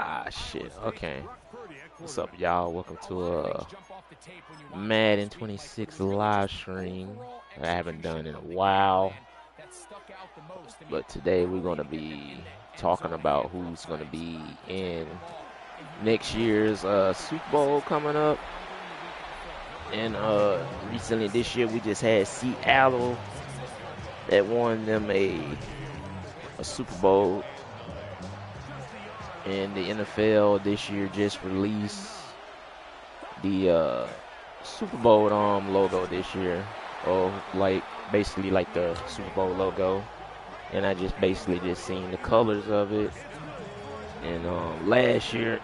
Ah, shit. Okay. What's up, y'all? Welcome to Madden 26 live stream. I haven't done in a while, but today we're gonna be talking about who's gonna be in next year's Super Bowl coming up. And recently this year we just had Seattle that won them a Super Bowl, and the NFL this year just released the Super Bowl logo this year, or like basically like the Super Bowl logo, and I just basically just seen the colors of it. And last year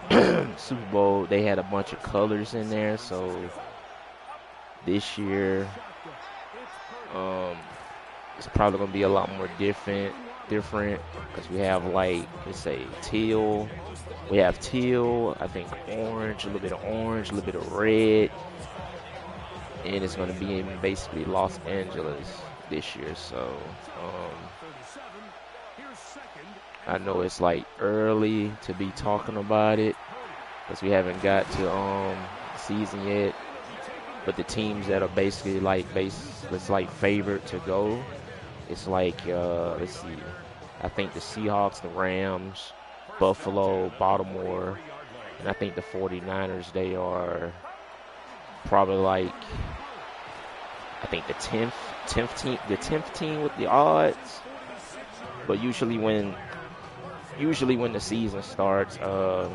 Super Bowl they had a bunch of colors in there, so this year um it's probably gonna be a lot more different because we have like let's say teal, we have teal, I think orange, a little bit of orange, a little bit of red, and it's going to be in basically Los Angeles this year. So I know it's like early to be talking about it because we haven't got to season yet. But the teams that are basically like it's like favored to go. It's like let's see, I think the Seahawks, the Rams, Buffalo, Baltimore, and I think the 49ers. They are probably like I think the 10th team with the odds. But usually when the season starts, the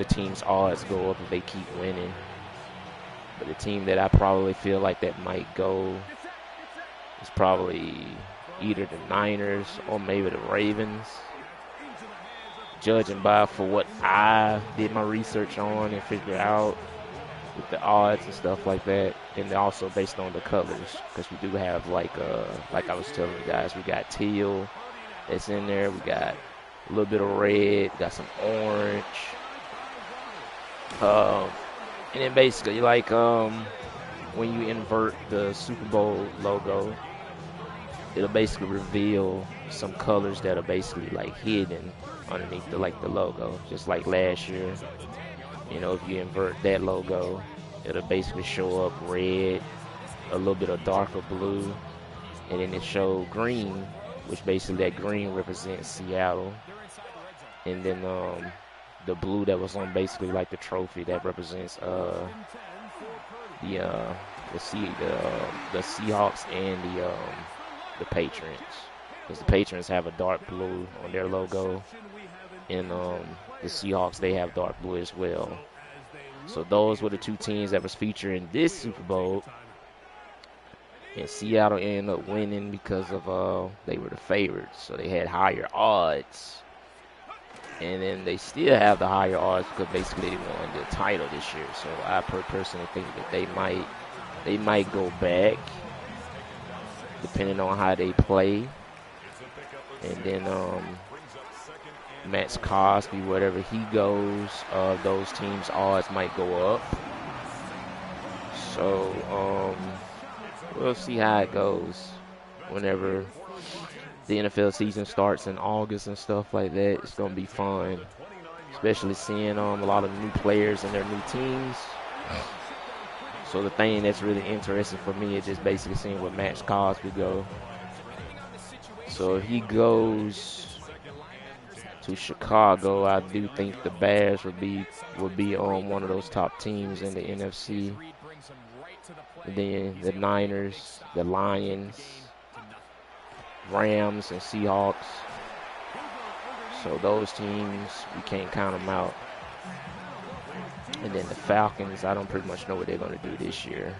team's odds go up if they keep winning. But the team that I probably feel like that might go is probably either the Niners or maybe the Ravens. Judging by for what I did my research on and figure out with the odds and stuff like that, and also based on the colors, because we do have like I was telling you guys, we got teal that's in there, we got a little bit of red, got some orange, um, and then basically like when you invert the Super Bowl logo, it'll basically reveal some colors that are basically like hidden underneath the logo, just like last year. You know, if you invert that logo, it'll basically show up red, a little bit of darker blue, and then it showed green, which basically that green represents Seattle, and then the blue that was on basically like the trophy that represents the the Seahawks and the Patriots, because the Patriots have a dark blue on their logo, and the Seahawks they have dark blue as well. So those were the two teams that was featured in this Super Bowl. And Seattle ended up winning because of they were the favorites, so they had higher odds. And then they still have the higher odds because basically they won the title this year. So I personally think that they might go back depending on how they play. And then Max Cosby, wherever he goes, those teams' odds might go up. So we'll see how it goes whenever the NFL season starts in August and stuff like that. It's gonna be fun, especially seeing a lot of new players and their new teams. So the thing that's really interesting for me is just basically seeing where Max Cosby go. So if he goes to Chicago, I do think the Bears would be on one of those top teams in the NFC. And then the Niners, the Lions, Rams, and Seahawks. So those teams, we can't count them out. And then the Falcons, I don't pretty much know what they're going to do this year.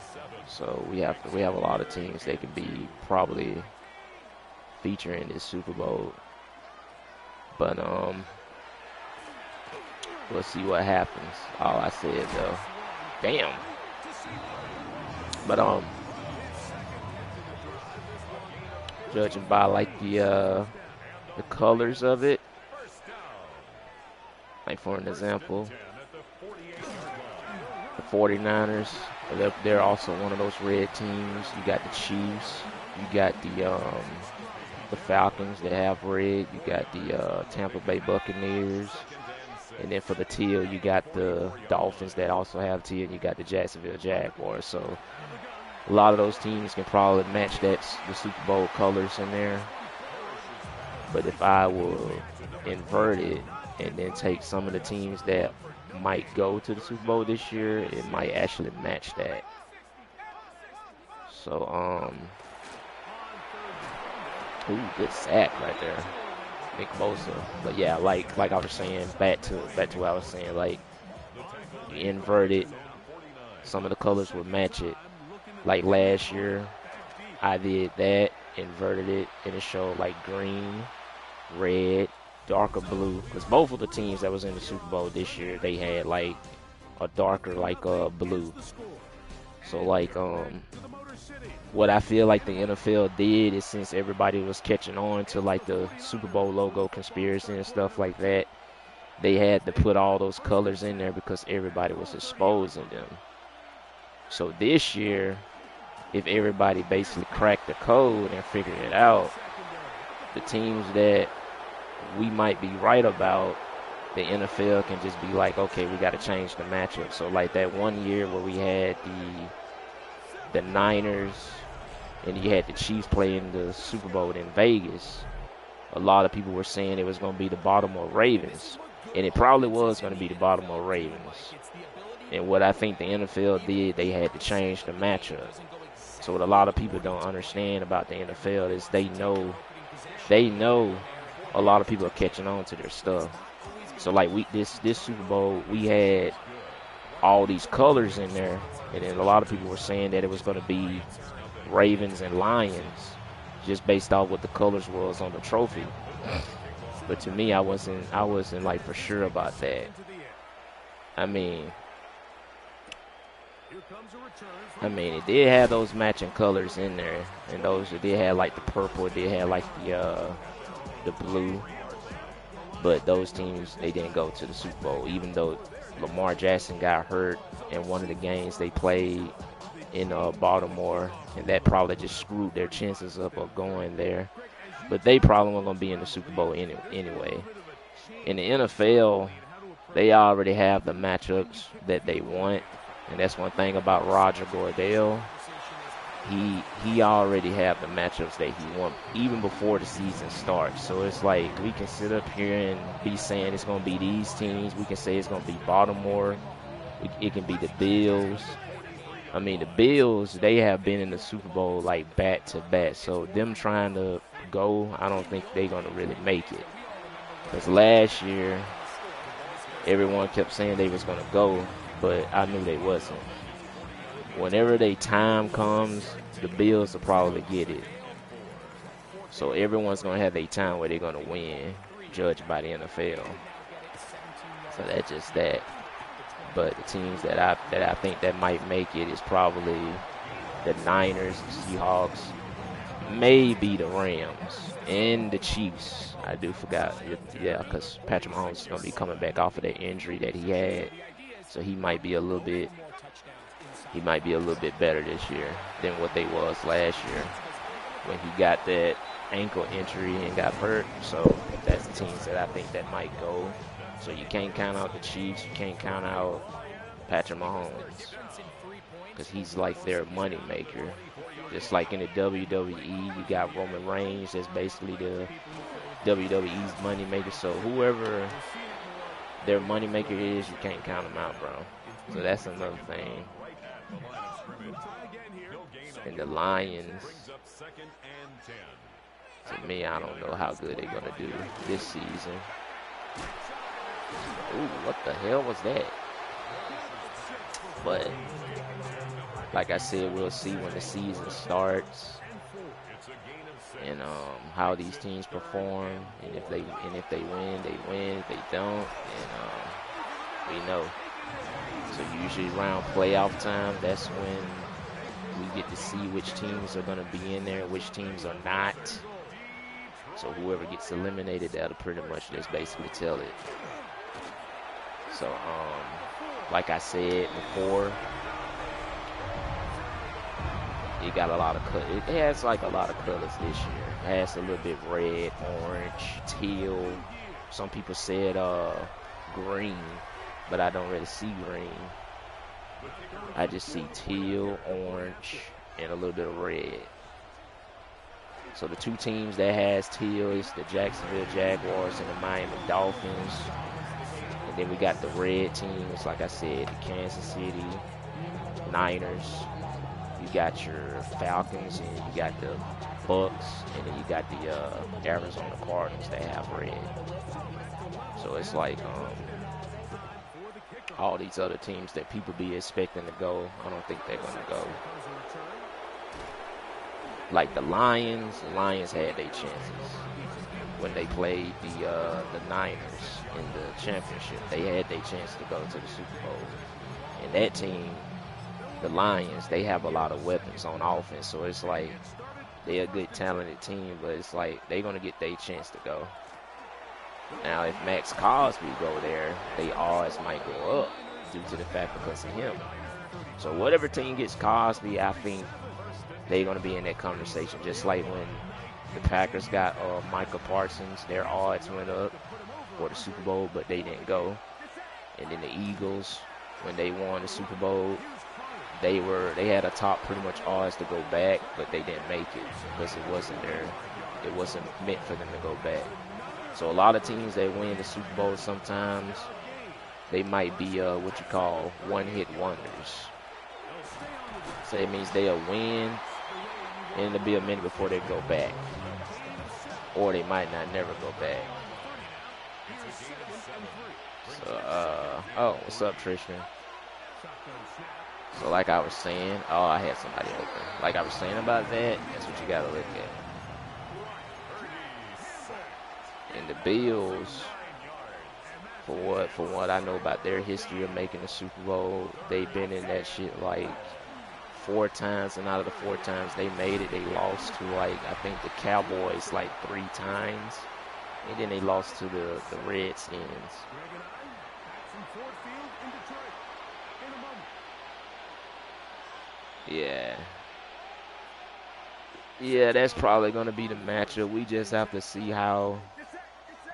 So we have a lot of teams that could be probably featuring this Super Bowl. But we'll see what happens. All I said though, damn. But judging by like the colors of it, like for an example, the 49ers, they're also one of those red teams. You got the Chiefs, you got the Falcons that have red, you got the Tampa Bay Buccaneers, And then for the teal, you got the Dolphins that also have teal, and you got the Jacksonville Jaguars. So a lot of those teams can probably match the Super Bowl colors in there. But if I will invert it and then take some of the teams that might go to the Super Bowl this year, it might actually match that. So, ooh, good sack right there, Nick Bosa. But yeah, like I was saying, back to what I was saying, like you invert it, some of the colors would match it. Like last year, I did that, inverted it, and it showed like green, red, darker blue. Because both of the teams that was in the Super Bowl this year, they had like a darker like blue. So like what I feel like the NFL did is, since everybody was catching on to like the Super Bowl logo conspiracy and stuff like that, they had to put all those colors in there because everybody was exposing them. So this year, if everybody basically cracked the code and figured it out, the teams that we might be right about, the NFL can just be like, okay, we got to change the matchup. So like that one year where we had the Niners and you had the Chiefs playing the Super Bowl in Vegas, a lot of people were saying it was going to be the Baltimore Ravens, and it probably was going to be the Baltimore Ravens. And what I think the NFL did, they had to change the matchup. So what a lot of people don't understand about the NFL is they know a lot of people are catching on to their stuff. So like this Super Bowl, we had all these colors in there, and then a lot of people were saying that it was going to be Ravens and Lions, just based off what the colors was on the trophy. But to me, I wasn't like for sure about that. I mean, it did have those matching colors in there, and those it did have like the purple, it did have like the blue. But those teams, they didn't go to the Super Bowl, even though Lamar Jackson got hurt in one of the games they played in Baltimore, and that probably just screwed their chances up of going there. But they probably weren't going to be in the Super Bowl anyway. In the NFL, they already have the matchups that they want, and that's one thing about Roger Goodell. He already have the matchups that he wants even before the season starts. So it's like we can sit up here and be saying it's going to be these teams. We can say it's going to be Baltimore. It can be the Bills. I mean, the Bills, they have been in the Super Bowl like back to back. So them trying to go, I don't think they're going to really make it. Because last year, everyone kept saying they was going to go, but I knew they wasn't. Whenever their time comes, the Bills will probably get it. So everyone's going to have their time where they're going to win, judged by the NFL. So that's just that. But the teams that I think that might make it is probably the Niners, the Seahawks, maybe the Rams, and the Chiefs. I do forgot, yeah, because Patrick Mahomes is going to be coming back off of that injury that he had, so he might be a little bit better this year than what they was last year when he got that ankle injury and got hurt. So that's the teams that I think that might go. So you can't count out the Chiefs. You can't count out Patrick Mahomes because he's like their money maker. Just like in the WWE, you got Roman Reigns that's basically the WWE's money maker. So whoever their money maker is, you can't count them out, bro. So that's another thing. And the Lions, to me, I don't know how good they're going to do this season. Ooh, what the hell was that? But like I said, we'll see when the season starts and how these teams perform. And if they win, they win. If they don't, then we know. So usually around playoff time, that's when we get to see which teams are going to be in there, which teams are not. So whoever gets eliminated, that'll pretty much just basically tell it. So, like I said before, it got a lot of colors. It has like a lot of colors this year. It has a little bit red, orange, teal. Some people said green, but I don't really see green. I just see teal, orange, and a little bit of red. So the two teams that has teal is the Jacksonville Jaguars and the Miami Dolphins. And then we got the red teams, like I said, the Kansas City Niners. You got your Falcons, and you got the Bucks, and then you got the Arizona Cardinals that have red. So it's like all these other teams that people be expecting to go, I don't think they're gonna go. Like the Lions had their chances when they played the Niners in the championship. They had their chance to go to the Super Bowl. And that team, the Lions, they have a lot of weapons on offense. So it's like they're a good, talented team, but it's like they're going to get their chance to go. Now, if Max Crosby go there, they odds might go up due to the fact because of him. So whatever team gets Crosby, I think they're going to be in that conversation. Just like when the Packers got Micah Parsons, their odds went up for the Super Bowl, but they didn't go. And then the Eagles, when they won the Super Bowl, they had a top pretty much odds to go back, but they didn't make it because it wasn't meant for them to go back. So a lot of teams that win the Super Bowl, sometimes they might be what you call one-hit wonders. So it means they'll win, and it'll be a minute before they go back. Or they might not never go back. So, oh, what's up, Tristan? So like I was saying, oh, I had somebody open. Like I was saying about that, that's what you got to look at. And the Bills, for what I know about their history of making the Super Bowl, they've been in that shit like 4 times, and out of the 4 times they made it, they lost to like, I think the Cowboys like 3 times, and then they lost to the Redskins. Yeah, that's probably going to be the matchup. We just have to see how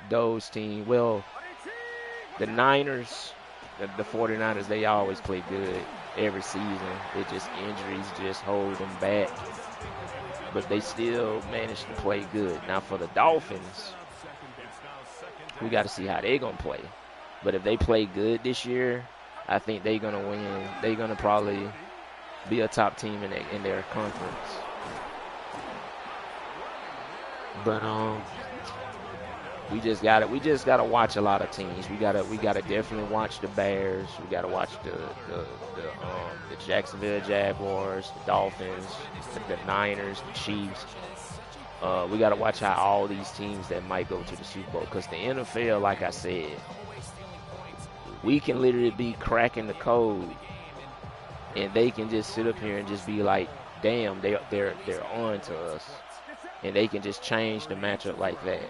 those teams, well, the Niners, the 49ers, they always play good every season. It just injuries just hold them back. But they still manage to play good. Now for the Dolphins, we got to see how they're going to play. But if they play good this year, I think they're going to win. They're going to probably be a top team in their conference. But we just gotta watch a lot of teams. We gotta definitely watch the Bears. We gotta watch the Jacksonville Jaguars, the Dolphins, the Niners, the Chiefs. We gotta watch how all these teams that might go to the Super Bowl, because the NFL, like I said, we can literally be cracking the code, and they can just sit up here and just be like, damn, they're on to us, and they can just change the matchup like that.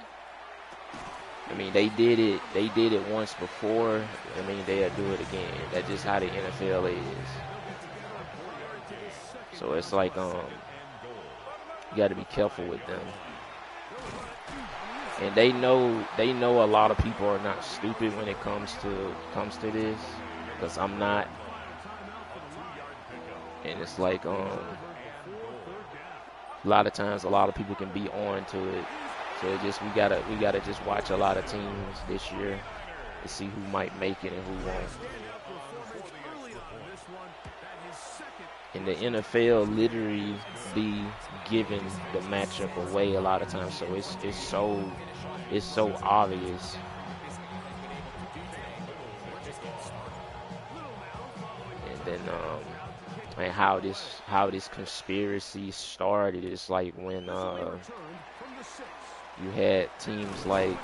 I mean, they did it once before. I mean, they'll do it again. That's just how the NFL is. So it's like you got to be careful with them. And they know a lot of people are not stupid when it comes to this, because I'm not. And it's like a lot of times a lot of people can be on to it. So it just we gotta just watch a lot of teams this year to see who might make it and who won't. And the NFL literally be giving the matchup away a lot of times, so it's so obvious. And then and how this conspiracy started is like when you had teams like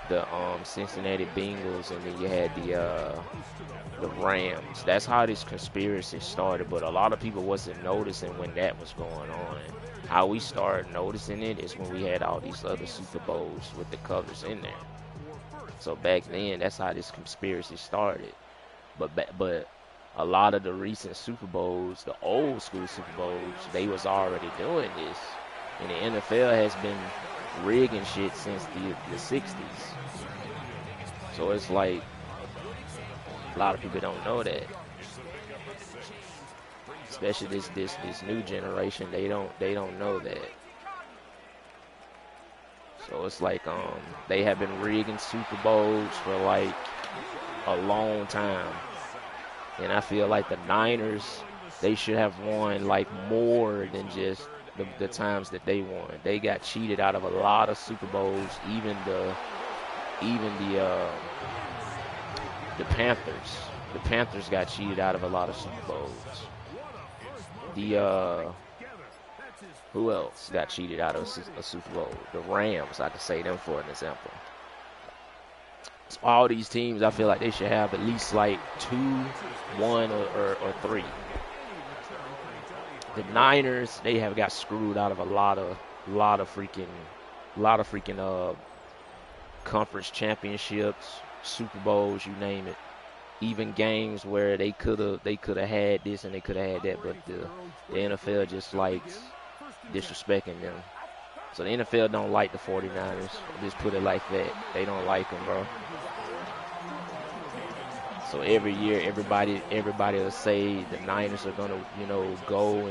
the Cincinnati Bengals, and then you had the Rams. That's how this conspiracy started, but a lot of people wasn't noticing when that was going on. How we started noticing it is when we had all these other Super Bowls with the covers in there. So back then, that's how this conspiracy started. But a lot of the recent Super Bowls, the old school Super Bowls, they was already doing this. And the NFL has been rigging shit since the 60s. So it's like a lot of people don't know that, especially this new generation. They don't know that. So it's like they have been rigging Super Bowls for like a long time, and I feel like the Niners, they should have won like more than just the times that they won. They got cheated out of a lot of Super Bowls, even the Panthers. The Panthers got cheated out of a lot of Super Bowls. The Who else got cheated out of a Super Bowl? The Rams. I could say them for an example. So all these teams, I feel like they should have at least like 2, 1, or 3. The Niners, they have got screwed out of a lot of freaking conference championships, Super Bowls, you name it. Even games where they could have had this and they could have had that, but the NFL just likes disrespecting them. So the NFL don't like the 49ers. Just put it like that. They don't like them, bro. So every year, everybody will say the Niners are gonna, go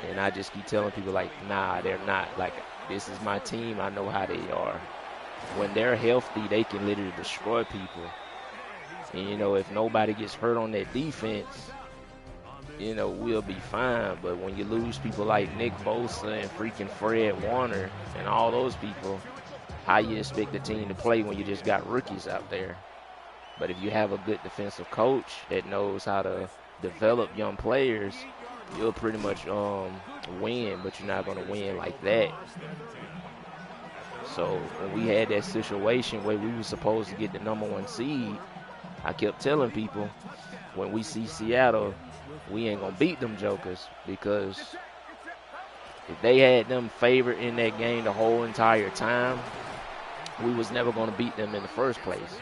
and I just keep telling people like, nah, they're not. Like, this is my team. I know how they are. When they're healthy, they can literally destroy people. And if nobody gets hurt on that defense, we'll be fine. But when you lose people like Nick Bosa and freaking Fred Warner and all those people, how you expect the team to play when you just got rookies out there? But if you have a good defensive coach that knows how to develop young players, you'll pretty much win, but you're not going to win like that. So when we had that situation where we were supposed to get the #1 seed, I kept telling people, when we see Seattle, we ain't going to beat them jokers, because if they had them favored in that game the whole entire time, we was never going to beat them in the first place.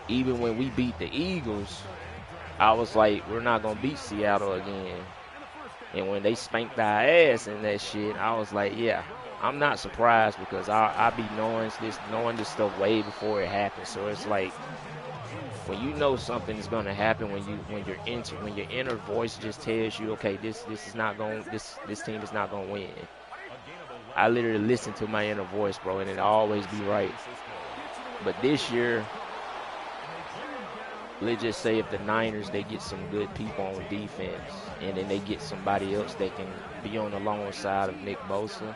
Even when we beat the Eagles, I was like, we're not going to beat Seattle again. And when they spanked our ass in that shit, I was like, yeah, I'm not surprised, because I be knowing this stuff way before it happens. So it's like, when you know something is going to happen, when your inner voice just tells you, okay, this team is not going to win. I literally listen to my inner voice, bro, and it always be right. But this year, let's just say if the Niners, they get some good people on defense, and then they get somebody else that can be on the long side of Nick Bosa,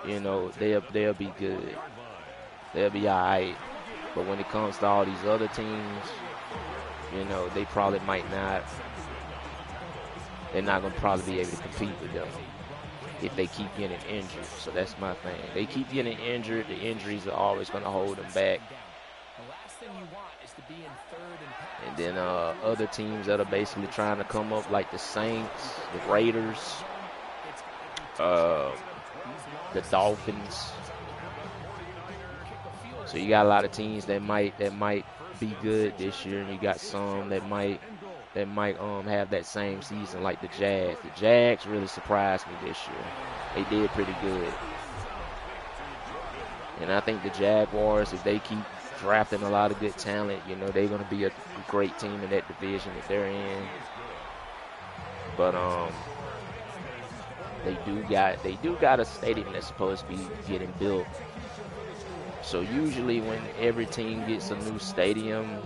they'll be good. They'll be all right. But when it comes to all these other teams, they probably might not. They're not going to probably be able to compete with them if they keep getting injured. So that's my thing. They keep getting injured. The injuries are always going to hold them back. And then other teams that are basically trying to come up, like the Saints, the Raiders, the Dolphins. So you got a lot of teams that might be good this year, and you got some that might have that same season, like the Jags. The Jags really surprised me this year. They did pretty good. And I think the Jaguars, if they keep drafting a lot of good talent, they're going to be a great team in that division that they're in. But they do got a stadium that's supposed to be getting built. So usually when every team gets a new stadium,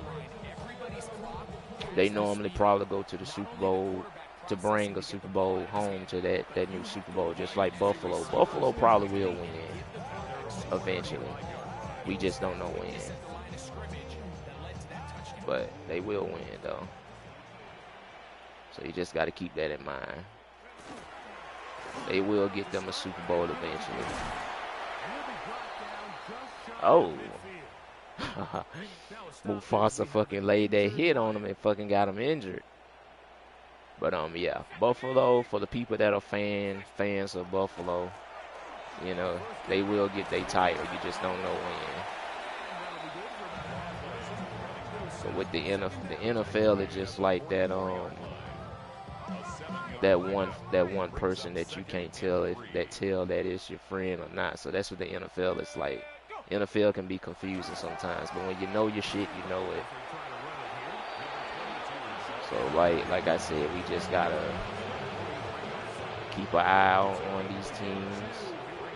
they normally probably go to the Super Bowl to bring a Super Bowl home to that new Super Bowl, just like Buffalo. Buffalo probably will win eventually. We just don't know when. But they will win, though. So you just got to keep that in mind. They will get them a Super Bowl eventually. Oh. Mufasa fucking laid that hit on him and fucking got him injured. But yeah, Buffalo, for the people that are fans of Buffalo, they will get their title. You just don't know when. But with the NFL, it's just like that that one person that you can't tell that it's your friend or not. So that's what the NFL is like. NFL can be confusing sometimes, but when you know your shit, you know it. So like I said, we just gotta keep an eye on these teams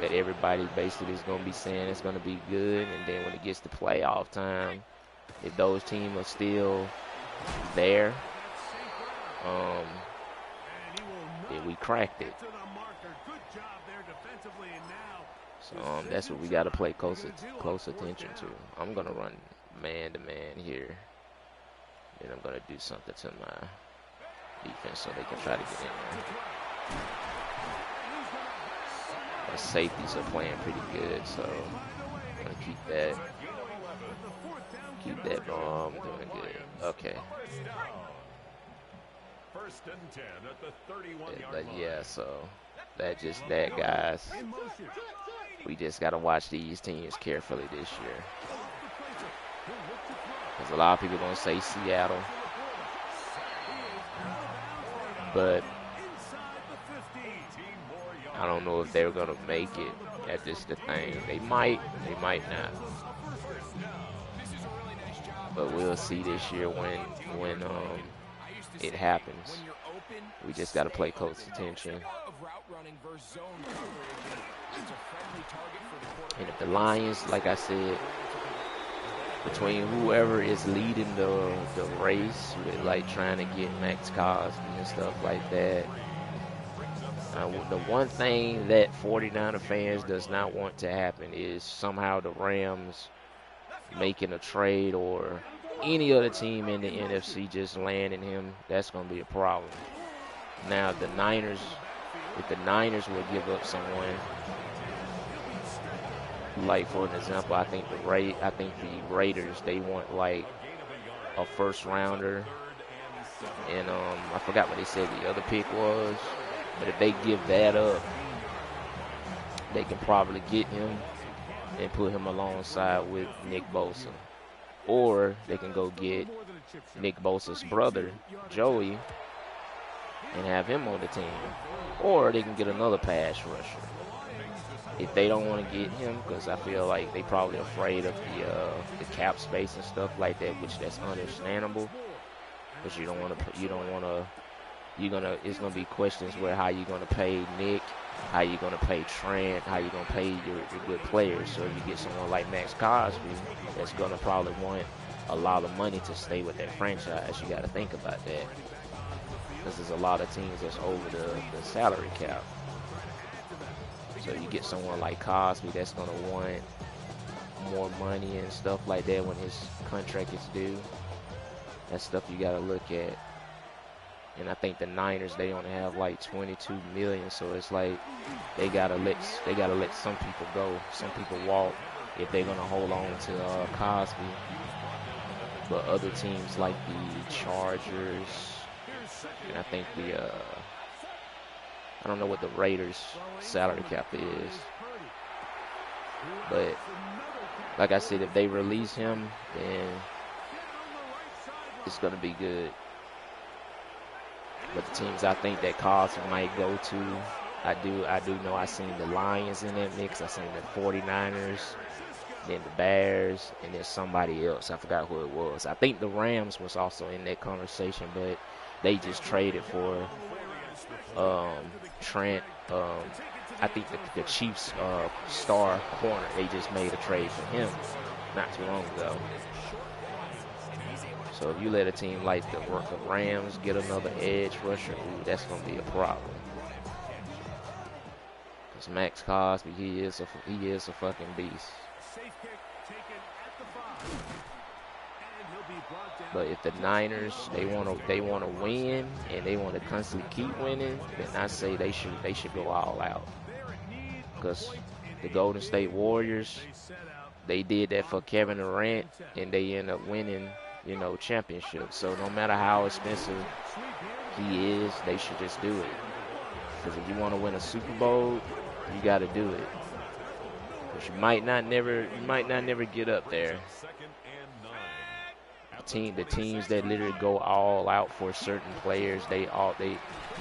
that everybody basically is gonna be saying it's gonna be good, and then when it gets to playoff time, if those teams are still there, then we cracked it. So that's what we got to pay close attention to. I'm gonna run man to man here, then I'm gonna do something to my defense so they can try to get in there. My safeties are playing pretty good, so I'm gonna keep that doing good. Okay. But yeah, so that, guys. We just got to watch these teams carefully this year. Because a lot of people are going to say Seattle. But I don't know if they're going to make it. That's just the thing. They might not. But we'll see this year when it happens. We just got to pay close attention. And if the Lions, like I said, between whoever is leading the race with like trying to get Max Cosby and stuff like that, the one thing that 49er fans does not want to happen is somehow the Rams making a trade or any other team in the NFC just landing him. That's going to be a problem. Now if the Niners would give up someone, like for an example, I think the Raiders, they want like a first rounder, and I forgot what they said the other pick was, but if they give that up, they can probably get him and put him alongside with Nick Bosa, or they can go get Nick Bosa's brother Joey and have him on the team, or they can get another pass rusher. If they don't want to get him, because I feel like they probably afraid of the cap space and stuff like that, which that's understandable. Because it's gonna be questions where how you gonna pay Nick, how you gonna pay Trent, how you gonna pay your good players. So if you get someone like Max Cosby, that's gonna probably want a lot of money to stay with that franchise. You got to think about that, because there's a lot of teams that's over the salary cap. So you get someone like Cosby that's going to want more money and stuff like that when his contract is due. That's stuff you got to look at. And I think the Niners, they only have like 22 million, so it's like they gotta let some people go, some people walk if they're gonna hold on to Cosby. But other teams like the Chargers, and I think I don't know what the Raiders' salary cap is. But, like I said, if they release him, then it's going to be good. But the teams I think that Cosby might go to, I do know I seen the Lions in that mix. I seen the 49ers, then the Bears, and then somebody else. I forgot who it was. I think the Rams was also in that conversation, but they just traded for Trent. I think the Chiefs star corner, they just made a trade for him not too long ago. So if you let a team like the Rams get another edge rusher, that's going to be a problem. Because Max Cosby, he is a fucking beast. But if the Niners, they want to win and they want to constantly keep winning, then I say they should go all out. Because the Golden State Warriors, they did that for Kevin Durant and they end up winning, championships. So no matter how expensive he is, they should just do it. Because if you want to win a Super Bowl, you got to do it. Because you might not never get up there. The teams that literally go all out for certain players, they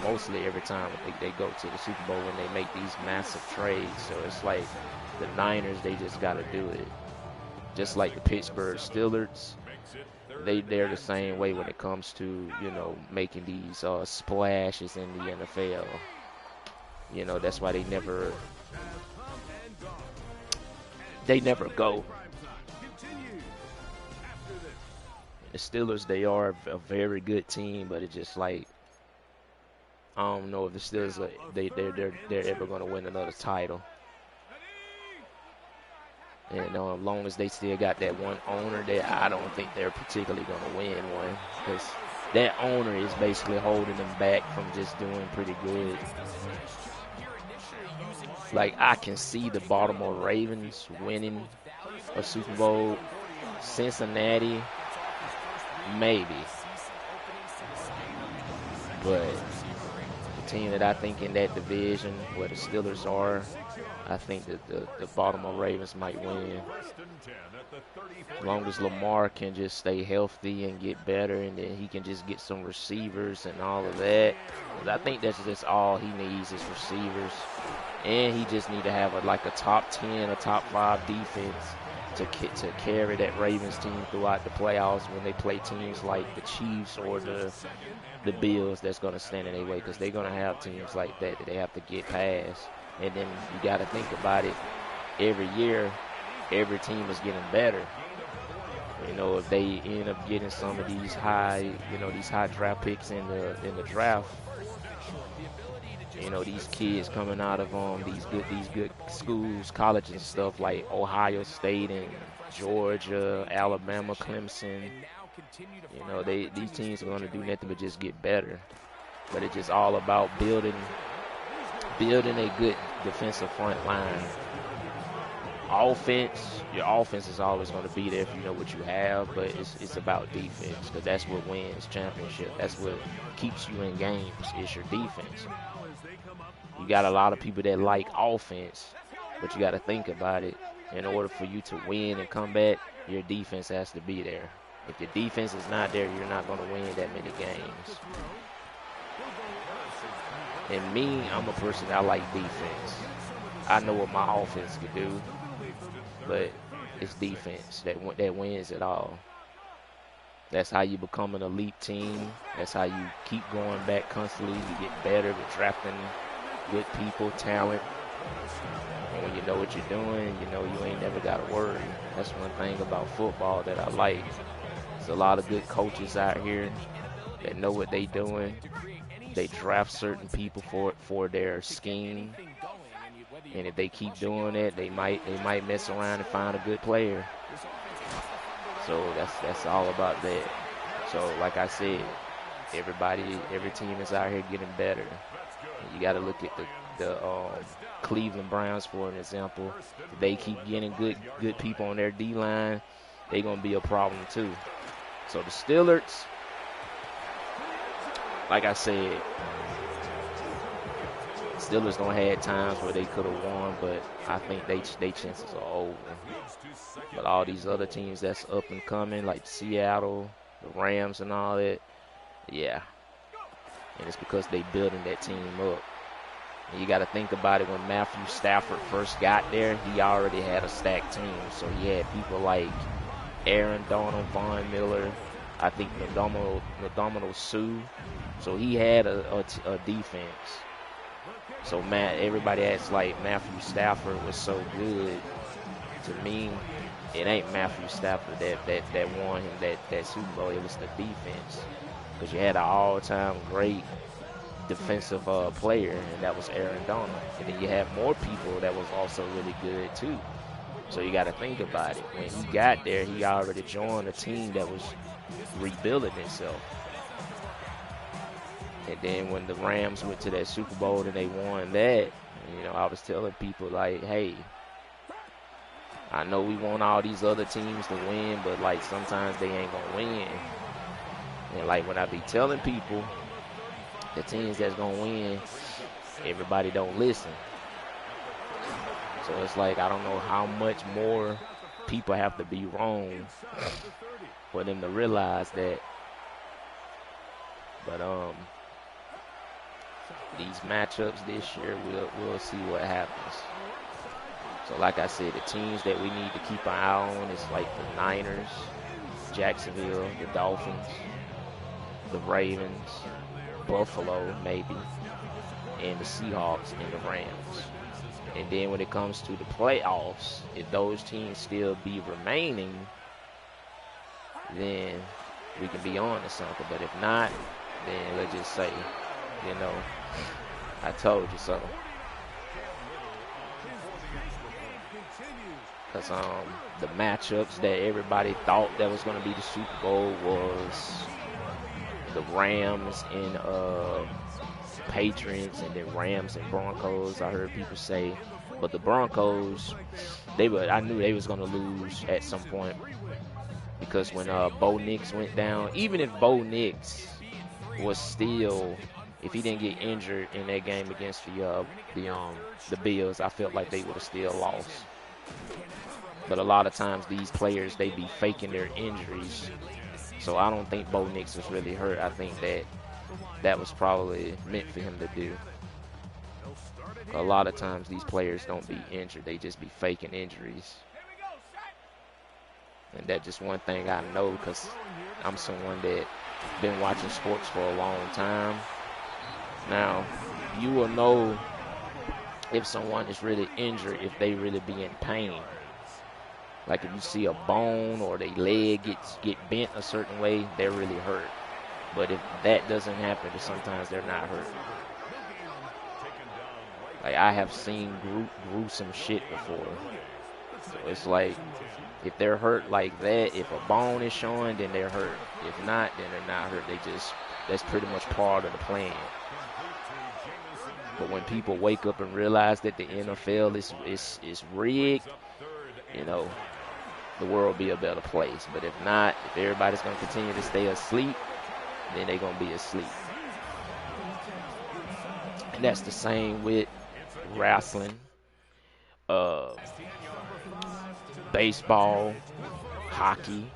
mostly every time they go to the Super Bowl when they make these massive trades. So it's like the Niners, they just got to do it. Just like the Pittsburgh Steelers, they're the same way when it comes to, you know, making these splashes in the NFL. You know, that's why they never go. The Steelers, they are a very good team, but it's just like I don't know if the Steelers they're ever going to win another title. And as long as they still got that one owner there, I don't think they're particularly going to win one because that owner is basically holding them back from just doing pretty good. Like, I can see the Baltimore Ravens winning a Super Bowl. Cincinnati, maybe. But the team that I think in that division where the Steelers are, I think that the Baltimore Ravens might win. As long as Lamar can just stay healthy and get better, and then he can just get some receivers and all of that. 'Cause I think that's just all he needs is receivers. And he just need to have like a top 10, a top 5 defense to carry that Ravens team throughout the playoffs when they play teams like the Chiefs or the Bills that's going to stand in their way, because they're going to have teams like that they have to get past. And then you got to think about it. Every year, every team is getting better. You know, if they end up getting some of these high draft picks in the draft, you know, these kids coming out of these good schools, colleges and stuff like Ohio State and Georgia, Alabama, Clemson. You know, these teams are going to do nothing but just get better. But it's just all about building a good defensive front line. Your offense is always going to be there if you know what you have, but it's about defense, because that's what wins championship. That's what keeps you in games, is your defense. You got a lot of people that like offense, but you got to think about it. In order for you to win and come back, your defense has to be there. If your defense is not there, you're not going to win that many games. And me, I'm a person that I like defense. I know what my offense can do, but it's defense that wins it all. That's how you become an elite team. That's how you keep going back constantly. You get better with drafting good people, talent. And when you know what you're doing, you know you ain't never got to worry. That's one thing about football that I like. There's a lot of good coaches out here that know what they doing. They draft certain people for their scheme. And if they keep doing it, they might mess around and find a good player. So that's all about that. So like I said, every team is out here getting better. And you got to look at the Cleveland Browns for an example. If they keep getting good people on their D-line, they're gonna be a problem too. So the Steelers, like I said, Steelers don't have times where they could have won, but I think they chances are over. But all these other teams that's up and coming, like Seattle, the Rams and all that, yeah. And it's because they building that team up. And you got to think about it, when Matthew Stafford first got there, he already had a stacked team. So he had people like Aaron Donald, Von Miller, I think Nadomino Sue. So he had a defense. So everybody acts like Matthew Stafford was so good. To me, it ain't Matthew Stafford that won him that Super Bowl. It was the defense, because you had an all-time great defensive player, and that was Aaron Donald. And then you had more people that was also really good too. So you got to think about it. When he got there, he already joined a team that was rebuilding itself. And then when the Rams went to that Super Bowl and they won that, you know, I was telling people like, hey, I know we want all these other teams to win, but like sometimes they ain't gonna win. And like when I be telling people the teams that's gonna win, everybody don't listen. So it's like, I don't know how much more people have to be wrong for them to realize that. But these matchups this year, we'll see what happens. So like I said, the teams that we need to keep an eye on is like the Niners, Jacksonville, the Dolphins, the Ravens, Buffalo maybe, and the Seahawks and the Rams. And then when it comes to the playoffs, if those teams still be remaining, then we can be on to something. But if not, then let's just say, you know, I told you so. Because the matchups that everybody thought that was going to be the Super Bowl was the Rams and Patriots, and then Rams and Broncos, I heard people say. But the Broncos, I knew they was going to lose at some point, because when Bo Nix went down, even if Bo Nix was still, if he didn't get injured in that game against the Bills, I felt like they would have still lost. But a lot of times these players, they be faking their injuries. So I don't think Bo Nix was really hurt. I think that was probably meant for him to do. A lot of times these players don't be injured. They just be faking injuries. And that's just one thing I know, because I'm someone that been watching sports for a long time. Now, you will know if someone is really injured if they really be in pain. Like if you see a bone or their leg get bent a certain way, they're really hurt. But if that doesn't happen, then sometimes they're not hurt. Like I have seen gruesome shit before. So it's like, if they're hurt like that, if a bone is showing, then they're hurt. If not, then they're not hurt. That's pretty much part of the plan. But when people wake up and realize that the NFL is rigged, you know, the world will be a better place. But if not, if everybody's going to continue to stay asleep, then they're going to be asleep. And that's the same with wrestling, baseball, hockey,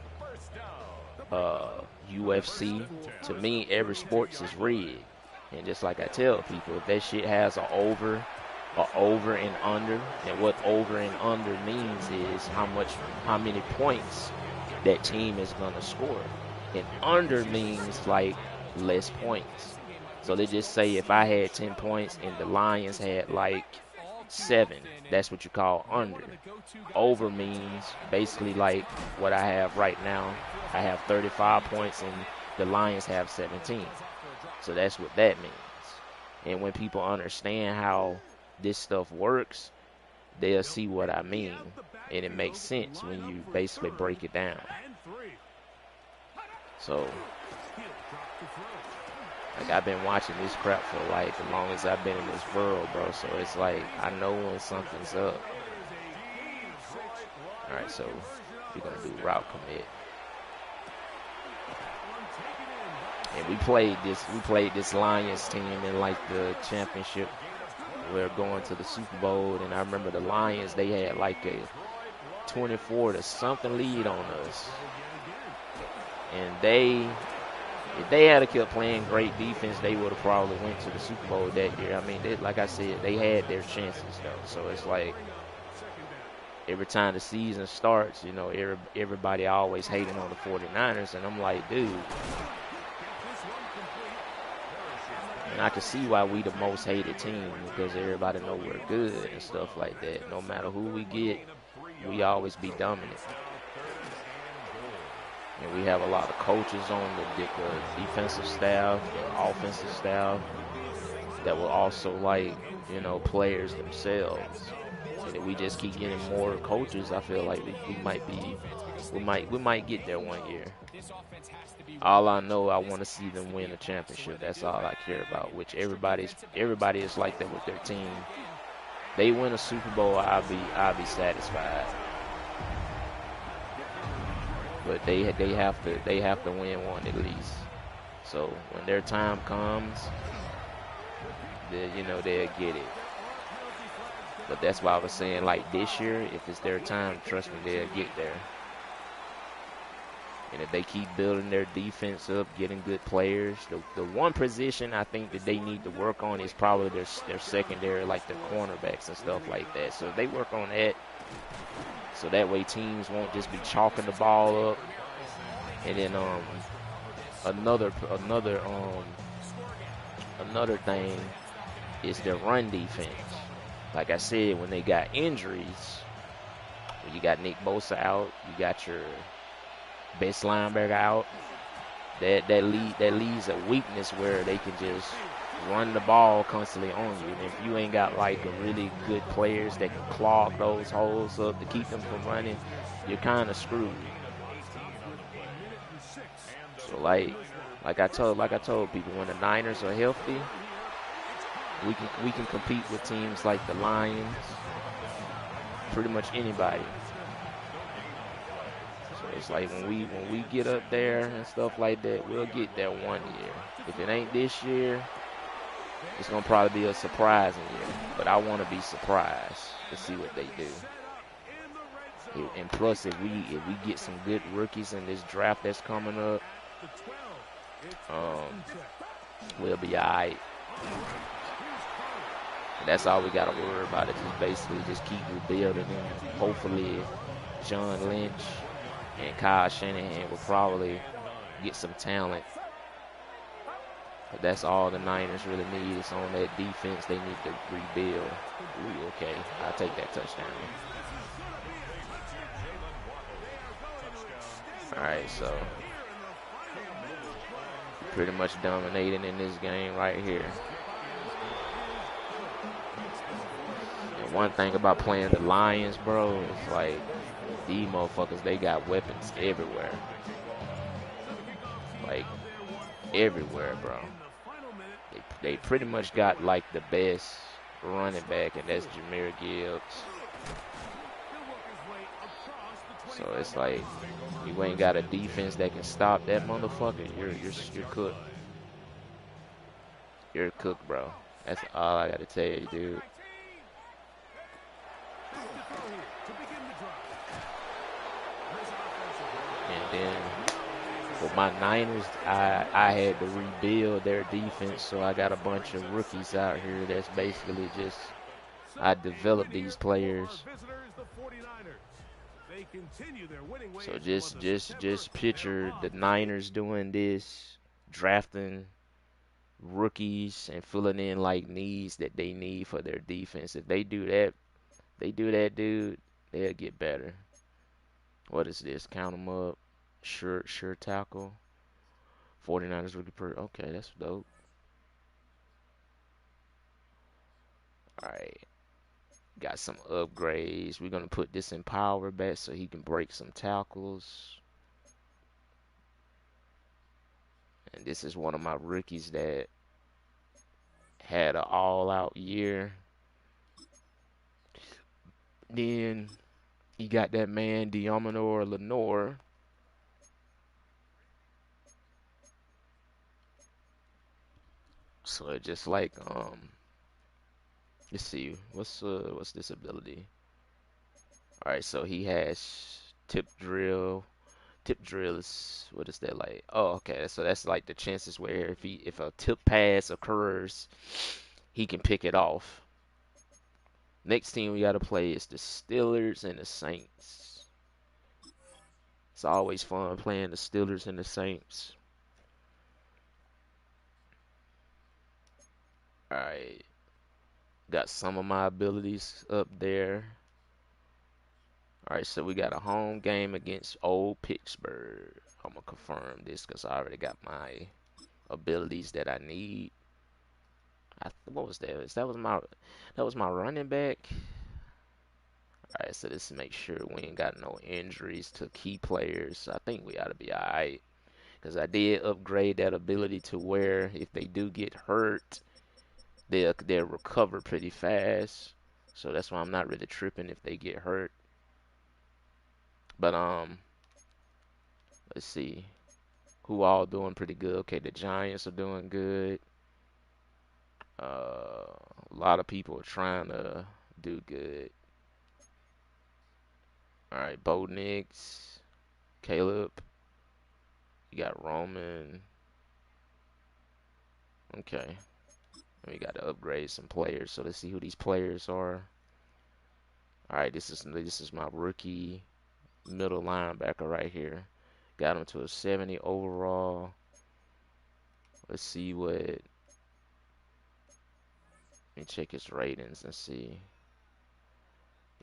UFC. To me, every sports is rigged. And just like I tell people, if that shit has an over and under, and what over and under means is how many points that team is gonna score. And under means like less points. So they just say if I had 10 points and the Lions had like 7, that's what you call under. Over means basically like what I have right now. I have 35 points and the Lions have 17. So that's what that means. And when people understand how this stuff works, they'll see what I mean. And it makes sense when you basically break it down. So, like, I've been watching this crap for like as long as I've been in this world, bro. So it's like, I know when something's up. Alright, so we're going to do route commit. And we played this Lions team in like the championship. We're going to the Super Bowl, and I remember the Lions, they had like a 24-something lead on us. And if they had kept playing great defense, they would have probably went to the Super Bowl that year. I mean, like I said, they had their chances though. So it's like every time the season starts, you know, everybody always hating on the 49ers, and I'm like, dude. And I can see why we the most hated team, because everybody know we're good and stuff like that. No matter who we get, we always be dominant. And we have a lot of coaches on the defensive staff, the offensive staff, that will also like, you know, players themselves. And if we just keep getting more coaches, I feel like we might get there one year. All I know, I want to see them win a championship. That's all I care about. Which everybody is like that with their team. They win a Super Bowl, I'll be satisfied. But they have to win one at least. So when their time comes, they'll get it. But that's why I was saying, like, this year, if it's their time, trust me, they'll get there. And if they keep building their defense up, getting good players, the one position I think that they need to work on is probably their secondary, like their cornerbacks and stuff like that. So if they work on that, So that way teams won't just be chalking the ball up. And then another another another thing is their run defense. Like I said, when they got injuries, when you got Nick Bosa out, you got your best linebacker out. That leaves a weakness where they can just run the ball constantly on you. And if you ain't got like a really good players that can clog those holes up to keep them from running, you're kind of screwed. So like I told people, when the Niners are healthy, we can compete with teams like the Lions, pretty much anybody. So it's like when we get up there and stuff like that, we'll get there one year. If it ain't this year, it's gonna probably be a surprising year. But I want to be surprised to see what they do. And plus, if we get some good rookies in this draft that's coming up, um, we'll be alright. That's all we got to worry about. It just basically just keep rebuilding, and hopefully John Lynch and Kyle Shanahan will probably get some talent. But that's all the Niners really need is on that defense. They need to rebuild. Ooh, okay, I'll take that touchdown. All right, so pretty much dominating in this game right here. And one thing about playing the Lions, bro, is like these motherfuckers, they got weapons everywhere. Like everywhere, bro. They pretty much got like the best running back, and that's Jahmyr Gibbs. So it's like you ain't got a defense that can stop that motherfucker. You're cooked. You're cooked, bro. That's all I gotta tell you, dude. And then for my Niners, I had to rebuild their defense, so I got a bunch of rookies out here that's basically just I developed these players. So just picture the Niners doing this, drafting rookies and filling in like needs that they need for their defense. If they do that, dude, they'll get better. What is this? Count them up. Sure tackle. 49ers rookie per. Okay, that's dope. All right. Got some upgrades. We're going to put this in power back so he can break some tackles. And this is one of my rookies that had an all-out year. Then you got that man, Diamonor Lenore. So it's just like, let's see, what's this ability? All right, so he has tip drill. Tip drill is what is that like? Oh, okay. So that's like the chances where if a tip pass occurs, he can pick it off. Next team we gotta play is the Steelers and the Saints. It's always fun playing the Steelers and the Saints. All right, got some of my abilities up there. All right, so we got a home game against Old Pittsburgh. I'm gonna confirm this because I already got my abilities that I need. What was that? That was my running back. All right, so let's make sure we ain't got no injuries to key players. I think we ought to be all right because I did upgrade that ability to where if they do get hurt, they'll recover pretty fast. So that's why I'm not really tripping if they get hurt. But let's see who all doing pretty good. Okay, the Giants are doing good. A lot of people are trying to do good. All right, Bo Nix, Caleb. You got Roman. Okay. We got to upgrade some players. So let's see who these players are. All right, this is my rookie middle linebacker right here. Got him to a 70 overall. Let's see what. Let me check his ratings and see.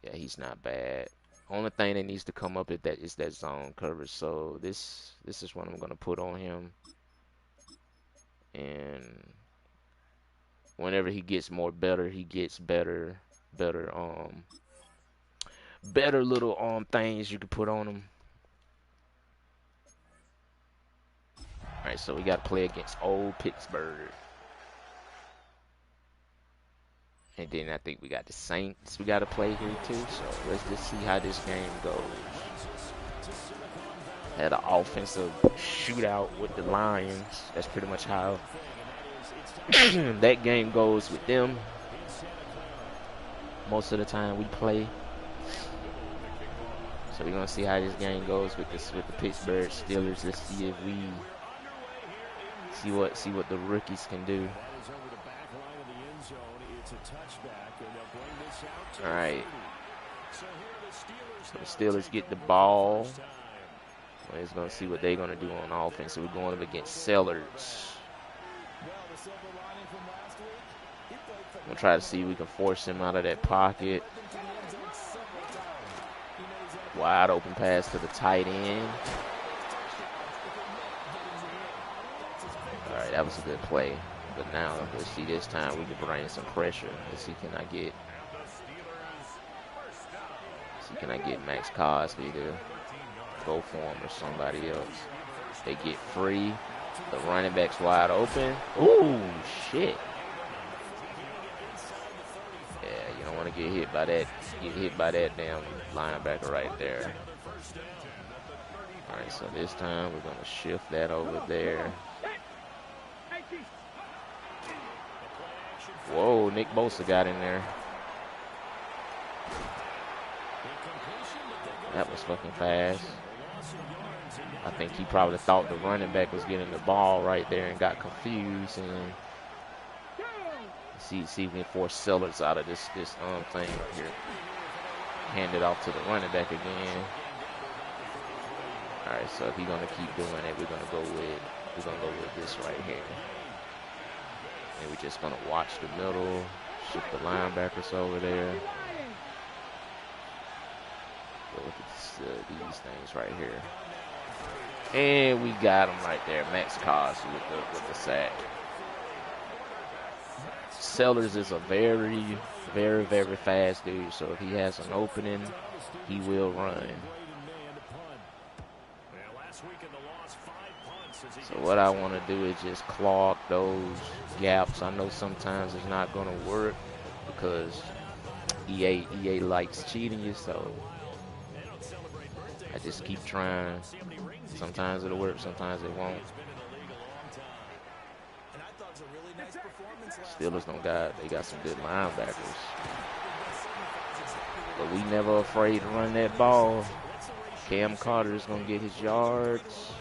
Yeah, he's not bad. Only thing that needs to come up is that zone coverage. So this is what I'm gonna put on him. And whenever he gets more better, he gets better little things you can put on him. All right, so we got to play against old Pittsburgh. And then I think we got the Saints we got to play here too. So let's just see how this game goes. Had an offensive shootout with the Lions. That's pretty much how that game goes with them. Most of the time we play. So we're gonna see how this game goes with the Pittsburgh Steelers. Let's see if we see what the rookies can do. All right. So the Steelers get the ball. We're just gonna see what they're gonna do on offense. So we're going up against Sellers. We'll try to see if we can force him out of that pocket. Wide open pass to the tight end. All right, that was a good play. But now, let's see, this time we can bring some pressure. Let's see, can I get Max Cosby to go for him or somebody else? They get free. The running back's wide open. Ooh, shit. Yeah, you don't want to get hit by that damn linebacker right there. All right, so this time we're going to shift that over there. Whoa, Nick Bosa got in there. That was fucking fast. I think he probably thought the running back was getting the ball right there and got confused. And see if we can force Sellers out of this thing here. Hand it off to the running back again. All right, so if he's gonna keep doing it, we're gonna go with this right here. And we're just gonna watch the middle, shift the linebackers over there. Go look at these things right here. And we got him right there, Max Cosby with the sack. Sellers is a very, very, very fast dude, so if he has an opening, he will run. So what I want to do is just clog those gaps. I know sometimes it's not going to work because EA likes cheating you, so I just keep trying. Sometimes it'll work, sometimes it won't. Steelers they got some good linebackers. But we never afraid to run that ball. Cam Carter is going to get his yards.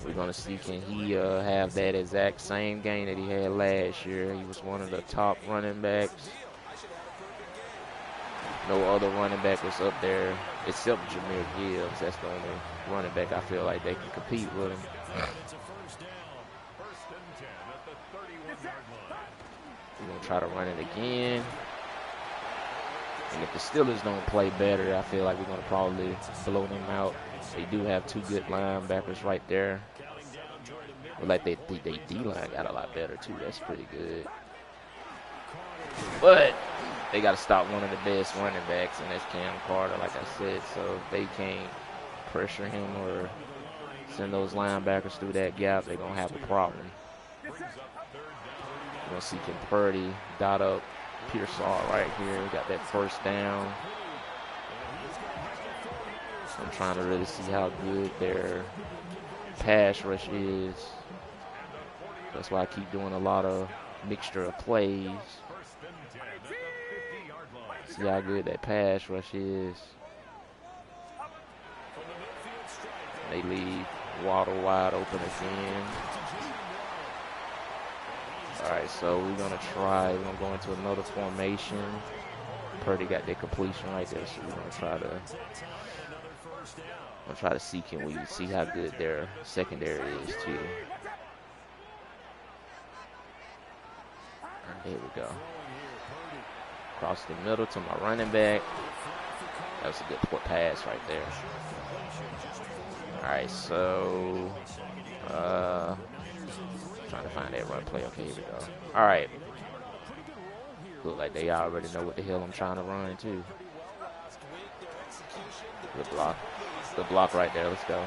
We're going to see can he have that exact same game that he had last year. He was one of the top running backs. No other running back was up there except Jahmyr Gibbs. That's the only running back I feel like they can compete with him. We're going to try to run it again. And if the Steelers don't play better, I feel like we're going to probably blow them out. They do have two good linebackers right there. But like they D-line got a lot better too. That's pretty good. But they got to stop one of the best running backs, and that's Cam Carter, like I said. So if they can't pressure him or send those linebackers through that gap, they're going to have a problem. We're going to see can Purdy dot up Pearsall right here. We got that first down. So I'm trying to really see how good their pass rush is. That's why I keep doing a lot of mixture of plays. See how good that pass rush is. They leave Waddle wide open again. All right, so we're going to go into another formation. Purdy got that completion right there, so we're gonna try to see, can we see how good their secondary is too. There we go. Across the middle to my running back. That was a good pass right there. All right, so trying to find that run play. Okay, here we go. All right. Look like they already know what the hell I'm trying to run too. Good block. Good block right there. Let's go.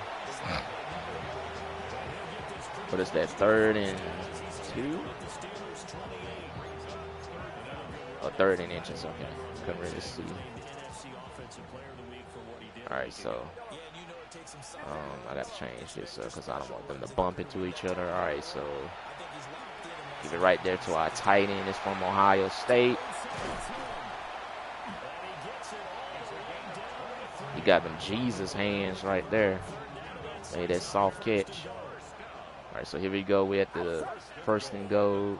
What is that, 3rd and 2? Oh, 3rd and inches. Okay. Couldn't really see. All right, so I got to change this because I don't want them to bump into each other. All right, so give it right there to our tight end. It's from Ohio State. He got them Jesus hands right there. Made that soft catch. All right, so here we go. We're at the 1st and goal.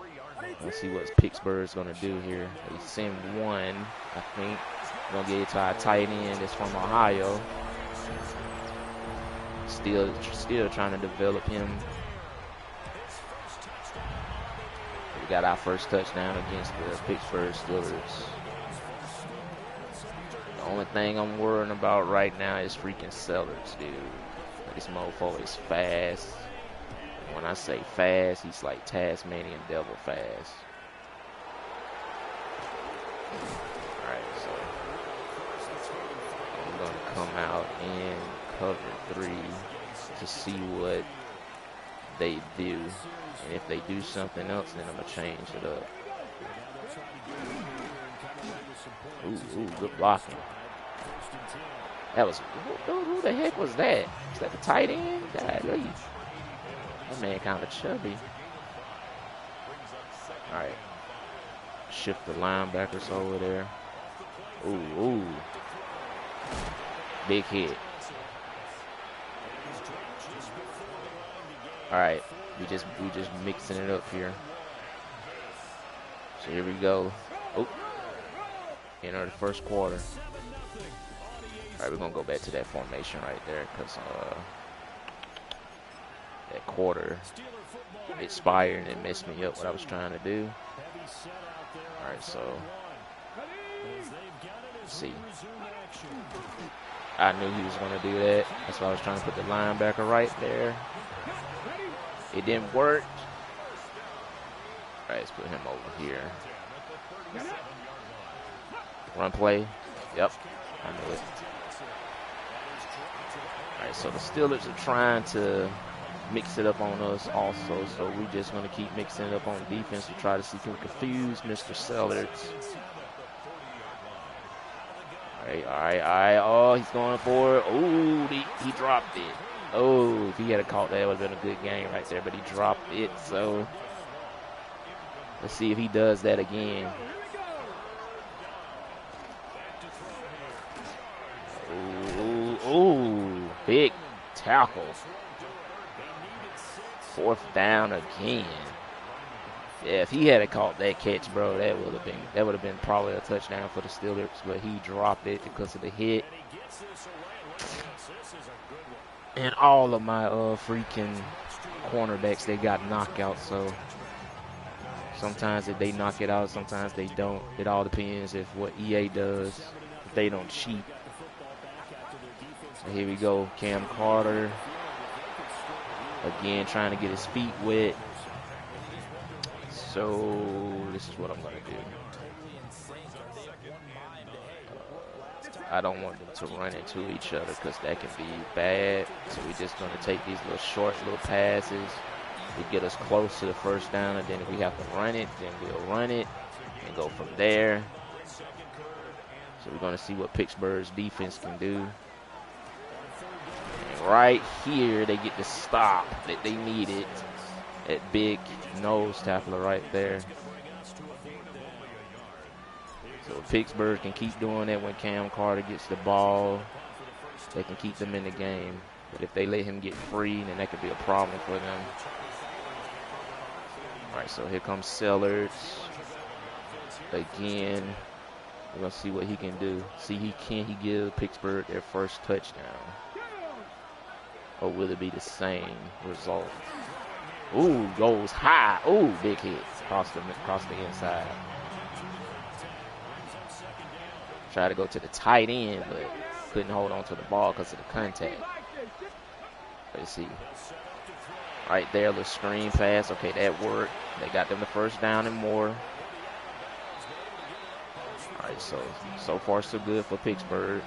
Let's see what Pittsburgh's going to do here. They send one, I think. We're going to get it to our tight end. It's from Ohio. Still trying to develop him. We got our first touchdown against the Pittsburgh Steelers. The only thing I'm worrying about right now is freaking Sellers, dude. This mofo is fast. When I say fast, he's like Tasmanian devil fast. Alright, so I'm going to come out in cover 3 to see what they do. And if they do something else, then I'm going to change it up. Ooh, good blocking. That was, who the heck was that? Is that the tight end? That man kind of chubby. All right. Shift the linebackers over there. Ooh. Big hit. All right. We just mixing it up here. So here we go. Oh. Enter the 1st quarter. All right, we're going to go back to that formation right there because that quarter expired and it messed me up what I was trying to do. All right, so let's see. I knew he was going to do that. That's why I was trying to put the linebacker right there. It didn't work. All right, let's put him over here. Run play. Yep, I knew it. All right, so the Steelers are trying to mix it up on us also, so we're just going to keep mixing it up on defense to try to see if we can confuse Mr. Sellers. All right. Oh, he's going for it. Oh, he dropped it. Oh, if he had caught that, it would have been a good game right there, but he dropped it, so let's see if he does that again. Ooh, big tackle. 4th down again. Yeah, if he had caught that catch, bro, that would have been probably a touchdown for the Steelers, but he dropped it because of the hit. And all of my freaking cornerbacks, they got knockouts, so sometimes if they knock it out, sometimes they don't. It all depends if what EA does, if they don't cheat. So here we go, Cam Carter. Again, trying to get his feet wet. So this is what I'm going to do. I don't want them to run into each other because that can be bad. So we're just going to take these little passes to get us close to the 1st down. And then if we have to run it, then we'll run it and go from there. So we're going to see what Pittsburgh's defense can do. And right here, they get the stop that they needed. That big nose tackler right there. So Pittsburgh can keep doing that when Cam Carter gets the ball. They can keep them in the game. But if they let him get free, then that could be a problem for them. All right, so here comes Sellers. Again, We're gonna see what he can do. See, can he give Pittsburgh their first touchdown, or will it be the same result? Ooh, goes high. Ooh, big hit across the inside. Try to go to the tight end, but couldn't hold on to the ball because of the contact. Let's see. Right there, the screen pass. Okay, that worked. They got them the first down and more. All right, so far so good for Pittsburgh.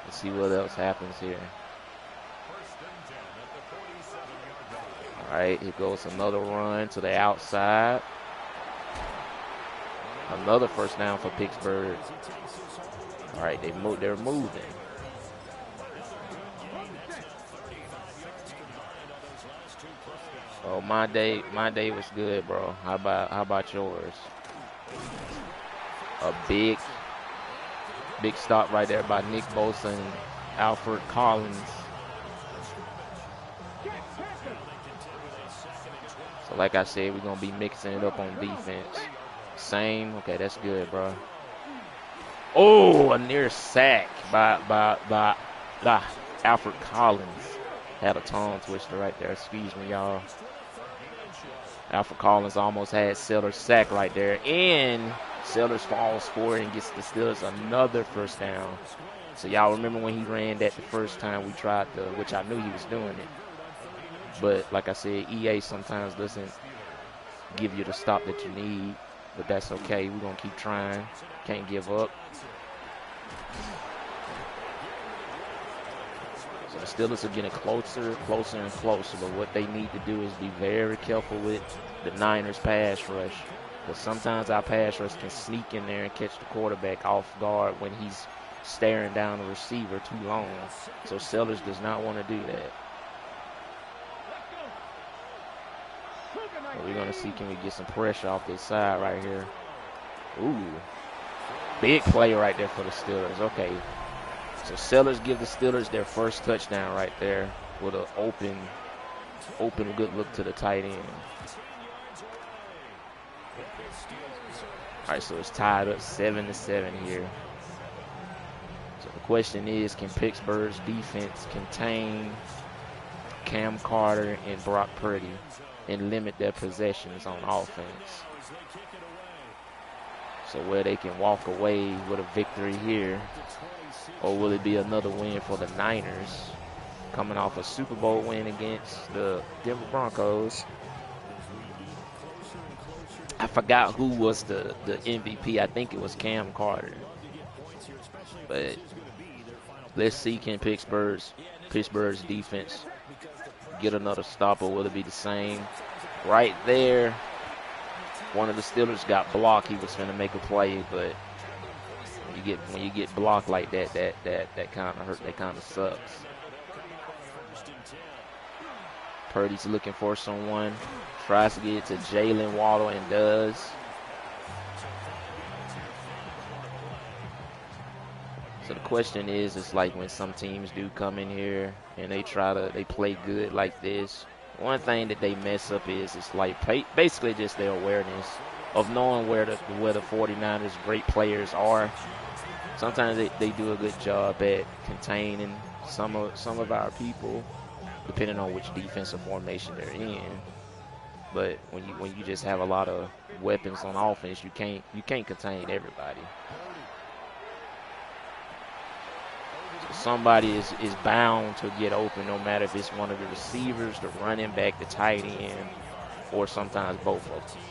Let's see what else happens here. All right, here goes another run to the outside. Another first down for Pittsburgh. All right, they're moving. Oh, my day was good, bro. How about yours? A big stop right there by Nick Bosa and Alfred Collins. So like I said, we're gonna be mixing it up on defense. Same. Okay, that's good, bro. Oh, a near sack by Alfred Collins. Had a tongue twister right there. Excuse me, y'all. Alfred Collins almost had Sellers sack right there. And Sellers falls forward and gets the Steelers another first down. So y'all remember when he ran that the first time we tried to, which I knew he was doing it. But like I said, EA sometimes doesn't give you the stop that you need. But that's okay. We're going to keep trying. Can't give up. So the Steelers are getting closer and closer. But what they need to do is be very careful with the Niners pass rush. Because sometimes our pass rush can sneak in there and catch the quarterback off guard when he's staring down the receiver too long. So Sellers does not want to do that. But we're going to see, can we get some pressure off this side right here. Ooh. Big play right there for the Steelers. Okay. So Sellers give the Steelers their first touchdown right there with an open good look to the tight end. All right, so it's tied up 7-7 here. So the question is, can Pittsburgh's defense contain Cam Carter and Brock Purdy and limit their possessions on offense? So where they can walk away with a victory here, or will it be another win for the Niners coming off a Super Bowl win against the Denver Broncos? I forgot who was the MVP. I think it was Cam Carter. But let's see, can Pittsburgh's defense get another stop, or will it be the same? Right there, one of the Steelers got blocked. He was going to make a play, but when you get blocked like that kind of hurt. That kind of sucks. Purdy's looking for someone. Tries to get it to Jalen Waddle and does. So the question is, it's like when some teams do come in here and they play good like this. One thing that they mess up is it's like basically just their awareness of knowing where the 49ers' great players are. Sometimes they do a good job at containing some of our people, depending on which defensive formation they're in. But when you just have a lot of weapons on offense, you can't contain everybody. So somebody is bound to get open, no matter if it's one of the receivers, the running back, the tight end, or sometimes both of them.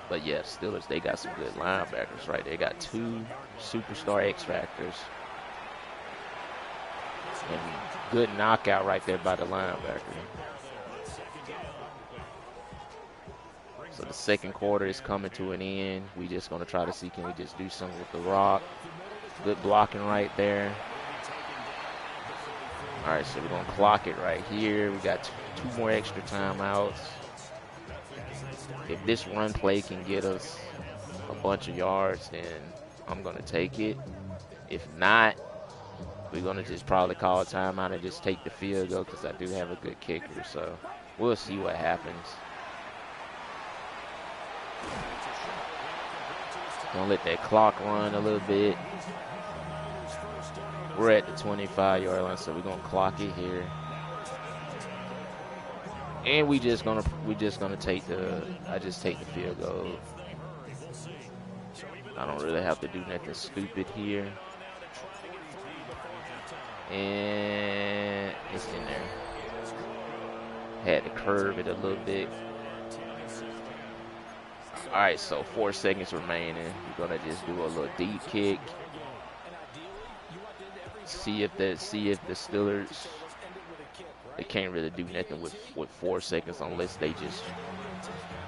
But yeah, Steelers, they got some good linebackers, right? They got two superstar X factors. And good knockout right there by the linebacker. So the second quarter is coming to an end. We just going to try to see, can we just do something with the rock. Good blocking right there. All right, so we're going to clock it right here. We got two more extra timeouts. If this run play can get us a bunch of yards, then I'm going to take it. If not, we're going to just probably call a timeout and just take the field goal, because I do have a good kicker. So we'll see what happens. Gonna let that clock run a little bit. We're at the 25-yard line, so we're gonna clock it here. And we just gonna take I just take the field goal. I don't really have to do nothing stupid here. And it's in there. Had to curve it a little bit. All right, so 4 seconds remaining. We're gonna just do a little deep kick. See if the Steelers, they can't really do nothing with 4 seconds unless they just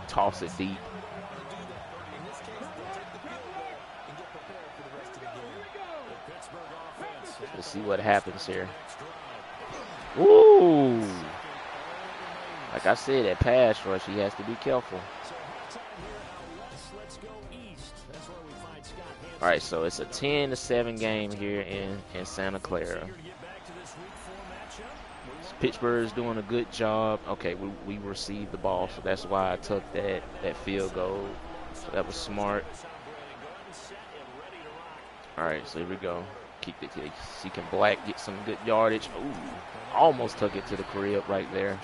toss it deep. Let's see what happens here. Ooh! Like I said, that pass rush, he has to be careful. All right, so it's a 10-7 game here in Santa Clara. Pittsburgh is doing a good job. Okay, we received the ball, so that's why I took that field goal. So that was smart. All right, so here we go. Keep it. See, can Black get some good yardage? Ooh, almost took it to the crib right there.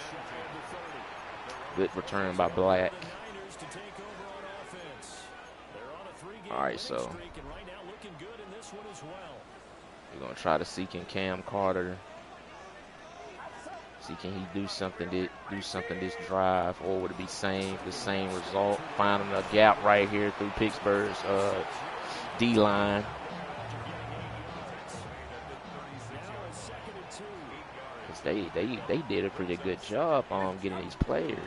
Good return by Black. All right, so we're gonna try to see can Cam Carter. See, can he do something this drive, or would it be the same result? Finding a gap right here through Pittsburgh's D-line. They did a pretty good job on getting these players.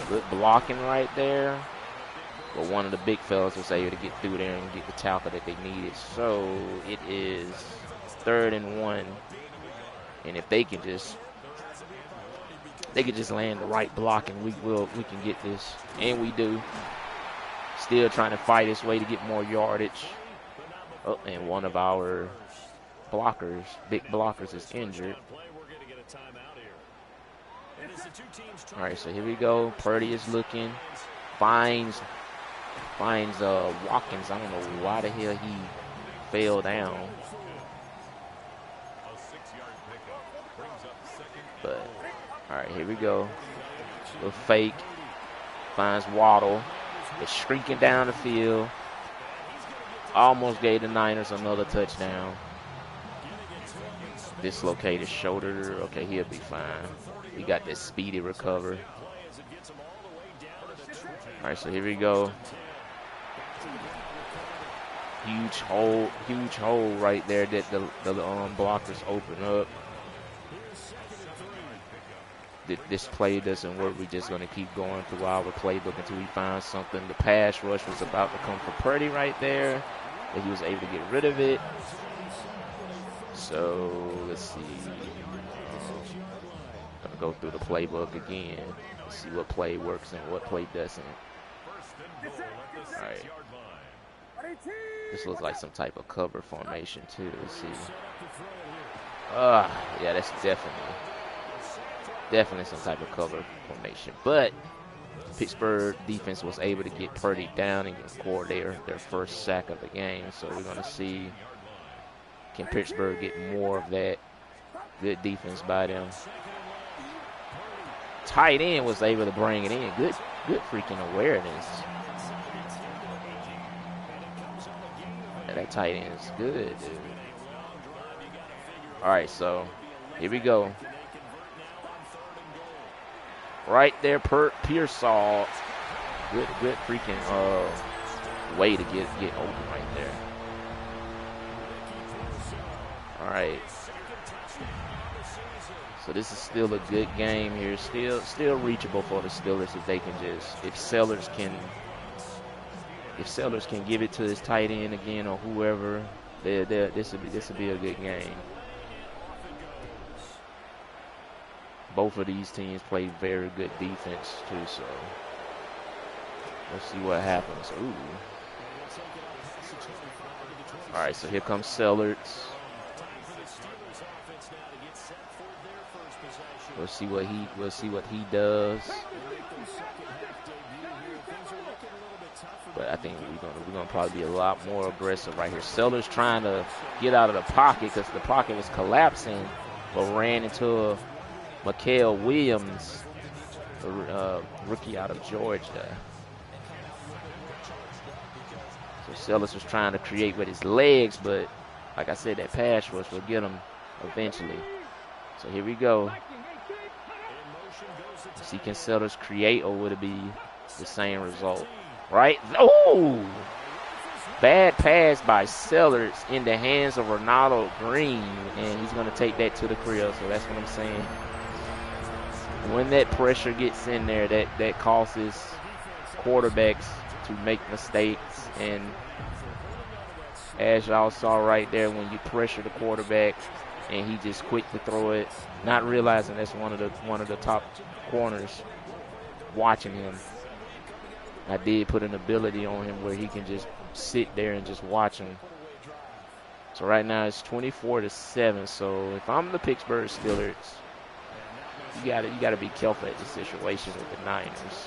Good blocking right there. But one of the big fellas was able to get through there and get the tackle that they needed. So it is 3rd and 1. And if they can just land the right block, and we can get this. And we do. Still trying to fight his way to get more yardage. Oh, and one of our big blockers is injured. All right, so here we go. Purdy is looking. Finds Watkins. I don't know why the hell he fell down. But, all right, here we go. Little fake. Finds Waddle. They're streaking down the field. Almost gave the Niners another touchdown. Dislocated shoulder. Okay, he'll be fine. He got this speedy recovery. All right, so here we go. Huge hole right there that the blockers open up. This play doesn't work. We're just going to keep going through our playbook until we find something. The pass rush was about to come for Purdy right there, but he was able to get rid of it. So let's see. Gonna go through the playbook again. Let's see what play works and what play doesn't. All right. This looks like some type of cover formation too. Let's see. Yeah, that's definitely some type of cover formation. But Pittsburgh defense was able to get Purdy down and score their first sack of the game. So we're gonna see, can Pittsburgh get more of that good defense by them. Tight end was able to bring it in. Good freaking awareness. Yeah, that tight end is good, dude. All right, so here we go. Right there, Pearsall. Good freaking way to get open right there. All right. So this is still a good game here. Still reachable for the Steelers if they can if Sellers can give it to his tight end again or whoever. This will be a good game. Both of these teams play very good defense too, so let's see what happens. Ooh. All right, so here comes Sellers. We'll see what he does. But I think we're gonna probably be a lot more aggressive right here. Sellers trying to get out of the pocket because the pocket was collapsing, but ran into Mikael Williams, the rookie out of Georgia. So Sellers was trying to create with his legs, but like I said, that pass rush will get him eventually. So here we go. See, can Sellers create, or would it be the same result? Right? Oh! Bad pass by Sellers in the hands of Ronaldo Green, and he's going to take that to the crib. So that's what I'm saying. When that pressure gets in there, that causes quarterbacks to make mistakes. And as y'all saw right there, when you pressure the quarterback and he just quick to throw it, not realizing that's one of the top corners watching him. I did put an ability on him where he can just sit there and just watch him. So right now it's 24-7. So if I'm the Pittsburgh Steelers, you gotta be careful at this situation with the Niners.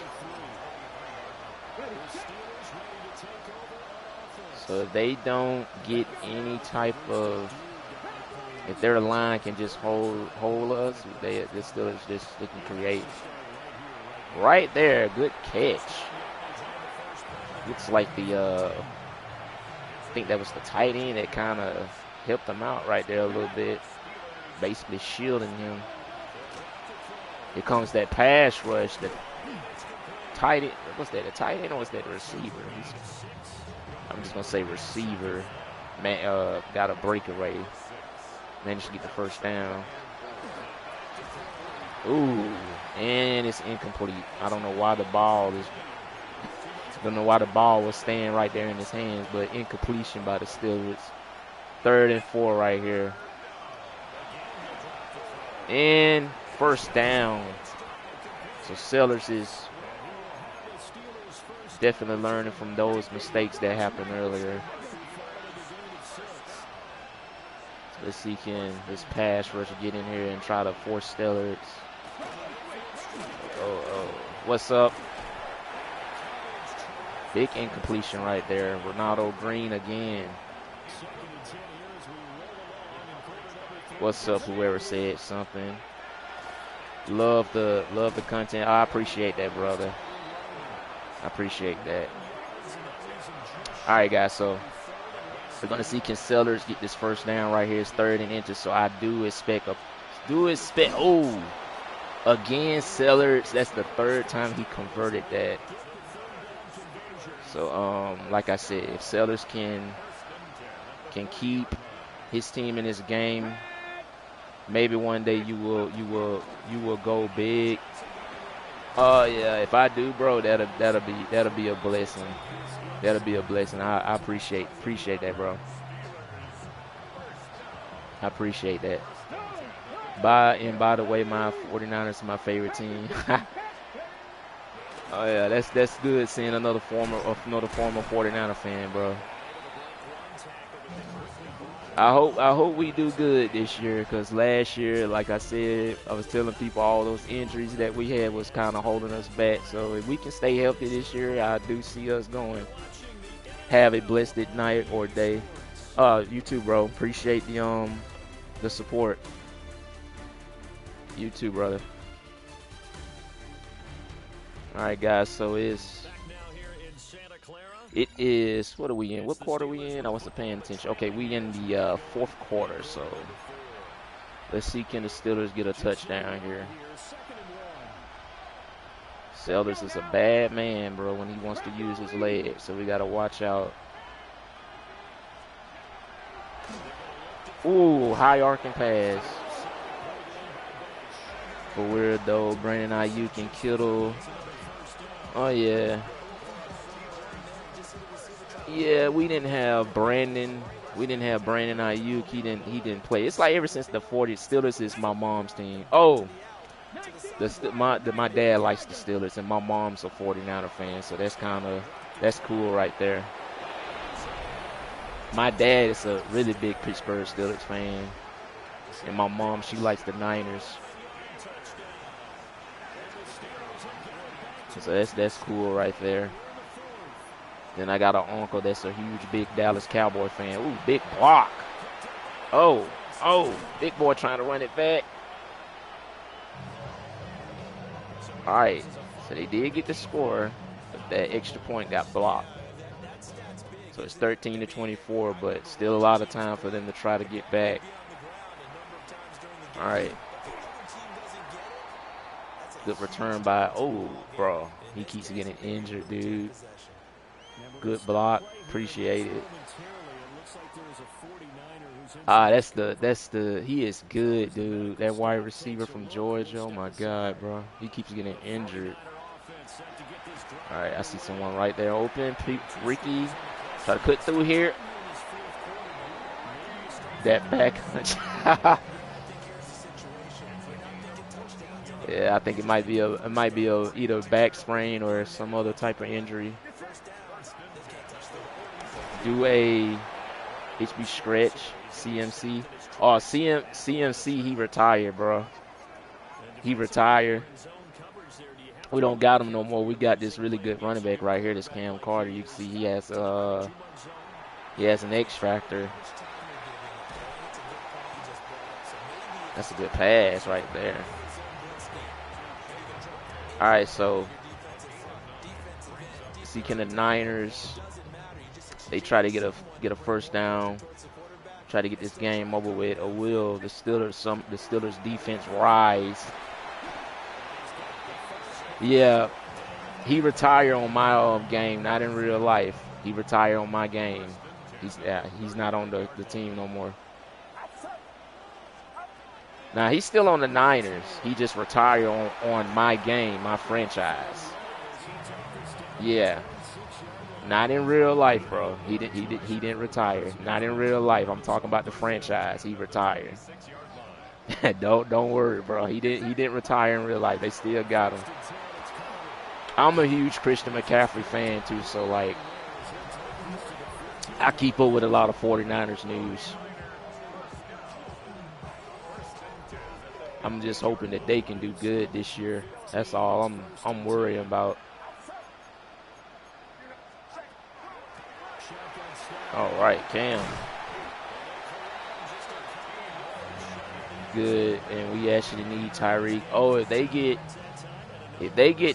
So if they don't get any type of, if their line can just hold us, the Steelers they can create. Right there, good catch. Looks like I think that was the tight end that kind of helped him out right there a little bit, basically shielding him. Here comes that pass rush. The tight end, what's that? The tight end or was that the receiver? I'm just gonna say receiver. Man, got a breakaway. Managed to get the first down. Ooh, and it's incomplete. I don't know why the ball was staying right there in his hands, but incompletion by the Steelers. 3rd and 4 right here. And first down. So Sellers is definitely learning from those mistakes that happened earlier. So let's see, can this pass rush get in here and try to force Steelers. Oh, what's up? Big incompletion right there. Ronaldo Green again. What's up, whoever said something. Love the content. I appreciate that, brother. I appreciate that. All right, guys, so we're going to see can Sellers get this first down right here. It's 3rd and inches, so I do expect, again, Sellers, that's the 3rd time he converted that. So, like I said, if Sellers can keep his team in this game, maybe one day you will go big. Oh yeah, if I do, bro, that'll be a blessing. That'll be a blessing. I appreciate that, bro. I appreciate that. By the way, my 49ers are my favorite team. Oh yeah, that's good seeing another former 49er fan, bro. I hope we do good this year, because last year, like I said, I was telling people all those injuries that we had was kind of holding us back. So if we can stay healthy this year, I do see us going. Have a blessed night or day. You too, bro. Appreciate the support. You too, brother. All right, guys. So it is, what are we in? What quarter are we in? I wasn't paying attention. Okay, we in the 4th quarter, so let's see, can the Steelers get a touchdown here? Sellers is a bad man, bro, when he wants to use his legs, so we got to watch out. Ooh, high arcing pass. For weird, though, Brandon Ayuk and Kittle. Oh, yeah. Yeah, we didn't have Brandon Ayuk. He didn't play. It's like ever since the 40s, Steelers is my mom's team. Oh, my dad likes the Steelers, and my mom's a 49er fan, so that's cool right there. My dad is a really big Pittsburgh Steelers fan, and my mom, she likes the Niners. So that's cool right there. Then I got an uncle that's a huge, big Dallas Cowboy fan. Ooh, big block. Oh, big boy trying to run it back. All right, so they did get the score, but that extra point got blocked. So it's 13-24, but still a lot of time for them to try to get back. All right. Good return by, oh, bro. He keeps getting injured, dude. Good block. Appreciate it. He is good, dude. That wide receiver from Georgia, oh my God, bro. He keeps getting injured. All right, I see someone right there open. Ricky, try to cut through here. That back punch. Yeah, I think it might be a either back sprain or some other type of injury. Do a HB stretch, CMC. Oh, CMC, he retired, bro. He retired. We don't got him no more. We got this really good running back right here, this Cam Carter. You can see he has an X factor. That's a good pass right there. All right, so see, can the Niners? They try to get a first down, try to get this game over with, or will the Steelers defense rise? Yeah, he retired on my game, not in real life. He retired on my game. He's not on the team no more. Now he's still on the Niners. He just retired on my game, my franchise. Yeah. Not in real life, bro. He didn't retire. Not in real life. I'm talking about the franchise. He retired. Don't worry, bro. He didn't retire in real life. They still got him. I'm a huge Christian McCaffrey fan too, so like I keep up with a lot of 49ers news. I'm just hoping that they can do good this year. That's all I'm worried about. All right, Cam. Good, and we actually need Tyreek. Oh, if they get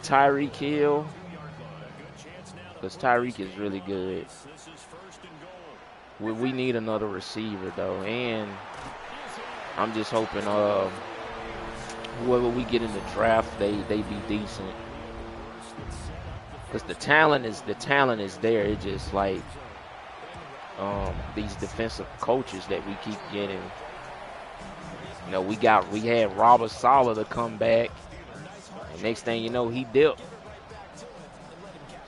Tyreek Hill, because Tyreek is really good. We need another receiver though, and I'm just hoping whoever we get in the draft, they be decent. Because the talent is there. It's just like these defensive coaches that we keep getting. You know, we had Robert Saleh to come back. And next thing you know, he dipped.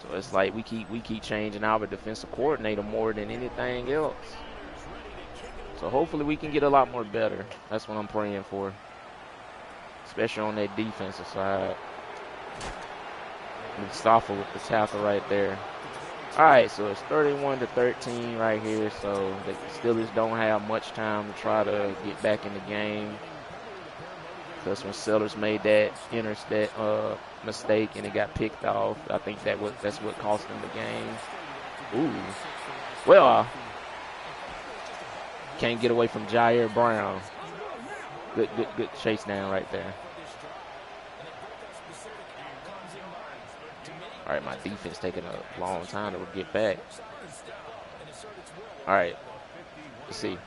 So it's like we keep changing our defensive coordinator more than anything else. So hopefully we can get a lot more better. That's what I'm praying for. Especially on that defensive side. Mustafa with the tackle right there. All right, so it's 31-13 right here. So the Steelers don't have much time to try to get back in the game. Because when Sellers made that mistake and it got picked off, I think that's what cost them the game. Ooh. Well, can't get away from Jair Brown. Good chase down right there. All right, my defense taking a long time to get back. All right, let's see.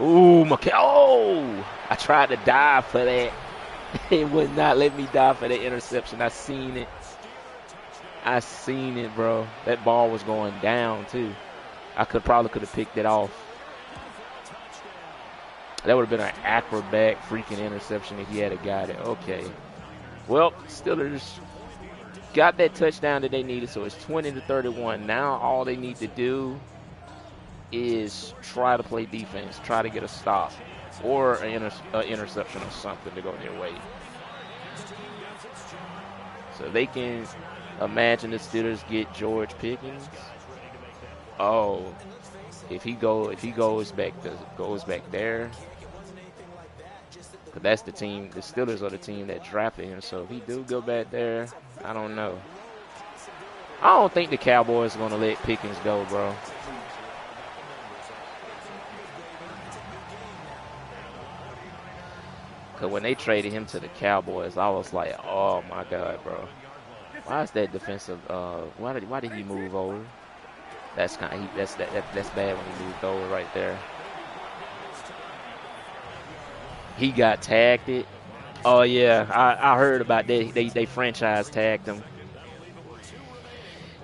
Ooh, oh! I tried to dive for that. It would not let me dive for that interception. I seen it, bro. That ball was going down too. I probably could have picked it off. That would have been an acrobat freaking interception if he had got it. Okay. Well, Steelers got that touchdown that they needed, so it's 20-31. Now all they need to do is try to play defense, try to get a stop or an interception or something to go their way. So they can imagine the Steelers get George Pickens. Oh, if he goes back there, because that's the team. The Steelers are the team that drafted him. So if he do go back there, I don't know. I don't think the Cowboys are going to let Pickens go, bro. Because when they traded him to the Cowboys, I was like, oh, my God, bro. Why is that defensive? Why did he move over? That's kind of that's bad when he moved over right there. He got tagged it. Oh yeah, I heard about that. They franchise tagged him.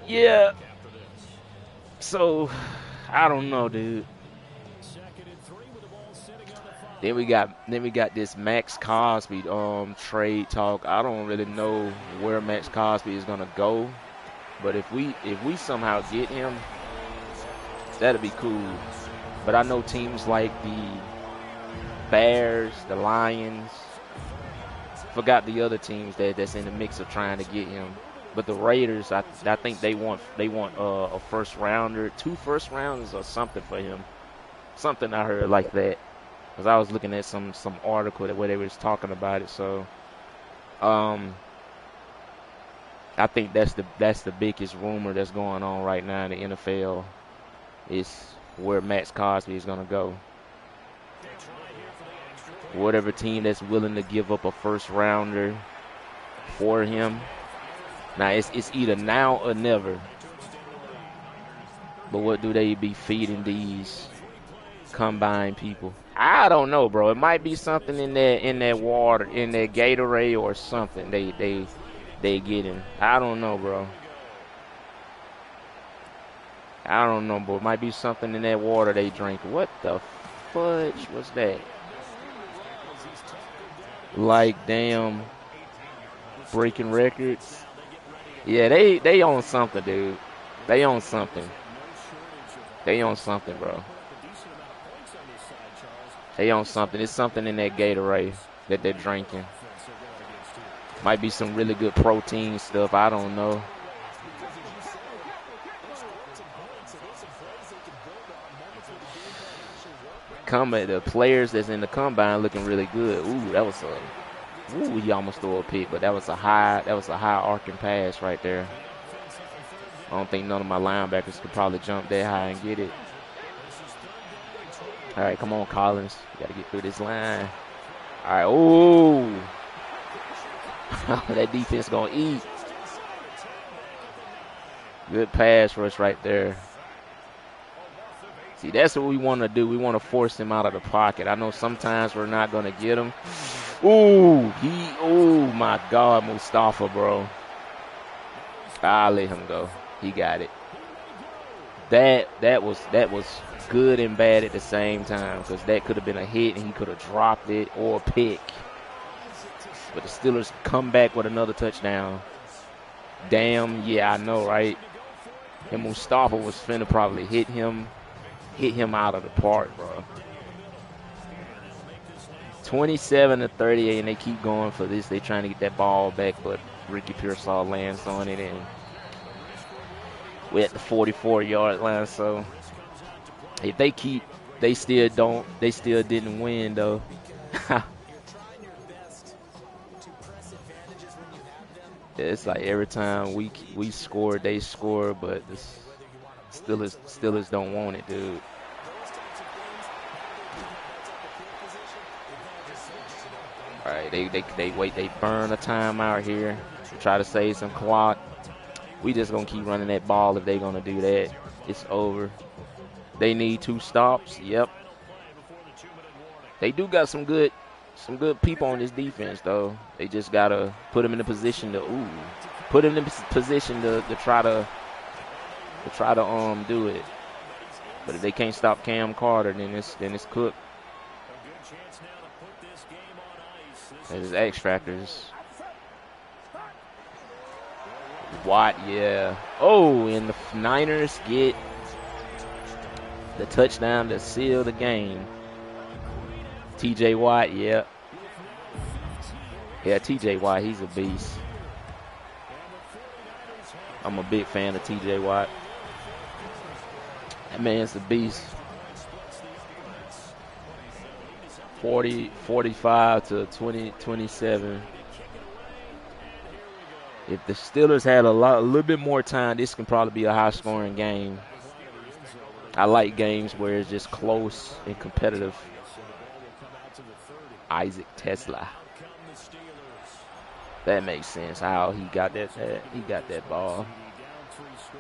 Yeah. So I don't know, dude. Then we got this Max Cosby trade talk. I don't really know where Max Cosby is gonna go, but if we somehow get him, that'd be cool. But I know teams like the Bears, the Lions, forgot the other teams that's in the mix of trying to get him. But the Raiders, I think they want a first rounder, 2 first rounders or something for him. Something I heard like that. Because I was looking at some article where they was talking about it. So, I think that's the biggest rumor that's going on right now in the NFL is where Max Cosby is gonna go. Whatever team that's willing to give up a first rounder for him. Now it's either now or never. But what do they be feeding these combine people? I don't know, bro. It might be something in that water, in that Gatorade or something. They getting. I don't know, bro. I don't know, but it might be something in that water they drink. What the fudge was that? Like damn, breaking records. Yeah, they own something, dude. They own something. They own something, bro. They own something. It's something in that Gatorade that they're drinking. Might be some really good protein stuff. I don't know. The players that's in the combine looking really good. Ooh, that was he almost threw a pick, but that was a high arcing pass right there. I don't think none of my linebackers could probably jump that high and get it. All right, come on, Collins. You got to get through this line. All right, ooh. That defense going to eat. Good pass rush right there. See, that's what we want to do. We want to force him out of the pocket. I know sometimes we're not going to get him. Ooh, my God, Mustafa, bro. I'll let him go. He got it. That was good and bad at the same time because that could have been a hit and he could have dropped it or a pick. But the Steelers come back with another touchdown. Damn, yeah, I know, right? And Mustafa was finna probably hit him out of the park, bro. 27-38, and they keep going for this. They trying to get that ball back, but Ricky Pearsall lands on it, and we're at the 44-yard line. So if they still didn't win though. It's like every time we score, they score, but the Steelers don't want it, dude. All right, they wait, they burn a timeout here to try to save some clock. We just gonna keep running that ball if they gonna do that. It's over. They need 2 stops. Yep. They do got some good people on this defense though. They just gotta put them in a position to try to do it. But if they can't stop Cam Carter, then it's cooked. There's X factors. Watt, yeah. Oh, and the Niners get the touchdown to seal the game. TJ Watt, yeah. Yeah, TJ Watt, he's a beast. I'm a big fan of TJ Watt. That man's a beast. 45 to 27. If the Steelers had a little bit more time, this can probably be a high-scoring game. I like games where it's just close and competitive. Isaac Tesla. That makes sense. How he got that ball.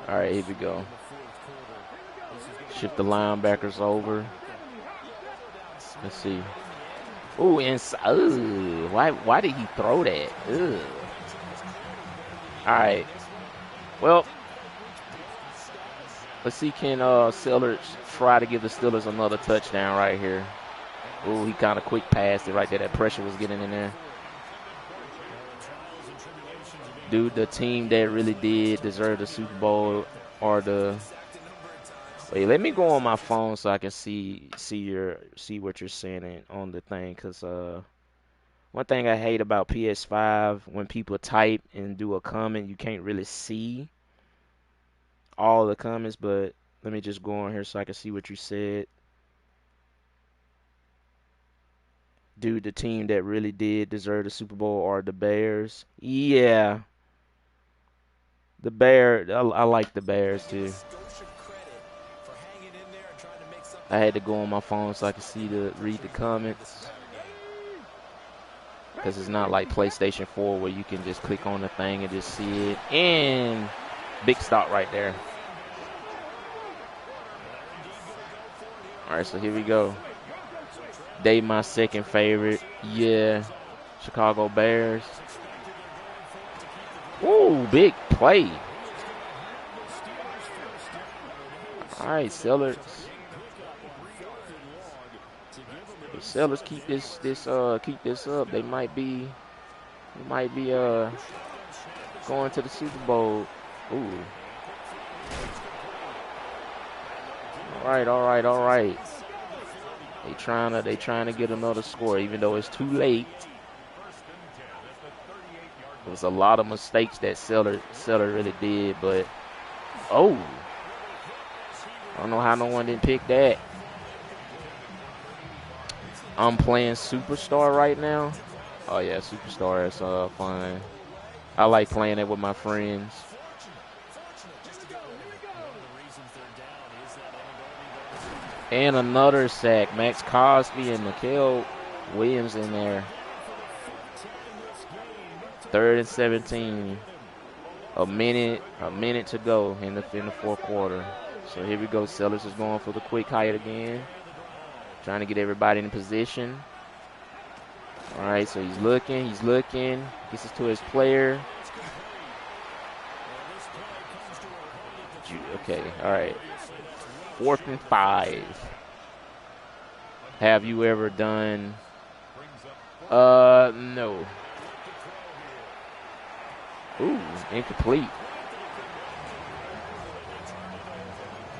All right, here we go. Shift the linebackers over. Let's see. Ooh, inside. Why did he throw that? Ugh. All right. Well, let's see. Can Sellers try to give the Steelers another touchdown right here? Ooh, he kind of quick passed it right there. That pressure was getting in there. Dude, the team that really did deserve the Super Bowl or the. Wait, let me go on my phone so I can see what you're saying on the thing. Cause one thing I hate about PS5 when people type and do a comment, you can't really see all the comments. But let me just go on here so I can see what you said. Dude, the team that really did deserve the Super Bowl are the Bears. Yeah, the Bears. I like the Bears too. I had to go on my phone so I could read the comments. Because it's not like PlayStation 4 where you can just click on the thing and just see it. And big stop right there. All right, so here we go. They my second favorite. Yeah, Chicago Bears. Ooh, big play. All right, Sellers. If Sellers keep this up, they might be going to the Super Bowl. Ooh. All right. They trying to get another score, even though it's too late. There's a lot of mistakes that Seller really did, but oh, I don't know how no one didn't pick that. I'm playing Superstar right now. Oh yeah, Superstar is fun. I like playing it with my friends. And another sack. Max Cosby and Mikael Williams in there. 3rd and 17. A minute to go in the fourth quarter. So here we go. Sellers is going for the quick hit again. Trying to get everybody in position. All right, so he's looking. Gets it to his player. Okay, all right. 4th and 5. Have you ever done? No. Ooh, incomplete.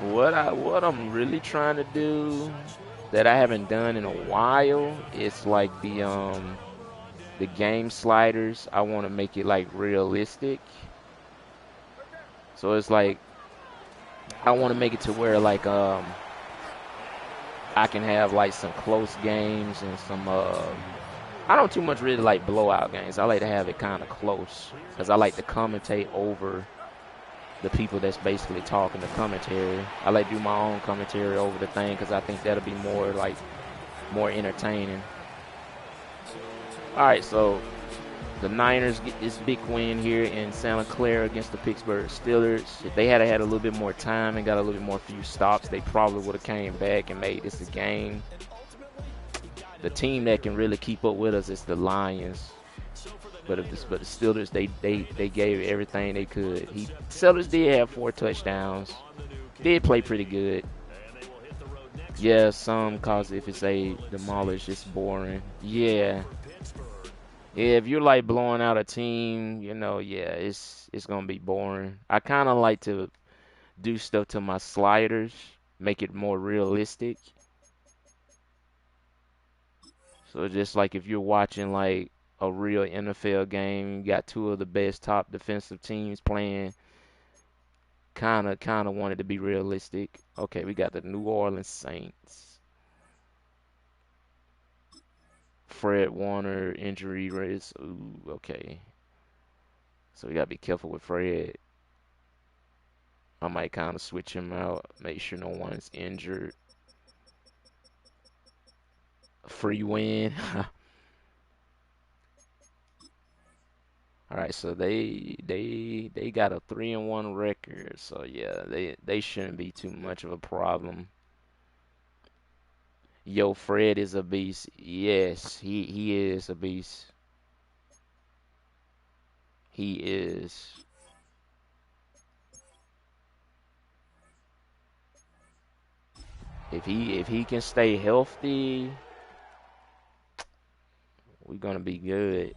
What I'm really trying to do that I haven't done in a while is like the game sliders. I want to make it like realistic. So it's like I want to make it to where like I can have like some close games and some I don't too much really like blowout games. I like to have it kind of close because I like to commentate over the people that's basically talking the commentary. I like to do my own commentary over the thing because I think that'll be more entertaining. All right, so the Niners get this big win here in Santa Clara against the Pittsburgh Steelers. If they had a little bit more time and got a little bit more few stops, they probably would have came back and made this a game. The team that can really keep up with us is the Lions. But the Steelers, they gave everything they could. Steelers did have 4 touchdowns. Did play pretty good. Yeah, some cause if it's a demolish, it's boring. Yeah. Yeah, if you're like blowing out a team, yeah, it's gonna be boring. I kind of like to do stuff to my sliders, make it more realistic. So just like if you're watching like a real NFL game, you got 2 of the best top defensive teams playing. Kind of want it to be realistic. Okay, we got the New Orleans Saints. Fred Warner injury risk. Ooh, okay. So we gotta be careful with Fred. I might kind of switch him out, make sure no one's injured. Free win. All right, so they got a 3-1 record. So yeah, they shouldn't be too much of a problem. Yo, Fred is a beast. Yes, he is a beast. He is. If he can stay healthy, we're gonna be good.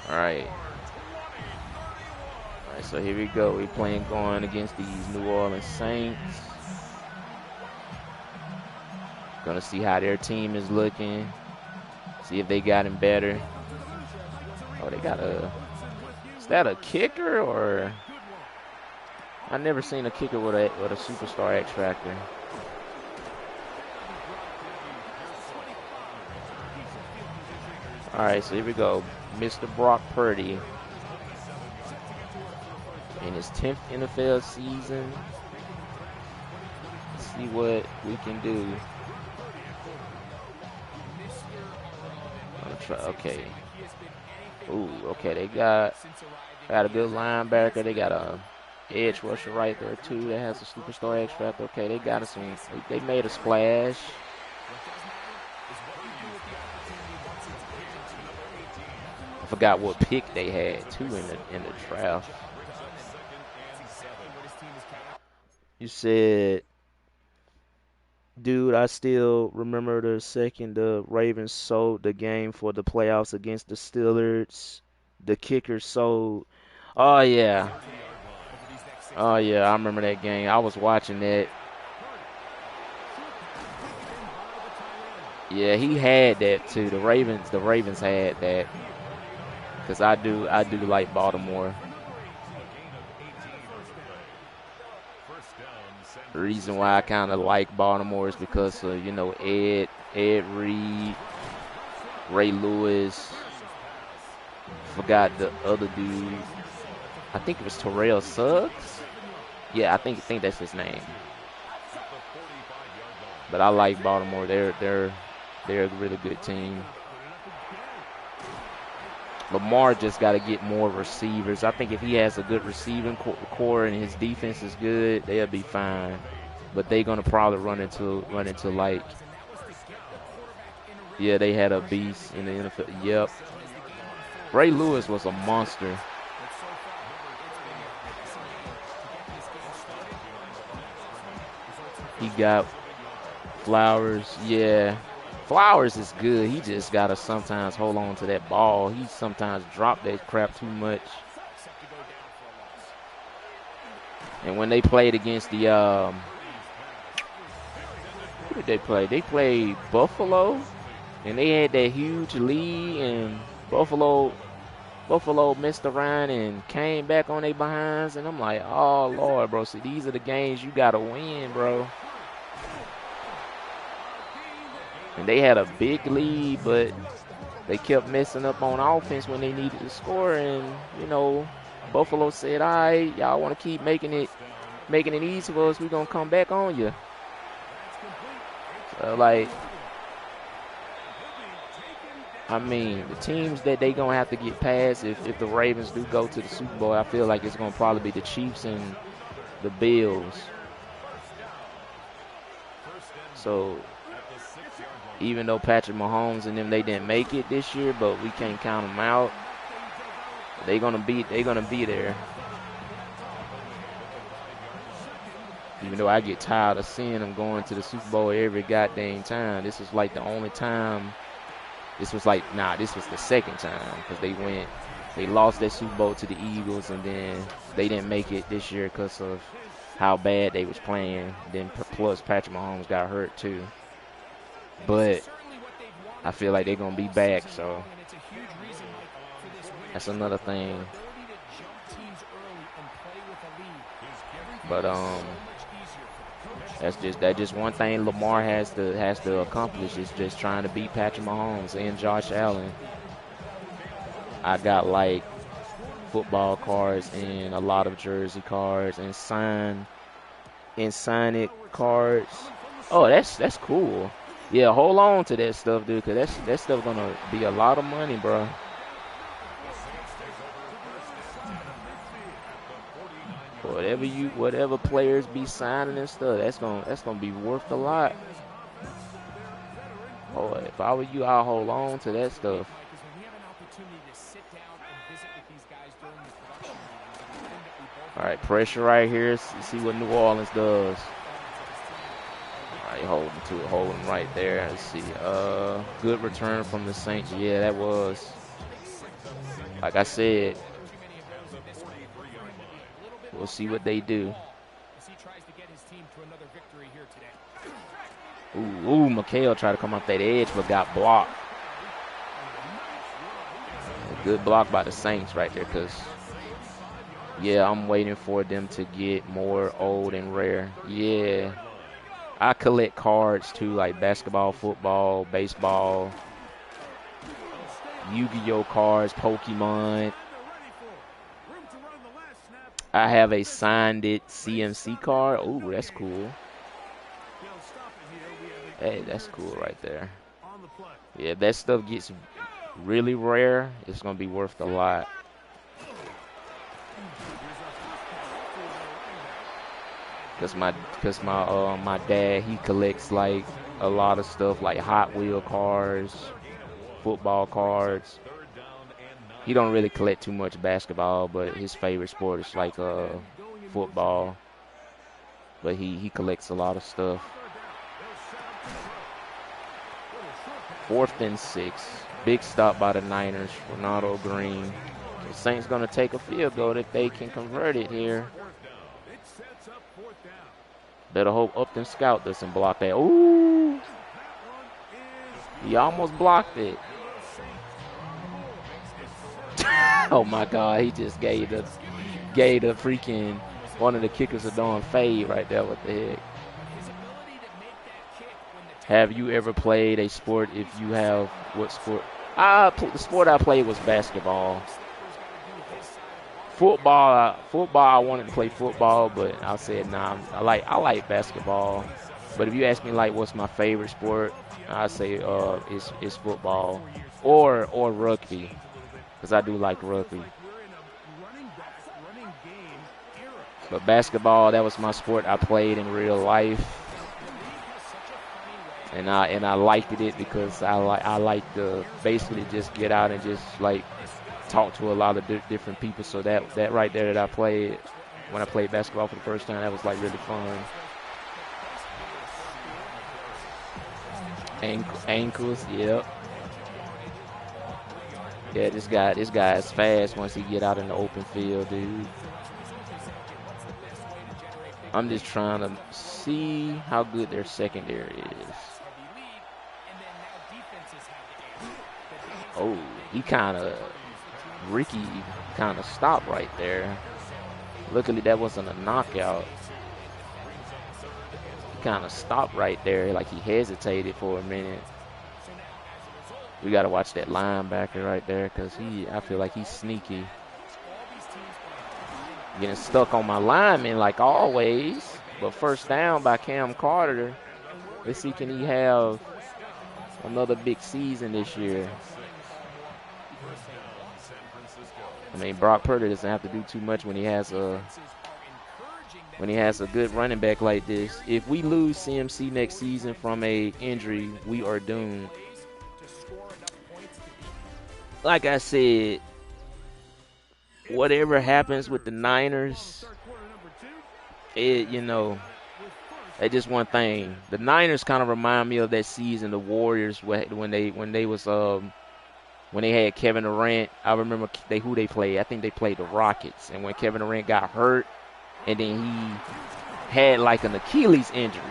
All right. All right, so here we go. We playing going against these New Orleans Saints. Gonna see how their team is looking. See if they got him better. Oh, they got a. Is that a kicker or? I never seen a kicker with a superstar X factor. All right, so here we go. Mr. Brock Purdy in his 10th NFL season. Let's see what we can do. Okay. Ooh, okay. They got a good linebacker. They got a edge rusher right there too that has a superstar X factor. Okay, they got some. They made a splash. I forgot what pick they had too in the draft. You said, dude, I still remember the second the Ravens sold the game for the playoffs against the Steelers. The kicker sold. Oh yeah. Oh yeah, I remember that game. I was watching that. Yeah, he had that too. The Ravens had that. Cause I do like Baltimore. The reason why I kind of like Baltimore is because of, Ed Reed, Ray Lewis. Forgot the other dude. I think it was Terrell Suggs. Yeah, I think that's his name. But I like Baltimore. They're a really good team. Lamar just got to get more receivers. I think if he has a good receiving core and his defense is good, they'll be fine. But they're gonna probably run into like, yeah, they had a beast in the NFL. Yep. Ray Lewis was a monster. He got Flowers. Yeah. Flowers is good. He just got to sometimes hold on to that ball. He sometimes drop that crap too much. And when they played against the who did they play? They played Buffalo, and they had that huge lead, and Buffalo messed around and came back on their behinds, and I'm like, oh Lord, bro. See, these are the games you gotta win, bro. And they had a big lead, but they kept messing up on offense when they needed to score. And, Buffalo said, all right, y'all want to keep making it easy for us, we're going to come back on you. So, the teams that they going to have to get past if the Ravens do go to the Super Bowl, I feel like it's going to probably be the Chiefs and the Bills. So, even though Patrick Mahomes and them, they didn't make it this year, but we can't count them out. They're gonna be there. Even though I get tired of seeing them going to the Super Bowl every goddamn time. This is like the only time. This was the second time because they lost that Super Bowl to the Eagles, and then they didn't make it this year because of how bad they was playing. Then plus Patrick Mahomes got hurt too. But I feel like they're going to be back, so that's another thing. But That's just one thing Lamar has to accomplish is just trying to beat Patrick Mahomes and Josh Allen. I got like football cards and a lot of jersey cards and sign it cards. Oh, that's cool. Yeah, hold on to that stuff, dude, cause that stuff gonna be a lot of money, bro. Whatever players be signing and stuff, that's gonna be worth a lot. Oh, if I were you, I'll hold on to that stuff. All right, pressure right here. See what New Orleans does. All right, holding right there. Let's see. Good return from the Saints. Yeah, that was. Like I said, we'll see what they do. Ooh, McHale tried to come off that edge, but got blocked. A good block by the Saints right there, because, yeah, I'm waiting for them to get more old and rare. Yeah. I collect cards, too, like basketball, football, baseball, Yu-Gi-Oh cards, Pokemon. I have a signed it CMC card. Ooh, that's cool. Hey, that's cool right there. Yeah, if that stuff gets really rare, it's going to be worth a lot. My dad, he collects like a lot of stuff like Hot Wheel cars, football cards. He don't really collect too much basketball, but his favorite sport is like football. But he collects a lot of stuff. 4th and 6. Big stop by the Niners. Ronaldo Green. The Saints going to take a field goal if they can convert it here. Better hope Upton Scout doesn't block that. Ooh! He almost blocked it. Oh my God! He just gave the freaking one of the kickers a darn fade right there. What the heck? Have you ever played a sport? If you have, what sport? The sport I played was basketball. Football. I wanted to play football, but I said nah. I like basketball. But if you ask me like what's my favorite sport, I say it's football or rugby, because I do like rugby. But basketball, that was my sport I played in real life. And I liked it because I like to basically just get out and just like talk to a lot of different people. So that right there that I played when I played basketball for the first time, that was like really fun. Ankles, yep. Yeah, this guy is fast once he get out in the open field, dude. I'm just trying to see how good their secondary is. Oh, Ricky kind of stopped right there. Luckily, that wasn't a knockout. He kind of stopped right there, like he hesitated for a minute. We got to watch that linebacker right there, because I feel like he's sneaky. Getting stuck on my lineman like always. But first down by Cam Carter. Let's see, can he have another big season this year? I mean, Brock Purdy doesn't have to do too much when he has a good running back like this. If we lose CMC next season from a injury, we are doomed. Like I said, whatever happens with the Niners, it's just one thing. The Niners kind of remind me of that season, the Warriors, when they had Kevin Durant. I remember who they played. I think they played the Rockets. And when Kevin Durant got hurt, and then he had like an Achilles injury.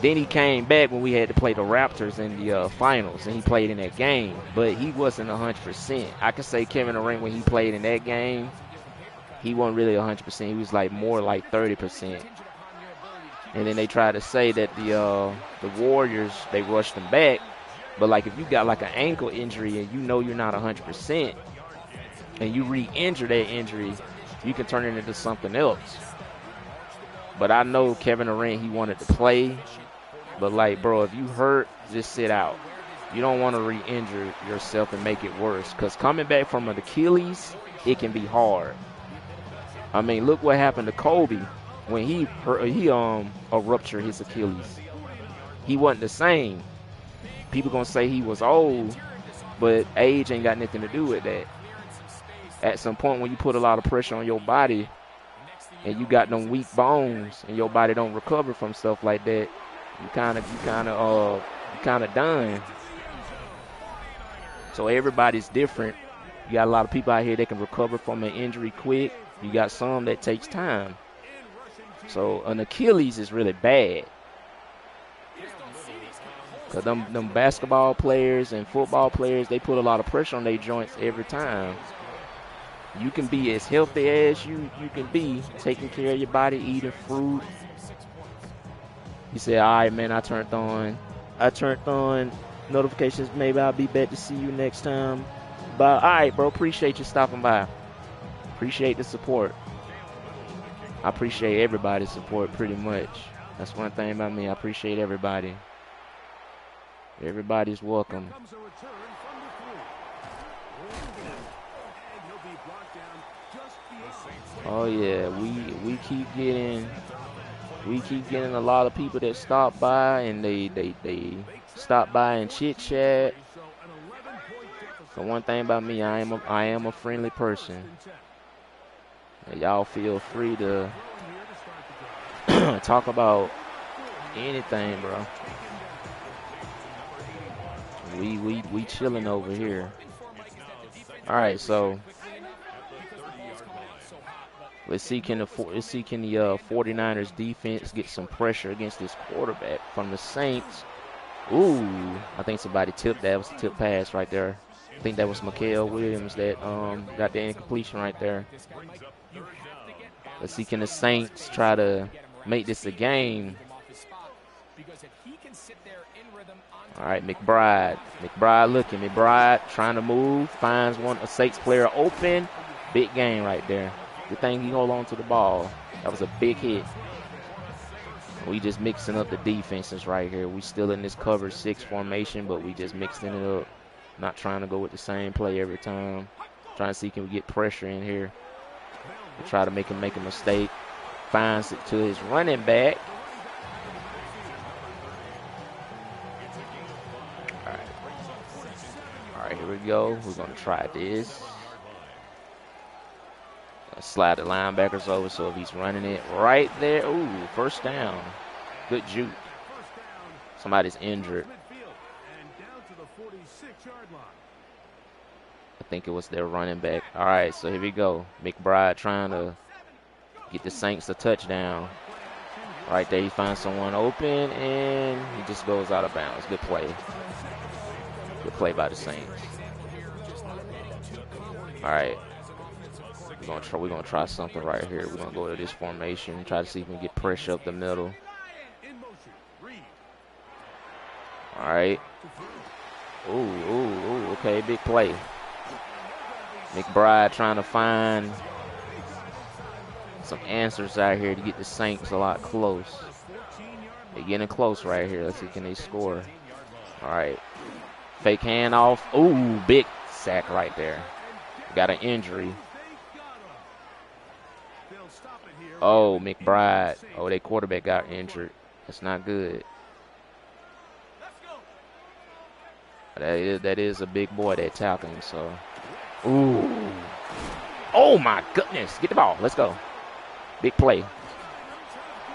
Then he came back when we had to play the Raptors in the finals, and he played in that game. But he wasn't 100%. I could say Kevin Durant, when he played in that game, he wasn't really 100%. He was like more like 30%. And then they try to say that the Warriors, they rushed him back. But, like, if you got, like, an ankle injury and you know you're not 100% and you re-injure that injury, you can turn it into something else. But I know Kevin Durant, he wanted to play. But, like, bro, if you hurt, just sit out. You don't want to re-injure yourself and make it worse. Because coming back from an Achilles, it can be hard. I mean, look what happened to Kobe when he ruptured his Achilles. He wasn't the same. People gonna say he was old, but age ain't got nothing to do with that. At some point when you put a lot of pressure on your body and you got them weak bones and your body don't recover from stuff like that, you kind of done. So everybody's different. You got a lot of people out here that can recover from an injury quick. You got some that takes time. So an Achilles is really bad. Because them basketball players and football players, they put a lot of pressure on their joints every time. You can be as healthy as you can be, taking care of your body, eating fruit. He said, all right, man, I turned on notifications. Maybe I'll be back to see you next time. But, all right, bro, appreciate you stopping by. Appreciate the support. I appreciate everybody's support pretty much. That's one thing about me. I appreciate everybody. Everybody's welcome. Oh yeah, we keep getting a lot of people that stop by and they stop by and chit chat. So one thing about me, I am a friendly person. Y'all feel free to talk about anything, bro. We chilling over here. All right, so let's see can the 49ers defense get some pressure against this quarterback from the Saints. Ooh, I think somebody tipped that. It was a tip pass right there. I think that was Mikael Williams that got the incompletion right there. Let's see can the Saints try to make this a game. All right, McBride looking. McBride trying to move. Finds a Saints player open. Big game right there. Good thing he hold on to the ball. That was a big hit. We just mixing up the defenses right here. We still in this cover 6 formation, but we just mixing it up. Not trying to go with the same play every time. Trying to see can we get pressure in here. We try to make him make a mistake. Finds it to his running back. All right, here we go. We're going to try this. Slide the linebackers over, so if he's running it right there. Ooh, first down. Good juke. Somebody's injured. I think it was their running back. All right, so here we go. McBride trying to get the Saints a touchdown. Right there, he finds someone open, and he just goes out of bounds. Good play. Good play by the Saints. All right. We're gonna try something right here. We're gonna go to this formation, try to see if we can get pressure up the middle. All right. Ooh, okay, big play. McBride trying to find some answers out here to get the Saints a lot close. They're getting close right here. Let's see, can they score? All right. Fake handoff. Ooh, big sack right there. Got an injury. Oh, McBride. Oh, their quarterback got injured. That's not good. That is a big boy they're tackling, so. Ooh. Oh, my goodness. Get the ball. Let's go. Big play.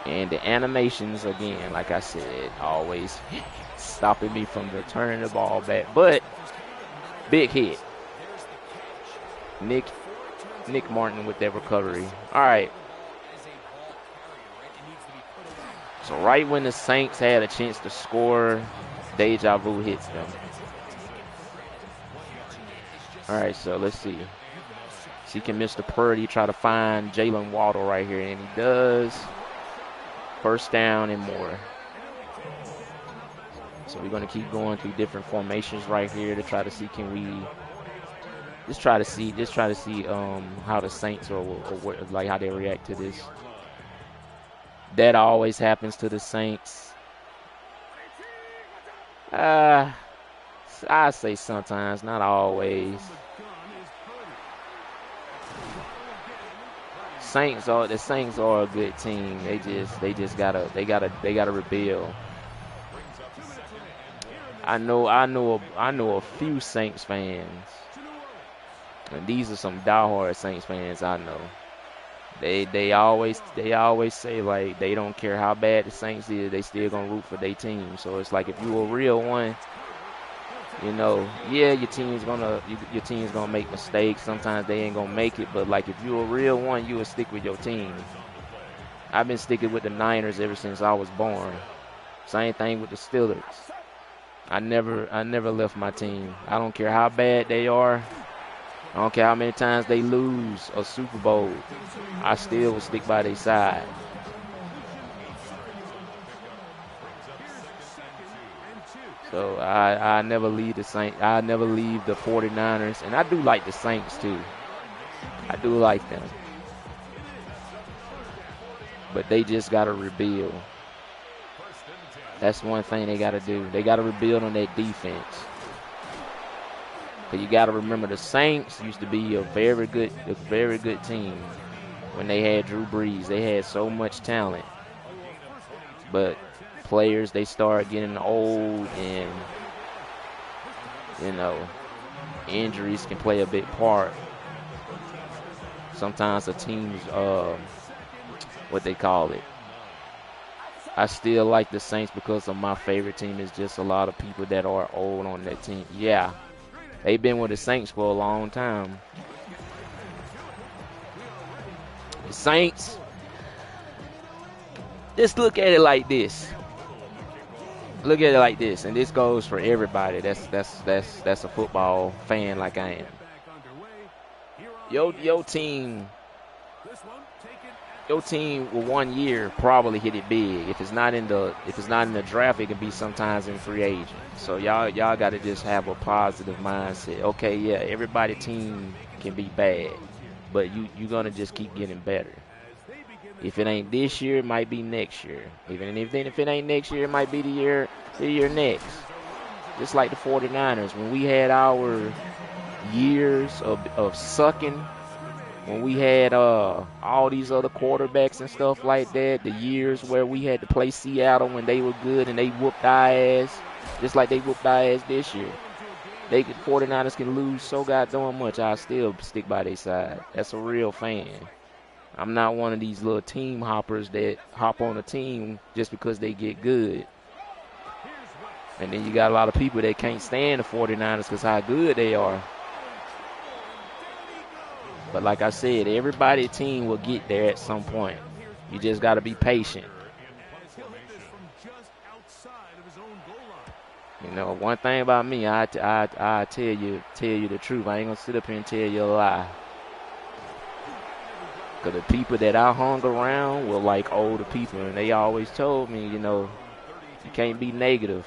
And the animations, again, like I said, always stopping me from returning the ball back. But, big hit. Nick Martin with that recovery. All right. So right when the Saints had a chance to score, deja vu hits them. All right, so let's see. See, can Mr. Purdy try to find Jalen Waddle right here, and he does. First down and more. So we're going to keep going through different formations right here to try to see, can we just try to see how the Saints or like how they react to this. That always happens to the Saints. I say sometimes, not always. The Saints are a good team. They just gotta rebuild. I know a few Saints fans, and these are some diehard Saints fans I know. They always say like they don't care how bad the Saints is, they still gonna root for their team. So it's like if you a real one, you know, yeah, your team's gonna make mistakes. Sometimes they ain't gonna make it, but like if you a real one, you will stick with your team. I've been sticking with the Niners ever since I was born. Same thing with the Steelers. I never left my team. I don't care how bad they are. I don't care how many times they lose a Super Bowl. I still will stick by their side. So I never leave the Saints. I never leave the 49ers. And I do like the Saints too. I do like them. But they just got to rebuild. That's one thing they got to do. They got to rebuild on their defense. Because you got to remember the Saints used to be a very good team when they had Drew Brees. They had so much talent. But players, they start getting old, and, you know, injuries can play a big part. Sometimes a team's, what they call it. I still like the Saints because of my favorite team is just a lot of people that are old on that team. Yeah, they've been with the Saints for a long time. The Saints, just look at it like this. Look at it like this, and this goes for everybody. That's a football fan like I am. Your team will 1 year probably hit it big. If it's not in the draft, it can be sometimes in free agent. So y'all got to just have a positive mindset. Okay, yeah, everybody team can be bad, but you're gonna just keep getting better. If it ain't this year, it might be next year. Even if it ain't next year, it might be the year next. Just like the 49ers, when we had our years of sucking, when we had all these other quarterbacks and stuff like that, the years where we had to play Seattle when they were good and they whooped our ass, just like they whooped our ass this year. 49ers can lose so goddamn much, I still stick by their side. That's a real fan. I'm not one of these little team hoppers that hop on a team just because they get good. And then you got a lot of people that can't stand the 49ers because how good they are. But like I said, everybody's team will get there at some point. You just got to be patient. You know, one thing about me, I tell you the truth. I ain't going to sit up here and tell you a lie. Because the people that I hung around were like older people, and they always told me, you know, you can't be negative.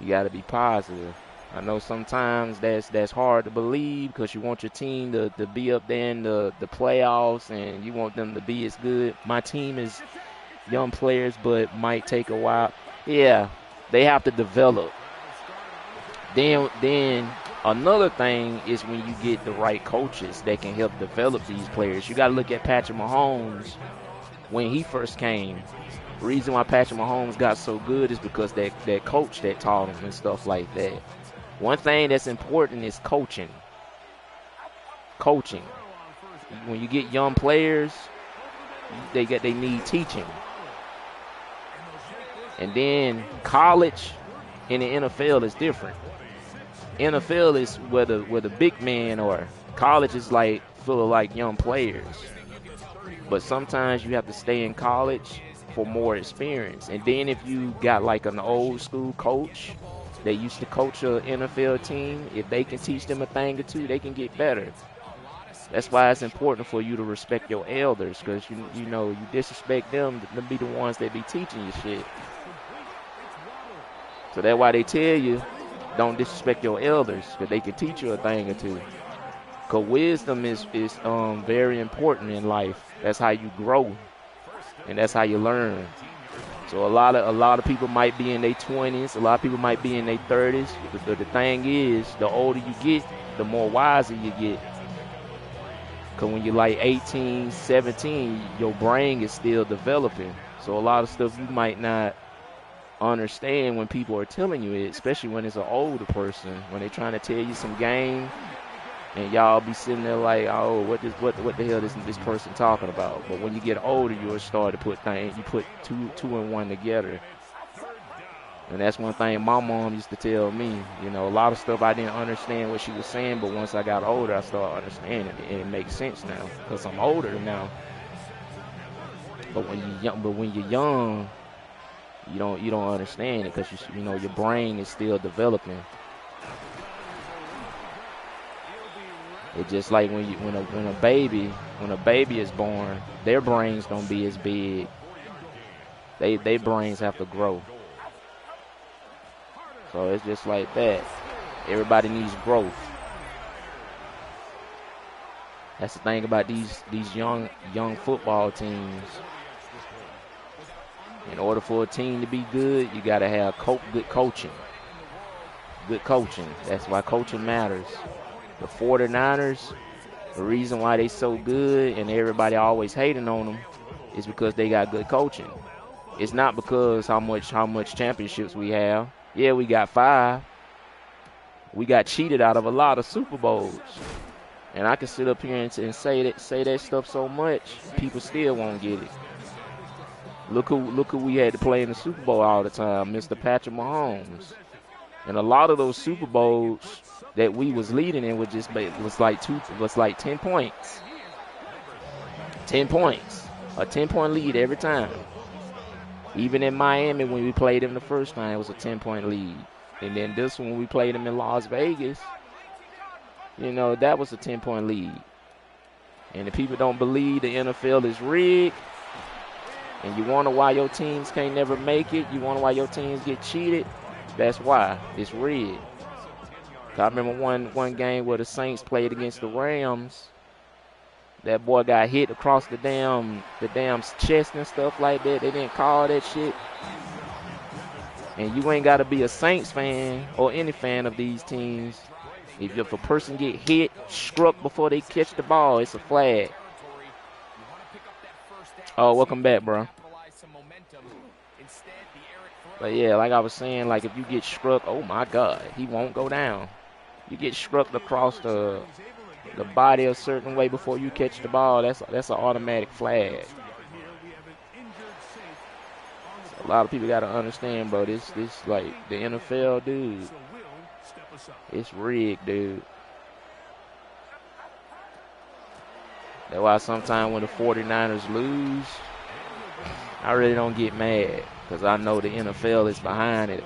You got to be positive. I know sometimes that's hard to believe because you want your team to be up there in the playoffs and you want them to be as good. My team is young players, but might take a while. Yeah, they have to develop. Then another thing is when you get the right coaches that can help develop these players. You got to look at Patrick Mahomes when he first came. The reason why Patrick Mahomes got so good is because that coach that taught him and stuff like that. One thing that's important is coaching. Coaching. When you get young players, they need teaching. And then college and the NFL is different. NFL is where the big men are. College is like full of like young players. But sometimes you have to stay in college for more experience. And then if you got like an old school coach that used to coach an NFL team, if they can teach them a thing or two, they can get better. That's why it's important for you to respect your elders, because you know you disrespect them be the ones that be teaching you shit. So that's why they tell you don't disrespect your elders, because they can teach you a thing or two. Cause wisdom is very important in life. That's how you grow, and that's how you learn. So a lot of people might be in their 20s, a lot of people might be in their 30s. The thing is, the older you get, the more wiser you get. Because when you're like 18, 17, your brain is still developing. So a lot of stuff you might not understand when people are telling you it, especially when it's an older person, when they're trying to tell you some game, and y'all be sitting there like, oh, what the hell is this person talking about? But when you get older, you'll start to put things, you put two and one together. And that's one thing my mom used to tell me. You know, a lot of stuff I didn't understand what she was saying, but once I got older, I started understanding it, and it makes sense now because I'm older now. But when you're young, you don't understand it because you know your brain is still developing. It's just like when a baby is born, their brains don't be as big. They brains have to grow. So it's just like that. Everybody needs growth. That's the thing about these young football teams. In order for a team to be good, you got to have good coaching. Good coaching. That's why coaching matters. The 49ers, the reason why they so good and everybody always hating on them is because they got good coaching. It's not because how much championships we have. Yeah, we got 5. We got cheated out of a lot of Super Bowls. And I can sit up here and say that stuff so much, people still won't get it. Look who we had to play in the Super Bowl all the time, Mr. Patrick Mahomes. And a lot of those Super Bowls that we was leading in was like 10 points. 10 points. A 10-point lead every time. Even in Miami when we played them the first time, it was a 10-point lead. And then this one, when we played them in Las Vegas, you know, that was a 10-point lead. And if people don't believe the NFL is rigged, and you wonder why your teams can't never make it, you wonder why your teams get cheated, that's why. It's rigged. I remember one game where the Saints played against the Rams. That boy got hit across the damn chest and stuff like that. They didn't call that shit. And you ain't got to be a Saints fan or any fan of these teams. If a person get hit, struck before they catch the ball, it's a flag. Oh, welcome back, bro. But yeah, like I was saying, like if you get struck, oh my God, he won't go down. You get struck across the body a certain way before you catch the ball, that's an automatic flag. So a lot of people got to understand, bro, this like the NFL, dude, it's rigged, dude. That's why sometimes when the 49ers lose, I really don't get mad because I know the NFL is behind it.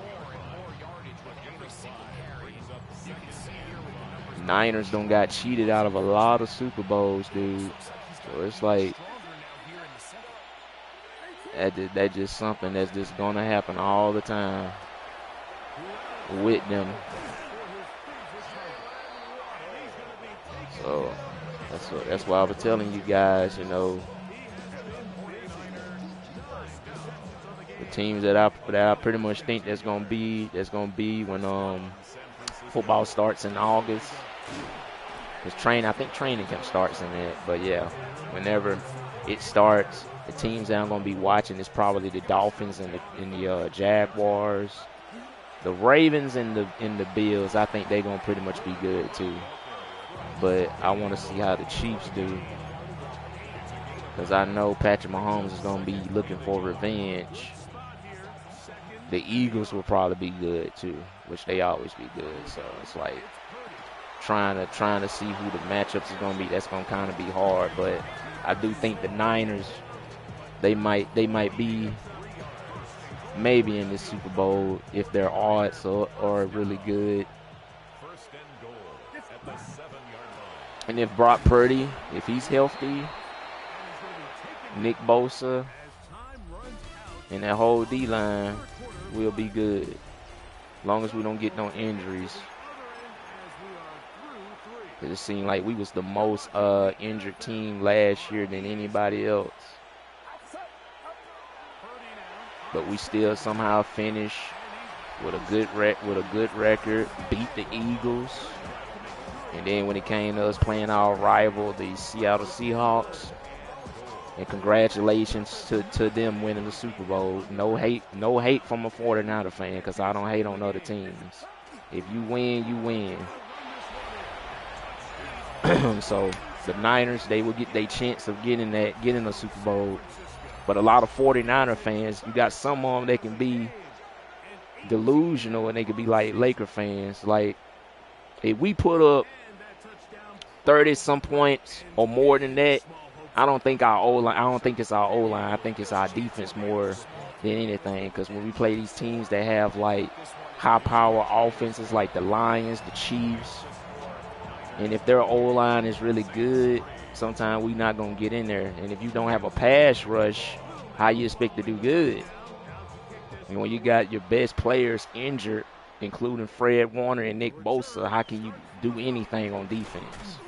Niners don't got cheated out of a lot of Super Bowls, dude. So it's like that's just something that's just gonna happen all the time with them. So that's why I was telling you guys, you know, the teams that I pretty much think that's gonna be when football starts in August. I think training camp starts in it. But yeah, whenever it starts, the teams that I'm gonna be watching is probably the Dolphins and the Jaguars, the Ravens and the Bills. I think they're gonna pretty much be good too. But I want to see how the Chiefs do, because I know Patrick Mahomes is gonna be looking for revenge. The Eagles will probably be good too, which they always be good. So it's like trying to see who the matchups is gonna be. That's gonna kind of be hard, but I do think the Niners, they might be maybe in this Super Bowl if their odds are really good. And if Brock Purdy, if he's healthy, Nick Bosa, and that whole D-line will be good. As long as we don't get no injuries. It seemed like we was the most injured team last year than anybody else. But we still somehow finished with a good record, beat the Eagles. And then when it came to us playing our rival, the Seattle Seahawks, and congratulations to them winning the Super Bowl. No hate from a 49er fan, because I don't hate on other teams. If you win, you win. So the Niners, they will get their chance of getting the Super Bowl. But a lot of 49er fans, you got some of them that can be delusional and they could be like Laker fans. Like, if we put up 30-some points or more than that, I don't think it's our O-line. I think it's our defense more than anything. Because when we play these teams that have like high-power offenses like the Lions, the Chiefs, and if their O-line is really good, sometimes we're not going to get in there. And if you don't have a pass rush, how you expect to do good? And when you got your best players injured, including Fred Warner and Nick Bosa, how can you do anything on defense?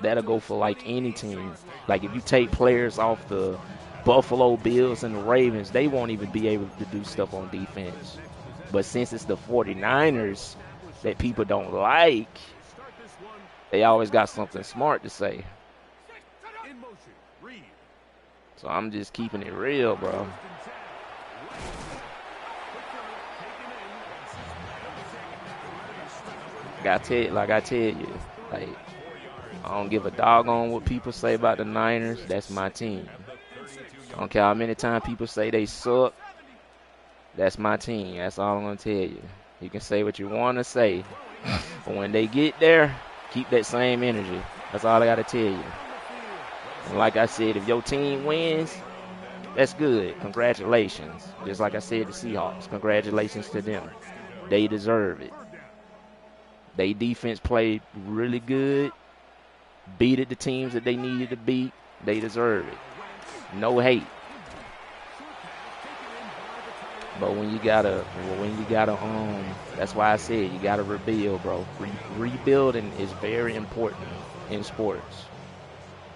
That'll go for like any team. Like if you take players off the Buffalo Bills and the Ravens, they won't even be able to do stuff on defense. But since it's the 49ers that people don't like, they always got something smart to say. So I'm just keeping it real, bro. Like I tell you, like, I don't give a doggone what people say about the Niners. That's my team. I don't care how many times people say they suck. That's my team. That's all I'm going to tell you. You can say what you want to say. But when they get there, keep that same energy. That's all I got to tell you. And like I said, if your team wins, that's good. Congratulations. Just like I said, the Seahawks, congratulations to them. They deserve it. They defense played really good. Beat the teams that they needed to beat. They deserve it. No hate. But when you gotta, that's why I said you gotta rebuild, bro. Rebuilding is very important in sports.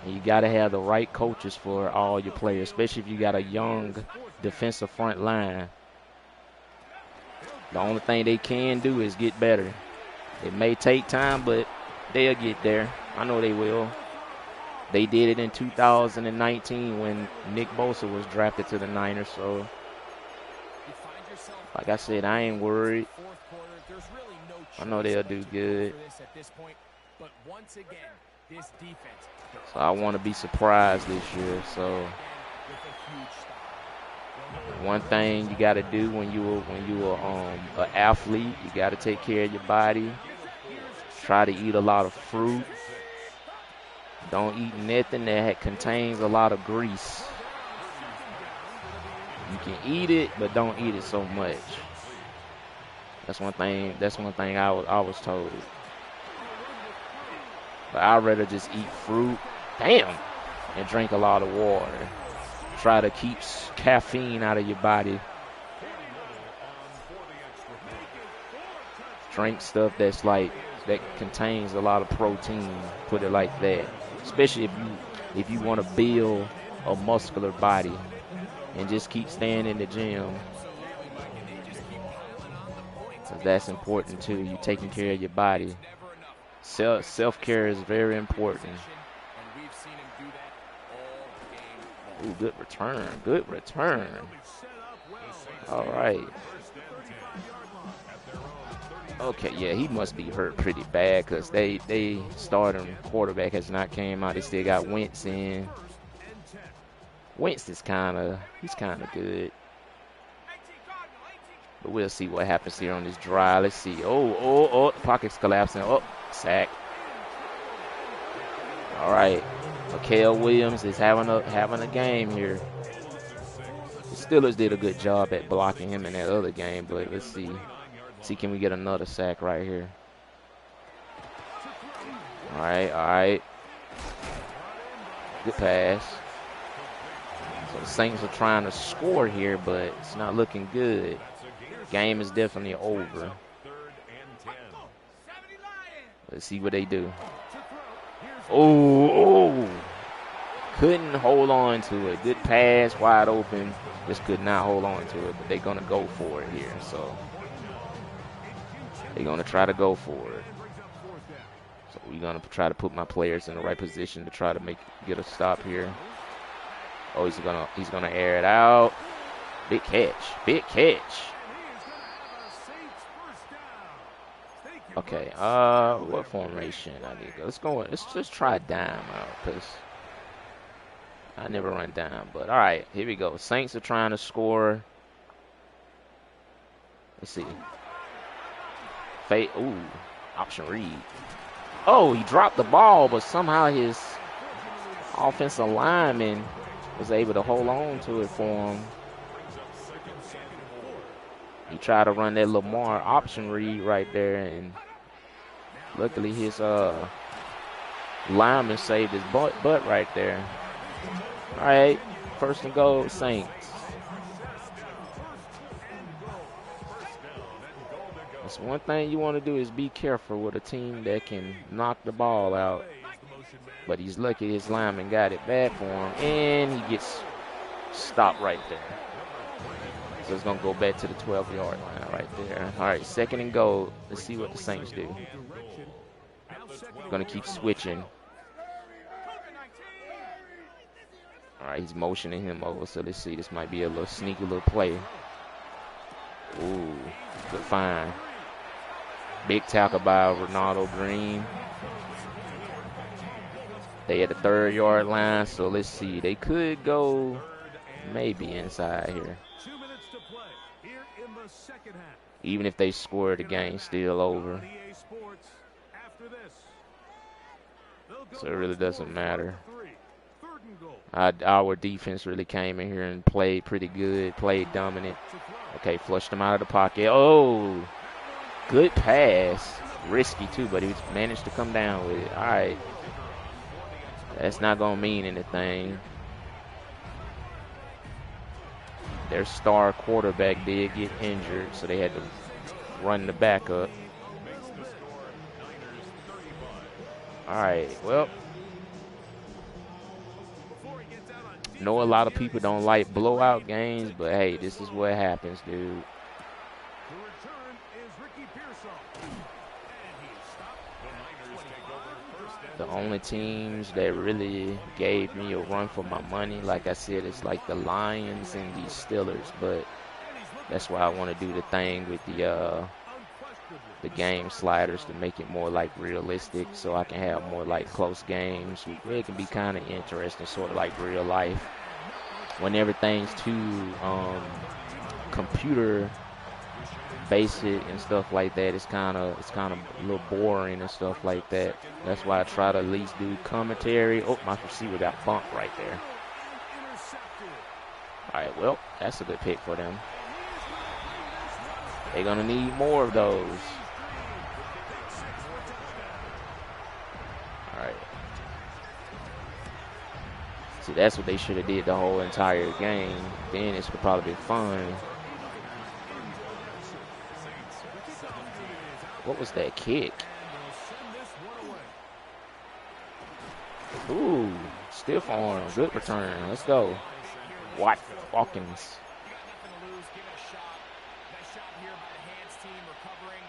And you gotta have the right coaches for all your players, especially if you got a young defensive front line. The only thing they can do is get better. It may take time, but they'll get there. I know they will. They did it in 2019 when Nick Bosa was drafted to the Niners. So, like I said, I ain't worried. I know they'll do good. So I want to be surprised this year. So one thing you got to do when you are an athlete, you got to take care of your body. Try to eat a lot of fruit. Don't eat nothing that contains a lot of grease. You can eat it, but don't eat it so much. That's one thing I was told. But I'd rather just eat fruit, and drink a lot of water. Try to keep caffeine out of your body. Drink stuff that contains a lot of protein. Put it like that. Especially if you want to build a muscular body, and just keep staying in the gym. So that's important too. You taking care of your body. Self-care is very important. Ooh, good return. Good return. All right. Okay, yeah, he must be hurt pretty bad because they starting quarterback has not came out. They still got Wentz in. Wentz is kind of good. But we'll see what happens here on this drive. Let's see. Oh, the pocket's collapsing. Oh, sack. All right. Mikael Williams is having a game here. The Steelers did a good job at blocking him in that other game, but let's see. See, can we get another sack right here? All right. Good pass. So the Saints are trying to score here, but it's not looking good. Game is definitely over. Let's see what they do. Oh, couldn't hold on to it. Good pass, wide open. Just could not hold on to it, but they're going to go for it here. So they're going to try to go for it. So we're going to try to put my players in the right position to try to get a stop here. Oh, he's gonna air it out. Big catch. Big catch. Okay, what formation I need to go? Let's go. Let's just try dime out, because I never run dime. But all right, here we go. Saints are trying to score. Let's see. Ooh, option read. Oh, he dropped the ball, but somehow his offensive lineman was able to hold on to it for him. He tried to run that Lamar option read right there, and luckily his lineman saved his butt right there. All right, first and goal, Saints. That's one thing you want to do, is be careful with a team that can knock the ball out. But he's lucky his lineman got it bad for him, and he gets stopped right there. So it's going to go back to the 12-yard line right there. All right, second and goal. Let's see what the Saints do. Going to keep switching. All right, he's motioning him over. So let's see. This might be a little sneaky little play. Ooh, good find. Big tackle by Ronaldo Green. They at the 3rd-yard line, so let's see. They could go maybe inside here. Even if they score, the game's still over. So it really doesn't matter. Our defense really came in here and played pretty good, played dominant. Okay, flushed him out of the pocket. Oh, good pass. Risky, too, but he managed to come down with it. All right. That's not going to mean anything. Their star quarterback did get injured, so they had to run the backup. All right, well, know a lot of people don't like blowout games, but hey, this is what happens, dude. The only teams that really gave me a run for my money, like I said, it's like the Lions and the Steelers. But that's why I want to do the thing with the game sliders to make it more like realistic, so I can have more like close games where it can be kind of interesting, sort of like real life. When everything's too computer basic and stuff like that, it's kind of a little boring and stuff like that. That's why I try to at least do commentary. Oh, my receiver got bumped right there. All right, well, that's a good pick for them. They're gonna need more of those. All right. See, that's what they should have did the whole entire game. Then it's probably been fun. What was that kick? Ooh, stiff arm. Good return. Let's go. Watkins.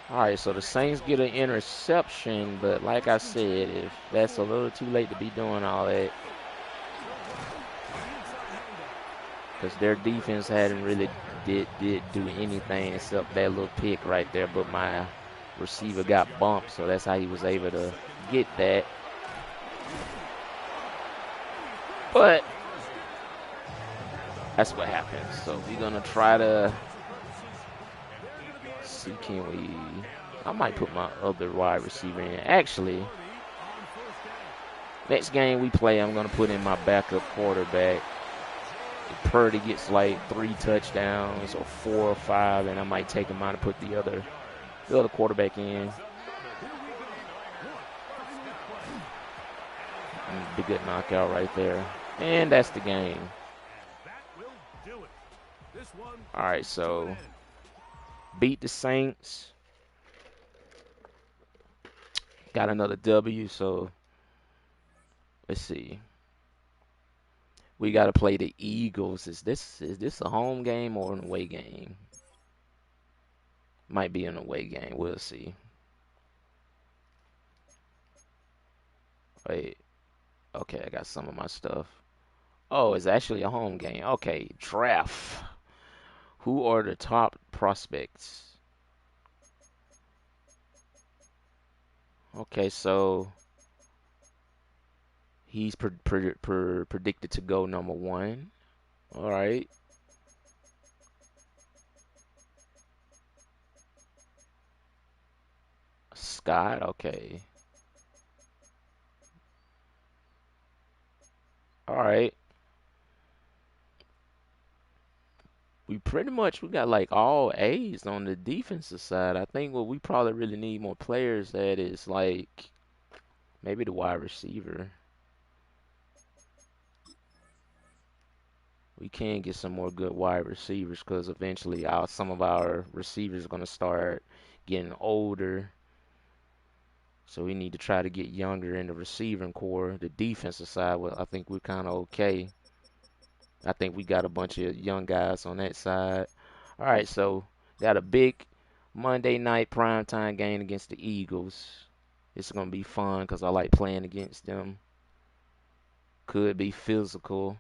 All right, so the Saints get an interception, but like I said, if that's a little too late to be doing all that, because their defense hadn't really did do anything except that little pick right there, but my receiver got bumped, so that's how he was able to get that. But that's what happens. So we're gonna try to see, can we? I might put my other wide receiver in. Actually, next game we play, I'm gonna put in my backup quarterback. If Purdy gets like 3 touchdowns or 4 or 5, and I might take him out and put the other quarterback in. Be good knockout right there. And that's the game. All right, so beat the Saints. Got another W, so let's see. We got to play the Eagles. Is this a home game or an away game? Might be an away game. We'll see. Wait. Okay, I got some of my stuff. Oh, it's actually a home game. Okay, draft. Who are the top prospects? Okay, so he's predicted to go number 1. All right. Scott, okay. All right. We got like all A's on the defensive side. I think what we probably really need more players at is like maybe the wide receiver. We can get some more good wide receivers because eventually some of our receivers are going to start getting older. So we need to try to get younger in the receiving core. The defensive side, well, I think we're kind of okay. I think we got a bunch of young guys on that side. All right, so got a big Monday night primetime game against the Eagles. It's going to be fun because I like playing against them. Could be physical.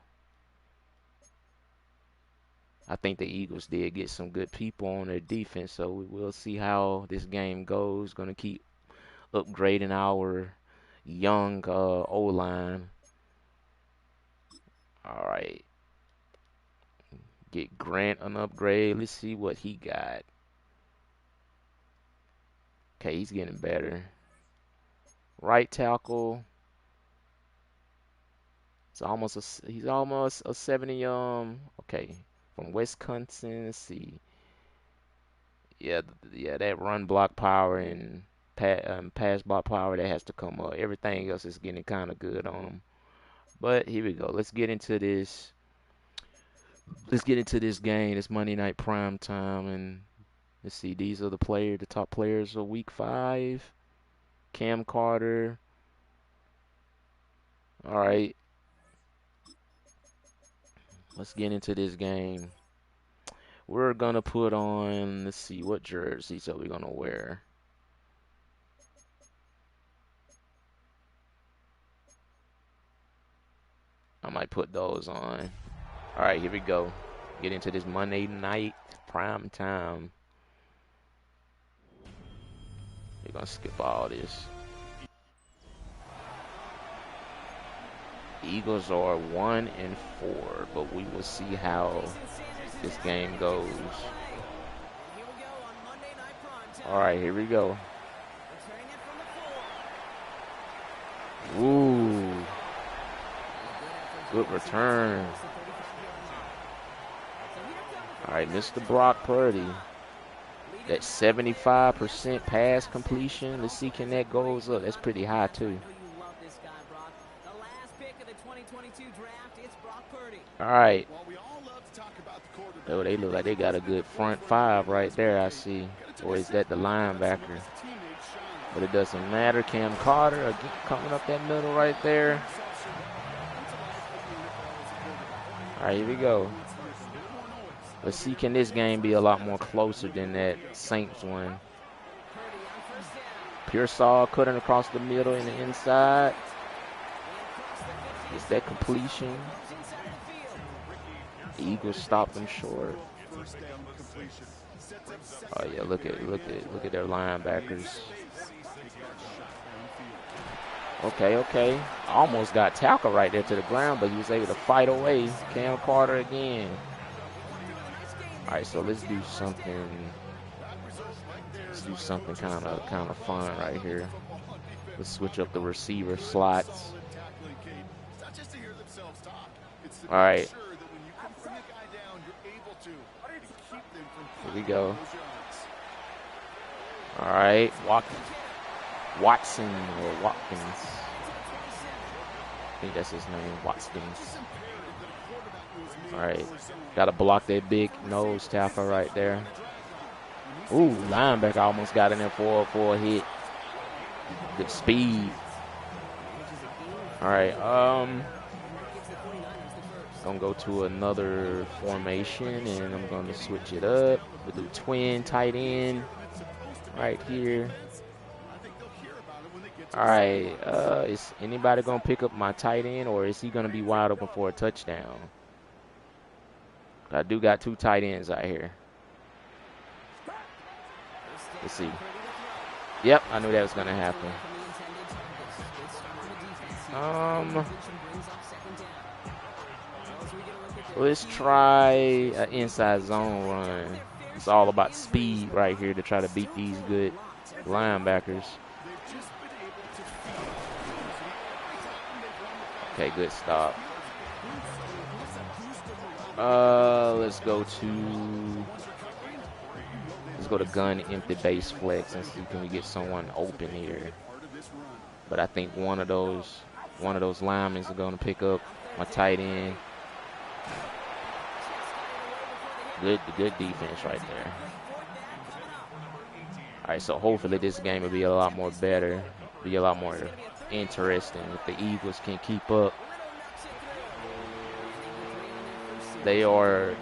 I think the Eagles did get some good people on their defense, so we will see how this game goes. Going to keep upgrading our young O-line. All right. Get Grant an upgrade. Let's see what he got. Okay, he's getting better. Right tackle. He's almost a 70. Okay, from Wisconsin. Let's see. Yeah, that run block power and pass block power that has to come up. Everything else is getting kind of good on him. But here we go. Let's get into this. Let's get into this game. This Monday night prime time, and let's see. These are the top players of Week 5. Cam Carter. All right. Let's get into this game. We're gonna put on. Let's see what jerseys are we gonna wear. I might put those on. All right, here we go. Get into this Monday night prime time. We're gonna skip all this. Eagles are 1-4, but we will see how this game goes. All right, here we go. Ooh, good return. All right, Mr. Brock Purdy. That 75% pass completion. Let's see, can that goes up? That's pretty high too. All right. Oh, they look like they got a good front 5 right there, I see. Or is that the linebacker? But it doesn't matter. Cam Carter again, coming up that middle right there. All right, here we go. Let's see, can this game be a lot more closer than that Saints one? Pearsall cutting across the middle and the inside. Is that completion? The Eagles stopped them short. Oh yeah, look at their linebackers. Okay. Almost got tackled right there to the ground, but he was able to fight away. Cam Carter again. All right, so let's do something. Let's do something kind of fun right here. Let's switch up the receiver slots. All right. Here we go. All right, Watson or Watkins. think that's his name, Watkins. All right, got to block that big nose tackle right there. Ooh, linebacker almost got in there for a hit. Good speed. All right, gonna go to another formation, and I'm gonna switch it up with the twin tight end right here. All right, is anybody gonna pick up my tight end, or is he gonna be wide open for a touchdown? I do got two tight ends out here. Let's see. Yep, I knew that was gonna happen. Let's try an inside zone run. It's all about speed right here to try to beat these good linebackers. Okay, good stop. Let's go to gun empty base flex and see can we get someone open here. But I think one of those linemen is going to pick up my tight end. Good defense right there. All right, so hopefully this game will be a lot more better, be a lot more interesting if the Eagles can keep up. They are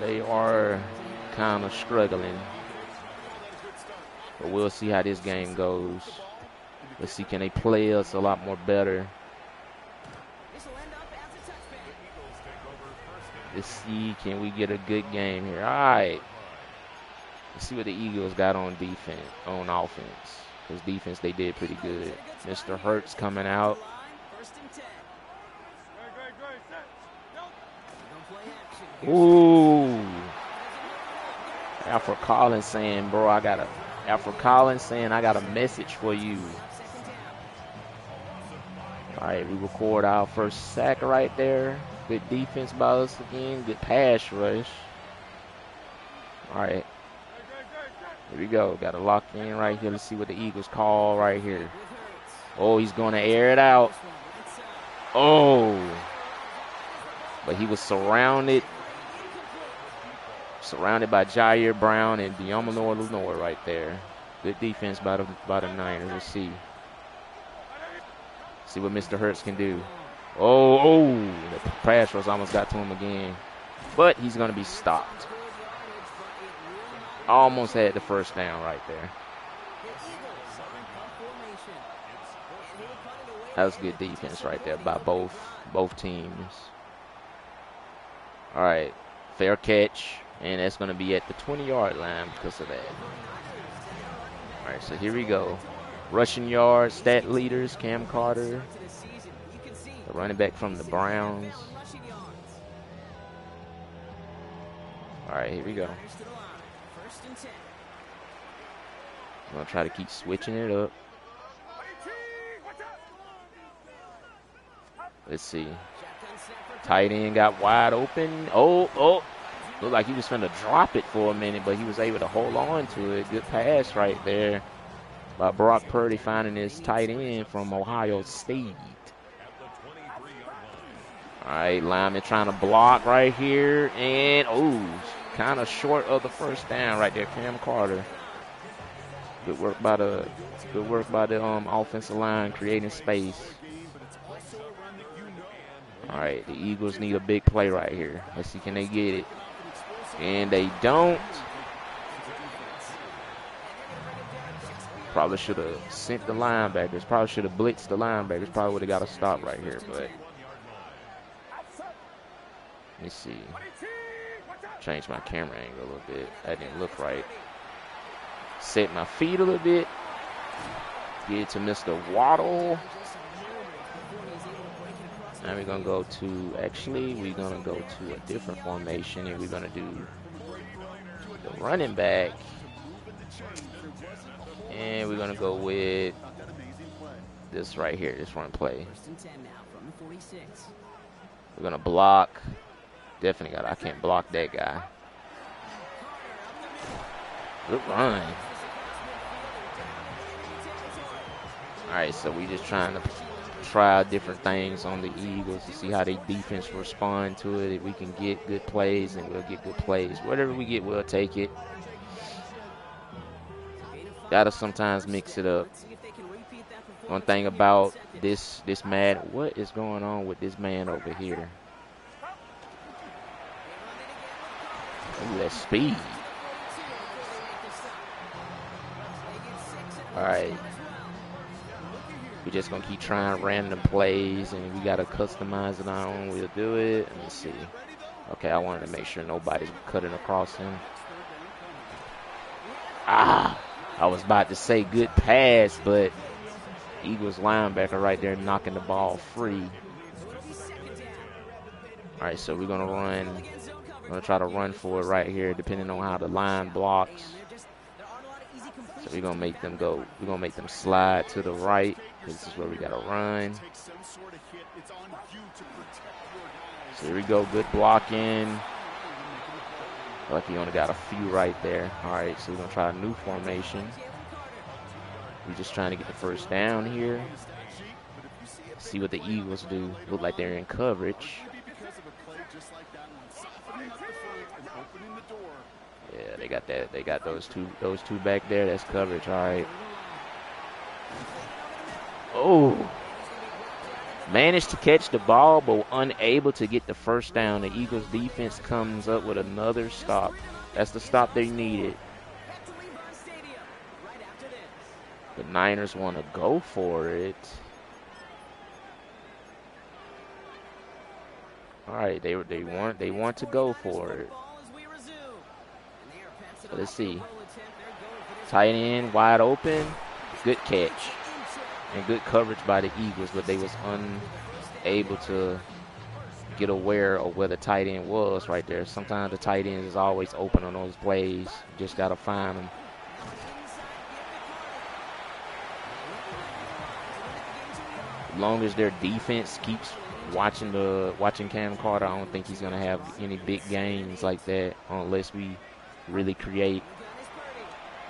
kind of struggling, but we'll see how this game goes. Let's see, can they play us a lot more better? Let's see, can we get a good game here? All right. Let's see what the Eagles got on defense, on offense. Because defense, they did pretty good. Mr. Hurts coming out. Ooh. Alfred Collins saying, bro, I got a message for you. All right, we record our first sack right there. Good defense by us again. Good pass rush. All right. Here we go. Got to lock in right here. Let's see what the Eagles call right here. Oh, he's going to air it out. Oh. But he was surrounded by Jair Brown and Diomano Lenore right there. Good defense by the Niners. Let's see. See what Mr. Hurts can do. Oh, the pass rush almost got to him again. But he's going to be stopped. Almost had the first down right there. That was good defense right there by both teams. All right, fair catch. And that's going to be at the 20-yard line because of that. All right, so here we go. Rushing yards, stat leaders, Cam Carter. The running back from the Browns. All right, here we go. I'm going to try to keep switching it up. Let's see. Tight end got wide open. Oh. Looked like he was trying to drop it for a minute, but he was able to hold on to it. Good pass right there by Brock Purdy finding his tight end from Ohio State. All right, lineman trying to block right here. And, kind of short of the first down right there, Cam Carter. Good work by the offensive line creating space. All right, the Eagles need a big play right here. Let's see, can they get it? And they don't. Probably should have sent the linebackers. Probably should have blitzed the linebackers. Probably would have got a stop right here, but let me see. Change my camera angle a little bit. That didn't look right. Set my feet a little bit. Get it to Mr. Waddle. Now we're going to go to a different formation, and we're going to do the running back. And we're going to go with this right here, this run play. We're going to block. Definitely I can't block that guy. Good run. All right, so we just trying try out different things on the Eagles to see how they defense respond to it. If we can get good plays, then we'll get good plays. Whatever we get, we'll take it. Gotta sometimes mix it up. One thing about this Madden, what is going on with this man over here? Ooh, that speed. All right. We're just going to keep trying random plays, and we got to customize it our own. We'll do it. Let me see. Okay, I wanted to make sure nobody's cutting across him. I was about to say good pass, but Eagles linebacker right there knocking the ball free. All right, so we're going to run. We're going to try to run for it right here, depending on how the line blocks. So we're going to make them go. We're going to make them slide to the right. This is where we got to run. So here we go. Good blocking. Like he only got a few right there. All right, so we're going to try a new formation. We're just trying to get the first down here. See what the Eagles do. Look like they're in coverage. Yeah, they got that. They got those two back there. That's coverage. All right. Oh. Managed to catch the ball, but unable to get the first down. The Eagles defense comes up with another stop. That's the stop they needed. The Niners want to go for it. All right, they want to go for it. So let's see. Tight end wide open. Good catch. And good coverage by the Eagles, but they was unable to get aware of where the tight end was right there. Sometimes the tight end is always open on those plays. You just got to find them. As long as their defense keeps watching Cam Carter, I don't think he's going to have any big games like that unless we really create.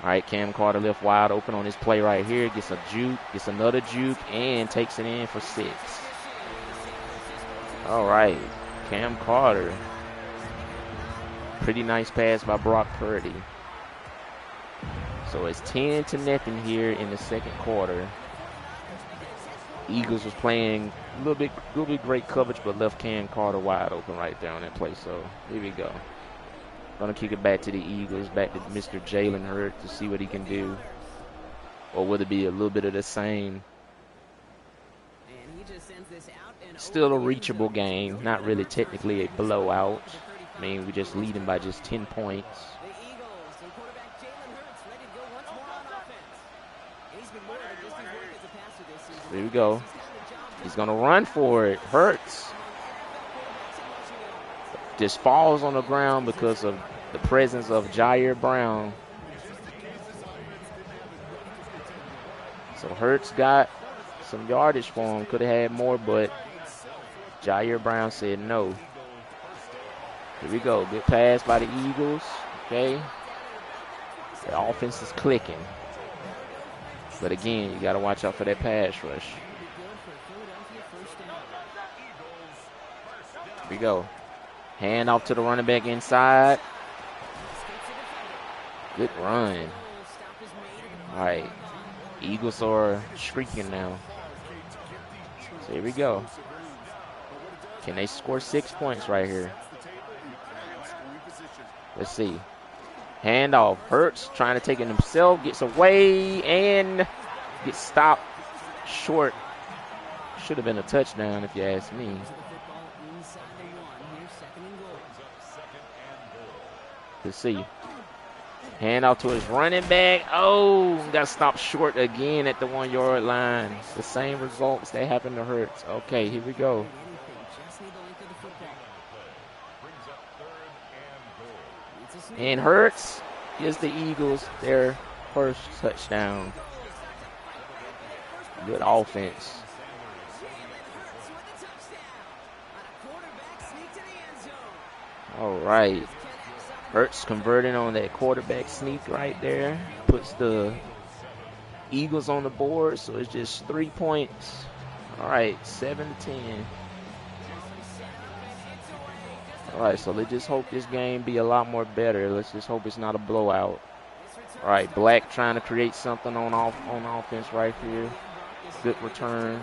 All right, Cam Carter left wide open on this play right here. Gets a juke, gets another juke, and takes it in for 6. All right, Cam Carter. Pretty nice pass by Brock Purdy. So it's 10-0 here in the second quarter. Eagles was playing a little bit great coverage, but left Cam Carter wide open right there on that play. So here we go. Gonna kick it back to the Eagles, back to Mr. Jalen Hurts to see what he can do. Or will it be a little bit of the same? Still a reachable game, not really technically a blowout. I mean, we just leading by just 10 points. There we go. He's gonna run for it. Hurts. Just falls on the ground because of the presence of Jair Brown. So Hurts got some yardage for him. Could have had more, but Jair Brown said no. Here we go. Good pass by the Eagles. Okay. The offense is clicking. But again, you got to watch out for that pass rush. Here we go. Hand off to the running back inside. Good run. All right. Eagles are streaking now. So here we go. Can they score 6 points right here? Let's see. Hand off. Hurts trying to take it himself. Gets away and gets stopped short. Should have been a touchdown if you ask me. Let's see. Hand off to his running back. Oh, got stopped short again at the 1 yard line. The same results that happened to Hurts. Okay, here we go. And Hurts gives the Eagles their first touchdown. Good offense. All right. Hurts converting on that quarterback sneak right there. Puts the Eagles on the board, so it's just 3 points. All right, 7-10. All right, so let's just hope this game be a lot more better. Let's just hope it's not a blowout. All right, Black trying to create something on offense right here. Good return.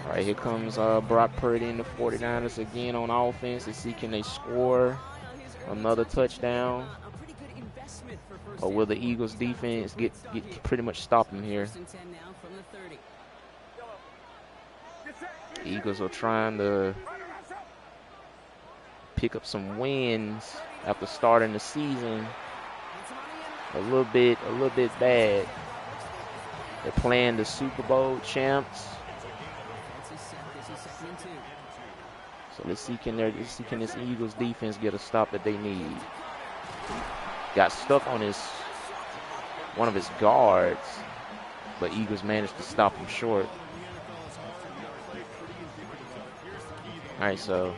All right, here comes Brock Purdy and the 49ers again on offense. Let's see, can they score another touchdown? Or will the Eagles defense get pretty much stop them here? The Eagles are trying to pick up some wins after starting the season a little bit bad. They're playing the Super Bowl champs. So let's see can this Eagles defense get a stop that they need. Got stuck on one of his guards, but Eagles managed to stop him short. All right, so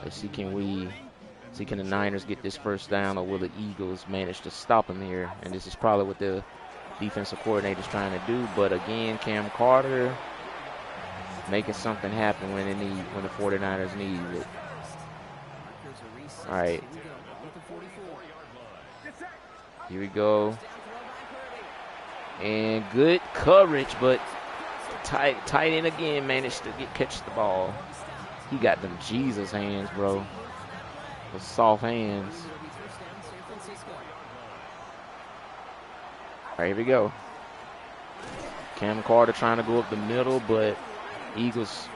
let's see can the Niners get this first down, or will the Eagles manage to stop him here? And this is probably what the defensive coordinator is trying to do. But again, Cam Carter making something happen when the 49ers need it. All right. Here we go. And good coverage, but tight end again managed to catch the ball. He got them Jesus hands, bro. The soft hands. All right, here we go. Cam Carter trying to go up the middle, but Eagles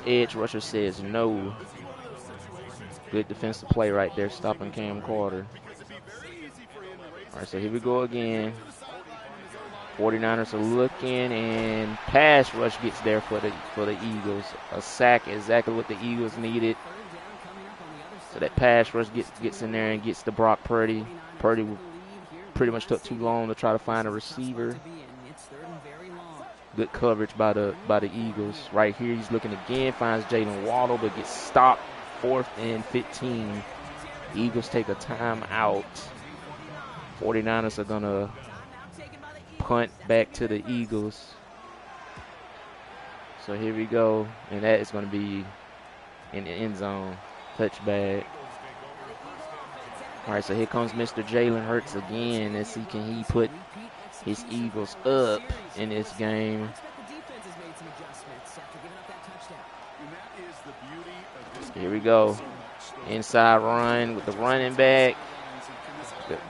edge rusher says no. Good defensive play right there, stopping Cam Carter. All right, so here we go again. 49ers are looking, and pass rush gets there for the Eagles. A sack, exactly what the Eagles needed. So that pass rush gets in there and gets to Brock Purdy. Purdy pretty much took too long to try to find a receiver. Good coverage by the Eagles. Right here, he's looking again, finds Jalen Waddle, but gets stopped. 4th and 15. Eagles take a timeout. 49ers are going to punt back to the Eagles. So here we go, and that is going to be in the end zone. Touchback. All right, so here comes Mr. Jalen Hurts again. Let's see, can he put his Eagles up in this game? Here we go. Inside run with the running back.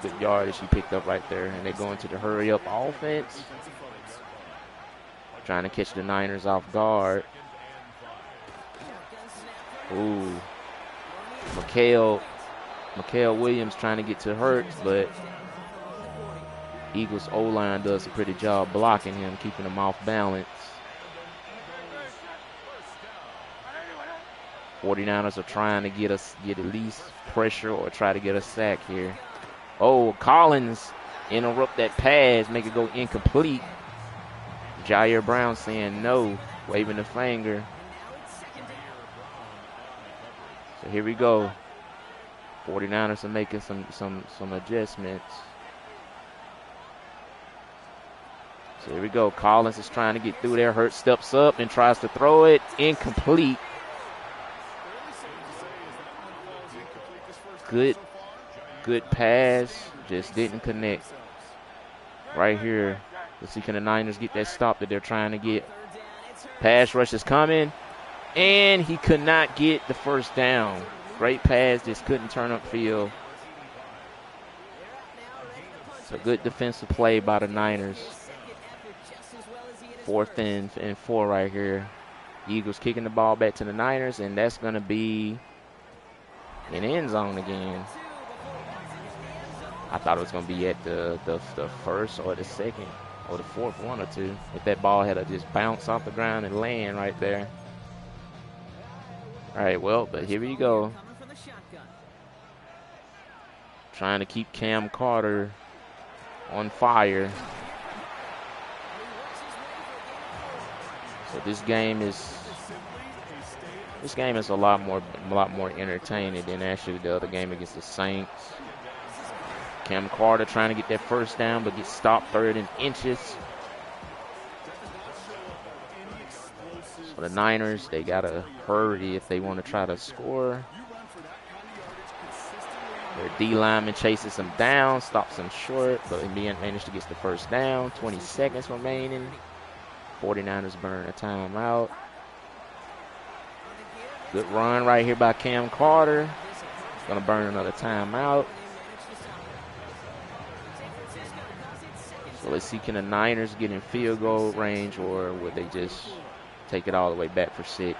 Good yardage he picked up right there. And they're going to the hurry-up offense. Trying to catch the Niners off guard. Ooh. Mikael Williams trying to get to Hurts, but Eagles O-line does a pretty job blocking him, keeping him off balance. 49ers are trying to get at least pressure or try to get a sack here. Oh, Collins interrupt that pass, make it go incomplete. Jair Brown saying no, waving the finger. So here we go. 49ers are making some adjustments. So here we go. Collins is trying to get through there. Hurts steps up and tries to throw it. Incomplete. Good pass. Just didn't connect. Right here. Let's see, can the Niners get that stop that they're trying to get. Pass rush is coming. And he could not get the first down. Great pass, just couldn't turn upfield. It's a good defensive play by the Niners. 4th and 4 right here. Eagles kicking the ball back to the Niners, and that's going to be in end zone again. I thought it was going to be at the first or the second or the fourth, one or two. If that ball had to just bounce off the ground and land right there. All right, well, but here we go. Trying to keep Cam Carter on fire. So this game is a lot more entertaining than actually the other game against the Saints. Cam Carter trying to get that first down, but gets stopped 3rd and inches. For the Niners, they got to hurry if they want to try to score. Their D lineman chases him down, stops him short, but in the end managed to get the first down. 20 seconds remaining. 49ers burn a timeout. Good run right here by Cam Carter. Going to burn another timeout. So let's see, can the Niners get in field goal range, or would they just take it all the way back for 6?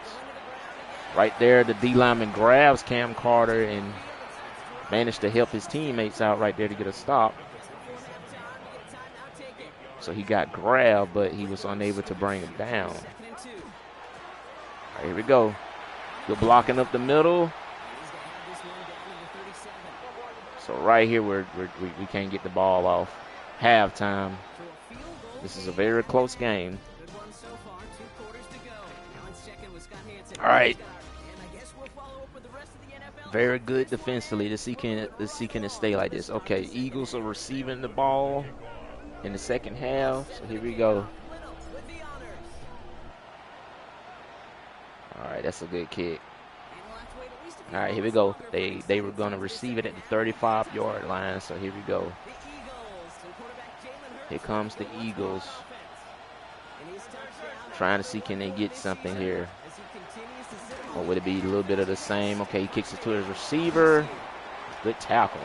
Right there, the D lineman grabs Cam Carter and managed to help his teammates out right there to get a stop. So he got grabbed, but he was unable to bring him down. All right, here we go. Good blocking up the middle. So right here, we can't get the ball off. Halftime. This is a very close game. All right. Very good defensively. Let's see can it stay like this. Okay, Eagles are receiving the ball in the second half. So here we go. All right, that's a good kick. All right, here we go. They were going to receive it at the 35-yard line. So here we go. Here comes the Eagles. Trying to see can they get something here. Or would it be a little bit of the same? Okay, he kicks it to his receiver. Good tackle.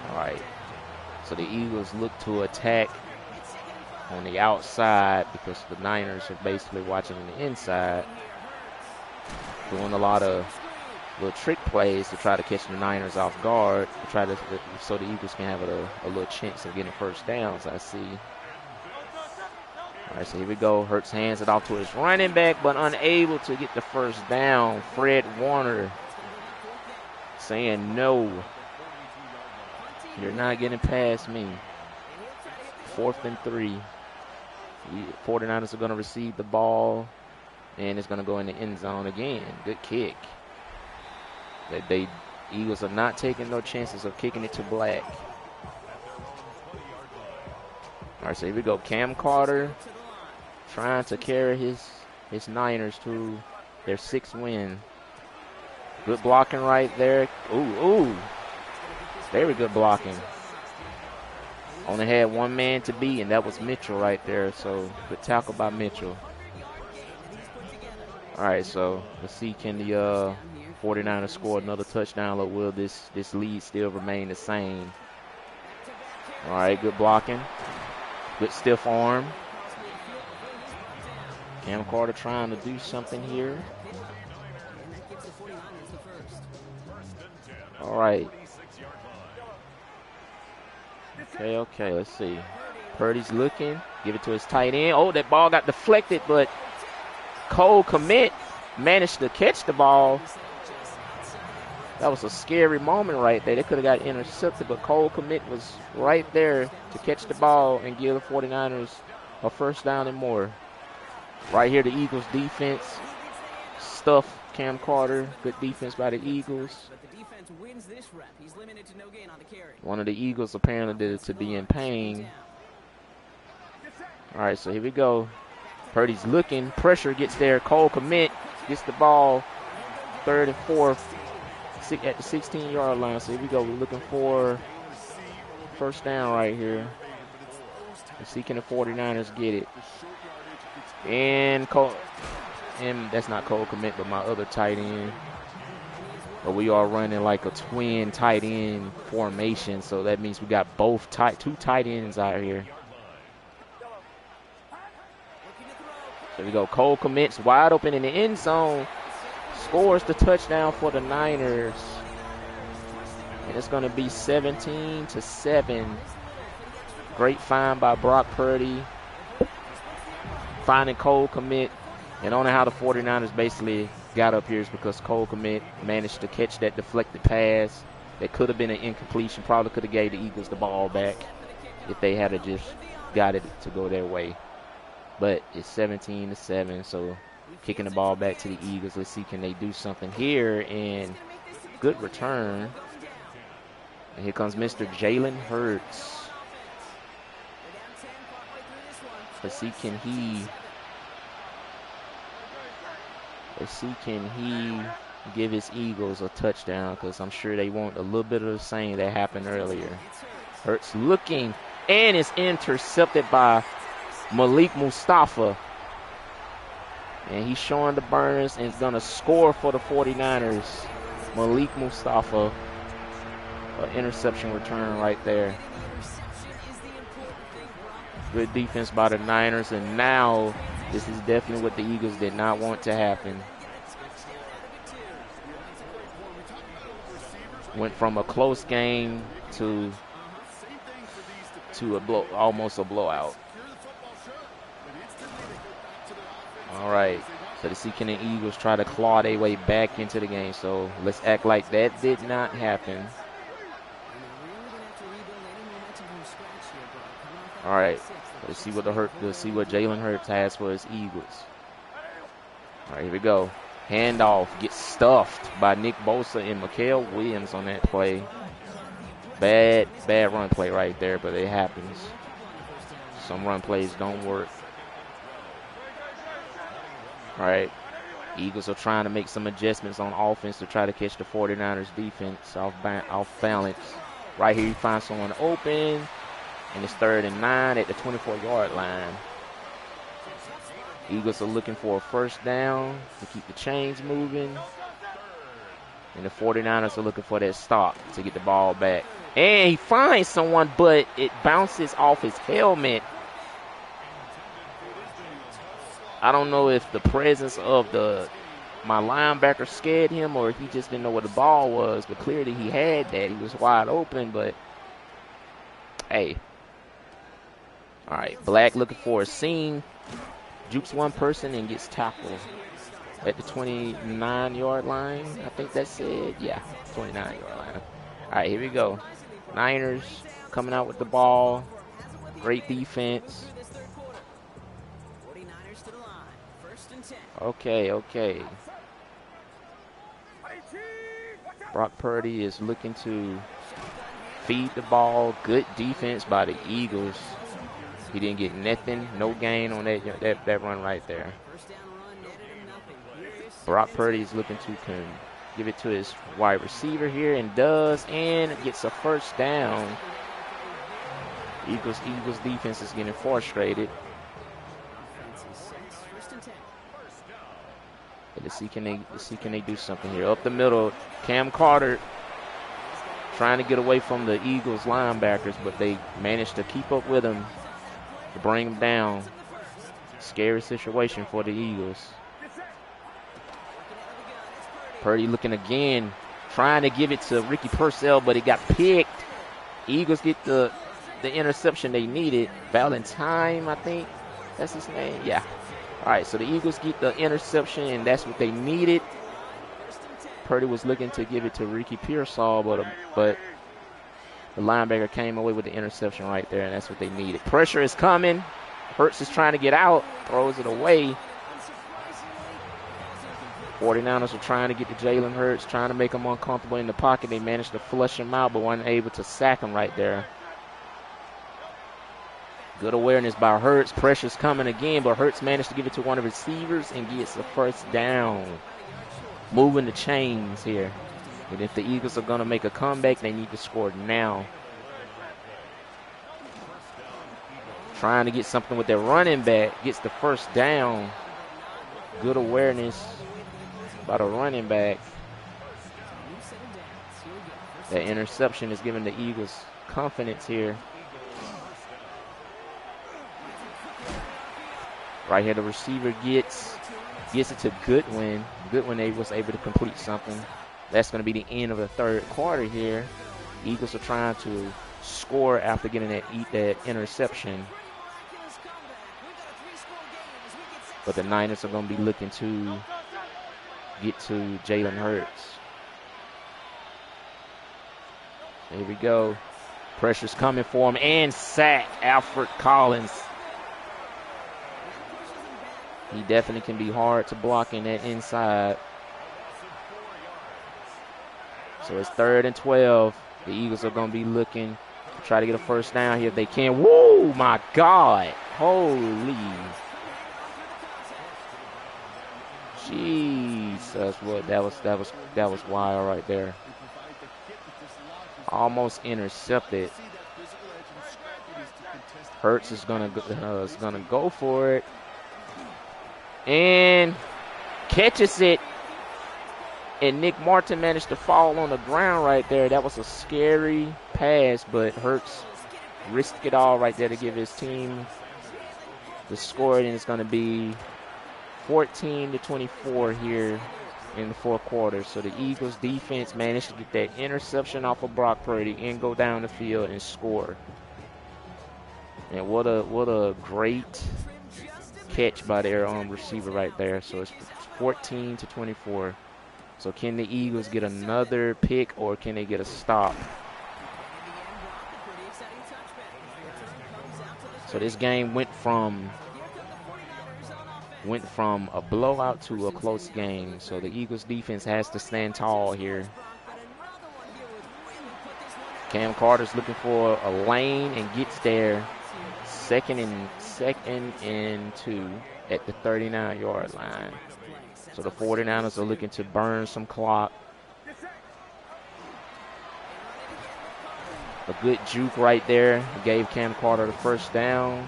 All right. So the Eagles look to attack on the outside because the Niners are basically watching on the inside. Doing a lot of little trick plays to try to catch the Niners off guard, to try to, so the Eagles can have a little chance of getting first downs, I see. All right, so here we go. Hurts hands it off to his running back, but unable to get the first down. Fred Warner saying, no, you're not getting past me. 4th and 3. The 49ers are going to receive the ball, and it's going to go in the end zone again. Good kick. The Eagles are not taking no chances of kicking it to Black. All right, so here we go. Cam Carter trying to carry his Niners to their 6th win. Good blocking right there. Ooh. Very good blocking. Only had one man to beat, and that was Mitchell right there. So good tackle by Mitchell. All right, so let's see, can the 49ers score another touchdown, or will this lead still remain the same? All right, good blocking. Good stiff arm. Cam Carter trying to do something here. All right. Okay, let's see. Purdy's looking. Give it to his tight end. Oh, that ball got deflected, but Cole Kmet managed to catch the ball. That was a scary moment right there. They could have got intercepted, but Cole Kmet was right there to catch the ball and give the 49ers a first down and more. Right here, the Eagles defense stuffed Cam Carter. Good defense by the Eagles. One of the Eagles apparently did it to be in pain. All right, so here we go. Purdy's looking. Pressure gets there. Cole Kmet gets the ball. 3rd and 4th at the 16-yard line. So here we go. We're looking for first down right here. Let's see, can the 49ers get it? And that's not Cole Kmet, but my other tight end. But we are running like a twin tight end formation, so that means we got two tight ends out here. There we go. Cole Kmet's wide open in the end zone. Scores the touchdown for the Niners. And it's going to be 17-7. Great find by Brock Purdy. Finding Cole Kmet. And only how the 49ers basically got up here is because Cole Kmet managed to catch that deflected pass. That could have been an incompletion. Probably could have gave the Eagles the ball back if they had just got it to go their way. But it's 17-7, so kicking the ball back to the Eagles. Let's see, can they do something here? And good return. And here comes Mr. Jalen Hurts. Let's see, can he Let's see, can he give his Eagles a touchdown? Because I'm sure they want a little bit of the same that happened earlier. Hurts looking, and it's intercepted by Malik Mustafa. And he's showing the burners and is going to score for the 49ers. Malik Mustafa. An interception return right there. Good defense by the Niners. And now this is definitely what the Eagles did not want to happen. Went from a close game to almost a blowout. All right, so the Can the Eagles try to claw their way back into the game. So let's act like that did not happen. All right, let's see what Jalen Hurts has for his Eagles. All right, here we go. Handoff gets stuffed by Nick Bosa and Mikael Williams on that play. Bad run play right there, but it happens. Some run plays don't work. All right, Eagles are trying to make some adjustments on offense to try to catch the 49ers defense off balance. Right here, you find someone open, and it's 3rd and 9 at the 24-yard line. Eagles are looking for a first down to keep the chains moving. And the 49ers are looking for that stop to get the ball back. And he finds someone, but it bounces off his helmet. I don't know if the presence of my linebacker scared him or if he just didn't know where the ball was, but clearly he had that. He was wide open, but hey. All right, Black looking for a seam. Jukes one person and gets tackled at the 29-yard line. I think that's it. Yeah, 29-yard line. All right, here we go. Niners coming out with the ball. Great defense. Okay. Brock Purdy is looking to feed the ball. Good defense by the Eagles. He didn't get nothing, no gain on that run right there. Brock Purdy is looking to give it to his wide receiver here and gets a first down. Eagles defense is getting frustrated. Let's see can they do something here. Up the middle, Cam Carter trying to get away from the Eagles linebackers, but they managed to keep up with him to bring him down. Scary situation for the Eagles. Purdy looking again, trying to give it to Ricky Purcell, but it got picked. Eagles get the interception they needed. Valentine, I think that's his name. Yeah. All right, so the Eagles get the interception, and that's what they needed. Purdy was looking to give it to Ricky Pearsall, but the linebacker came away with the interception right there, and that's what they needed. Pressure is coming. Hurts is trying to get out, throws it away. 49ers are trying to get to Jalen Hurts, trying to make him uncomfortable in the pocket. They managed to flush him out, but weren't able to sack him right there. Good awareness by Hurts. Pressure's coming again, but Hurts managed to give it to one of the receivers and gets the first down. Moving the chains here. And if the Eagles are going to make a comeback, they need to score now. Trying to get something with their running back. Gets the first down. Good awareness by the running back. That interception is giving the Eagles confidence here. Right here, the receiver gets it to Goodwin. Goodwin was able to complete something. That's going to be the end of the third quarter here. Eagles are trying to score after getting that interception. But the Niners are going to be looking to get to Jalen Hurts. Here we go. Pressure's coming for him and sack Alfred Collins. He definitely can be hard to block in that inside. So it's 3rd and 12. The Eagles are going to be looking to try to get a first down here if they can. Whoa, my God. Holy. Jesus, what that was wild right there. Almost intercepted. Hurts is gonna go for it and catches it. And Nick Martin managed to fall on the ground right there. That was a scary pass, but Hurts risked it all right there to give his team the score, and it's going to be 14-24 here in the fourth quarter. So the Eagles defense managed to get that interception off of Brock Purdy and go down the field and score. And what a great catch by their receiver right there. So it's 14-24. So can the Eagles get another pick or can they get a stop? So this game went from a blowout to a close game. So the Eagles defense has to stand tall here. Cam Carter's looking for a lane and gets there. Second and 2 at the 39-yard line. So the 49ers are looking to burn some clock. A good juke right there. Gave Cam Carter the first down.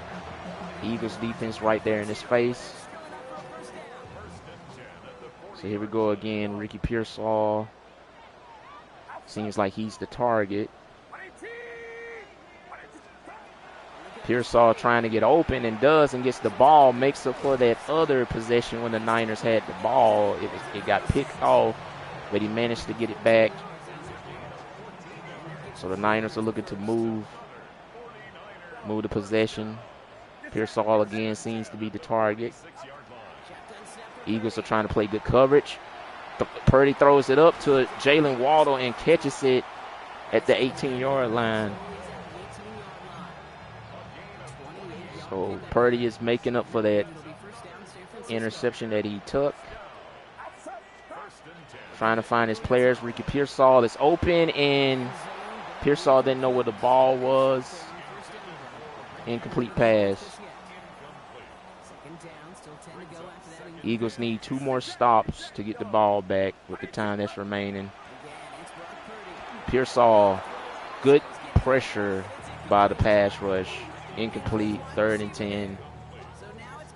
Eagles defense right there in his face. So here we go again. Ricky Pearsall. Seems like he's the target. Pearsall trying to get open and does and gets the ball. Makes up for that other possession when the Niners had the ball. It got picked off, but he managed to get it back. So the Niners are looking to move the possession. Pearsall again seems to be the target. Eagles are trying to play good coverage. Purdy throws it up to Jalen Waddle and catches it at the 18-yard line. So Purdy is making up for that interception that he took. Trying to find his players. Ricky Pearsall is open, and Pearsall didn't know where the ball was. Incomplete pass. Eagles need 2 more stops to get the ball back with the time that's remaining. Pearsall, good pressure by the pass rush. Incomplete, 3rd and 10.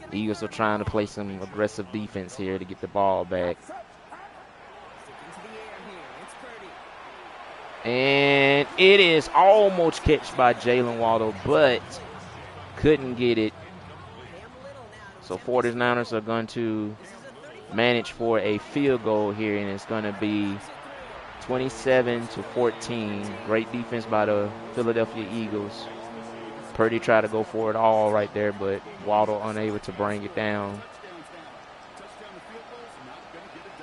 The Eagles are trying to play some aggressive defense here to get the ball back. And it is almost catched by Jalen Waddle, but couldn't get it. So 49ers are going to manage for a field goal here, and it's going to be 27-14. Great defense by the Philadelphia Eagles. Purdy tried to go for it all right there, but Waddle unable to bring it down.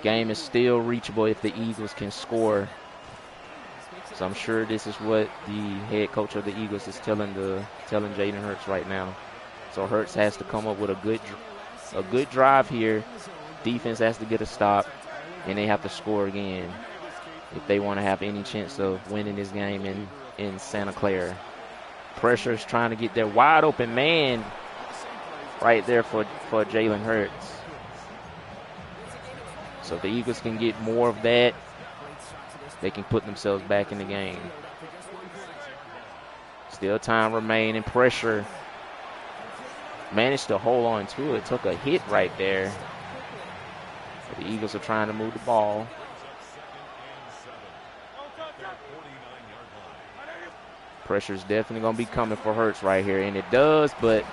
Game is still reachable if the Eagles can score. So I'm sure this is what the head coach of the Eagles is telling Jalen Hurts right now. So Hurts has to come up with a good drive here. Defense has to get a stop, and they have to score again if they want to have any chance of winning this game in Santa Clara. Pressure's trying to get their wide open man right there for Jalen Hurts. So if the Eagles can get more of that, they can put themselves back in the game. Still time remaining. Pressure. Managed to hold on to it. Took a hit right there. But the Eagles are trying to move the ball. Pressure's definitely going to be coming for Hurts right here. And it does, but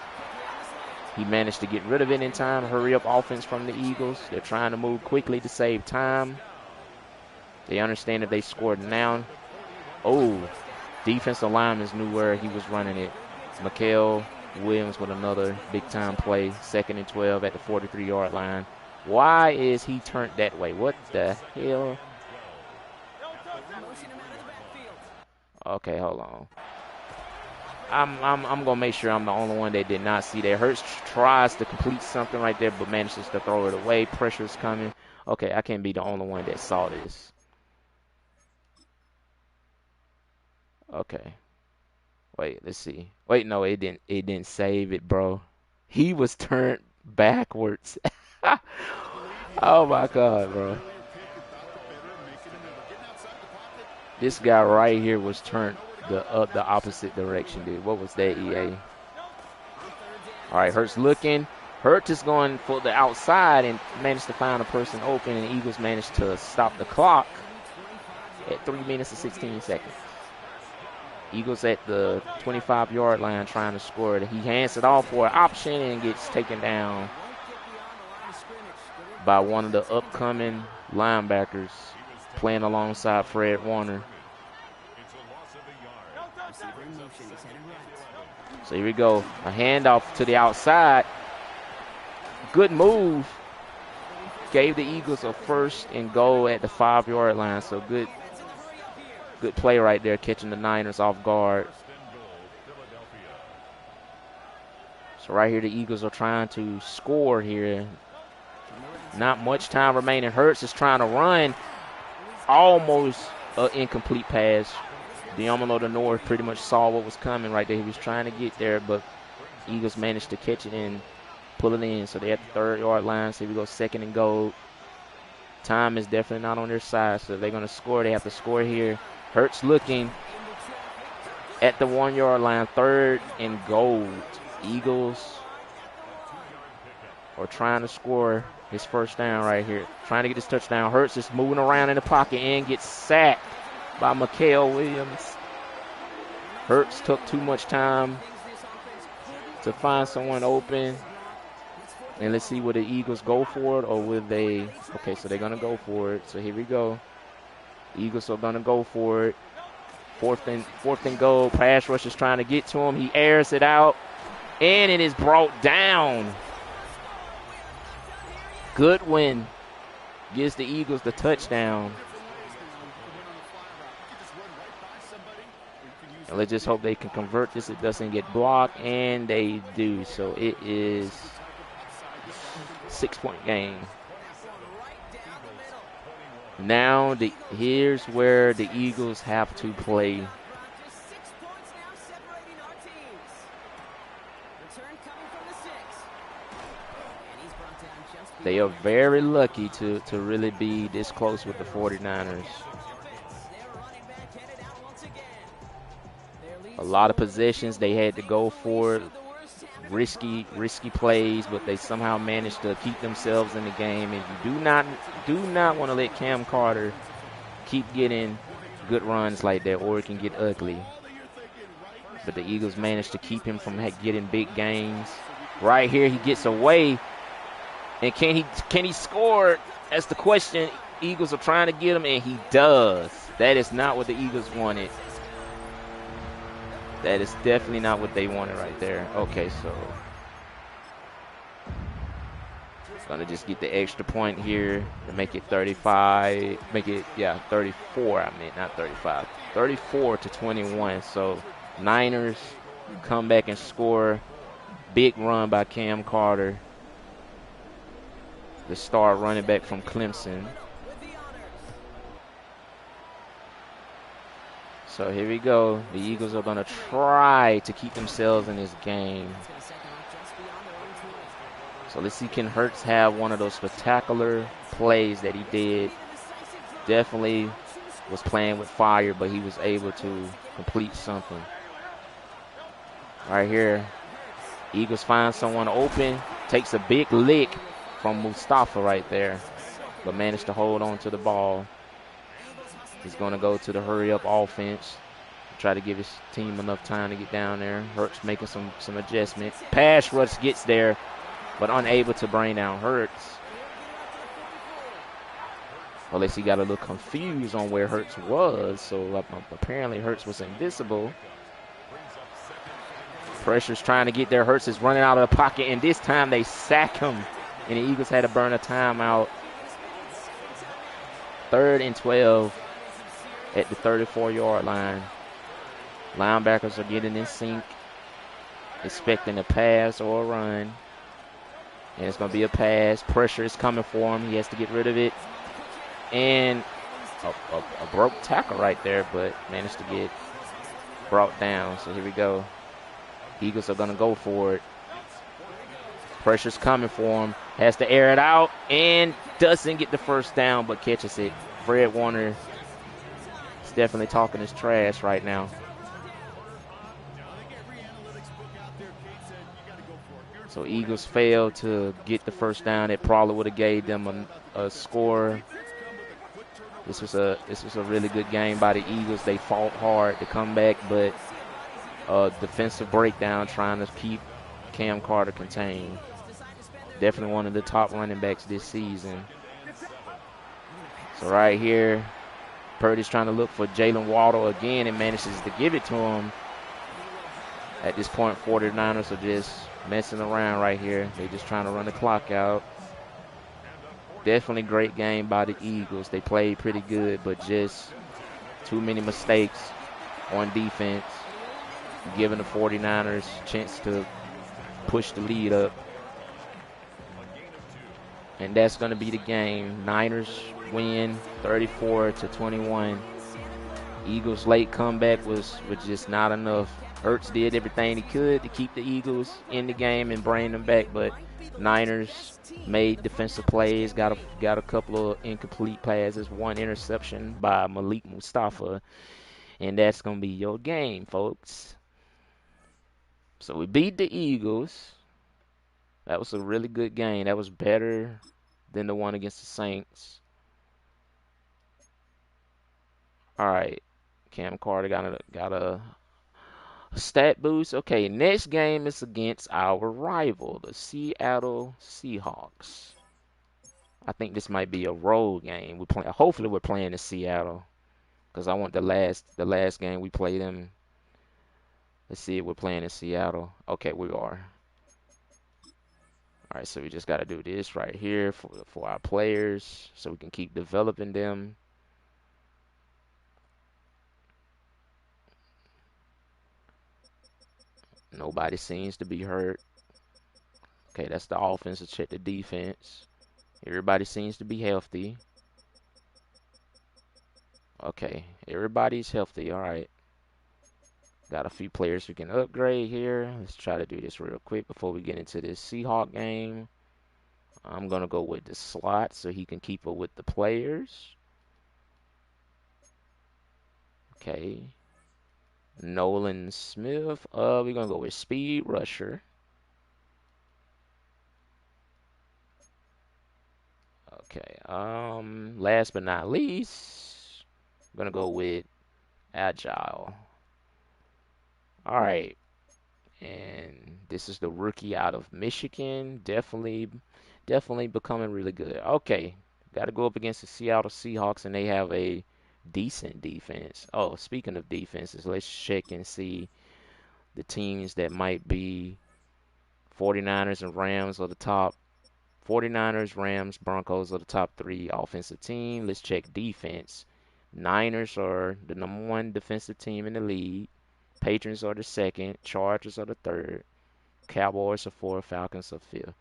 he managed to get rid of it in time. Hurry up offense from the Eagles. They're trying to move quickly to save time. They understand if they scored now. Oh, defensive linemen knew where he was running it. Mikael Williams with another big-time play. 2nd and 12 at the 43-yard line. Why is he turned that way? What the hell? Okay, hold on. I'm gonna make sure I'm the only one that did not see that. Hurts tries to complete something right there, but manages to throw it away. Pressure's coming. Okay, I can't be the only one that saw this. Okay. Wait, let's see. Wait, no, it didn't save it, bro. He was turned backwards. Oh my God, bro. This guy right here was turned the opposite direction, dude. What was that, EA? All right, Hurts looking. Hurts is going for the outside and managed to find a person open, and Eagles managed to stop the clock at 3 minutes and 16 seconds. Eagles at the 25-yard line trying to score it. He hands it off for an option and gets taken down by one of the upcoming linebackers playing alongside Fred Warner. So here we go. A handoff to the outside. Good move. Gave the Eagles a 1st and goal at the 5-yard line. So good play right there, catching the Niners off guard. So right here, the Eagles are trying to score here. Not much time remaining. Hurts is trying to run. Almost an incomplete pass. Diomolo the North pretty much saw what was coming right there. He was trying to get there, but Eagles managed to catch it and pull it in. So they're at the 3rd-yard line. So here we go, 2nd and goal. Time is definitely not on their side. So if they're going to score, they have to score here. Hurts looking at the 1-yard line. 3rd and goal. Eagles are trying to score his 1st down right here. Trying to get this touchdown. Hurts is moving around in the pocket and gets sacked by Mikael Williams. Hurts took too much time to find someone open. And let's see, will the Eagles go for it or will they? Okay, so they're going to go for it. So here we go. Eagles are going to go for it. 4th and goal. Pass rush is trying to get to him. He airs it out. And it is brought down. Goodwin gives the Eagles the touchdown. And let's just hope they can convert this. It doesn't get blocked, and they do. So it is a 6-point game. Now here's where the Eagles have to play. They are very lucky to really be this close with the 49ers. A lot of possessions they had to go for, risky plays, but they somehow managed to keep themselves in the game. And you do not want to let Cam Carter keep getting good runs like that, or it can get ugly. But the Eagles managed to keep him from getting big gains. Right here, he gets away, and can he score? That's the question. Eagles are trying to get him, and he does. That is not what the Eagles wanted. That is definitely not what they wanted right there. Okay, so gonna just get the extra point here to make it 35. Make it, 34. I mean, not 35. 34-21. So Niners come back and score. Big run by Cam Carter, the star running back from Clemson. So here we go. The Eagles are going to try to keep themselves in this game. So let's see, can Hurts have one of those spectacular plays that he did? Definitely was playing with fire, but he was able to complete something. Right here, Eagles find someone open. Takes a big lick from Mustafa right there, but managed to hold on to the ball. He's going to go to the hurry-up offense, try to give his team enough time to get down there. Hurts making some adjustment. Pass rush gets there, but unable to bring down Hurts. Well, at least he got a little confused on where Hurts was, so apparently Hurts was invisible. Pressure's trying to get there. Hurts is running out of the pocket, and this time they sack him, and the Eagles had to burn a timeout. 3rd and 12. At the 34-yard line. Linebackers are getting in sync, expecting a pass or a run. And it's going to be a pass. Pressure is coming for him. He has to get rid of it. And a broke tackle right there, but managed to get brought down. So here we go. Eagles are going to go for it. Pressure's coming for him. Has to air it out and doesn't get the first down, but catches it. Fred Warner is definitely talking his trash right now. So Eagles failed to get the first down. It probably would have gave them a score. This was a really good game by the Eagles. They fought hard to come back, but defensive breakdown trying to keep Cam Carter contained. Definitely one of the top running backs this season. So right here, Purdy's trying to look for Jalen Waddle again and manages to give it to him. At this point, 49ers are just messing around right here. They're just trying to run the clock out. Definitely great game by the Eagles. They played pretty good, but just too many mistakes on defense, giving the 49ers a chance to push the lead up. And that's going to be the game. Niners win 34-21. Eagles' late comeback was just not enough. Hurts did everything he could to keep the Eagles in the game and bring them back, but Niners made defensive plays, got a couple of incomplete passes, one interception by Malik Mustafa, and that's going to be your game, folks. So we beat the Eagles. That was a really good game. That was better than the one against the Saints. All right, Cam Carter got a stat boost. Okay, next game is against our rival, the Seattle Seahawks. I think this might be a road game. Hopefully we're playing in Seattle, because I want the last game we played them. Let's see if we're playing in Seattle. Okay, we are. All right, so we just got to do this right here for our players so we can keep developing them. Nobody seems to be hurt. Okay, that's the offense. Let's check the defense. Everybody seems to be healthy. Okay, everybody's healthy. All right. Got a few players who can upgrade here. Let's try to do this real quick before we get into this Seahawk game. I'm going to go with the slot so he can keep up with the players. Okay. Nolan Smith. We're going to go with speed rusher. Okay. Last but not least, I'm going to go with agile. All right. And this is the rookie out of Michigan. Definitely becoming really good. Okay. Got to go up against the Seattle Seahawks, and they have a decent defense. Oh, speaking of defenses, let's check and see the teams that might be 49ers and Rams are the top. 49ers, Rams, Broncos are the top three offensive team. Let's check defense. Niners are the #1 defensive team in the league. Patriots are the second. Chargers are the third. Cowboys are fourth. Falcons are fifth.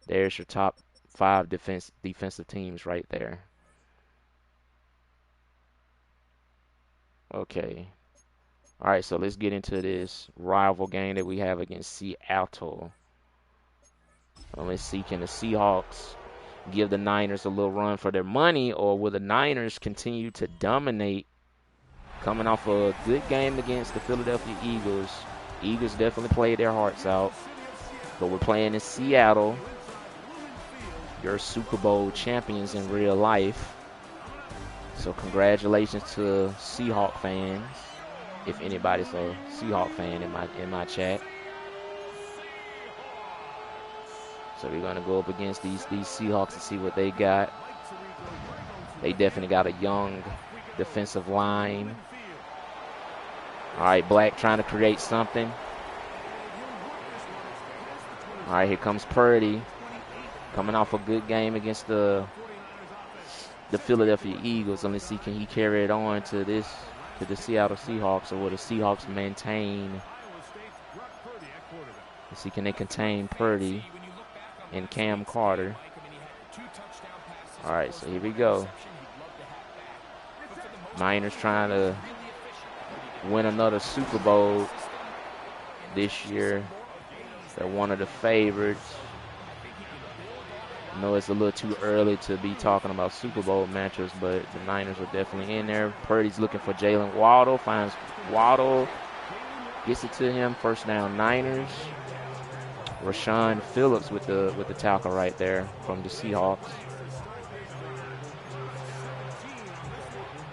There's your top 5 defensive teams right there. Okay. All right, so let's get into this rival game that we have against Seattle. Let's see, can the Seahawks give the Niners a little run for their money, or will the Niners continue to dominate, coming off a good game against the Philadelphia Eagles? Eagles definitely played their hearts out, but we're playing in Seattle, your Super Bowl champions in real life. So congratulations to Seahawk fans, if anybody's a Seahawk fan in my chat. So we're gonna go up against these Seahawks and see what they got. They definitely got a young defensive line. All right, Black trying to create something. All right, here comes Purdy, coming off a good game against the Philadelphia Eagles. And let's see, can he carry it on to the Seattle Seahawks, or will the Seahawks maintain? Let's see, can they contain Purdy and Cam Carter? All right, so here we go. Niners trying to win another Super Bowl this year. They're one of the favorites. I know it's a little too early to be talking about Super Bowl matchups, but the Niners are definitely in there. Purdy's looking for Jalen Waddle, finds Waddle, gets it to him, first down Niners. Rashawn Phillips with the tackle right there from the Seahawks.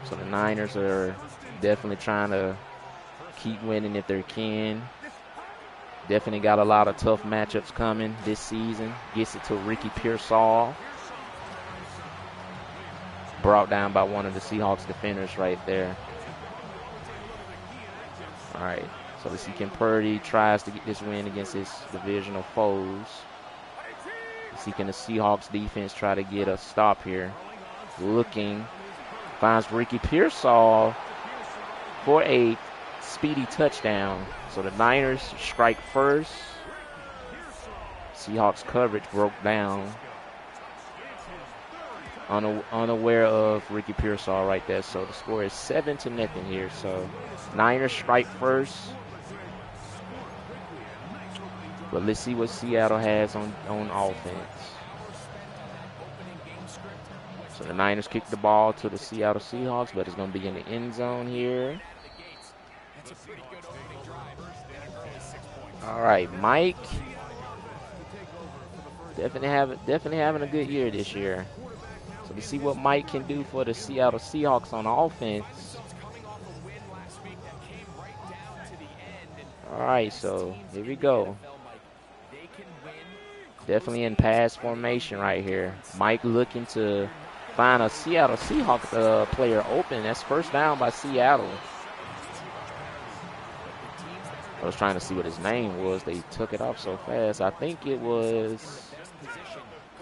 So the Niners are definitely trying to keep winning if they can. Definitely got a lot of tough matchups coming this season. Gets it to Ricky Pearsall. Brought down by one of the Seahawks defenders right there. All right. So let's see, Ken Purdy tries to get this win against his divisional foes. Let's see, can the Seahawks defense try to get a stop here? Looking. Finds Ricky Pearsall for a speedy touchdown. So the Niners strike first. Seahawks coverage broke down. Unaware of Ricky Pearsall right there. So the score is 7-0 here. So Niners strike first. But let's see what Seattle has on offense. So the Niners kick the ball to the Seattle Seahawks, but it's going to be in the end zone here. All right, Mike. Definitely having a good year this year. So let's see what Mike can do for the Seattle Seahawks on offense. All right, so here we go. Definitely in pass formation right here. Mike looking to find a Seattle Seahawks player open. That's first down by Seattle. I was trying to see what his name was. They took it off so fast. I think it was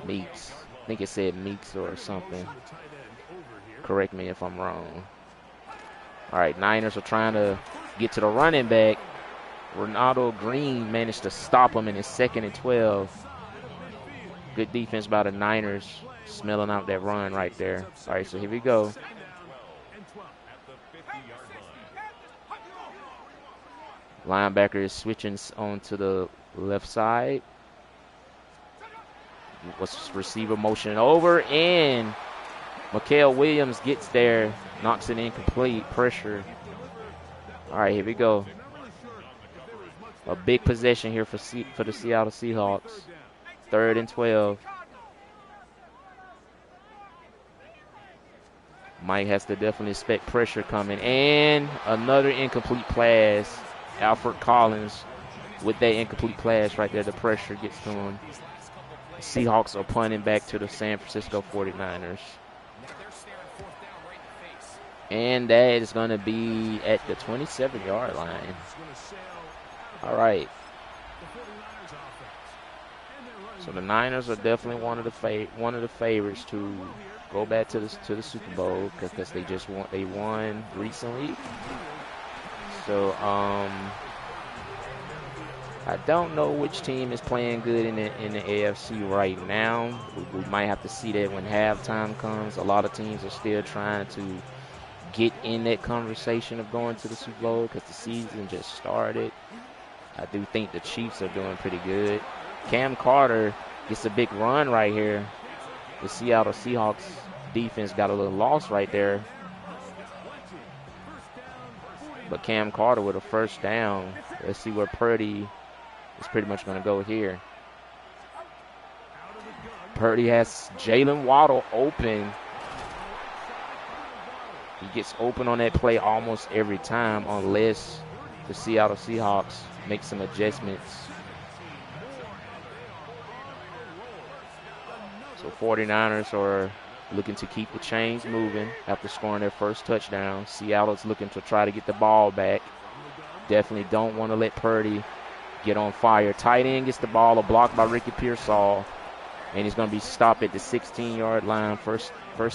Meeks. I think it said Meeks or something. Correct me if I'm wrong. All right, Niners are trying to get to the running back. Ronaldo Green managed to stop him in his 2nd and 12. Good defense by the Niners, smelling out that run right there. All right, so here we go. Linebacker is switching onto the left side. Was receiver motion over, and Mikael Williams gets there, knocks it incomplete, pressure. All right, here we go. A big possession here for the Seattle Seahawks. 3rd and 12. Mike has to definitely expect pressure coming. And another incomplete pass. Alfred Collins with that incomplete pass right there. The pressure gets to him. Seahawks are punting back to the San Francisco 49ers. And that is going to be at the 27-yard line. All right. So the Niners are definitely one of the favorites to go back to the Super Bowl because they won recently. So I don't know which team is playing good in the AFC right now. We might have to see that when halftime comes. A lot of teams are still trying to get in that conversation of going to the Super Bowl because the season just started. I do think the Chiefs are doing pretty good. Cam Carter gets a big run right here. The Seattle Seahawks defense got a little lost right there. But Cam Carter with a first down. Let's see where Purdy is pretty much going to go here. Purdy has Jalen Waddle open. He gets open on that play almost every time unless the Seattle Seahawks make some adjustments. So 49ers are looking to keep the chains moving after scoring their first touchdown. Seattle's looking to try to get the ball back. Definitely don't want to let Purdy get on fire. Tight end gets the ball, a block by Ricky Pearsall, and he's going to be stopped at the 16-yard line. First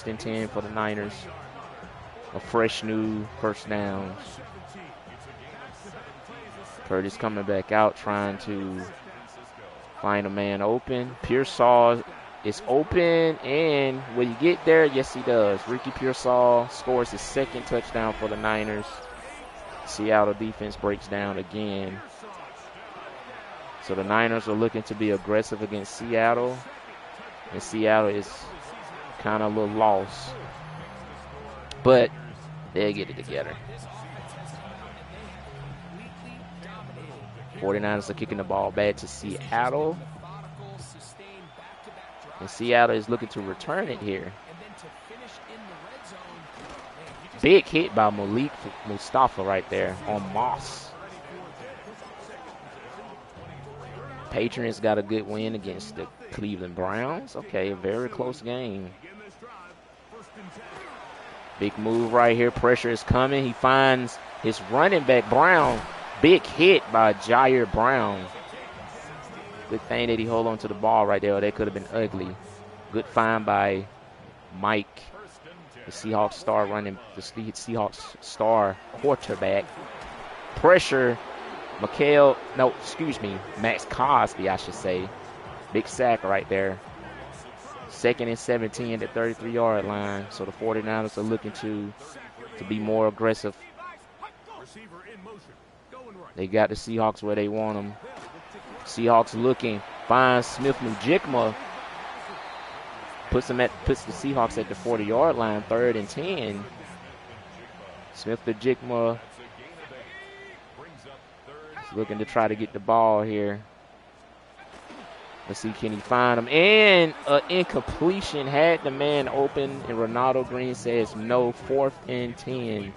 and 10 for the Niners. A fresh new first down. Purdy's coming back out trying to find a man open. Pearsall is open, and will he get there? Yes, he does. Ricky Pearsall scores his 2nd touchdown for the Niners. Seattle defense breaks down again. So the Niners are looking to be aggressive against Seattle. And Seattle is kind of a little lost. But they'll get it together. 49ers are kicking the ball back to Seattle. And Seattle is looking to return it here. Big hit by Malik Mustafa right there on Moss. Patriots got a good win against the Cleveland Browns. Okay, a very close game. Big move right here. Pressure is coming. He finds his running back, Brown. Big hit by Jair Brown. Good thing that he hold on to the ball right there. That could have been ugly. Good find by Mike, the Seahawks star quarterback. Pressure. Max Cosby, I should say. Big sack right there. 2nd and 17 at the 33-yard line. So the 49ers are looking to be more aggressive. They got the Seahawks where they want them. Seahawks looking, finds Smith-Njigba. Puts the Seahawks at the 40-yard line, 3rd and 10. Smith-Njigba is looking to try to get the ball here. Let's see, can he find him? And an incompletion, had the man open, and Ronaldo Green says no, 4th and 10.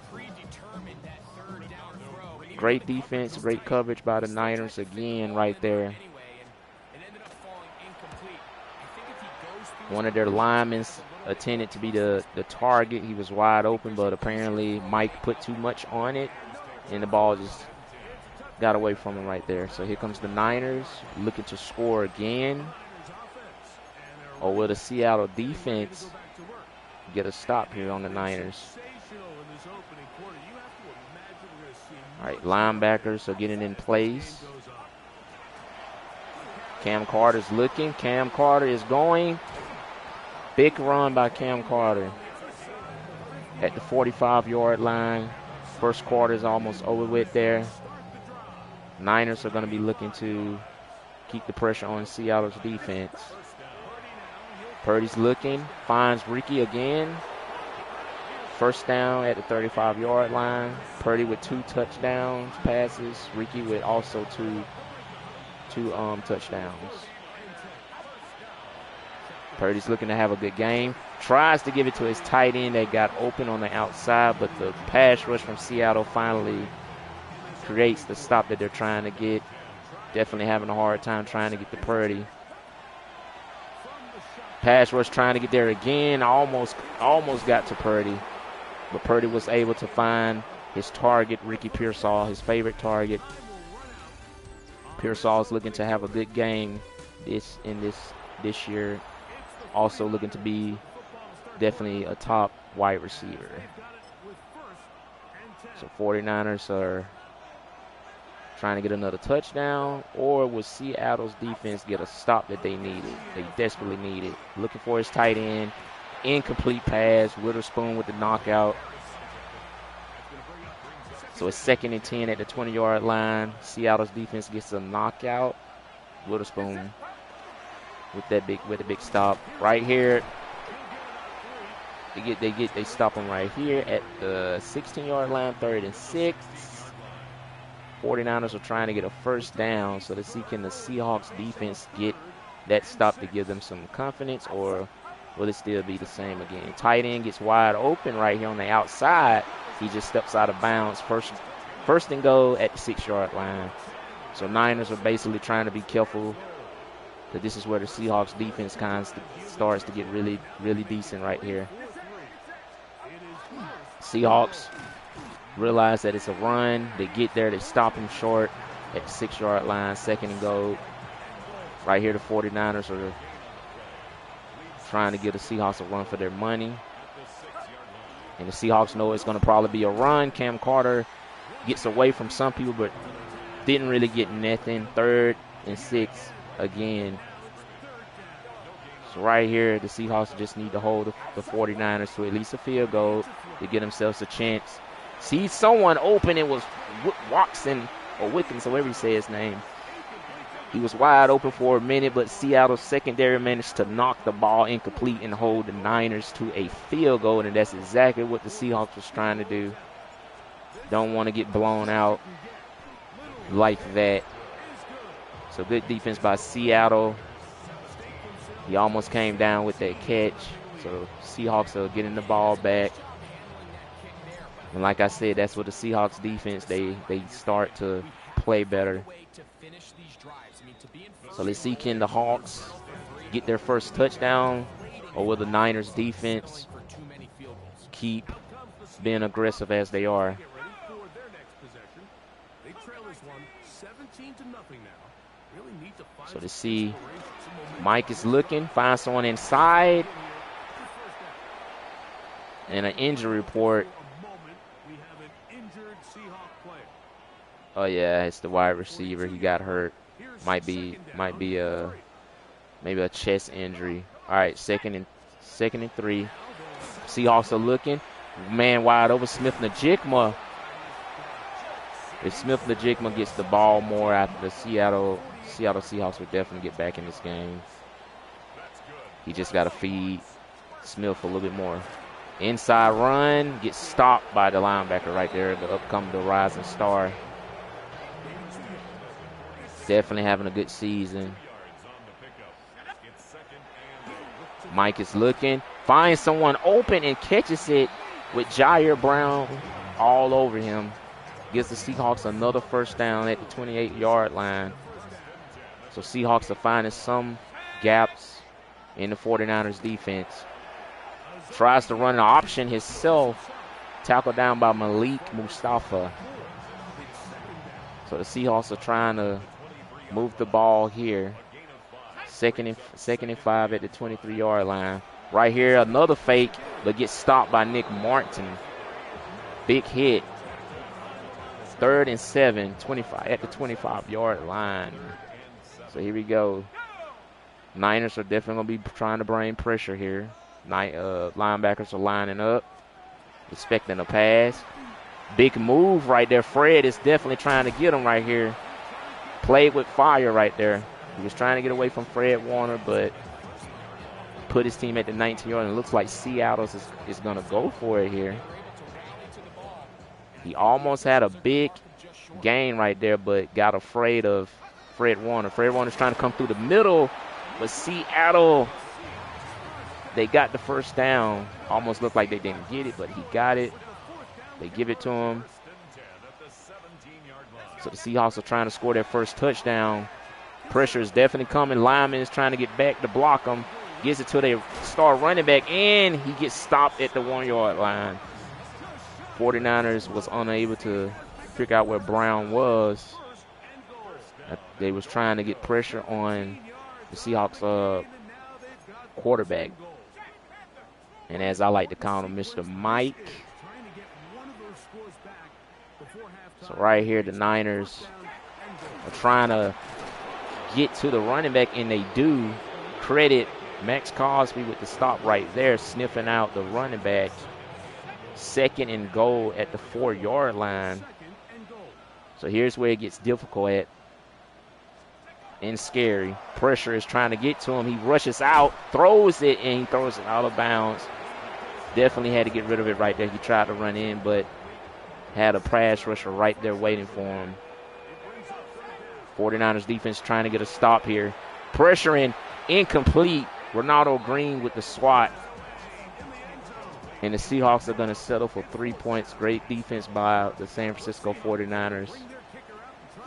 Great defense, great coverage by the Niners again right there. One of their linemen intended to be the target. He was wide open, but apparently Mike put too much on it, and the ball just got away from him right there. So here comes the Niners looking to score again. Or will the Seattle defense get a stop here on the Niners? All right, linebackers are getting in place. Cam Carter's looking. Cam Carter is going. Big run by Cam Carter at the 45-yard line. First quarter is almost over with there. Niners are going to be looking to keep the pressure on Seattle's defense. Purdy's looking, finds Ricky again. First down at the 35-yard line. Purdy with 2 touchdowns passes. Ricky with also two touchdowns. Purdy's looking to have a good game. Tries to give it to his tight end that got open on the outside, but the pass rush from Seattle finally creates the stop that they're trying to get. Definitely having a hard time trying to get to Purdy. Pass rush trying to get there again. Almost got to Purdy. But Purdy was able to find his target, Ricky Pearsall, his favorite target. Pearsall is looking to have a good game this year. Also looking to be definitely a top wide receiver. So 49ers are trying to get another touchdown, or will Seattle's defense get a stop that they needed? They desperately needed. Looking for his tight end. Incomplete pass. Witherspoon with the knockout. So it's 2nd and 10 at the 20-yard line. Seattle's defense gets a knockout. Witherspoon with the big stop right here. They stop him right here at the 16-yard line, 3rd and 6. 49ers are trying to get a first down, so to see can the Seahawks defense get that stop to give them some confidence, or will it still be the same again? Tight end gets wide open right here on the outside. He just steps out of bounds. First and goal at the 6-yard line. So Niners are basically trying to be careful that this is where the Seahawks defense kind of starts to get really, really decent right here. Seahawks realize that it's a run. They get there. They stop him short at the 6-yard line. 2nd and goal. Right here, the 49ers are trying to give the Seahawks a run for their money. And the Seahawks know it's going to probably be a run. Cam Carter gets away from some people, but didn't really get nothing. 3rd and 6 again. So right here, the Seahawks just need to hold the 49ers to at least a field goal to get themselves a chance. See someone open. It was Watson or Wickens, however you say his name. He was wide open for a minute, but Seattle's secondary managed to knock the ball incomplete and hold the Niners to a field goal, and that's exactly what the Seahawks was trying to do. Don't want to get blown out like that. So good defense by Seattle. He almost came down with that catch. So Seahawks are getting the ball back. And like I said, that's what the Seahawks defense, they start to play better. So let's see, can the Hawks get their first touchdown, or will the Niners defense keep being aggressive as they are? So to see, Mike is looking, finds someone inside, and an injury report. Oh yeah, it's the wide receiver. He got hurt. Might be maybe a chest injury. All right, second and 3. Seahawks are looking. Man wide open. Smith-Njigba. If Smith-Njigba gets the ball more after the Seattle Seahawks will definitely get back in this game. He just got to feed Smith a little bit more. Inside run, gets stopped by the linebacker right there, the rising star. Definitely having a good season. Mike is looking, finds someone open and catches it with Jair Brown all over him. Gives the Seahawks another first down at the 28-yard line. So Seahawks are finding some gaps in the 49ers defense. Tries to run an option himself. Tackled down by Malik Mustafa. So the Seahawks are trying to move the ball here. Second and 5 at the 23-yard line. Right here, another fake, but gets stopped by Nick Martin. Big hit. 3rd and 7, 25 at the 25-yard line. So here we go. Niners are definitely going to be trying to bring pressure here. Linebackers are lining up, expecting a pass. Big move right there. Fred is definitely trying to get him right here. Played with fire right there. He was trying to get away from Fred Warner, but put his team at the 19-yard, and it looks like Seattle is going to go for it here. He almost had a big gain right there, but got afraid of Fred Warner. Fred Warner's trying to come through the middle, but Seattle, they got the first down. Almost looked like they didn't get it, but he got it. They give it to him. So the Seahawks are trying to score their first touchdown. Pressure is definitely coming. Lyman is trying to get back to block him. Gives it to their star running back, and he gets stopped at the 1-yard line. 49ers was unable to figure out where Brown was. They was trying to get pressure on the Seahawks quarterback. And as I like to call him, Mr. Mike. So right here, the Niners are trying to get to the running back, and they do. Credit Max Cosby with the stop right there, sniffing out the running back. 2nd and goal at the 4-yard line. So here's where it gets difficult at. And scary. Pressure is trying to get to him. He rushes out, throws it, and he throws it out of bounds. Definitely had to get rid of it right there. He tried to run in, but had a pass rusher right there waiting for him. 49ers defense trying to get a stop here. Pressuring, incomplete. Ronaldo Green with the swat. And the Seahawks are going to settle for 3 points. Great defense by the San Francisco 49ers.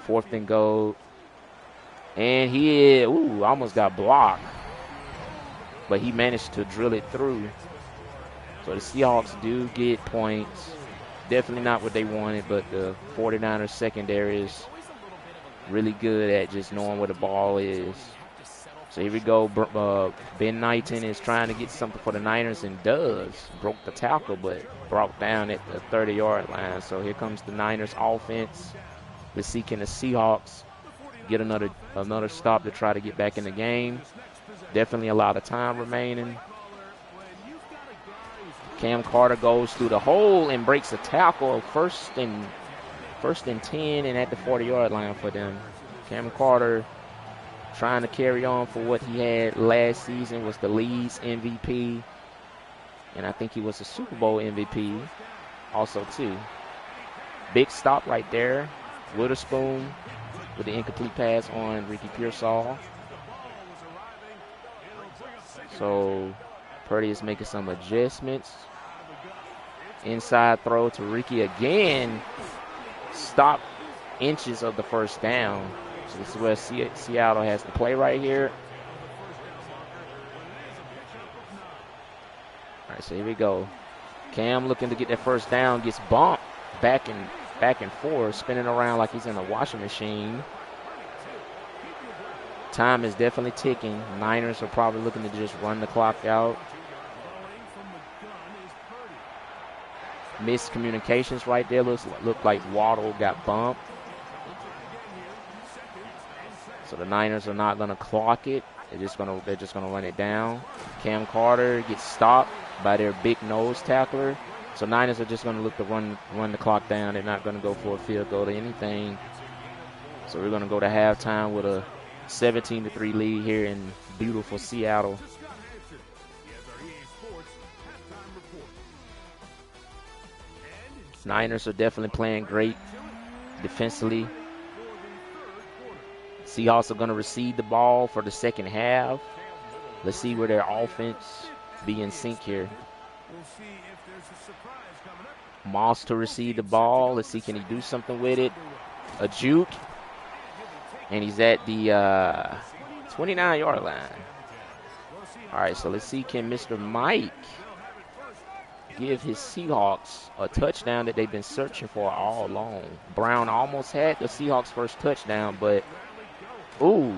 4th and goal. And he almost got blocked. But he managed to drill it through. So the Seahawks do get points. Definitely not what they wanted, but the 49ers secondary is really good at just knowing where the ball is. So here we go. Ben Knighton is trying to get something for the Niners and does. Broke the tackle, but brought down at the 30-yard line. So here comes the Niners offense. We're seeking the Seahawks get another stop to try to get back in the game. Definitely a lot of time remaining. Cam Carter goes through the hole and breaks a tackle. First and 10 and at the 40-yard line for them. Cam Carter trying to carry on for what he had last season, was the League's MVP. And I think he was a Super Bowl MVP also, too. Big stop right there. Witherspoon with the incomplete pass on Ricky Pearsall. So Purdy is making some adjustments. Inside throw to Ricky again. Stop inches of the first down. So this is where Seattle has to play right here. All right, so here we go. Cam looking to get that first down, gets bumped back and forth, spinning around like he's in a washing machine. Time is definitely ticking. Niners are probably looking to just run the clock out. Miscommunications right there. Look like Waddle got bumped. So the Niners are not going to clock it. They're just gonna run it down. Cam Carter gets stopped by their big nose tackler. So Niners are just going to look to run the clock down. They're not going to go for a field goal or anything. So we're going to go to halftime with a 17-3 lead here in beautiful Seattle. Niners are definitely playing great defensively. Seahawks are going to receive the ball for the second half. Let's see where their offense be in sync here. Moss to receive the ball. Let's see, can he do something with it? A juke. And he's at the 29-yard line. All right, so let's see, can Mr. Mike give his Seahawks a touchdown that they've been searching for all along? Brown almost had the Seahawks' first touchdown, but ooh.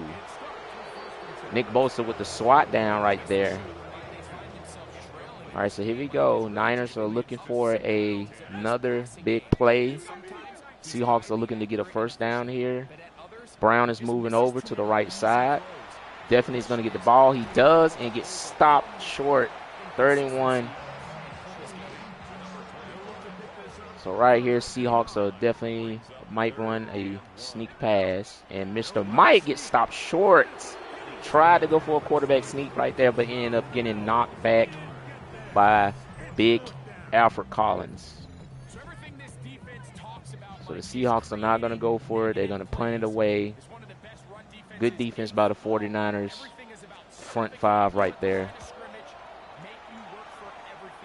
Nick Bosa with the swat down right there. All right, so here we go. Niners are looking for another big play. Seahawks are looking to get a first down here. Brown is moving over to the right side. Definitely is going to get the ball. He does, and gets stopped short. 31. So right here, Seahawks are definitely might run a sneak pass. And Mr. Mike gets stopped short. Tried to go for a quarterback sneak right there, but ended up getting knocked back by big Alfred Collins. So the Seahawks are not going to go for it. They're going to punt it away. Good defense by the 49ers. Front five right there.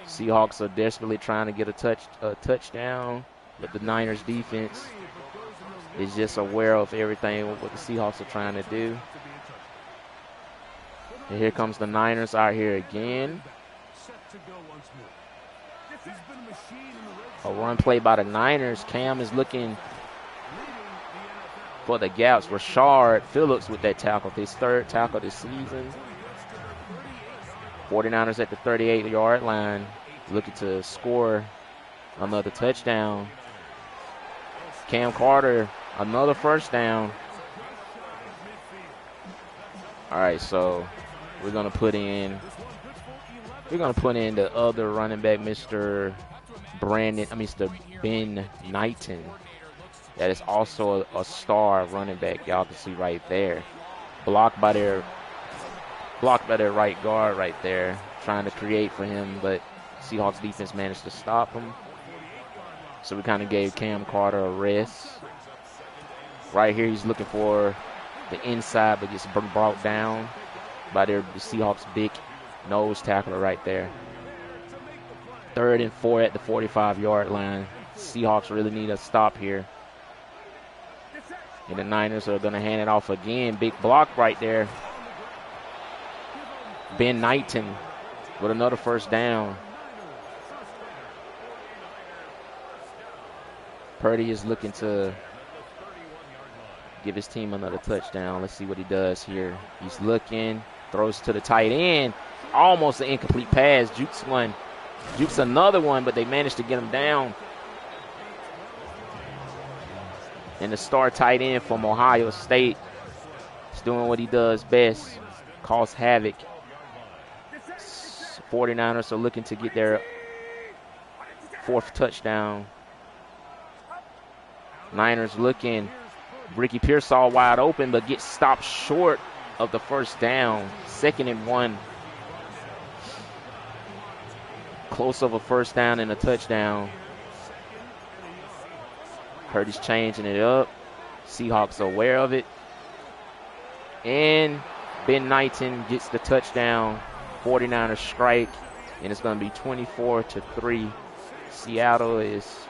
Seahawks are desperately trying to get a touchdown, but the Niners defense is just aware of everything what the Seahawks are trying to do. And here comes the Niners out here again. A run play by the Niners. Cam is looking for the gaps. Rashard Phillips with that tackle, his third tackle this season. 49ers at the 38-yard line, looking to score another touchdown. Cam Carter, another first down. All right, so we're gonna put in the other running back, Mr. Ben Knighton. That is also a star running back. Y'all can see right there. Blocked by their right guard right there, trying to create for him, but Seahawks defense managed to stop him. So we kind of gave Cam Carter a rest. Right here, he's looking for the inside, but gets brought down by the Seahawks' big nose tackler right there. 3rd and 4 at the 45-yard line. Seahawks really need a stop here. And the Niners are going to hand it off again. Big block right there. Ben Knighton with another first down. Purdy is looking to give his team another touchdown. Let's see what he does here. He's looking, throws to the tight end. Almost an incomplete pass. Jukes another one, but they managed to get him down. And the star tight end from Ohio State is doing what he does best, cause havoc. 49ers are looking to get their 4th touchdown. Niners looking. Ricky Pearsall wide open, but gets stopped short of the first down. 2nd and 1. Close of a first down and a touchdown. Purdy's changing it up. Seahawks are aware of it. And Ben Knighton gets the touchdown. 49ers strike. And it's going to be 24-3. Seattle is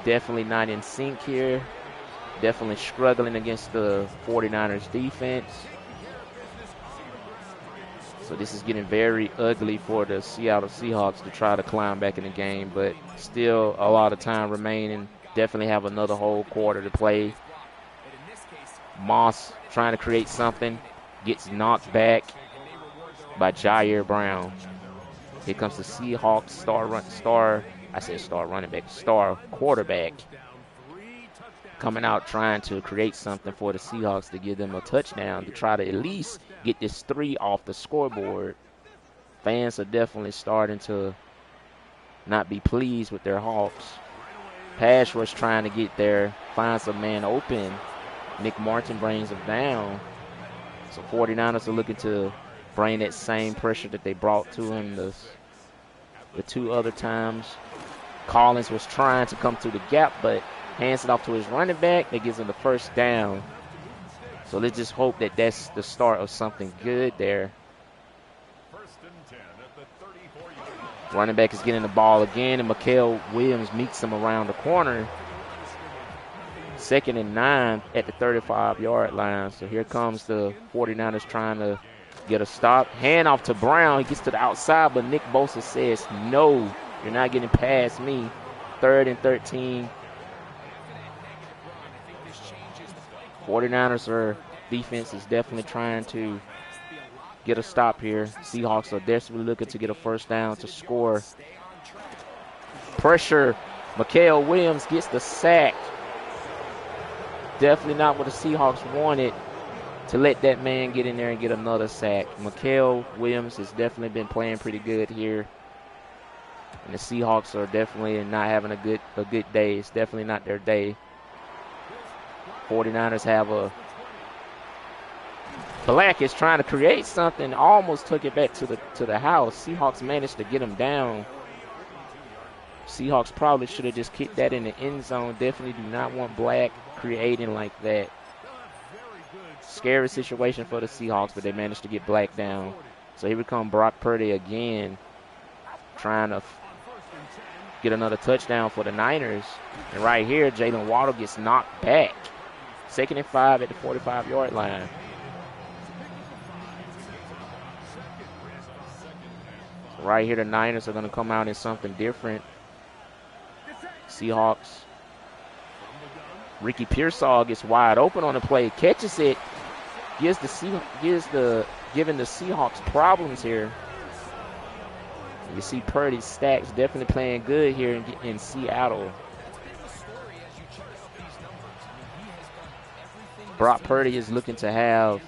definitely not in sync here. Definitely struggling against the 49ers defense. So this is getting very ugly for the Seattle Seahawks to try to climb back in the game, but still a lot of time remaining. Definitely have another whole quarter to play. Moss trying to create something, gets knocked back by Jair Brown. Here comes the Seahawks star quarterback coming out trying to create something for the Seahawks to give them a touchdown to try to at least get this 3 off the scoreboard. Fans are definitely starting to not be pleased with their Hawks. Pass rush trying to get there, finds a man open. Nick Martin brings him down. So 49ers are looking to bring that same pressure that they brought to him the 2 other times. Collins was trying to come through the gap, but hands it off to his running back. That gives him the first down. So let's just hope that that's the start of something good there. Running back is getting the ball again, and Mikael Williams meets him around the corner. 2nd and 9 at the 35-yard line. So here comes the 49ers trying to get a stop. Hand off to Brown. He gets to the outside, but Nick Bosa says, no, you're not getting past me. 3rd and 13. 49ers defense is definitely trying to get a stop here. Seahawks are desperately looking to get a first down to score. Pressure. Mikael Williams gets the sack. Definitely not what the Seahawks wanted, to let that man get in there and get another sack. Mikael Williams has definitely been playing pretty good here. And the Seahawks are definitely not having a good day. It's definitely not their day. 49ers have a Black is trying to create something, almost took it back to the house. Seahawks managed to get him down. Seahawks probably should have just kicked that in the end zone. Definitely do not want Black creating like that. Scary situation for the Seahawks, but they managed to get Black down. So here we come Brock Purdy again, trying to get another touchdown for the Niners. And right here, Jalen Waddle gets knocked back. 2nd and 5 at the 45-yard line. So right here, the Niners are going to come out in something different. Seahawks. Ricky Pearsall gets wide open on the play, catches it, giving the Seahawks problems here. You see Purdy's stacks definitely playing good here in Seattle. Brock Purdy is looking to have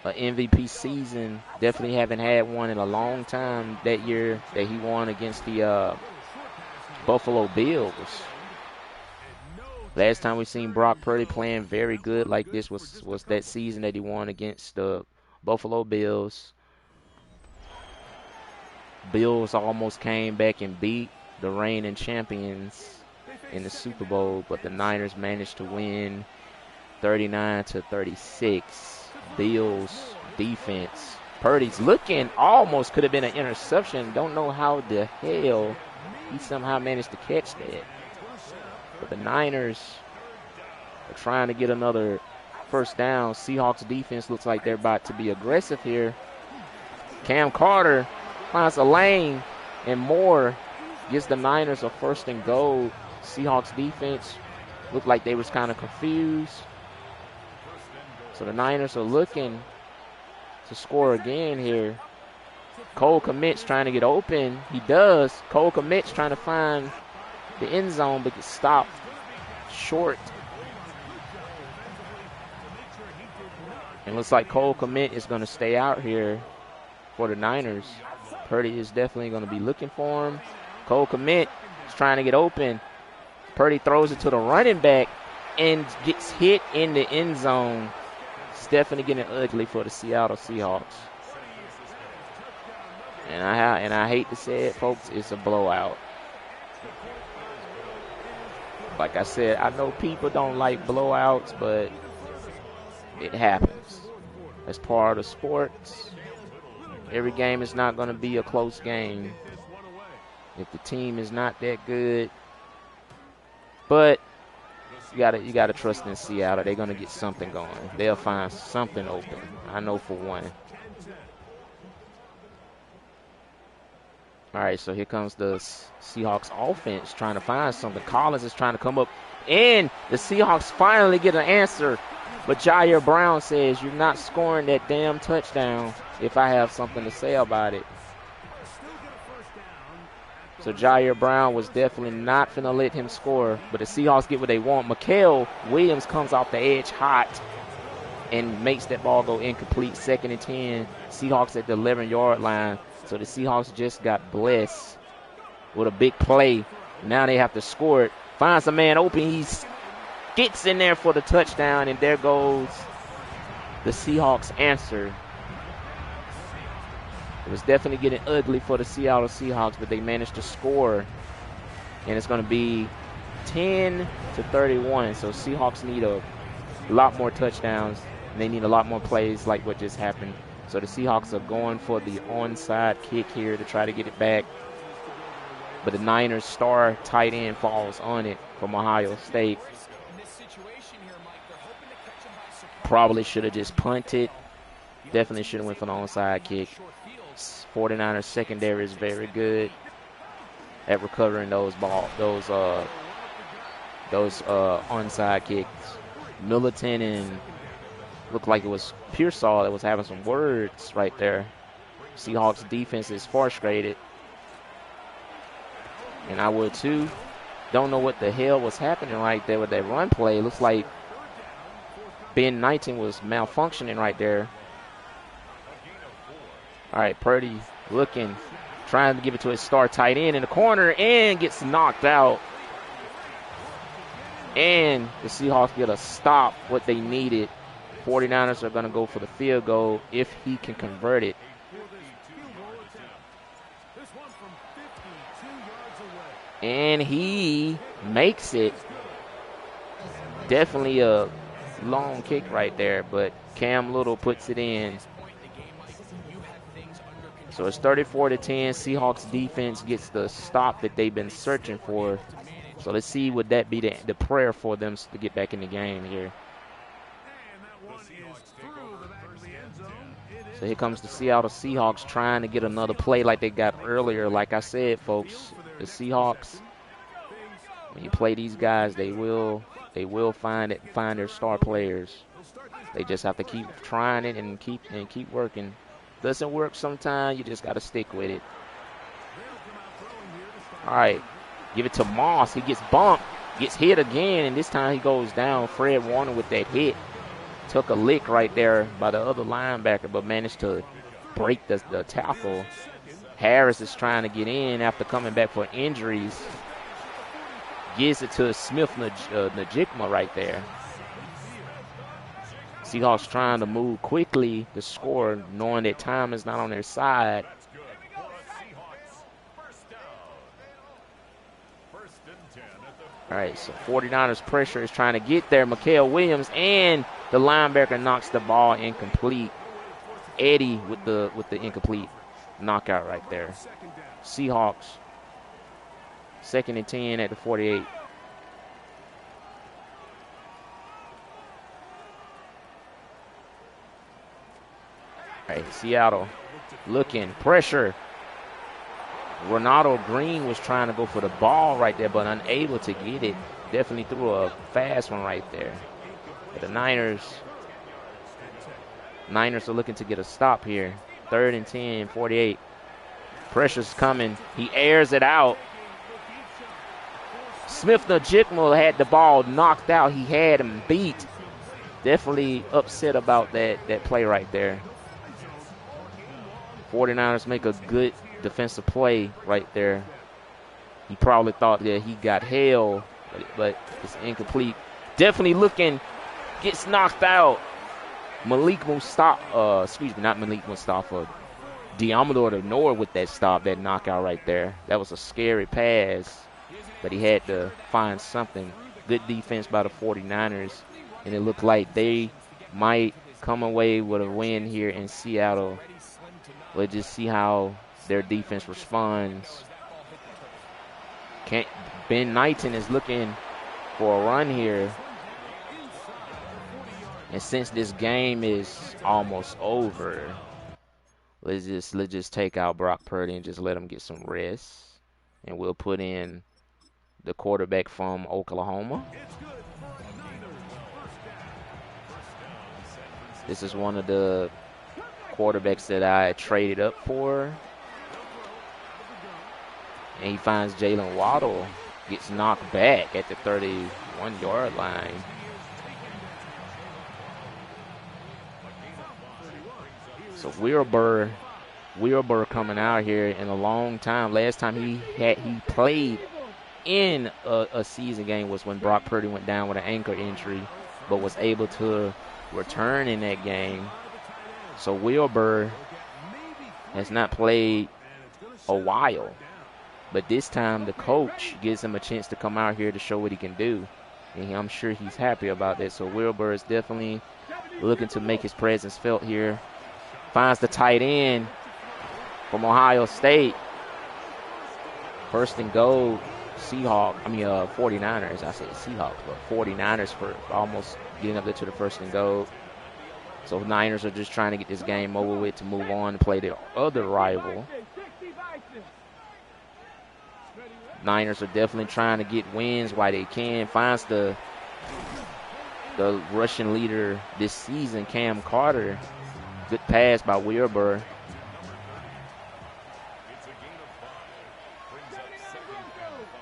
an MVP season. Definitely haven't had one in a long time that year that he won against the Buffalo Bills. Last time we seen Brock Purdy playing very good like this was that season that he won against the Buffalo Bills. Bills almost came back and beat the reigning champions in the Super Bowl, but the Niners managed to win 39-36. Bills defense. Purdy's looking, almost could have been an interception. Don't know how the hell he somehow managed to catch that. But the Niners are trying to get another first down. Seahawks defense looks like they're about to be aggressive here. Cam Carter finds a lane, and Moore gives the Niners a 1st and goal. Seahawks defense looked like they was kind of confused. So the Niners are looking to score again here. Cole Kmet's trying to get open. He does. Cole Kmet's trying to find the end zone, but gets stopped short. And looks like Cole Kmet is going to stay out here for the Niners. Purdy is definitely going to be looking for him. Cole Kmet is trying to get open. Purdy throws it to the running back and gets hit in the end zone. It's definitely getting ugly for the Seattle Seahawks. And I hate to say it, folks, it's a blowout. Like I said, I know people don't like blowouts, but it happens. That's part of sports. Every game is not going to be a close game if the team is not that good. But you gotta trust in Seattle. They're going to get something going. They'll find something open. I know for one. All right, so here comes the Seahawks offense trying to find something. Collins is trying to come up, and the Seahawks finally get an answer. But Jair Brown says, you're not scoring that damn touchdown if I have something to say about it. So Jair Brown was definitely not finna let him score, but the Seahawks get what they want. Mikael Williams comes off the edge hot and makes that ball go incomplete. 2nd and 10, Seahawks at the 11-yard line. So the Seahawks just got blessed with a big play. Now they have to score it. Finds a man open. He gets in there for the touchdown, and there goes the Seahawks answer. It was definitely getting ugly for the Seattle Seahawks, but they managed to score. And it's going to be 10-31. So Seahawks need a lot more touchdowns, and they need a lot more plays like what just happened. So the Seahawks are going for the onside kick here to try to get it back. But the Niners star tight end falls on it from Ohio State. Probably should have just punted. Definitely should have went for the onside kick. 49ers secondary is very good at recovering those onside kicks. Militant and looked like it was Pearsall that was having some words right there. Seahawks defense is frustrated. And I would too. Don't know what the hell was happening right there with that run play. Looks like Ben 19 was malfunctioning right there. All right, Purdy looking, trying to give it to his star tight end in the corner and gets knocked out. And the Seahawks get a stop, what they needed. 49ers are going to go for the field goal if he can convert it. And he makes it. Definitely a long kick right there, but Cam Little puts it in. So it's 34-10. Seahawks defense gets the stop that they've been searching for. So let's see, would that be the prayer for them to get back in the game here. So here comes the Seattle Seahawks trying to get another play like they got earlier. Like I said, folks, the Seahawks, when you play these guys, they will find their star players. They just have to keep trying it and keep working. Doesn't work sometimes, you just got to stick with it. All right, give it to Moss. He gets bumped, gets hit again, and this time he goes down. Fred Warner with that hit. Took a lick right there by the other linebacker, but managed to break the tackle. Harris is trying to get in after coming back for injuries. Gives it to Smith Najikma right there. Seahawks trying to move quickly to score, knowing that time is not on their side. All right, so 49ers pressure is trying to get there. Mikael Williams, and the linebacker knocks the ball incomplete. Eddie with the incomplete knockout right there. Seahawks, 2nd and 10 at the 48. All right, Seattle looking, pressure. Ronaldo Green was trying to go for the ball right there, but unable to get it. Definitely threw a fast one right there. But the Niners are looking to get a stop here. 3rd and 10, 48. Pressure's coming. He airs it out. Smith Najikma had the ball knocked out. He had him beat. Definitely upset about that play right there. 49ers make a good defensive play right there. He probably thought that he got held, but it's incomplete. Definitely looking, gets knocked out. Malik Mustafa, excuse me, not Malik Mustafa. Diamador the Nord with that stop, that knockout right there. That was a scary pass, but he had to find something. Good defense by the 49ers, and it looked like they might come away with a win here in Seattle. Let's just see how their defense responds. Can't, Ben Knighton is looking for a run here. And since this game is almost over, let's just take out Brock Purdy and just let him get some rest. And we'll put in the quarterback from Oklahoma. This is one of the quarterbacks that I traded up for. And he finds Jalen Waddle, gets knocked back at the 31-yard line. So Wilbur coming out here in a long time. Last time he played in a season game was when Brock Purdy went down with an ankle injury, but was able to return in that game. So Wilbur has not played a while, but this time the coach gives him a chance to come out here to show what he can do, and I'm sure he's happy about that. So Wilbur is definitely looking to make his presence felt here. Finds the tight end from Ohio State. First and goal, 49ers. I said Seahawks, but 49ers for almost getting up there to the first and goal. So Niners are just trying to get this game over with to move on to play their other rival. Niners are definitely trying to get wins while they can. Finds the rushing leader this season, Cam Carter. Good pass by Wilbur.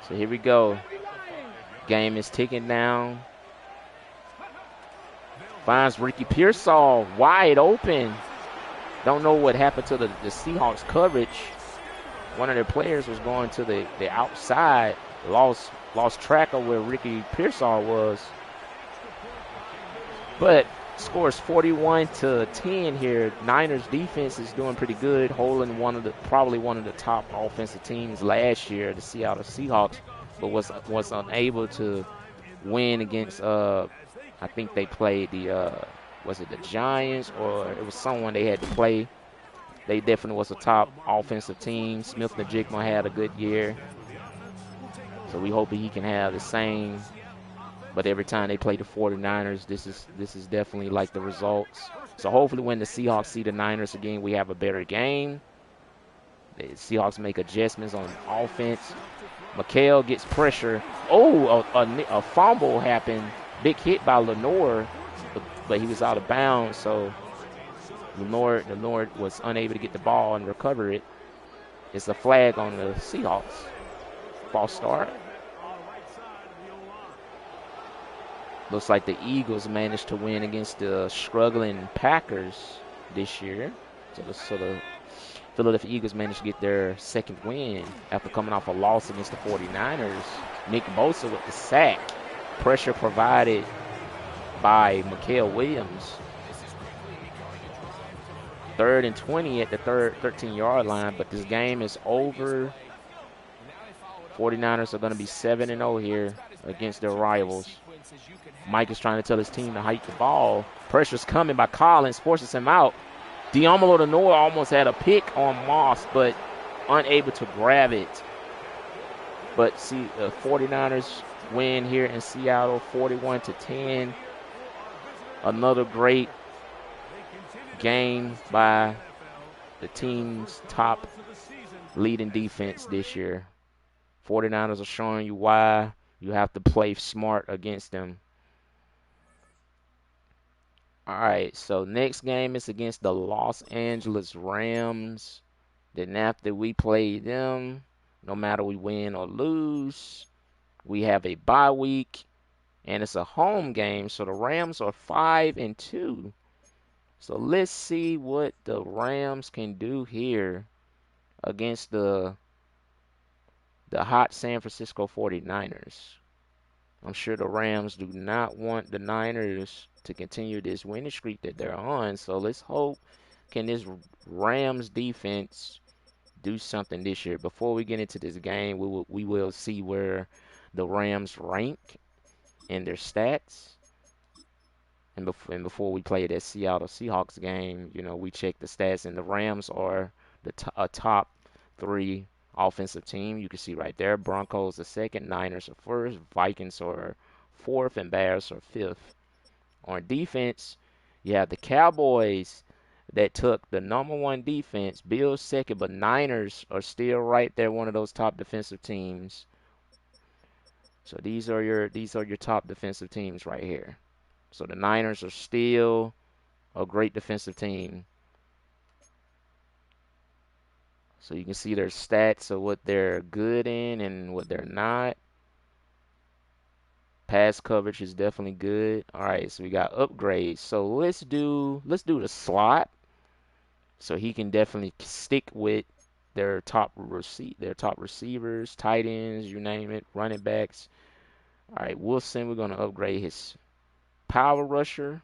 So here we go. Game is ticking down. Finds Ricky Pearsall wide open. Don't know what happened to the Seahawks coverage. One of their players was going to the outside. Lost track of where Ricky Pearsall was. But scores 41-10 here. Niners defense is doing pretty good, holding probably one of the top offensive teams last year, the Seattle Seahawks, but was unable to win against I think they played was it the Giants, or it was someone they had to play. They definitely was a top offensive team. Smith-Njigba had a good year, so we hope he can have the same. But every time they play the 49ers, this is definitely like the results. So hopefully when the Seahawks see the Niners again, we have a better game. The Seahawks make adjustments on offense. McHale gets pressure. Oh, a fumble happened. Big hit by Lenore, but he was out of bounds. So Lenore was unable to get the ball and recover it. It's a flag on the Seahawks. False start. Looks like the Eagles managed to win against the struggling Packers this year. So the Philadelphia Eagles managed to get their second win after coming off a loss against the 49ers. Nick Bosa with the sack. Pressure provided by Mikael Williams. 3rd and 20 at the 13-yard line, but this game is over. 49ers are going to be 7-0 here against their rivals. Mike is trying to tell his team to hike the ball. Pressure's coming by Collins, forces him out. Diamador the Nord almost had a pick on Moss, but unable to grab it. But see, the 49ers win here in Seattle, 41-10. Another great game by the team's top leading defense this year. 49ers are showing you why you have to play smart against them. All right, so next game is against the Los Angeles Rams. Then after we play them, no matter we win or lose, we have a bye week, and it's a home game. So the Rams are 5-2. So let's see what the Rams can do here against the hot San Francisco 49ers. I'm sure the Rams do not want the Niners to continue this winning streak that they're on. So let's hope can this Rams defense do something this year. Before we get into this game, we will see where the Rams rank in their stats. And before we play that Seattle Seahawks game, we check the stats, and the Rams are a top 3 offensive team. You can see right there, Broncos are second, Niners are first, Vikings are fourth, and Bears are fifth. On defense, you have the Cowboys that took the number 1 defense, Bills second, but Niners are still right there, one of those top defensive teams. So these are your top defensive teams right here. So the Niners are still a great defensive team. So you can see their stats of what they're good in and what they're not. Pass coverage is definitely good. All right, so we got upgrades. So let's do the slot. So he can definitely stick with their top receivers, tight ends, you name it, running backs. All right, Wilson, we're gonna upgrade his power rusher.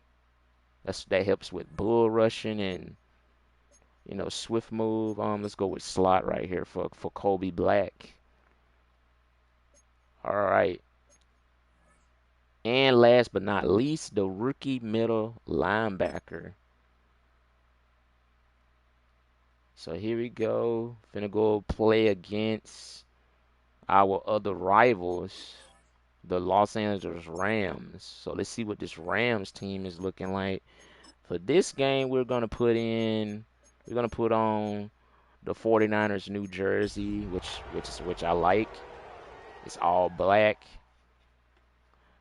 That helps with bull rushing and swift move. Let's go with slot right here for Kobe Black. All right. And last but not least, the rookie middle linebacker. So here we go. Finna go play against our other rivals, the Los Angeles Rams. So let's see what this Rams team is looking like. For this game, we're gonna put on the 49ers new jersey, which I like. It's all black.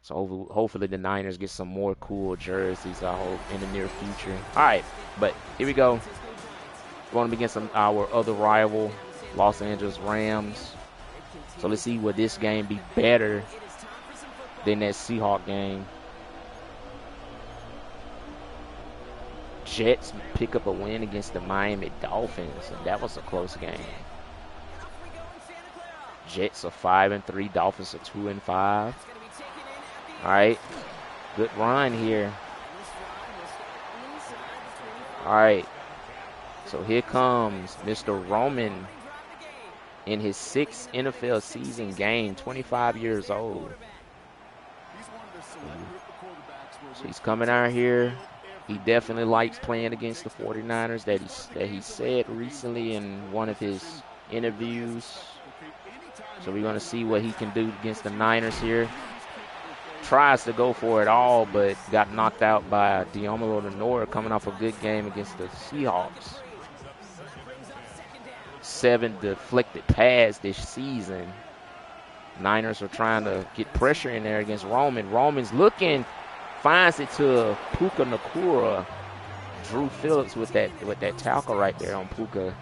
So hopefully the Niners get some more cool jerseys, I hope, in the near future. All right, but here we go. We're going to begin our other rival, Los Angeles Rams. So let's see will this game be better than that Seahawks game. Jets pick up a win against the Miami Dolphins, and that was a close game. Jets are 5-3, Dolphins are 2-5. All right, good run here. All right, so here comes Mr. Roman in his 6th NFL season game, 25 years old. So he's coming out here. He definitely likes playing against the 49ers that he said recently in one of his interviews. So we're going to see what he can do against the Niners here. Tries to go for it all, but got knocked out by Diomolo Lenore coming off a good game against the Seahawks. 7 deflected pass this season. Niners are trying to get pressure in there against Roman. Roman's looking, finds it to Puka Nakura. Drew Phillips with that tackle right there on Puka.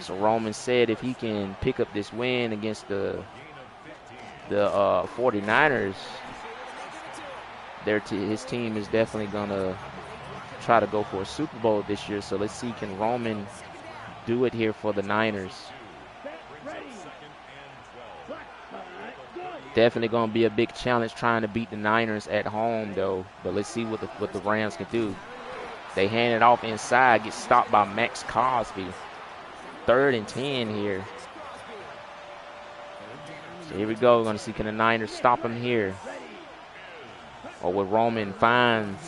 So Roman said if he can pick up this win against the 49ers, his team is definitely going to try to go for a Super Bowl this year. So let's see, can Roman do it here for the Niners? Definitely going to be a big challenge trying to beat the Niners at home, though. But let's see what the Rams can do. They hand it off inside, get stopped by Max Crosby. 3rd and 10 here. So here we go. We're going to see can the Niners stop him here. Or what Roman finds.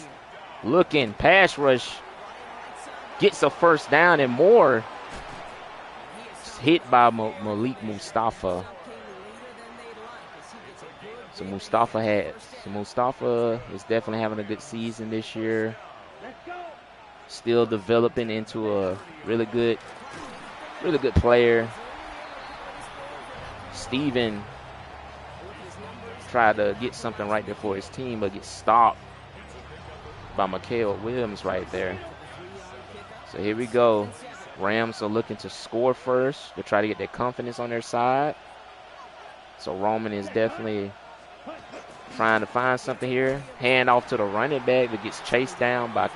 Looking, pass rush. Gets a first down and more. Hit by Malik Mustafa. So Mustafa is definitely having a good season this year. Still developing into a really good player. Steven tried to get something right there for his team, but gets stopped by Mikael Williams right there. So here we go. Rams are looking to score first to try to get their confidence on their side. So Roman is definitely trying to find something here. Hand off to the running back, but gets chased down by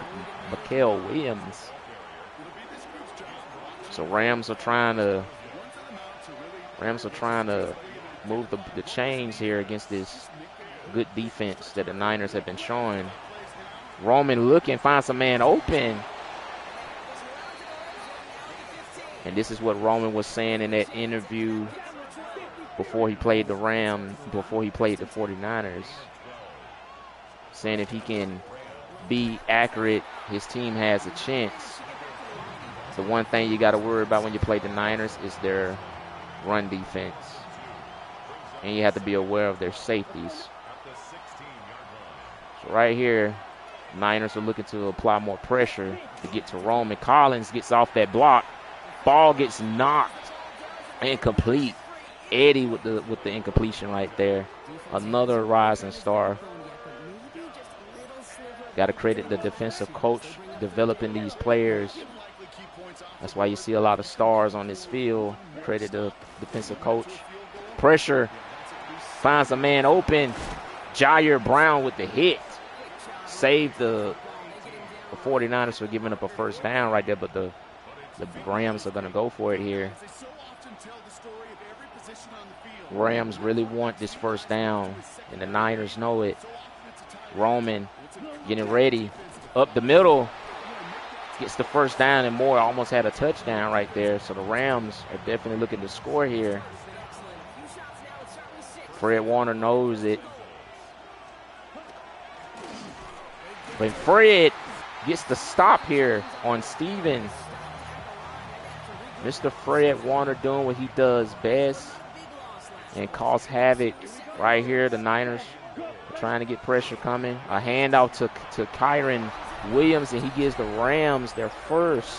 Mikael Williams. So Rams are trying to move the chains here against this good defense that the Niners have been showing. Roman looking, finds a man open. And this is what Roman was saying in that interview before he played the 49ers. Saying if he can be accurate, his team has a chance. The one thing you got to worry about when you play the Niners is their run defense. And you have to be aware of their safeties. So right here, Niners are looking to apply more pressure to get to Roman. Collins gets off that block. Ball gets knocked incomplete. Eddie with the incompletion right there. Another rising star. Got to credit the defensive coach developing these players. That's why you see a lot of stars on this field. Credit the defensive coach. Pressure. Finds a man open. Jair Brown with the hit. Saved the 49ers for giving up a first down right there, but the Rams are going to go for it here. Rams really want this first down, and the Niners know it. Roman getting ready. Up the middle. Gets the first down, and Moore almost had a touchdown right there. So the Rams are definitely looking to score here. Fred Warner knows it. But Fred gets the stop here on Stevens. Mr. Fred Warner doing what he does best and cause havoc right here. The Niners are trying to get pressure coming. A handoff to Kyron Williams, and he gives the Rams their first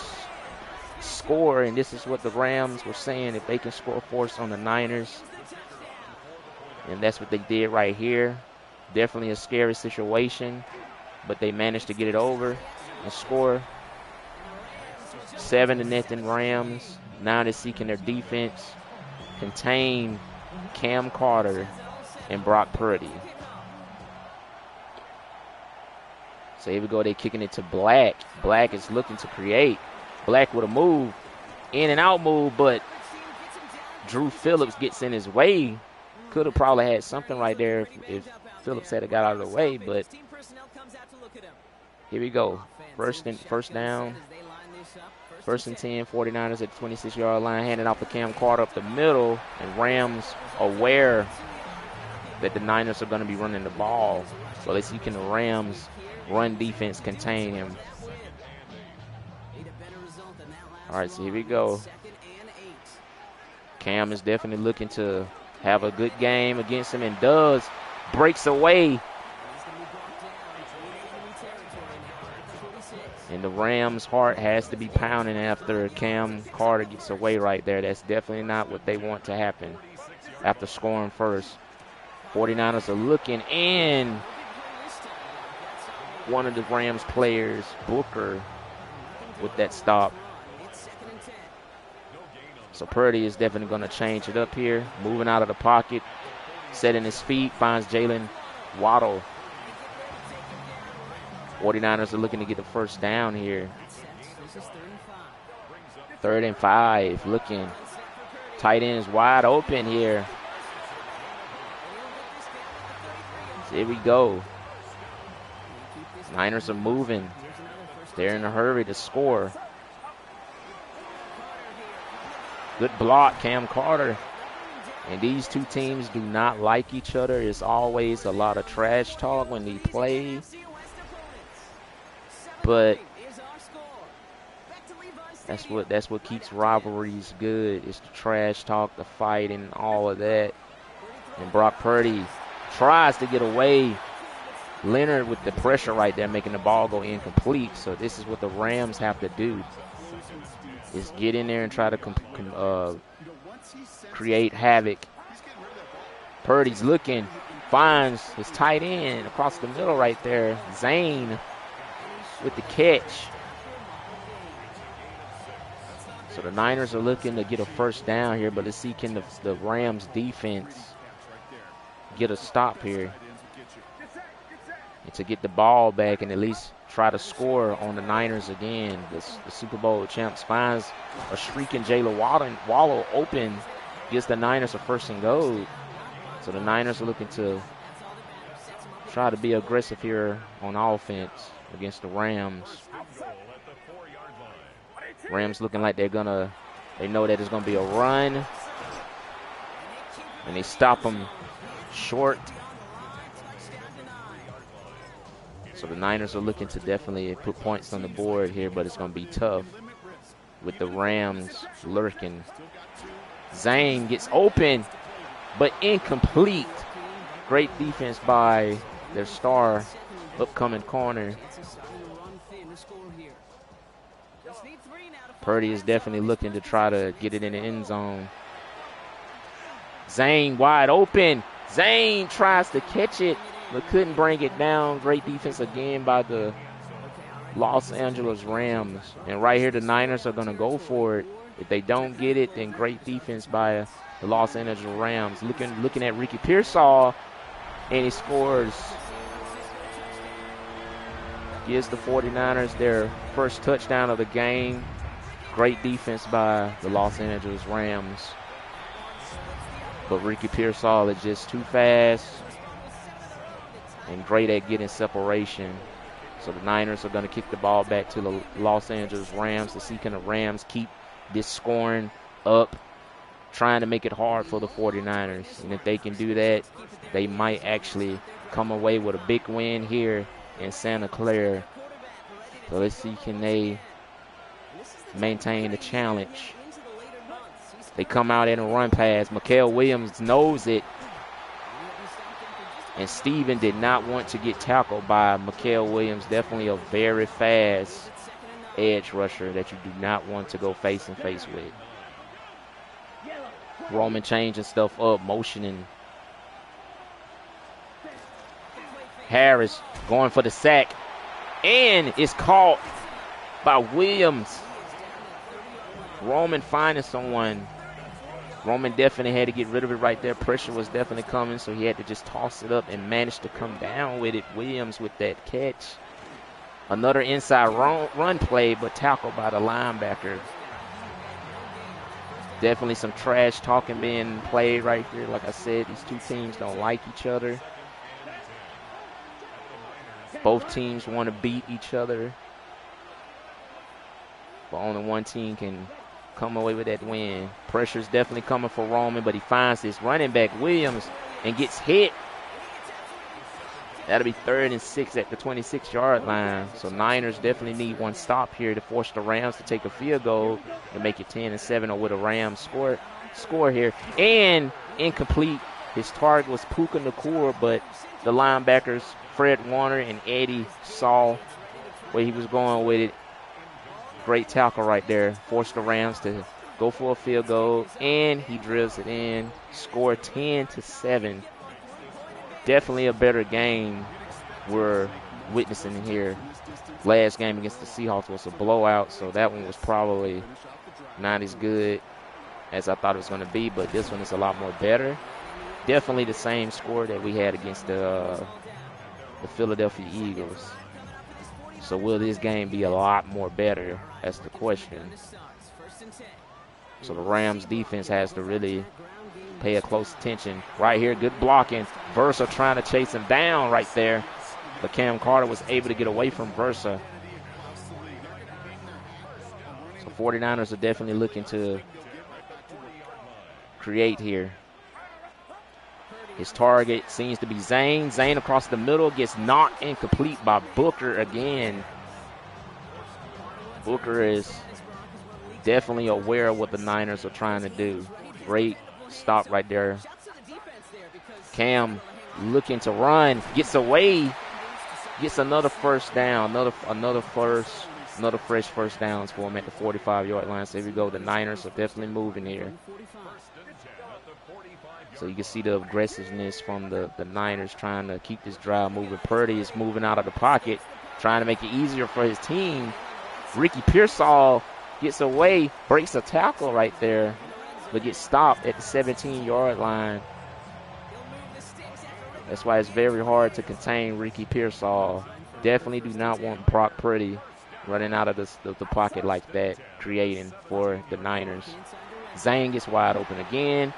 score. And this is what the Rams were saying, if they can score force on the Niners. And that's what they did right here. Definitely a scary situation, but they managed to get it over and score. 7-0 Rams. Now they're seeking their defense. Contain Cam Carter and Brock Purdy. So here we go. They're kicking it to Black. Black is looking to create. Black with a move. In and out move, but Drew Phillips gets in his way. Could have probably had something right there if Phillips had got out of the way, but here we go. First down. First and 10, 49ers at the 26-yard line, handing off to Cam Carter up the middle, and Rams aware that the Niners are going to be running the ball. So they're seeking the Rams run defense contain him. All right, so here we go. Cam is definitely looking to have a good game against him, and does. Breaks away. And the Rams' heart has to be pounding after Cam Carter gets away right there. That's definitely not what they want to happen after scoring first. 49ers are looking, and one of the Rams players, Booker, with that stop. So Purdy is definitely going to change it up here. Moving out of the pocket, setting his feet, finds Jalen Waddle. 49ers are looking to get the first down here. 3rd and 5, looking. Tight end is wide open here. So here we go. Niners are moving. They're in a hurry to score. Good block, Cam Carter. And these two teams do not like each other. It's always a lot of trash talk when they play. But that's what keeps rivalries good. It's the trash talk, the fight, and all of that. And Brock Purdy tries to get away. Leonard with the pressure right there, making the ball go incomplete. So this is what the Rams have to do, is get in there and try to create havoc. Purdy's looking, finds his tight end across the middle right there. Zane with the catch. So the Niners are looking to get a first down here, but let's see, can the Rams defense get a stop here and to get the ball back and at least try to score on the Niners again. The Super Bowl champs finds a streaking Jalen Waddle open, gives the Niners a 1st and goal. So the Niners are looking to try to be aggressive here on offense against the Rams. Rams looking like they know that it's going to be a run. And they stop them short. So the Niners are looking to definitely put points on the board here, but it's going to be tough with the Rams lurking. Zane gets open, but incomplete. Great defense by their star upcoming corner. Purdy is definitely looking to try to get it in the end zone. Zane wide open. Zane tries to catch it, but couldn't bring it down. Great defense again by the Los Angeles Rams. And right here, the Niners are going to go for it. If they don't get it, then great defense by the Los Angeles Rams. Looking at Ricky Pearsall, and he scores. Gives the 49ers their first touchdown of the game. Great defense by the Los Angeles Rams. But Ricky Pearsall is just too fast and great at getting separation. So the Niners are going to kick the ball back to the Los Angeles Rams to see can the Rams keep this scoring up, trying to make it hard for the 49ers. And if they can do that, they might actually come away with a big win here in Santa Clara. So let's see, can they maintain the challenge? They come out in a run pass. Mikael Williams knows it. And Steven did not want to get tackled by Mikael Williams. Definitely a very fast edge rusher that you do not want to go face and face with. Roman changing stuff up, motioning. Harris going for the sack. And it's caught by Williams. Roman finding someone. Roman definitely had to get rid of it right there. Pressure was definitely coming, so he had to just toss it up and managed to come down with it. Williams with that catch. Another inside run play, but tackled by the linebacker. Definitely some trash talking being played right here. Like I said, these two teams don't like each other. Both teams want to beat each other. But only one team can come away with that win. Pressure's definitely coming for Roman, but he finds his running back, Williams, and gets hit. That'll be 3rd and 6 at the 26-yard line. So Niners definitely need one stop here to force the Rams to take a field goal and make it 10-7, or with a Rams score here. And incomplete. His target was Puka Nacua, but the linebackers, Fred Warner and Eddie, saw where he was going with it. Great tackle right there. Forced the Rams to go for a field goal, and he drills it in. Score 10-7. Definitely a better game we're witnessing here. Last game against the Seahawks was a blowout, so that one was probably not as good as I thought it was going to be, but this one is a lot more better. Definitely the same score that we had against the Philadelphia Eagles. So will this game be a lot more better? That's the question. So the Rams defense has to really pay a close attention. Right here, good blocking. Versa trying to chase him down right there. But Cam Carter was able to get away from Versa. So 49ers are definitely looking to create here. His target seems to be Zane. Zane across the middle gets knocked incomplete by Booker again. Booker is definitely aware of what the Niners are trying to do. Great stop right there. Cam looking to run, gets away, gets another first down, another fresh first downs for him at the 45-yard line. So here we go. The Niners are definitely moving here. So you can see the aggressiveness from the Niners trying to keep this drive moving. Purdy is moving out of the pocket, trying to make it easier for his team. Ricky Pearsall gets away, breaks a tackle right there, but gets stopped at the 17-yard line. That's why it's very hard to contain Ricky Pearsall. Definitely do not want Brock Purdy running out of the pocket like that, creating for the Niners. Zane gets wide open again.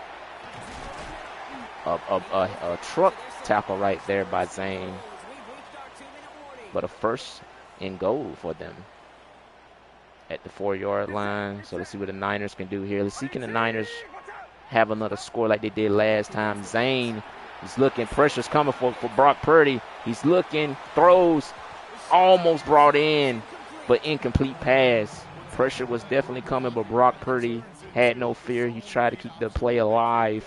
A truck tackle right there by Zane. But a first and goal for them at the 4-yard line. So let's see what the Niners can do here. Let's see, can the Niners have another score like they did last time. Zane is looking. Pressure's coming for Brock Purdy. He's looking. Throws. Almost brought in, but incomplete pass. Pressure was definitely coming, but Brock Purdy had no fear. He tried to keep the play alive,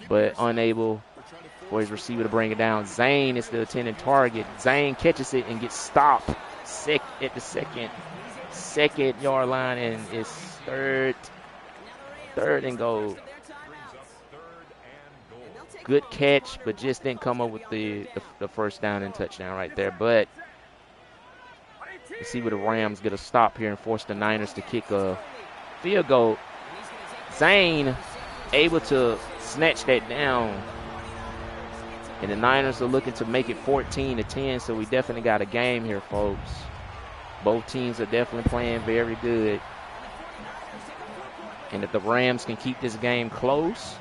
but unable for his receiver to bring it down. Zane is the intended target. Zane catches it and gets stopped at the second yard line, and it's third and goal. Good catch, but just didn't come up with the first down and touchdown right there. But let's see where the Rams get a stop here and force the Niners to kick a field goal. Zane able to snatch that down. And the Niners are looking to make it 14-10, so we definitely got a game here, folks. Both teams are definitely playing very good. And if the Rams can keep this game close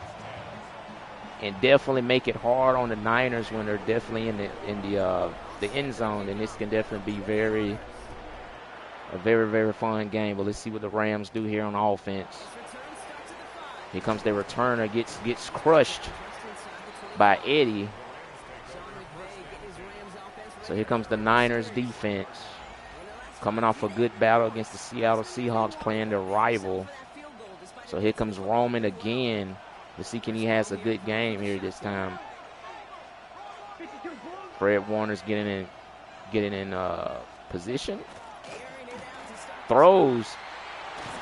and definitely make it hard on the Niners when they're definitely in the end zone, then this can definitely be a very, very fun game. But let's see what the Rams do here on offense. Here comes their returner, gets crushed by Eddie. So here comes the Niners defense, coming off a good battle against the Seattle Seahawks, playing their rival. So here comes Roman again. Let's see, can he has a good game here this time. Fred Warner's getting in position. Throws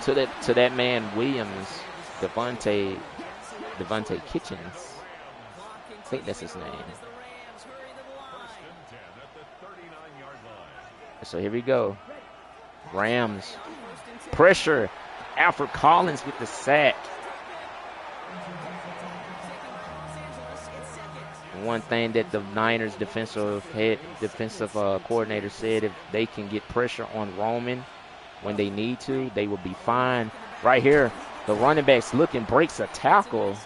to that man Williams, Devontae Kitchens. I think that's his name. So here we go. Rams. Pressure. Alfred Collins with the sack. One thing that the Niners defensive coordinator said, if they can get pressure on Roman when they need to, they will be fine. Right here, the running back's looking, breaks a tackle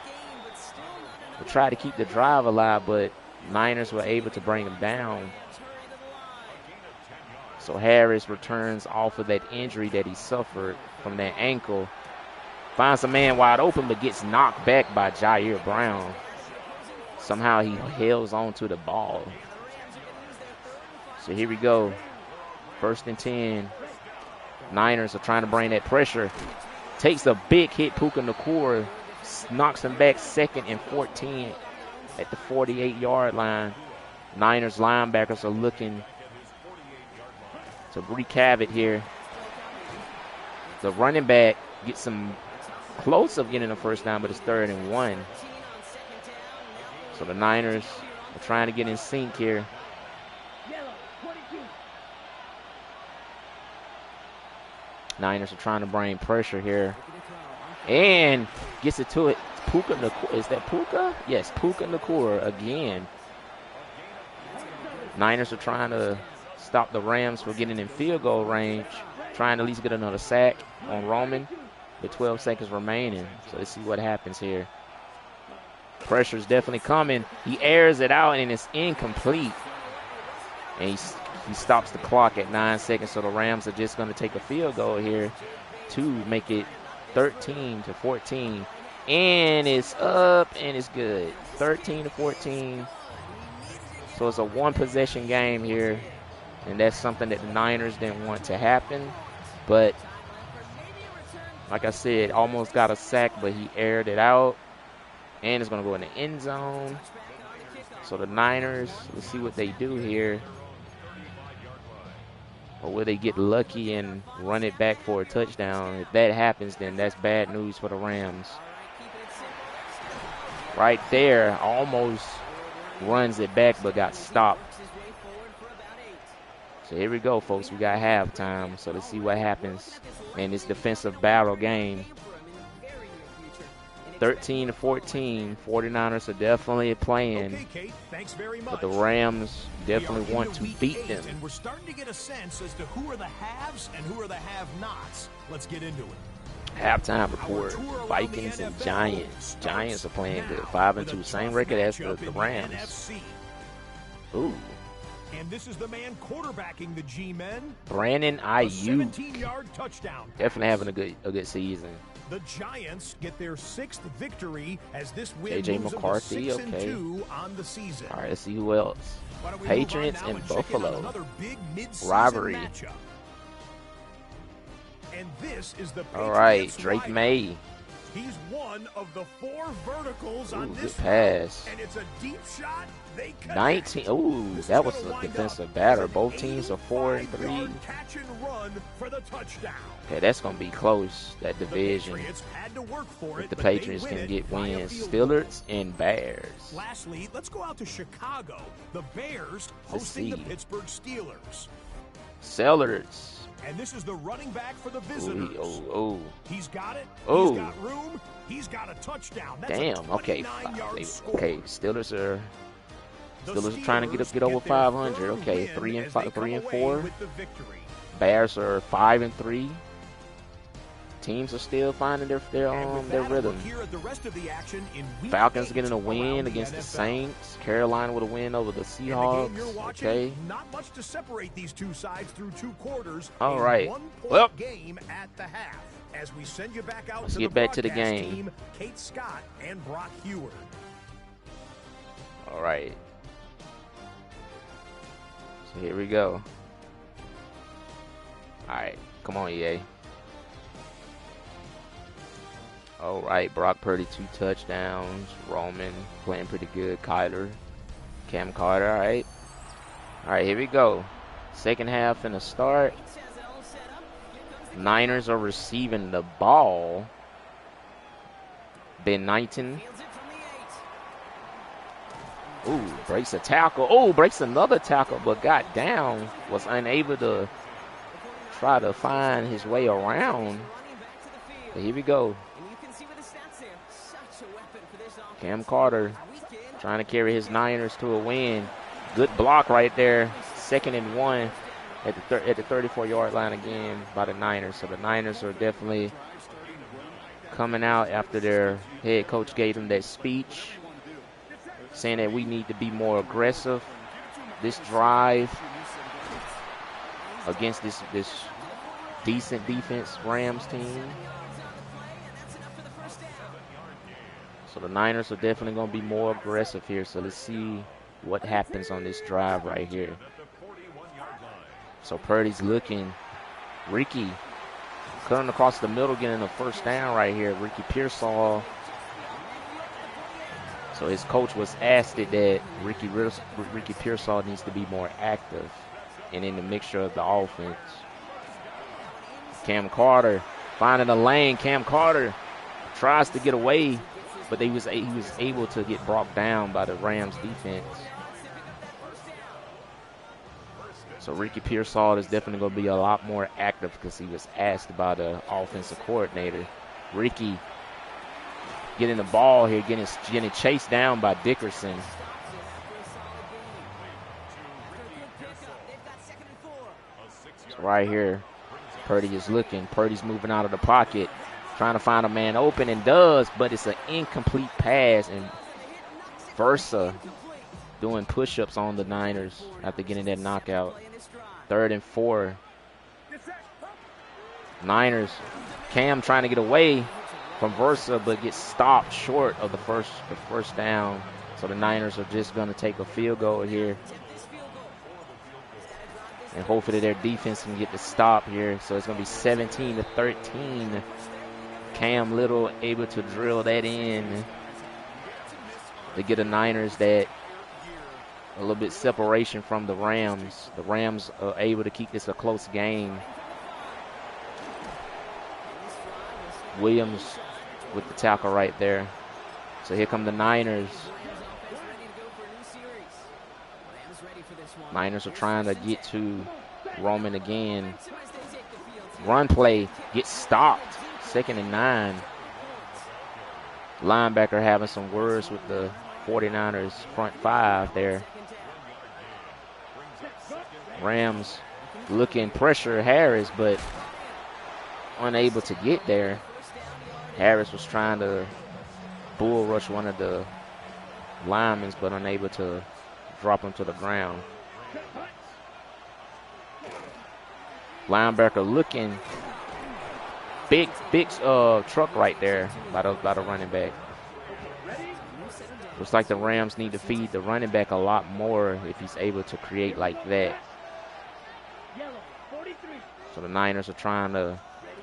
to try to keep the drive alive, but Niners were able to bring him down. So Harris returns off of that injury that he suffered from that ankle. Finds a man wide open, but gets knocked back by Jair Brown. Somehow he holds on to the ball. So here we go. 1st and 10. Niners are trying to bring that pressure. Takes a big hit. Puka Nacua knocks him back 2nd and 14 at the 48-yard line. Niners linebackers are looking to wreak havoc here. The running back gets some close of getting a first down, but it's 3rd and 1. So the Niners are trying to get in sync here. Niners are trying to bring pressure here. And gets it to it. Puka Nacua. Is that Puka? Yes, Puka Nacua again. Niners are trying to stop the Rams from getting in field goal range. Trying to at least get another sack on Roman with 12 seconds remaining. So let's see what happens here. Pressure's definitely coming. He airs it out and it's incomplete. And he stops the clock at 9 seconds. So the Rams are just going to take a field goal here to make it 13-14. And it's up and it's good. 13-14. So it's a one-possession game here. And that's something that the Niners didn't want to happen. But like I said, almost got a sack, but he aired it out. And it's going to go in the end zone. So the Niners, let's see what they do here. Or will they get lucky and run it back for a touchdown? If that happens, then that's bad news for the Rams. Right there, almost runs it back but got stopped. So here we go, folks. We got halftime. So let's see what happens in this defensive battle game. 13-14. 49ers are definitely playing. Okay, Kate, thanks very much. But the Rams definitely want to beat them. And we're starting to get a sense as to who are the haves and who are the have-nots. Let's get into it. Halftime report: Vikings and Giants. Giants are playing good, 5-2, same record as the Rams. Ooh. And this is the man quarterbacking the G-men. Brandon Ayuk. 17-yard touchdown. Definitely having a good season. The Giants get their 6th victory as this win J.J. moves McCarthy, them to okay. 6-2 on the season. All right, let's see who else. Patriots and Buffalo. Rivalry. Matchup. And this is the All right, Patriots Drake rival. May. He's one of the 4 verticals on Ooh, this good pass. and it's a deep shot. They 19. Ooh, that was a defensive batter. Both teams are 4-3. Catch and run for the touchdown. Okay, that's gonna be close. That division. The Patriots had to work for If it, the but they Patriots win can it get by a wins, field Steelers and Bears. Lastly, let's go out to Chicago. The Bears Let's hosting the see. Pittsburgh Steelers. Sellers. And this is the running back for the visitors. He's got it. Oh. He's got room. He's got a touchdown. That's Damn. a Okay. 29-yard score. Okay. Steelers are The trying to get over their 500. third Okay, win 3 and as they 5, come 3 and away 4. with the victory. Bears are 5-3. Teams are still finding their rhythm. Here at the rest of the action in week Falcons 8 getting a win around the against the NFL. Saints. Carolina with a win over the In the game Seahawks. you're watching, Okay. not much to separate these two sides through 2 quarters. All A right. 1-point Well, game at the half. As we send you back out let's to get the back to the broadcast game. team, Kate Scott and Brock Heward. All right. So here we go. All right. Come on, EA. All right. Brock Purdy, 2 touchdowns. Roman playing pretty good. Kyler. Cam Carter. All right. All right. Here we go. Second half in the start. Niners are receiving the ball. Ben Knighton. Ooh, breaks a tackle. Oh, breaks another tackle, but got down. Was unable to try to find his way around. But here we go. Cam Carter trying to carry his Niners to a win. Good block right there. 2nd and 1 at the 34-yard line again by the Niners. So the Niners are definitely coming out after their head coach gave them that speech, saying that we need to be more aggressive this drive against this decent defense Rams team. So the Niners are definitely going to be more aggressive here. So let's see what happens on this drive right here. So Purdy's looking. Ricky cutting across the middle, getting a first down right here. Ricky Pearsall. So his coach was asked it that Ricky Pearsall needs to be more active and in the mixture of the offense. Cam Carter finding a lane. Cam Carter tries to get away, but he was able to get brought down by the Rams defense. So Ricky Pearsall is definitely going to be a lot more active because he was asked by the offensive coordinator. Ricky getting the ball here, getting chased down by Dickerson. So right here, Purdy is looking. Purdy's moving out of the pocket, trying to find a man open, and does, but it's an incomplete pass, and Versa doing push-ups on the Niners after getting that knockout. 3rd and 4. Niners, Cam trying to get away from Versa, but gets stopped short of the first down. So the Niners are just going to take a field goal here. And hopefully their defense can get the stop here. So it's going to be 17-13. Cam Little able to drill that in to get the Niners that a little bit separation from the Rams. The Rams are able to keep this a close game. Williams with the tackle right there. So here come the Niners. Niners are trying to get to Roman again. Run play gets stopped. 2nd and 9. Linebacker having some words with the 49ers front 5 there. Rams looking pressure Harris, but unable to get there. Harris was trying to bull rush one of the linemen, but unable to drop him to the ground. Linebacker looking big truck right there by the running back. Looks like the Rams need to feed the running back a lot more if he's able to create like that. So the Niners are trying to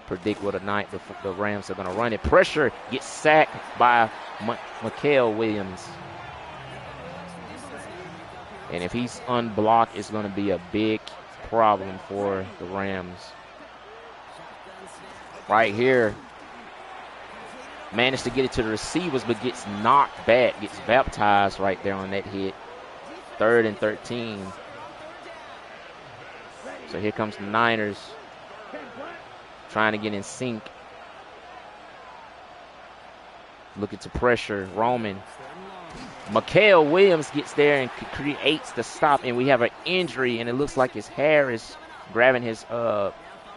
predict what the Rams are going to run it. Pressure, gets sacked by Mikael Williams. And if he's unblocked, it's going to be a big problem for the Rams. Right here, managed to get it to the receivers, but gets knocked back, gets baptized right there on that hit. 3rd and 13. So here comes the Niners trying to get in sync. Looking to pressure Roman. Mikael Williams gets there and creates the stop, and we have an injury, and it looks like it's Harris grabbing his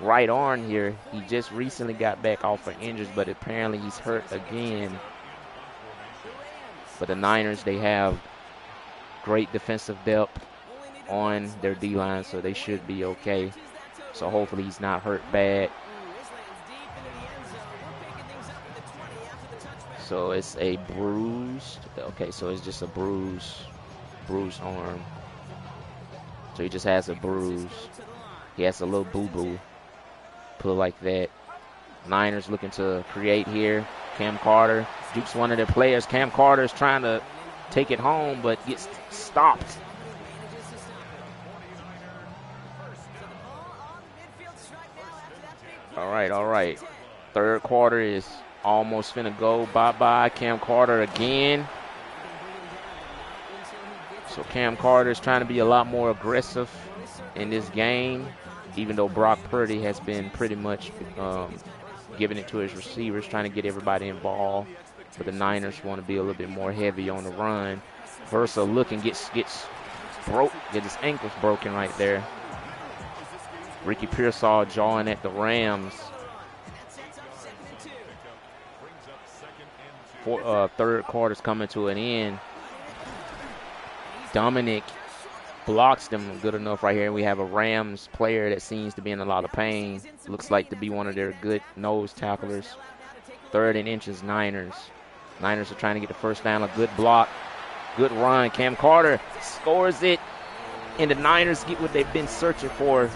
right arm here. He just recently got back off of injuries, but apparently he's hurt again. But the Niners, they have great defensive depth on their D-line, so they should be okay. So hopefully he's not hurt bad. So it's a bruised, okay, so it's just a bruised arm. So he just has a bruise. He has a little boo-boo. Put it like that. Niners looking to create here. Cam Carter jukes one of their players. Cam Carter is trying to take it home, but gets stopped. All right. 3rd quarter is almost finna go. Bye-bye. Cam Carter again. So Cam Carter is trying to be a lot more aggressive in this game, even though Brock Purdy has been pretty much giving it to his receivers, trying to get everybody involved. But the Niners want to be a little bit more heavy on the run. Versa looking, gets his ankles broken right there. Ricky Pearsall jawing at the Rams. 3rd quarter's coming to an end. Dominic blocks them good enough right here. We have a Rams player that seems to be in a lot of pain. Looks like to be one of their good nose tacklers. 3rd and inches, Niners. Niners are trying to get the first down. A good block. Good run. Cam Carter scores it. And the Niners get what they've been searching for.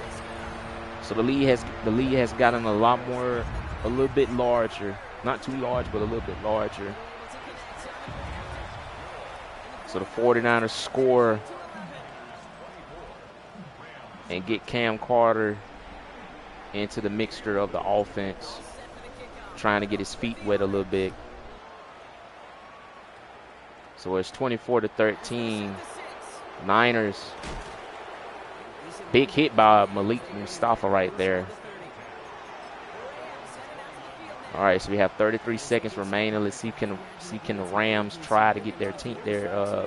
So the lead has gotten a little bit larger. Not too large, but a little bit larger. So the 49ers score and get Cam Carter into the mixture of the offense, trying to get his feet wet a little bit. So it's 24-13. Niners. Big hit by Malik Mustafa right there. All right, so we have 33 seconds remaining. Let's see can the Rams try to get their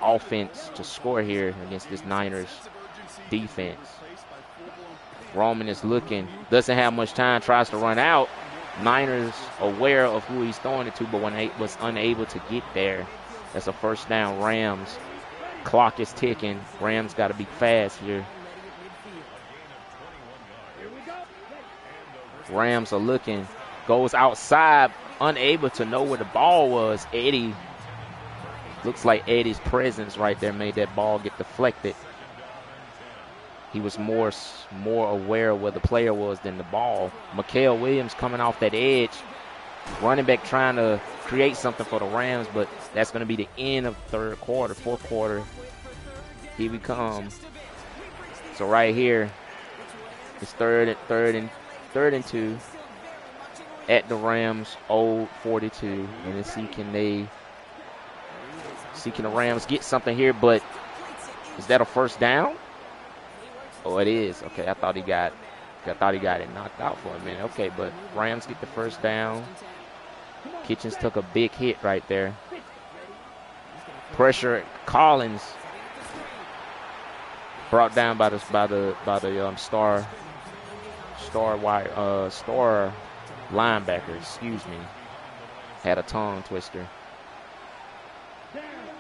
offense to score here against this Niners defense. Roman is looking, doesn't have much time, tries to run out. Niners aware of who he's throwing it to, but was unable to get there. That's a first down, Rams. Clock is ticking. Rams got to be fast here. Rams are looking. Goes outside, unable to know where the ball was. Eddie, looks like Eddie's presence right there made that ball get deflected. He was more aware of where the player was than the ball. Mikael Williams coming off that edge. Running back trying to create something for the Rams, but that's going to be the end of 3rd quarter, 4th quarter. Here we come. So right here, it's third and 2 at the Rams old 42. And let's see can the Rams get something here, but is that a first down? Oh, it is. Okay, I thought he got it knocked out for a minute. Okay, but Rams get the first down. Kitchens took a big hit right there. Pressure Collins brought down by the star linebacker, excuse me. Had a tongue twister.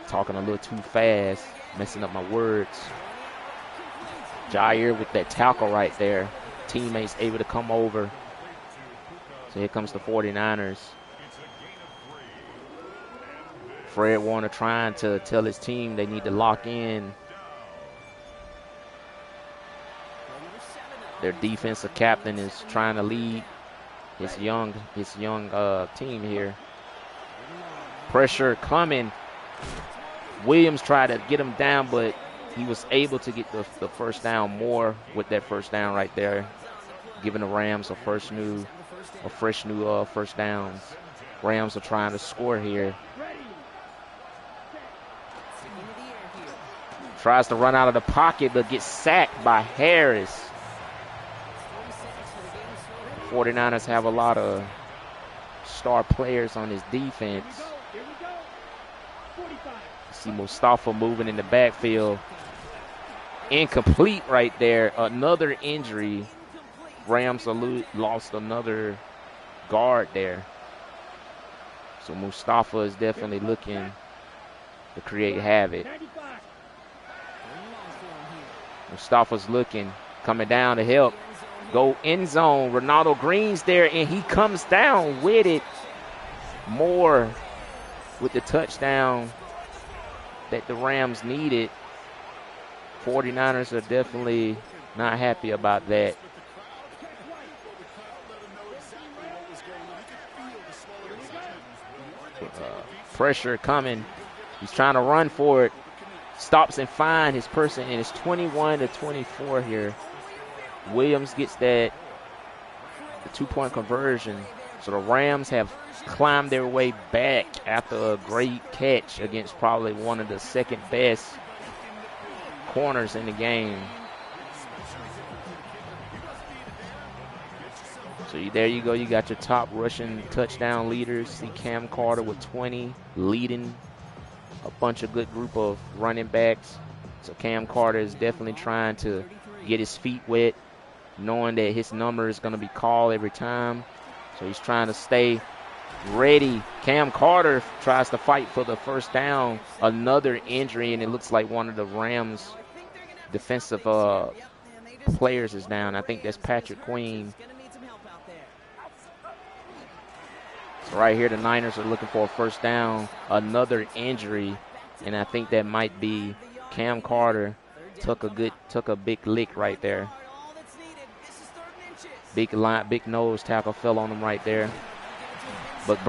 Talking a little too fast, messing up my words. Jair with that tackle right there. Teammates able to come over. So here comes the 49ers. Fred Warner trying to tell his team they need to lock in. Their defensive captain is trying to lead his young team here. Pressure coming. Williams tried to get him down, but he was able to get the first down more with that first down right there, giving the Rams a fresh new first downs. Rams are trying to score here. Tries to run out of the pocket, but gets sacked by Harris. 49ers have a lot of star players on his defense. See Mustafa moving in the backfield. Incomplete right there. Another injury. Rams lost another guard there. So Mustafa is definitely looking to create havoc. Mustafa's looking, coming down to help. Go end zone. Ronaldo Green's there, and he comes down with it. Moore with the touchdown that the Rams needed. 49ers are definitely not happy about that. Pressure coming. He's trying to run for it. Stops and finds his person, and it's 21-24 here. Williams gets the 2-point conversion. So the Rams have climbed their way back after a great catch against probably one of the second best corners in the game. So there you go. You got your top rushing touchdown leaders. See Cam Carter with 20, leading a bunch of good group of running backs. So Cam Carter is definitely trying to get his feet wet, knowing that his number is going to be called every time. So he's trying to stay ready. Cam Carter tries to fight for the first down. Another injury, and it looks like one of the Rams' defensive players is down. I think that's Patrick Queen. So right here, the Niners are looking for a first down. Another injury, and I think that might be Cam Carter took a big lick right there. Big nose tackle fell on him right there. But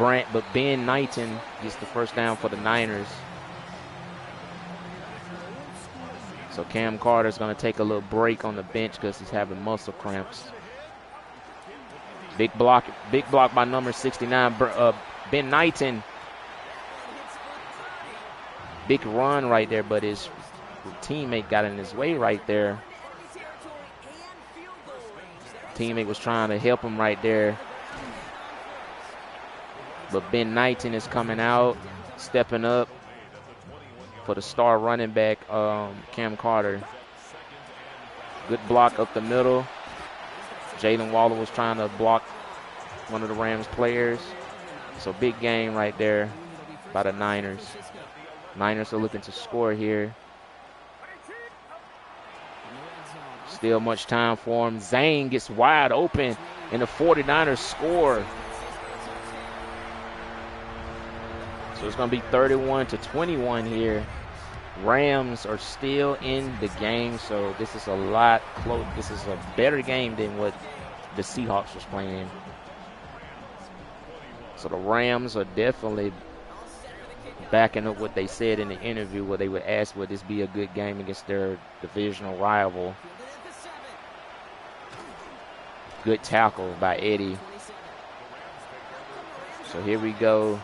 Ben Knighton gets the first down for the Niners. So Cam Carter's going to take a little break on the bench because he's having muscle cramps. Big block by number 69, Ben Knighton. Big run right there, but his teammate got in his way right there. Teammate was trying to help him right there. But Ben Knighton is coming out, stepping up for the star running back, Cam Carter. Good block up the middle. Jalen Waller was trying to block one of the Rams players. So big game right there by the Niners. Niners are looking to score here. Still much time for him. Zane gets wide open, and the 49ers score. So it's going to be 31-21 here. Rams are still in the game, so this is a lot close. This is a better game than what the Seahawks was playing. So the Rams are definitely backing up what they said in the interview, where they would ask, would this be a good game against their divisional rival? Good tackle by Eddie. So here we go.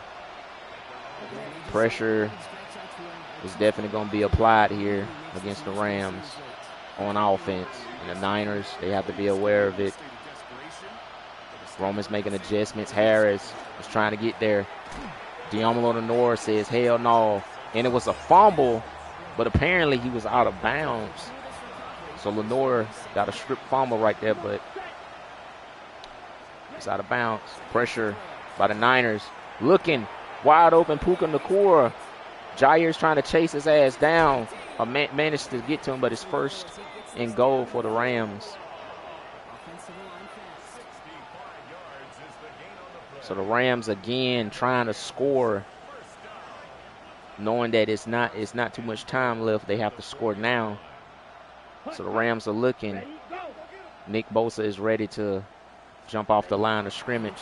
Pressure is definitely going to be applied here against the Rams on offense. And the Niners, they have to be aware of it. Roman's making adjustments. Harris is trying to get there. Diamolo Lenore says, hell no. And it was a fumble, but apparently he was out of bounds. So Lenore got a strip fumble right there, but It's out of bounds. Pressure by the Niners. Looking wide open. Puka Nakua. Jair's trying to chase his ass down. Managed to get to him, but it's first and goal for the Rams. So the Rams again trying to score, knowing that it's not too much time left. They have to score now. So the Rams are looking. Nick Bosa is ready to jump off the line of scrimmage.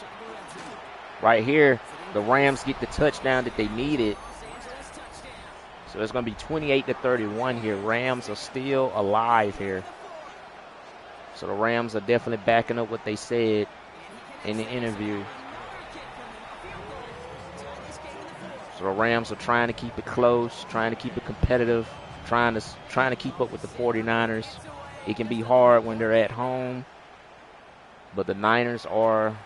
Right here, the Rams get the touchdown that they needed. So it's going to be 28-31 here. Rams are still alive here. So the Rams are definitely backing up what they said in the interview. So the Rams are trying to keep it close, trying to keep it competitive, trying to keep up with the 49ers. It can be hard when they're at home, but the Niners are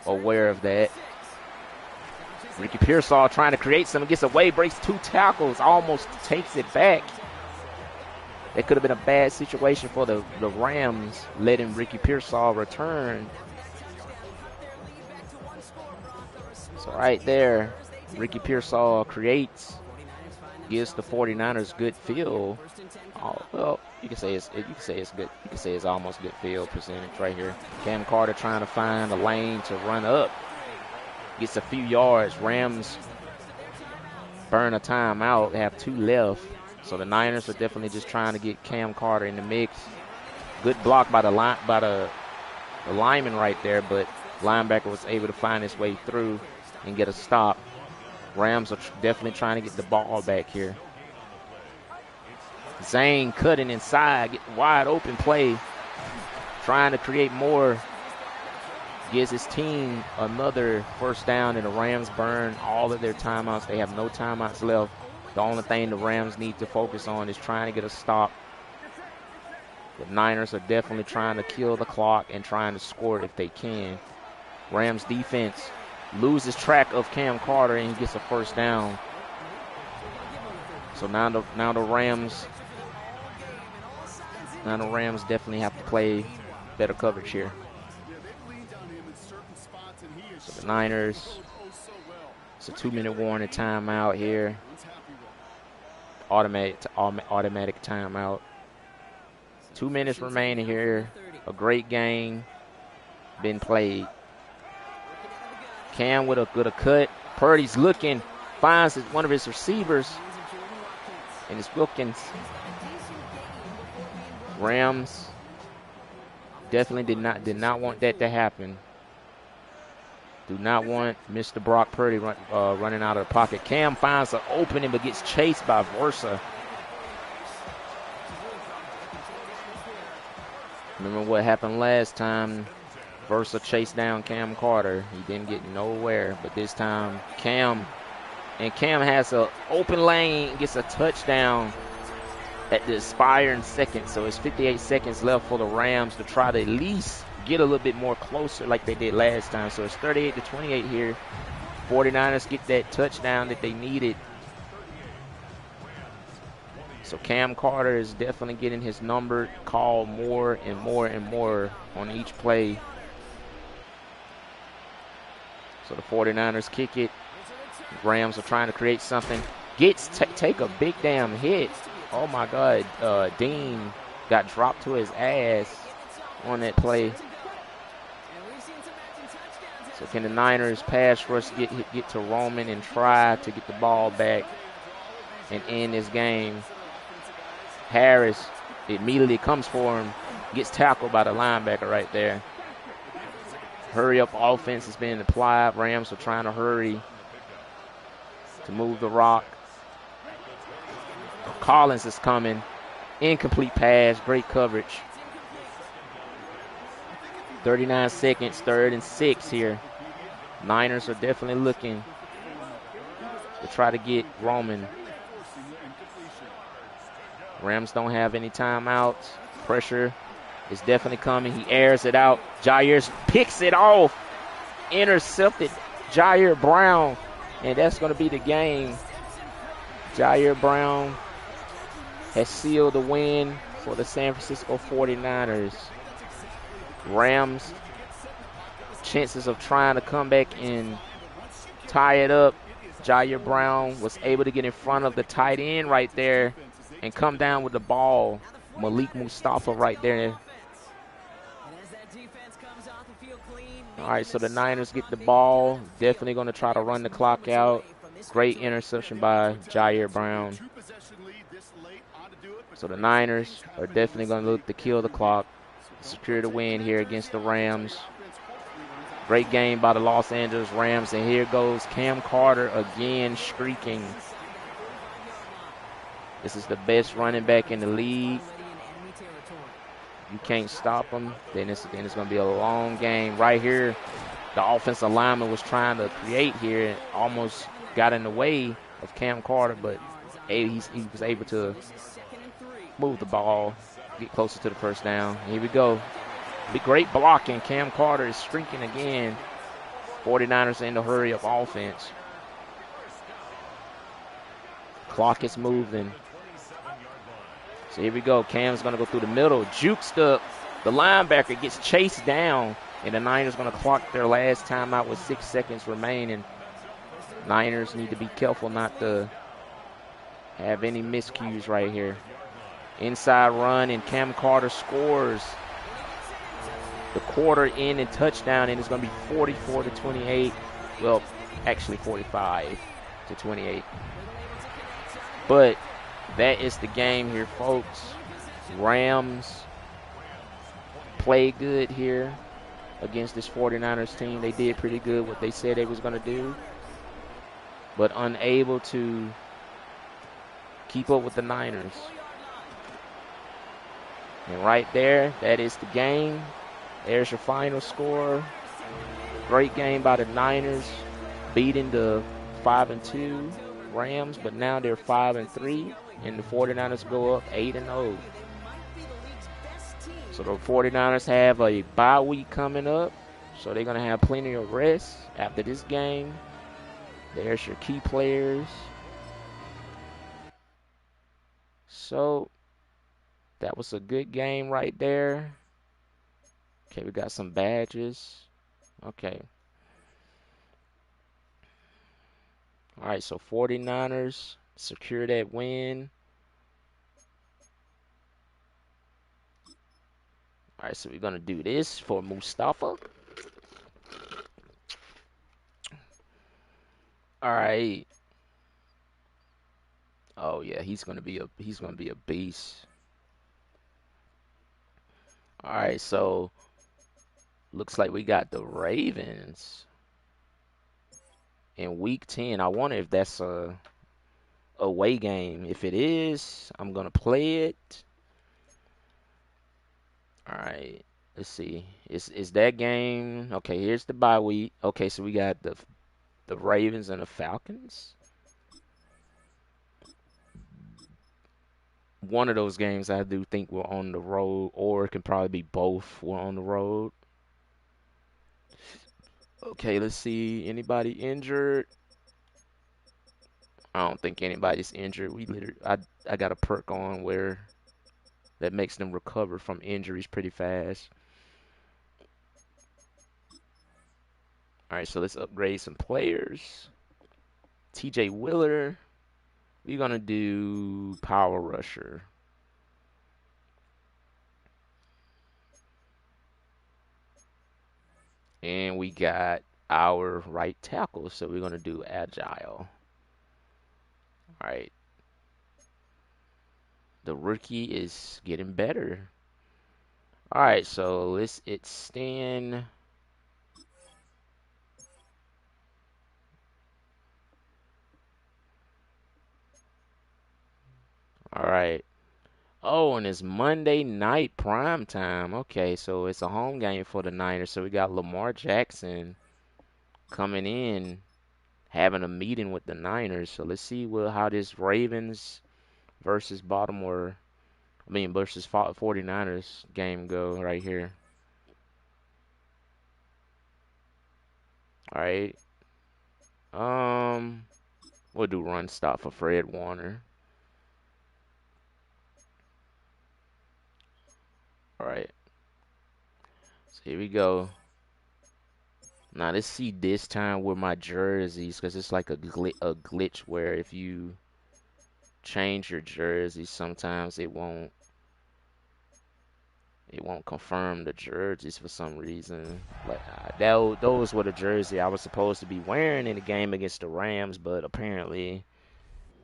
aware of that. Ricky Pearsall trying to create something, gets away, breaks 2 tackles, almost takes it back. It could have been a bad situation for the Rams, letting Ricky Pearsall return. So right there, Ricky Pearsall creates, gives the 49ers good field. Oh, well, you can say it's good. You can say it's almost good field percentage right here. Cam Carter trying to find a lane to run up. Gets a few yards. Rams burn a timeout. They have 2 left. So the Niners are definitely just trying to get Cam Carter in the mix. Good block by the lineman right there, but linebacker was able to find his way through and get a stop. Rams are definitely trying to get the ball back here. Zane cutting inside, get wide open play, trying to create more. Gives his team another first down, and the Rams burn all of their timeouts. They have no timeouts left. The only thing the Rams need to focus on is trying to get a stop. The Niners are definitely trying to kill the clock and trying to score if they can. Rams defense loses track of Cam Carter, and he gets a first down. So now the Rams definitely have to play better coverage here. So the Niners, it's a 2-minute warning timeout here. Automatic timeout. 2 minutes remaining here. A great game been played. Cam with a cut. Purdy's looking, finds one of his receivers, and it's Wilkins. Rams definitely did not want that to happen. Do not want Mr. Brock Purdy running out of the pocket. Cam finds an opening but gets chased by Versa. Remember what happened last time? Versa chased down Cam Carter. He didn't get nowhere, but this time Cam has an open lane, gets a touchdown at the expiring second. So it's 58 seconds left for the Rams to try to at least get a little bit more closer like they did last time. So it's 38-28 here. 49ers get that touchdown that they needed. So Cam Carter is definitely getting his number called more and more and more on each play. So the 49ers kick it. Rams are trying to create something. Take a big damn hit. Oh my God. Dean got dropped to his ass on that play. So can the Niners pass rush get to Roman and try to get the ball back and end this game? Harris immediately comes for him, gets tackled by the linebacker right there. Hurry up offense is being applied. Rams are trying to hurry to move the rock. Collins is coming. Incomplete pass, great coverage. 39 seconds, 3rd and 6 here. Niners are definitely looking to try to get Roman. Rams don't have any timeouts. Pressure is definitely coming. He airs it out. Jair picks it off. Intercepted Jair Brown. And that's going to be the game. Jair Brown has sealed the win for the San Francisco 49ers. Rams chances of trying to come back and tie it up. Jair Brown was able to get in front of the tight end right there and come down with the ball. Malik Mustafa right there. All right, so the Niners get the ball. Definitely going to try to run the clock out. Great interception by Jair Brown. So the Niners are definitely going to look to kill the clock, secure the win here against the Rams. Great game by the Los Angeles Rams. And here goes Cam Carter again streaking. This is the best running back in the league. You can't stop him. Then it's going to be a long game. Right here, the offensive lineman was trying to create here and almost got in the way of Cam Carter, but he was able to move the ball, get closer to the first down. Here we go. Big great blocking. Cam Carter is streaking again. 49ers in the hurry of offense. Clock is moving. So here we go. Cam's going to go through the middle. Jukes the linebacker, gets chased down, and the Niners going to clock their last timeout with 6 seconds remaining. Niners need to be careful not to have any miscues right here. Inside run, and Cam Carter scores the quarter in and touchdown, and it's going to be 44-28. Well, actually 45-28. But that is the game here, folks. Rams play good here against this 49ers team. They did pretty good what they said they was going to do, but unable to keep up with the Niners. And right there, that is the game. There's your final score. Great game by the Niners, beating the 5-2 Rams, but now they're 5-3, and the 49ers go up 8-0. So the 49ers have a bye week coming up, so they're going to have plenty of rest after this game. There's your key players. So that was a good game right there. Okay, we got some badges. Okay. All right, so 49ers secure that win. All right, so we're going to do this for Mustafa. All right. Oh yeah, he's going to be a beast. All right, so looks like we got the Ravens in week 10. I wonder if that's a away game. If it is, I'm going to play it. All right. Let's see. Is that game? Okay, here's the bye week. Okay, so we got the Ravens and the Falcons. One of those games I do think we're on the road, or it can probably be both. We're on the road. Okay, let's see. Anybody injured? I don't think anybody's injured. I got a perk on where that makes them recover from injuries pretty fast. All right, so let's upgrade some players. TJ Willer. We're gonna do Power Rusher. And we got our right tackle, so we're gonna do Agile. All right. The rookie is getting better. All right, so let's extend. All right. Oh, and it's Monday night prime time. Okay, so it's a home game for the Niners. So we got Lamar Jackson coming in, having a meeting with the Niners. So let's see how this Ravens versus versus 49ers game go right here. All right. We'll do run stop for Fred Warner. All right. So here we go. Now let's see this time with my jerseys, because it's like a glitch where if you change your jersey, sometimes it won't confirm the jerseys for some reason. Like those were the jersey I was supposed to be wearing in the game against the Rams, but apparently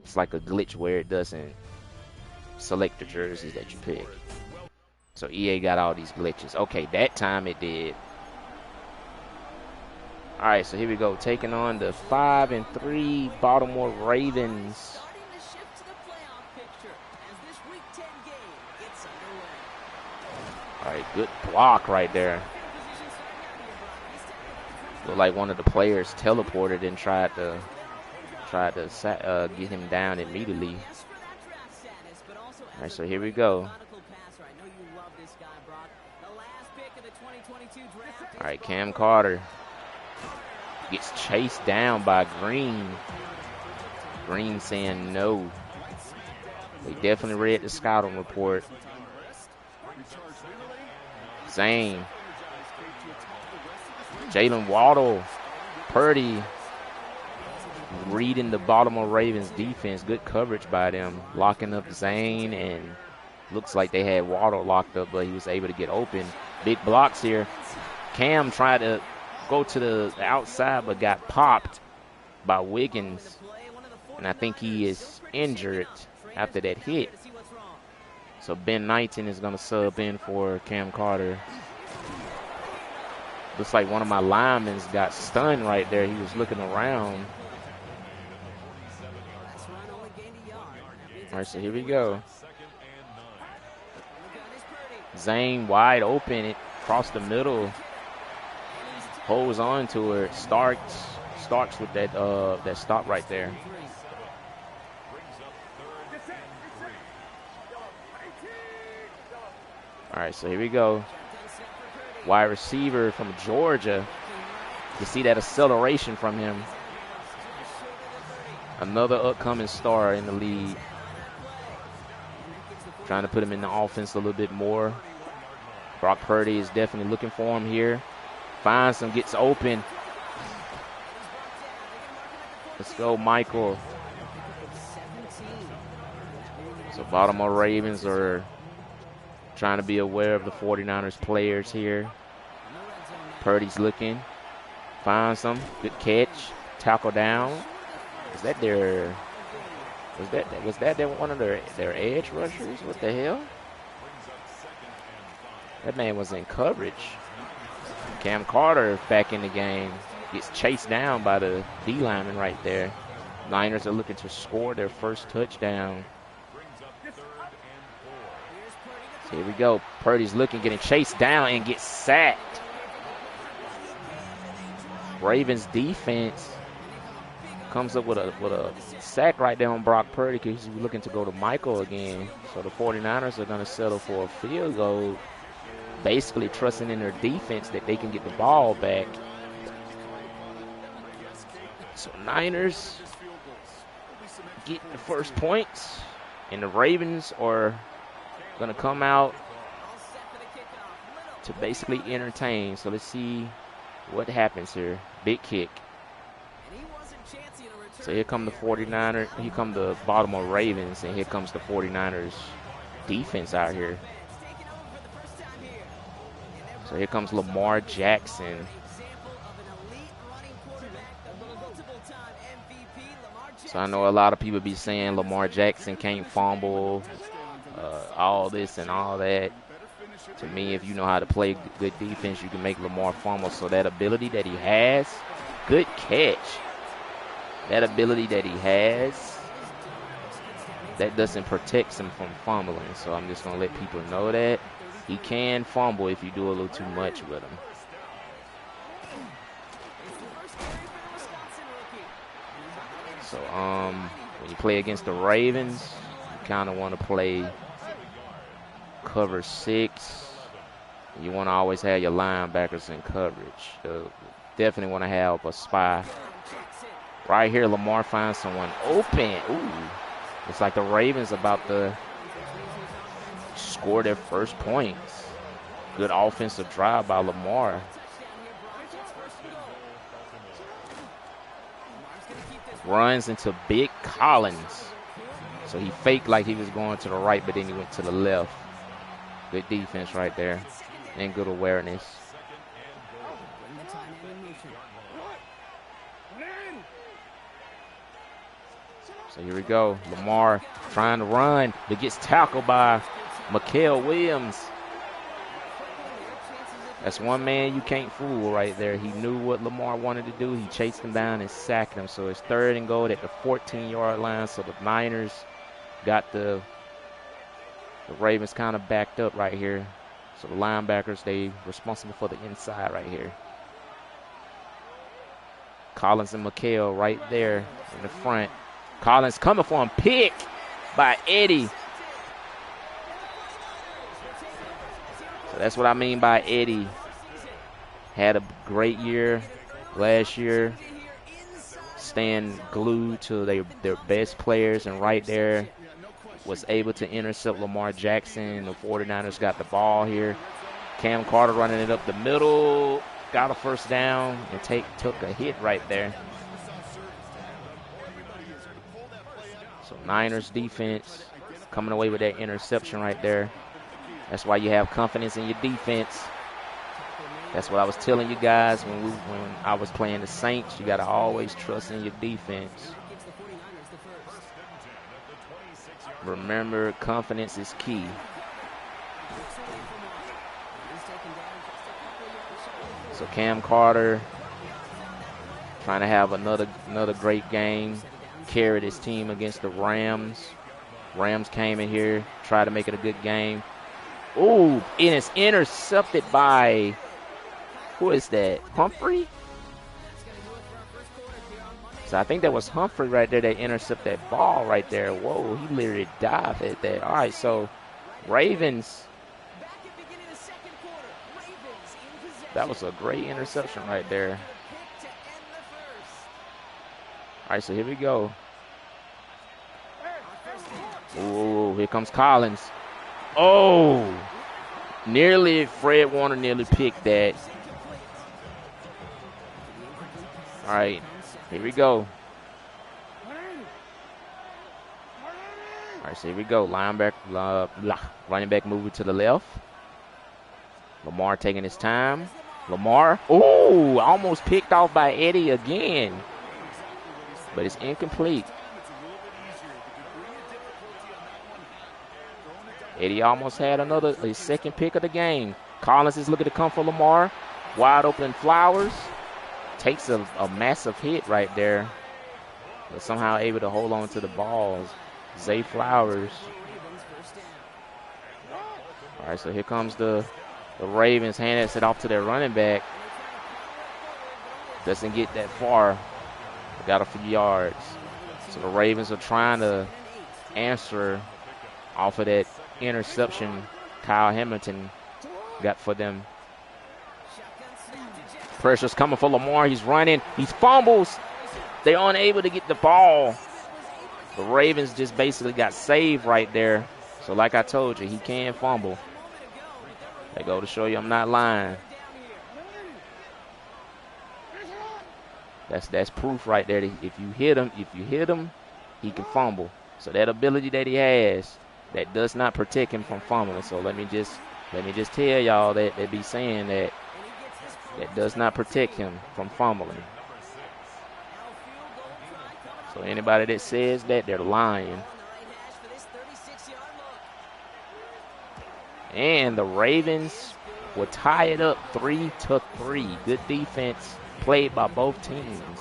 it's like a glitch where it doesn't select the jerseys that you pick. So EA got all these glitches. Okay, that time it did. All right, so here we go, taking on the 5-3 Baltimore Ravens. All right, good block right there. Looked like one of the players teleported and tried to get him down immediately. All right, so here we go. All right, Cam Carter gets chased down by Green. Green saying no. They definitely read the scouting report. Zane. Jalen Waddle. Purdy. Reading the Baltimore Ravens defense. Good coverage by them. Locking up Zane, and looks like they had Waddle locked up, but he was able to get open. Big blocks here. Cam tried to go to the outside, but got popped by Wiggins. And I think he is injured after that hit. So Ben Knighton is going to sub in for Cam Carter. Looks like one of my linemen got stunned right there. He was looking around. All right, so here we go. Zane wide open, across the middle. Holds on to her. Starks with that stop right there. All right, so here we go. Wide receiver from Georgia. You see that acceleration from him. Another upcoming star in the league. Trying to put him in the offense a little bit more. Brock Purdy is definitely looking for him here. Finds him, gets open. Let's go, Michael. So Baltimore Ravens are trying to be aware of the 49ers players here. Purdy's looking. Finds him. Good catch. Tackle down. Was that one of their edge rushers? What the hell? That man was in coverage. Cam Carter back in the game. Gets chased down by the D lineman right there. Niners are looking to score their first touchdown. So here we go. Purdy's looking, getting chased down, and gets sacked. Ravens defense comes up with a sack right there on Brock Purdy because he's looking to go to Michael again. So the 49ers are going to settle for a field goal, basically trusting in their defense that they can get the ball back. So Niners getting the first points, and the Ravens are going to come out to basically entertain. So let's see what happens here. Big kick. So here come the 49ers, here come the Baltimore Ravens, and here comes the 49ers defense out here. So here comes Lamar Jackson. So I know a lot of people be saying Lamar Jackson can't fumble, all this and all that. To me, if you know how to play good defense, you can make Lamar fumble. So that ability that he has, good catch. That ability that he has, that doesn't protect him from fumbling. So I'm just going to let people know that he can fumble if you do a little too much with him. So when you play against the Ravens, you kind of want to play cover 6. You want to always have your linebackers in coverage. Definitely want to have a spy. Right here, Lamar finds someone open. Ooh, it's like the Ravens about to score their first points. Good offensive drive by Lamar. runs into Big Collins. So he faked like he was going to the right, but then he went to the left. Good defense right there, and good awareness. So here we go. Lamar trying to run, but gets tackled by Mikael Williams. That's one man you can't fool right there. He knew what Lamar wanted to do. He chased him down and sacked him. So it's 3rd and goal at the 14-yard line. So the Niners got the Ravens kind of backed up right here. So the linebackers, they responsible for the inside right here. Collins and Mikael right there in the front. Collins coming for him. Pick by Eddie. So that's what I mean by Eddie. Had a great year last year. Staying glued to their best players. And right there was able to intercept Lamar Jackson. The 49ers got the ball here. Cam Carter running it up the middle. Got a first down and took a hit right there. So Niners defense coming away with that interception right there. That's why you have confidence in your defense. That's what I was telling you guys when I was playing the Saints. You got to always trust in your defense. Remember, confidence is key. So Cam Carter trying to have another great game. Carried his team against the Rams. Rams came in here, tried to make it a good game. Ooh, and it's intercepted by, who is that? Humphrey? So I think that was Humphrey right there that intercepted that ball right there. Whoa, he literally dived at that. All right, so Ravens. That was a great interception right there. All right, so here we go. Ooh, here comes Collins. Oh, Fred Warner nearly picked that. All right, here we go. All right, so here we go. Running back moving to the left. Lamar taking his time. Lamar, oh, almost picked off by Eddie again. But it's incomplete. Eddie almost had his second pick of the game. Collins is looking to come for Lamar. Wide open Flowers. Takes a massive hit right there. But somehow able to hold on to the balls. Zay Flowers. All right, so here comes the Ravens. Hands it off to their running back. Doesn't get that far. Got a few yards. So the Ravens are trying to answer off of that interception Kyle Hamilton got for them. Pressure's coming for Lamar. He's running. He fumbles. They're unable to get the ball. The Ravens just basically got saved right there. So like I told you, he can fumble. They go to show you I'm not lying. That's proof right there. If you hit him, he can fumble. So that ability that he has, that does not protect him from fumbling. So let me just tell y'all that they be saying that does not protect him from fumbling. So anybody that says that, they're lying. And the Ravens will tie it up 3-3. Good defense played by both teams.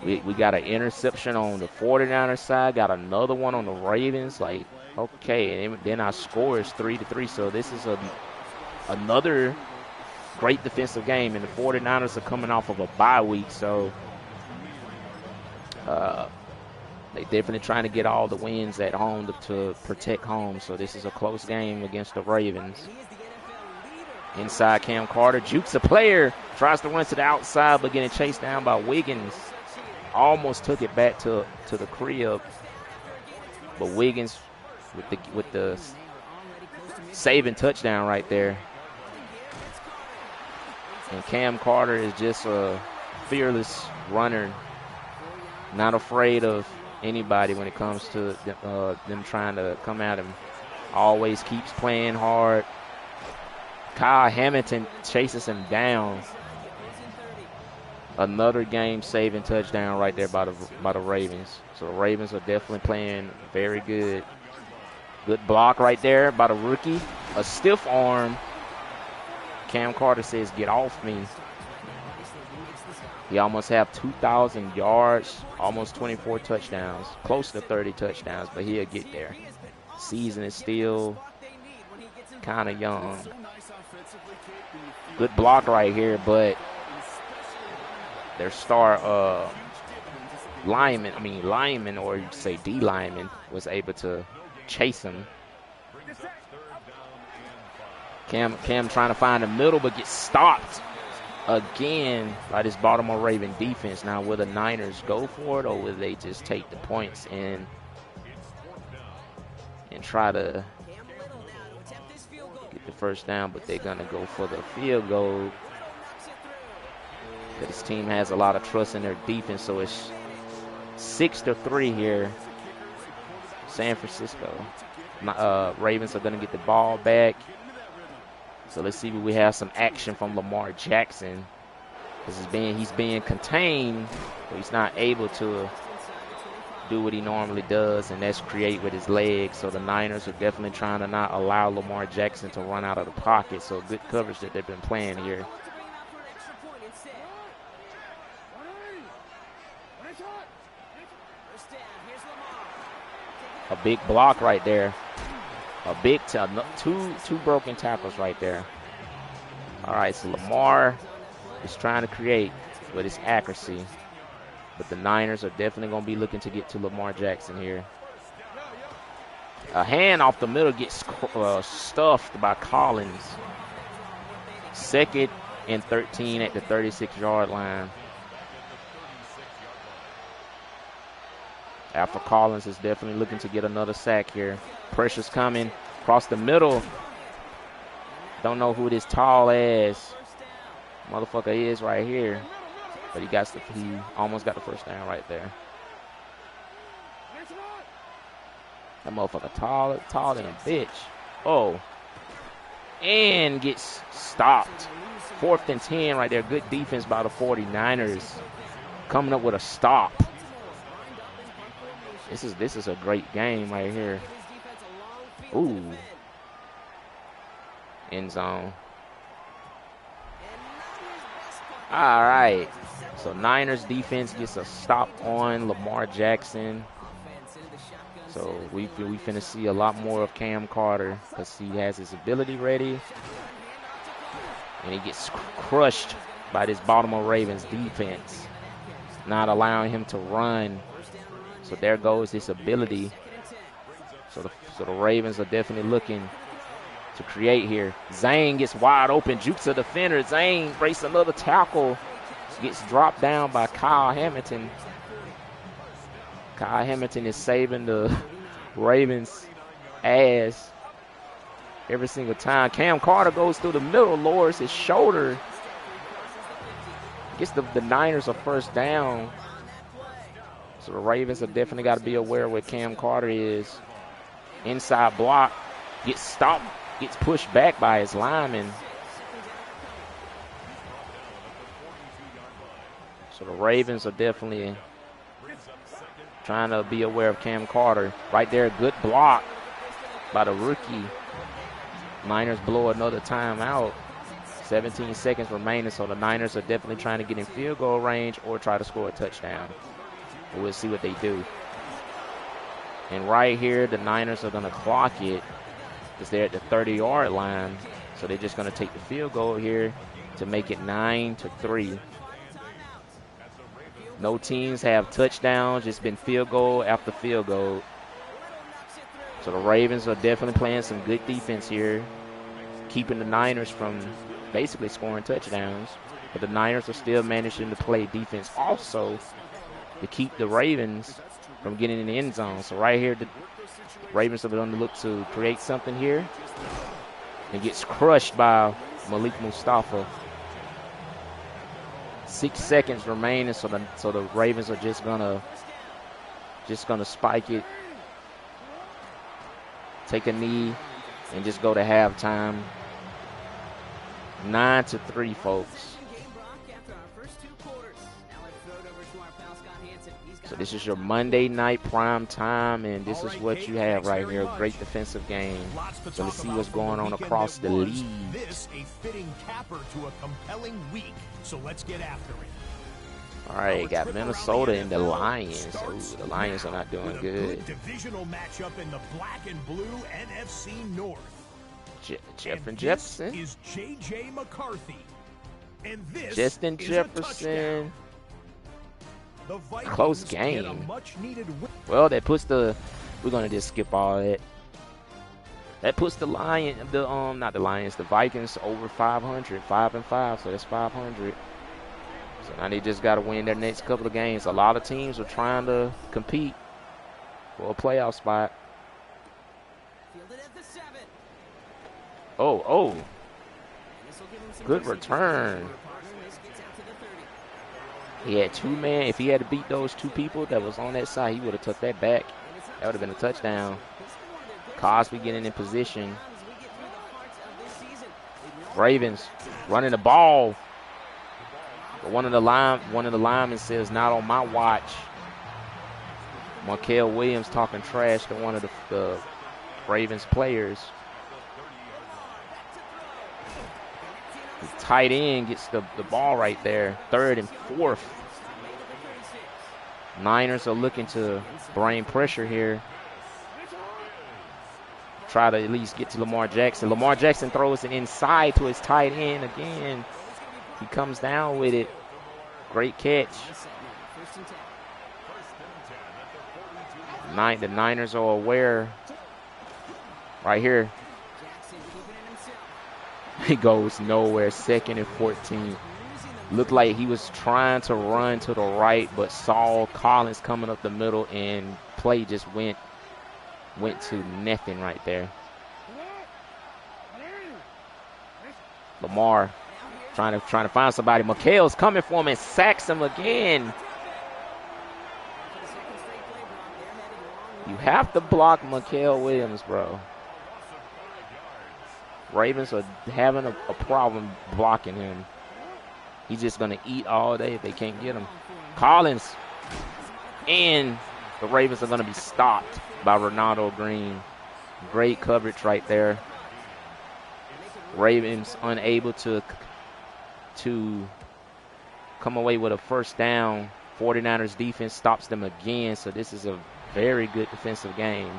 We got an interception on the 49ers side, got another one on the Ravens. Like, okay, and then our score is 3-3. So this is another great defensive game, and the 49ers are coming off of a bye week, so they definitely trying to get all the wins at home to protect home. So this is a close game against the Ravens. Inside, Cam Carter jukes a player, tries to run to the outside, but getting chased down by Wiggins. Almost took it back to the crib, but Wiggins with the saving touchdown right there. And Cam Carter is just a fearless runner. Not afraid of anybody when it comes to them trying to come at him. Always keeps playing hard. Kyle Hamilton chases him down. Another game-saving touchdown right there by the Ravens. So the Ravens are definitely playing very good. Good block right there by the rookie. A stiff arm. Cam Carter says, "Get off me." He almost have 2,000 yards, almost 24 touchdowns, close to 30 touchdowns, but he'll get there. Season is still kind of young. Good block right here, but their star lineman, or you say D lineman, was able to chase him. Cam trying to find the middle, but gets stopped again by this Baltimore Raven defense. Now, will the Niners go for it, or will they just take the points and try to get the first down? But they're going to go for the field goal. This team has a lot of trust in their defense, so it's 6-3 here. San Francisco. Ravens are going to get the ball back. So let's see if we have some action from Lamar Jackson. He's being contained, but he's not able to do what he normally does, and that's create with his legs. So the Niners are definitely trying to not allow Lamar Jackson to run out of the pocket. So good coverage that they've been playing here. A big block right there. A big two broken tackles right there. All right, so Lamar is trying to create with his accuracy, but the Niners are definitely going to be looking to get to Lamar Jackson here. A hand off the middle gets stuffed by Collins. 2nd and 13 at the 36-yard line. After Collins is definitely looking to get another sack here. Pressure's coming across the middle. Don't know who this tall ass motherfucker is right here, but he almost got the first down right there. That motherfucker tall than a bitch. Oh, and gets stopped. 4th and 10 right there. Good defense by the 49ers, coming up with a stop. This is a great game right here. Ooh. End zone. All right. So Niners defense gets a stop on Lamar Jackson. So we finna see a lot more of Cam Carter because he has his ability ready. And he gets crushed by this Baltimore Ravens defense, not allowing him to run. So there goes his ability. So the Ravens are definitely looking to create here. Zane gets wide open, jukes a defender. Zane breaks another tackle, gets dropped down by Kyle Hamilton. Kyle Hamilton is saving the Ravens' ass every single time. Cam Carter goes through the middle, lowers his shoulder, gets the Niners a first down. So the Ravens have definitely got to be aware where Cam Carter is. Inside block, gets stopped, gets pushed back by his lineman. So the Ravens are definitely trying to be aware of Cam Carter. Right there, good block by the rookie. Niners blow another timeout. 17 seconds remaining, so the Niners are definitely trying to get in field goal range or try to score a touchdown. We'll see what they do. And right here, the Niners are going to clock it because they're at the 30-yard line. So they're just going to take the field goal here to make it 9-3. No teams have touchdowns. It's been field goal after field goal. So the Ravens are definitely playing some good defense here, keeping the Niners from basically scoring touchdowns. But the Niners are still managing to play defense also to keep the Ravens from getting in the end zone. So right here, the Ravens are going to look to create something here. And gets crushed by Malik Mustafa. 6 seconds remaining, so the Ravens are just gonna spike it, take a knee, and just go to halftime. 9-3, folks. So this is your Monday night prime time, and this is what you have right here. A great defensive game. So let's see what's going on across the league. This a fitting capper to a compelling week. So let's get after it. All right, got Minnesota and the Lions. Ooh, the Lions are not doing good. Divisional matchup in the black and blue NFC North. Jeff and Jefferson. Is J.J. McCarthy. And this Justin is Jefferson. Close game. Well, that puts the. We're gonna just skip all that. That puts the not the Lions, the Vikings over 500, 5-5. So that's 500. So now they just got to win their next couple of games. A lot of teams are trying to compete for a playoff spot. Oh. Good return. He had 2 men. If he had to beat those 2 people that was on that side, he would have took that back. That would have been a touchdown. Cosby getting in position. Ravens running the ball. But one of the linemen says, "Not on my watch." Markel Williams talking trash to one of the Ravens players. The tight end gets the ball right there. 3rd and 4th. Niners are looking to bring pressure here. Try to at least get to Lamar Jackson. Lamar Jackson throws it inside to his tight end again. He comes down with it. Great catch. The Niners are aware. Right here. He goes nowhere. 2nd and 14. Looked like he was trying to run to the right, but saw Collins coming up the middle, and play just went to nothing right there. Lamar trying to find somebody. McHale's coming for him and sacks him again. You have to block McHale Williams, bro. Ravens are having a problem blocking him. He's just going to eat all day if they can't get him. Collins, and the Ravens are going to be stopped by Ronaldo Green. Great coverage right there. Ravens unable to come away with a first down. 49ers defense stops them again, so this is a very good defensive game.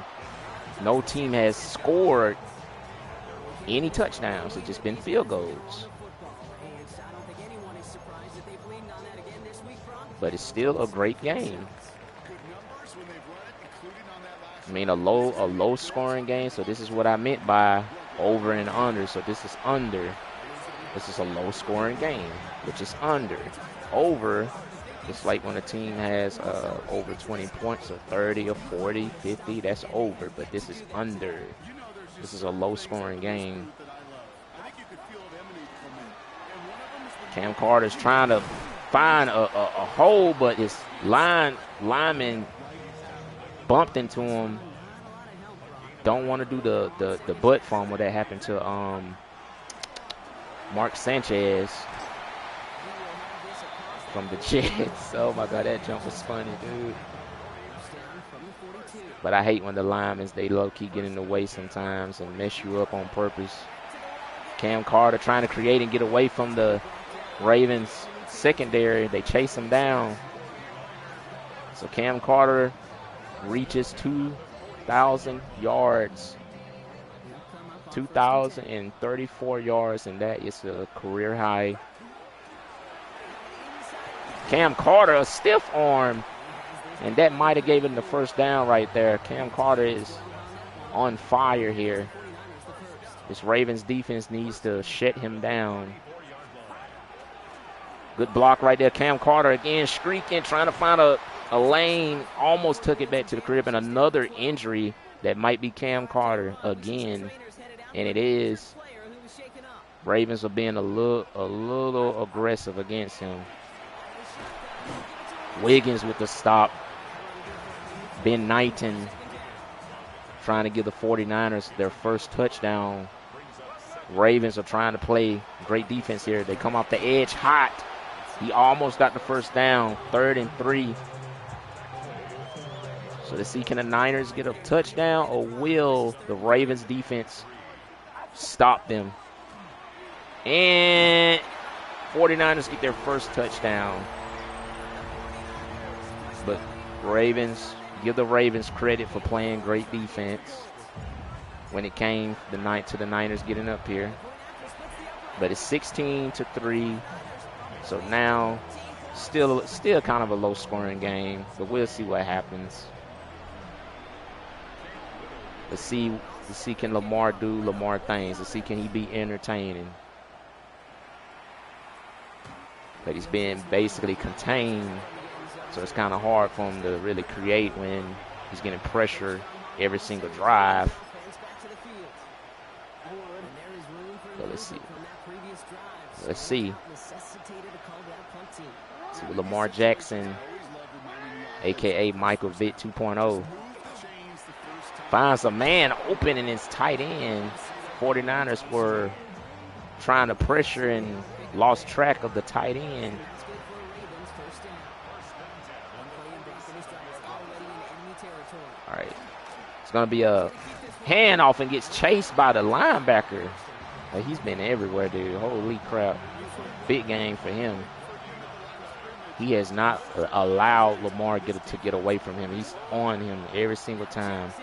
No team has scored any touchdowns. It's just been field goals. But it's still a great game. I mean, a low scoring game, so this is what I meant by over and under. So this is under. This is a low scoring game, which is under. Over, it's like when a team has over 20 points or 30 or 40, 50, that's over. But this is under. This is a low scoring game. Cam Carter's trying to find a hole, but his lineman bumped into him. Don't want to do the butt fumble that happened to Mark Sanchez from the Jets. Oh my God, that jump was funny, dude. But I hate when the linemen, they low-key get in the way sometimes and mess you up on purpose. Cam Carter trying to create and get away from the Ravens secondary. They chase him down. So Cam Carter reaches 2,000 yards. 2,034 yards, and that is a career high. Cam Carter, a stiff arm, and that might have given him the first down right there. Cam Carter is on fire here. This Ravens defense needs to shut him down. Good block right there. Cam Carter again streaking, trying to find a lane. Almost took it back to the crib, and another injury that might be Cam Carter again. And it is. Ravens are being a little aggressive against him. Wiggins with the stop. Ben Knighton trying to give the 49ers their first touchdown. Ravens are trying to play great defense here. They come off the edge hot. He almost got the first down. 3rd and 3. So let's see, can the Niners get a touchdown, or will the Ravens defense stop them? And 49ers get their first touchdown. But Ravens, give the Ravens credit for playing great defense when it came to the Niners getting up here. But it's 16-3. So now still kind of a low scoring game, but we'll see what happens. Let's see can Lamar do Lamar things. Let's see, can he be entertaining. But he's being basically contained, so it's kind of hard for him to really create when he's getting pressure every single drive. So let's see. Let's see what Lamar Jackson, a.k.a. Michael Vick 2.0, finds a man open in his tight end. 49ers were trying to pressure and lost track of the tight end. All right. It's going to be a handoff and gets chased by the linebacker. He's been everywhere, dude. Holy crap. Big game for him. He has not allowed Lamar to get away from him. He's on him every single time.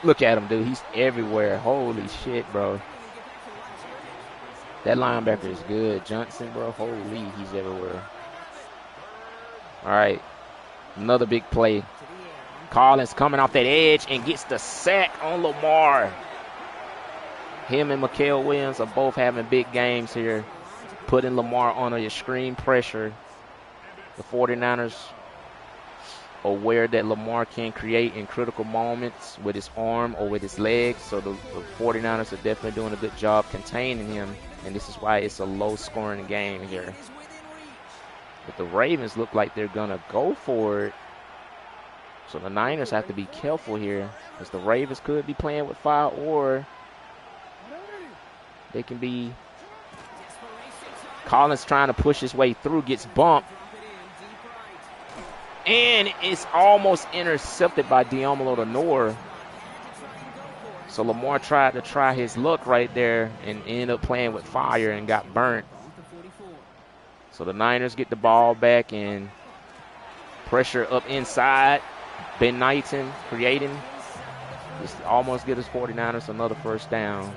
Look at him, dude. He's everywhere. Holy shit, bro. That linebacker is good. Johnson, bro. Holy, he's everywhere. All right. Another big play. Collins coming off that edge and gets the sack on Lamar. Him and Mikael Williams are both having big games here, putting Lamar under extreme pressure. The 49ers are aware that Lamar can create in critical moments with his arm or with his legs, so the 49ers are definitely doing a good job containing him, and this is why it's a low-scoring game here. But the Ravens look like they're going to go for it, so the Niners have to be careful here, because the Ravens could be playing with fire, or they can be. Collins trying to push his way through, gets bumped. And it's almost intercepted by Diomolo Denor. So Lamar tried to try his luck right there and ended up playing with fire and got burnt. So the Niners get the ball back and pressure up inside. Ben Knighton creating. Just almost get his 49ers another first down.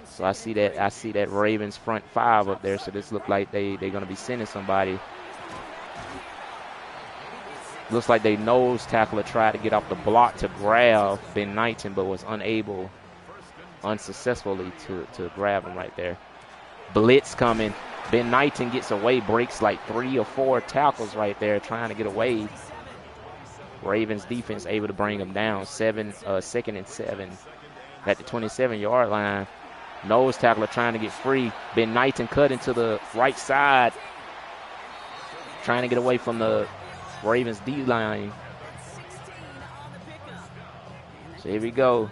So I see that Ravens front five up there. So this look like they're going to be sending somebody. Looks like they nose tackler tried to get off the block to grab Ben Knighton, but was unsuccessfully to grab him right there. Blitz coming. Ben Knighton gets away, breaks like 3 or 4 tackles right there, trying to get away. Ravens defense able to bring him down. 2nd and 7 at the 27-yard line. Nose tackler trying to get free. Ben Knighton cut into the right side, trying to get away from the Ravens D-line. So here we go.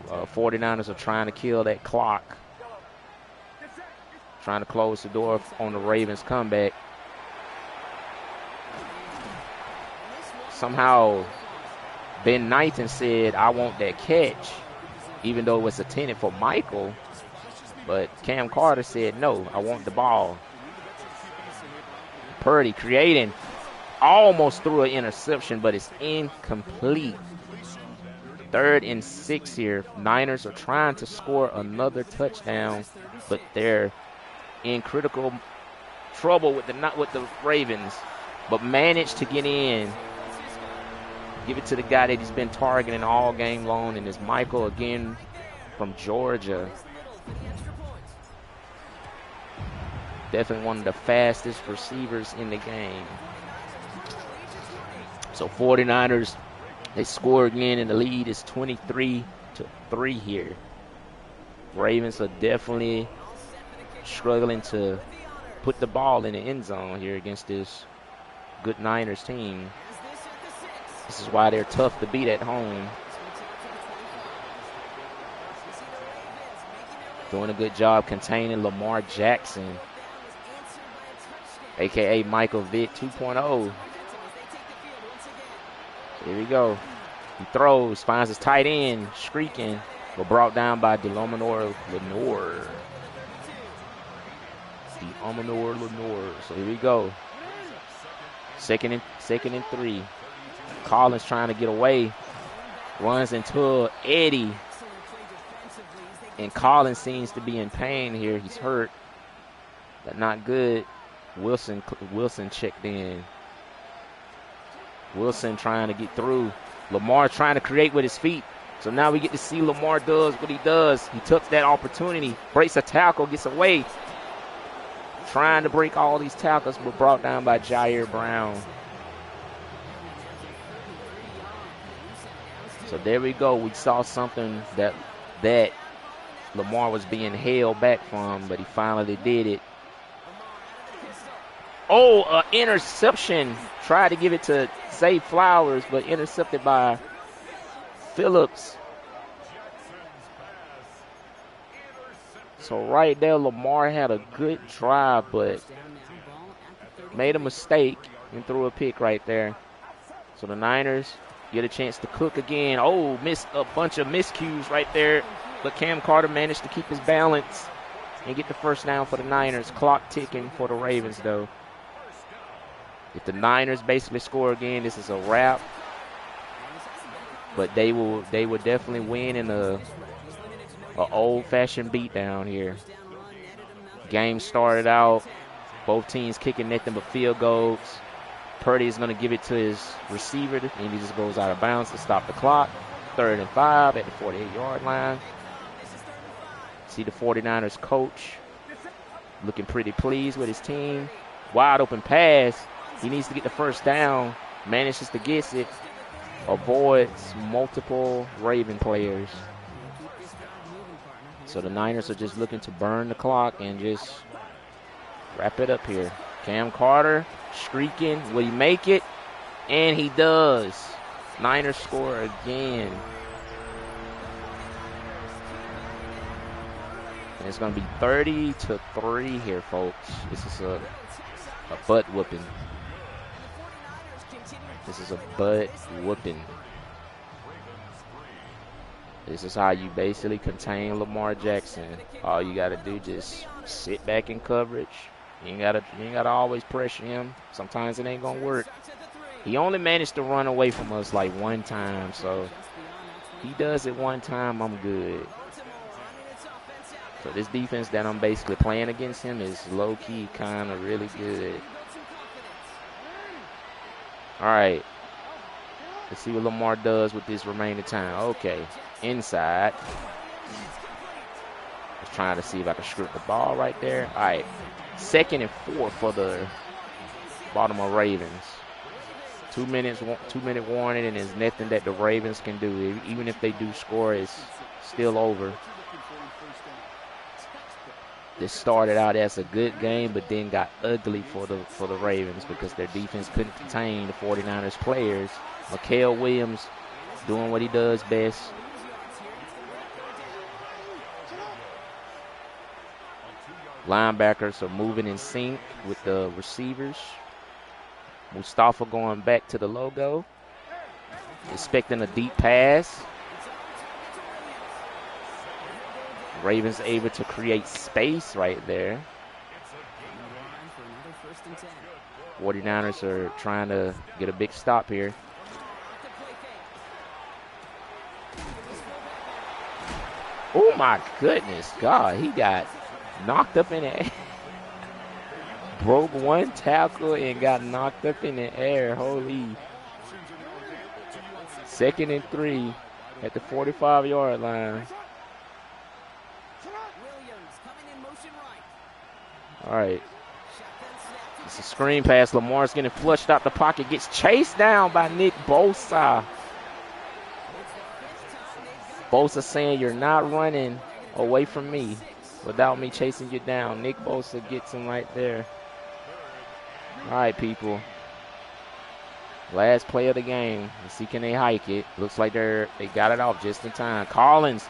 49ers are trying to kill that clock. Trying to close the door on the Ravens comeback. Somehow Ben Knighton said, "I want that catch," even though it was intended for Michael. But Cam Carter said, "No, I want the ball." Purdy creating. Almost threw an interception, but it's incomplete. 3rd and 6 here. Niners are trying to score another touchdown, but they're in critical trouble with the Ravens, but managed to get in. Give it to the guy that he's been targeting all game long, and it's Michael again from Georgia. Definitely one of the fastest receivers in the game. So 49ers, they score again, and the lead is 23-3 here. Ravens are definitely struggling to put the ball in the end zone here against this good Niners team. This is why they're tough to beat at home. Doing a good job containing Lamar Jackson, a.k.a. Michael Vick 2.0. Here we go. He throws, finds his tight end, streaking, but brought down by Lenore. So here we go. Second and 3. Collins trying to get away. Runs into Eddie. And Collins seems to be in pain here. He's hurt, but not good. Wilson checked in. Wilson trying to get through. Lamar trying to create with his feet. So now we get to see Lamar does what he does. He took that opportunity, breaks a tackle, gets away. Trying to break all these tackles, but brought down by Jair Brown. So there we go. We saw something that Lamar was being held back from, but he finally did it. Oh, interception. Tried to give it to Zay Flowers, but intercepted by Phillips. So right there, Lamar had a good drive, but made a mistake and threw a pick right there. So the Niners get a chance to cook again. Oh, missed a bunch of miscues right there, but Cam Carter managed to keep his balance and get the first down for the Niners. Clock ticking for the Ravens, though. If the Niners basically score again, this is a wrap. But they will definitely win in a old-fashioned beatdown here. Game started out, both teams kicking nothing but field goals. Purdy is going to give it to his receiver, and he just goes out of bounds to stop the clock. 3rd and 5 at the 48-yard line. See the 49ers coach looking pretty pleased with his team. Wide open pass. He needs to get the first down. Manages to get it. Avoids multiple Raven players. So the Niners are just looking to burn the clock and just wrap it up here. Cam Carter streaking. Will he make it? And he does. Niners score again. And it's going to be 30-3 here, folks. This is a butt whooping. This is a butt whooping. This is how you basically contain Lamar Jackson. All you got to do just sit back in coverage. You ain't gotta always pressure him. Sometimes it ain't gonna work. He only managed to run away from us like one time, so he does it one time, I'm good. So this defense that I'm basically playing against him is low-key kind of really good. All right. Let's see what Lamar does with this remaining time. Okay, inside. Just trying to see if I can script the ball right there. All right, 2nd and 4 for the Baltimore Ravens. 2 minute warning, and there's nothing that the Ravens can do. Even if they do score, it's still over. This started out as a good game, but then got ugly for the Ravens because their defense couldn't contain the 49ers players. Mikael Williams doing what he does best. Linebackers are moving in sync with the receivers. Mustafa going back to the logo. Expecting a deep pass. Ravens able to create space right there. 49ers are trying to get a big stop here. Oh my goodness, God, he got knocked up in the air. Broke one tackle and got knocked up in the air. Holy. 2nd and 3 at the 45-yard line. All right. It's a screen pass. Lamar's getting flushed out the pocket. Gets chased down by Nick Bosa. Bosa saying, "You're not running away from me." without me chasing you down. Nick Bosa gets him right there. All right, people. Last play of the game. Let's see, can they hike it? Looks like they got it off just in time. Collins.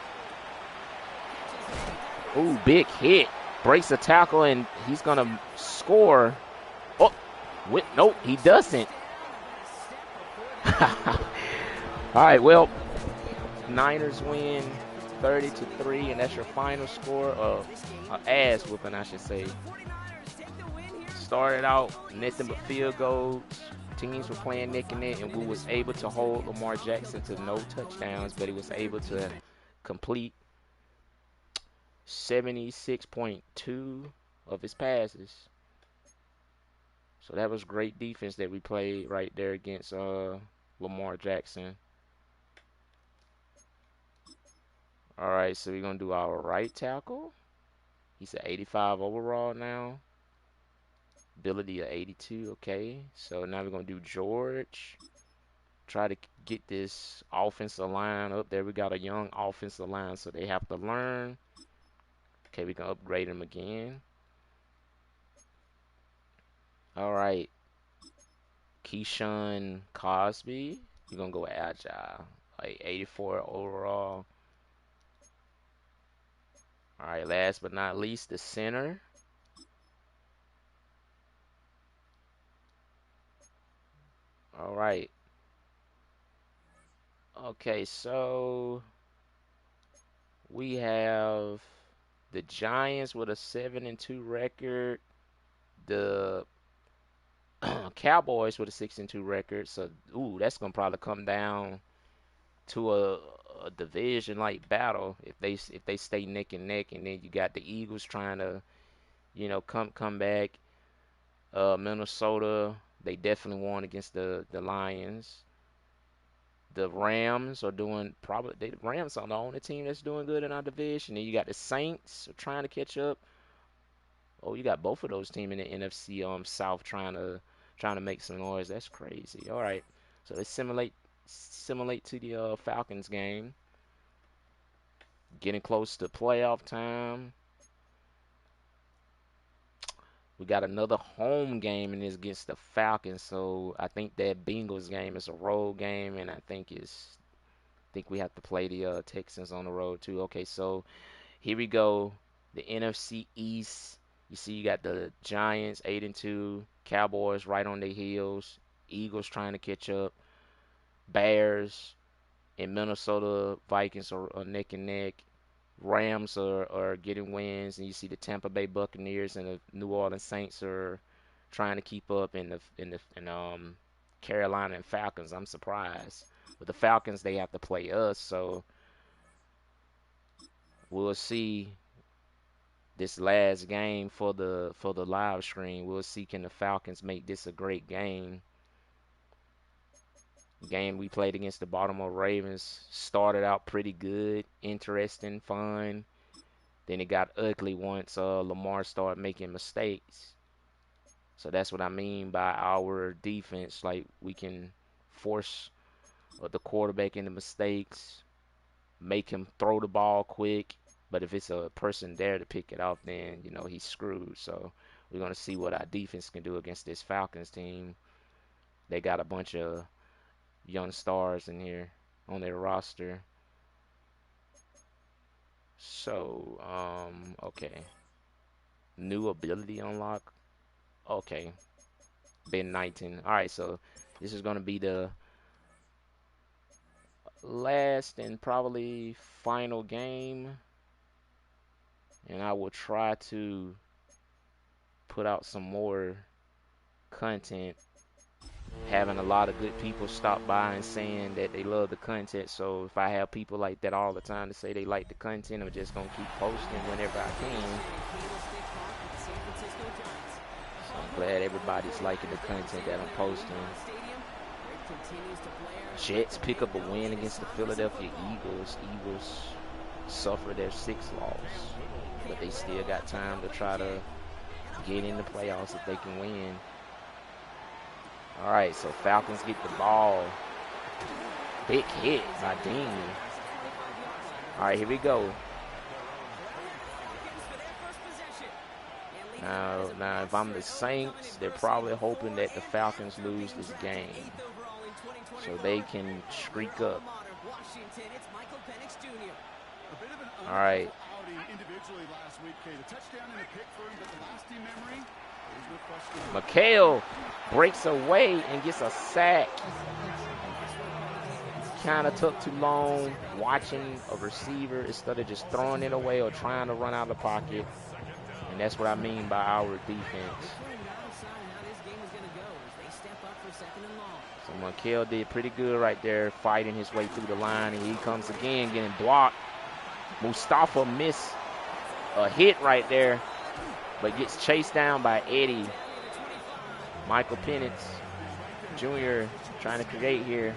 Ooh, big hit. Breaks the tackle, and he's going to score. Oh, nope, he doesn't. All right, well, Niners win 30-3, and that's your final score of ass whooping, I should say. Started out nothing but field goals. Teams were playing neck and neck, and we was able to hold Lamar Jackson to no touchdowns, but he was able to complete 76.2 of his passes. So that was great defense that we played right there against Lamar Jackson. All right, so we're going to do our right tackle. He's at 85 overall now. Ability of 82, okay. So now we're going to do George. Try to get this offensive line up there. We got a young offensive line, so they have to learn. Okay, we can upgrade them again. All right. Keyshawn Cosby. We're going to go agile. Like 84 overall. All right, last but not least, the center. All right. Okay, so we have the Giants with a 7-2 record. The Cowboys with a 6-2 record. So, ooh, that's gonna probably come down to a division like battle if they stay neck and neck. And then you got the Eagles trying to, come back. Minnesota, they definitely won against the Lions. The Rams are doing the Rams are the only team that's doing good in our division. And you got the Saints trying to catch up. Oh, you got both of those teams in the NFC South trying to make some noise. That's crazy. All right, so they simulate to the Falcons game. Getting close to playoff time. We got another home game and it's against the Falcons. So I think that Bengals game is a road game, and I think we have to play the Texans on the road too. Okay, so here we go. The NFC East. You see, you got the Giants 8-2, Cowboys right on their heels, Eagles trying to catch up, Bears and Minnesota Vikings are neck and neck. Rams are getting wins, and you see the Tampa Bay Buccaneers and the New Orleans Saints are trying to keep up, in Carolina and Falcons. I'm surprised. But the Falcons, they have to play us, so we'll see this last game for the live stream. We'll see, can the Falcons make this a great game. Game we played against the Baltimore Ravens started out pretty good, interesting, fun. Then it got ugly once Lamar started making mistakes. So that's what I mean by our defense. Like, we can force the quarterback into mistakes, make him throw the ball quick. But if it's a person there to pick it up, then, he's screwed. So we're going to see what our defense can do against this Falcons team. They got a bunch of young stars in here on their roster. So, okay. New ability unlock. Okay. Ben 19. All right, so this is going to be the last and probably final game. And I will try to put out some more content. Having a lot of good people stop by and saying that they love the content. So if I have people like that all the time to say they like the content, I'm just going to keep posting whenever I can. So I'm glad everybody's liking the content that I'm posting. Jets pick up a win against the Philadelphia Eagles. Eagles suffer their 6th loss, but they still got time to try to get in the playoffs if they can win. All right, so Falcons get the ball. Big hit by Dean. All right, here we go. Now, if I'm the Saints, they're probably hoping that the Falcons lose this game so they can streak up. All right. McHale breaks away and gets a sack. Kind of took too long watching a receiver instead of just throwing it away or trying to run out of the pocket. And that's what I mean by our defense. So McHale did pretty good right there, fighting his way through the line. And he comes again, getting blocked. Mustafa missed a hit right there, but gets chased down by Eddie. Michael Penix Jr. trying to create here.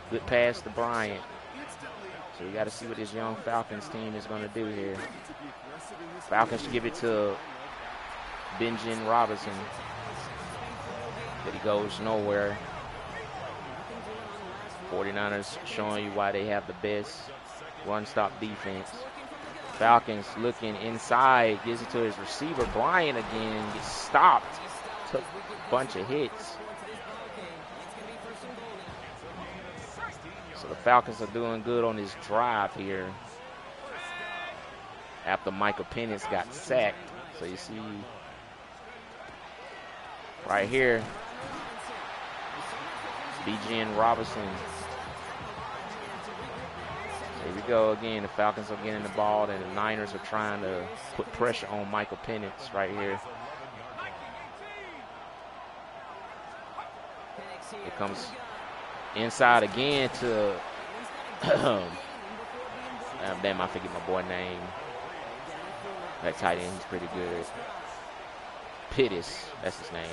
Good pass to Bryant. So we got to see what this young Falcons team is going to do here. Falcons should give it to Benjamin Robinson, but he goes nowhere. 49ers showing you why they have the best run-stop defense. Falcons looking inside, gives it to his receiver. Bryant again gets stopped. Took a bunch of hits. So the Falcons are doing good on this drive here after Michael Penix got sacked. So you see right here, BGN Robinson. Here we go again. The Falcons are getting the ball, and the Niners are trying to put pressure on Michael Penix right here. It comes inside again to damn, I forget my boy name. That tight end, he's pretty good. Pittis, that's his name.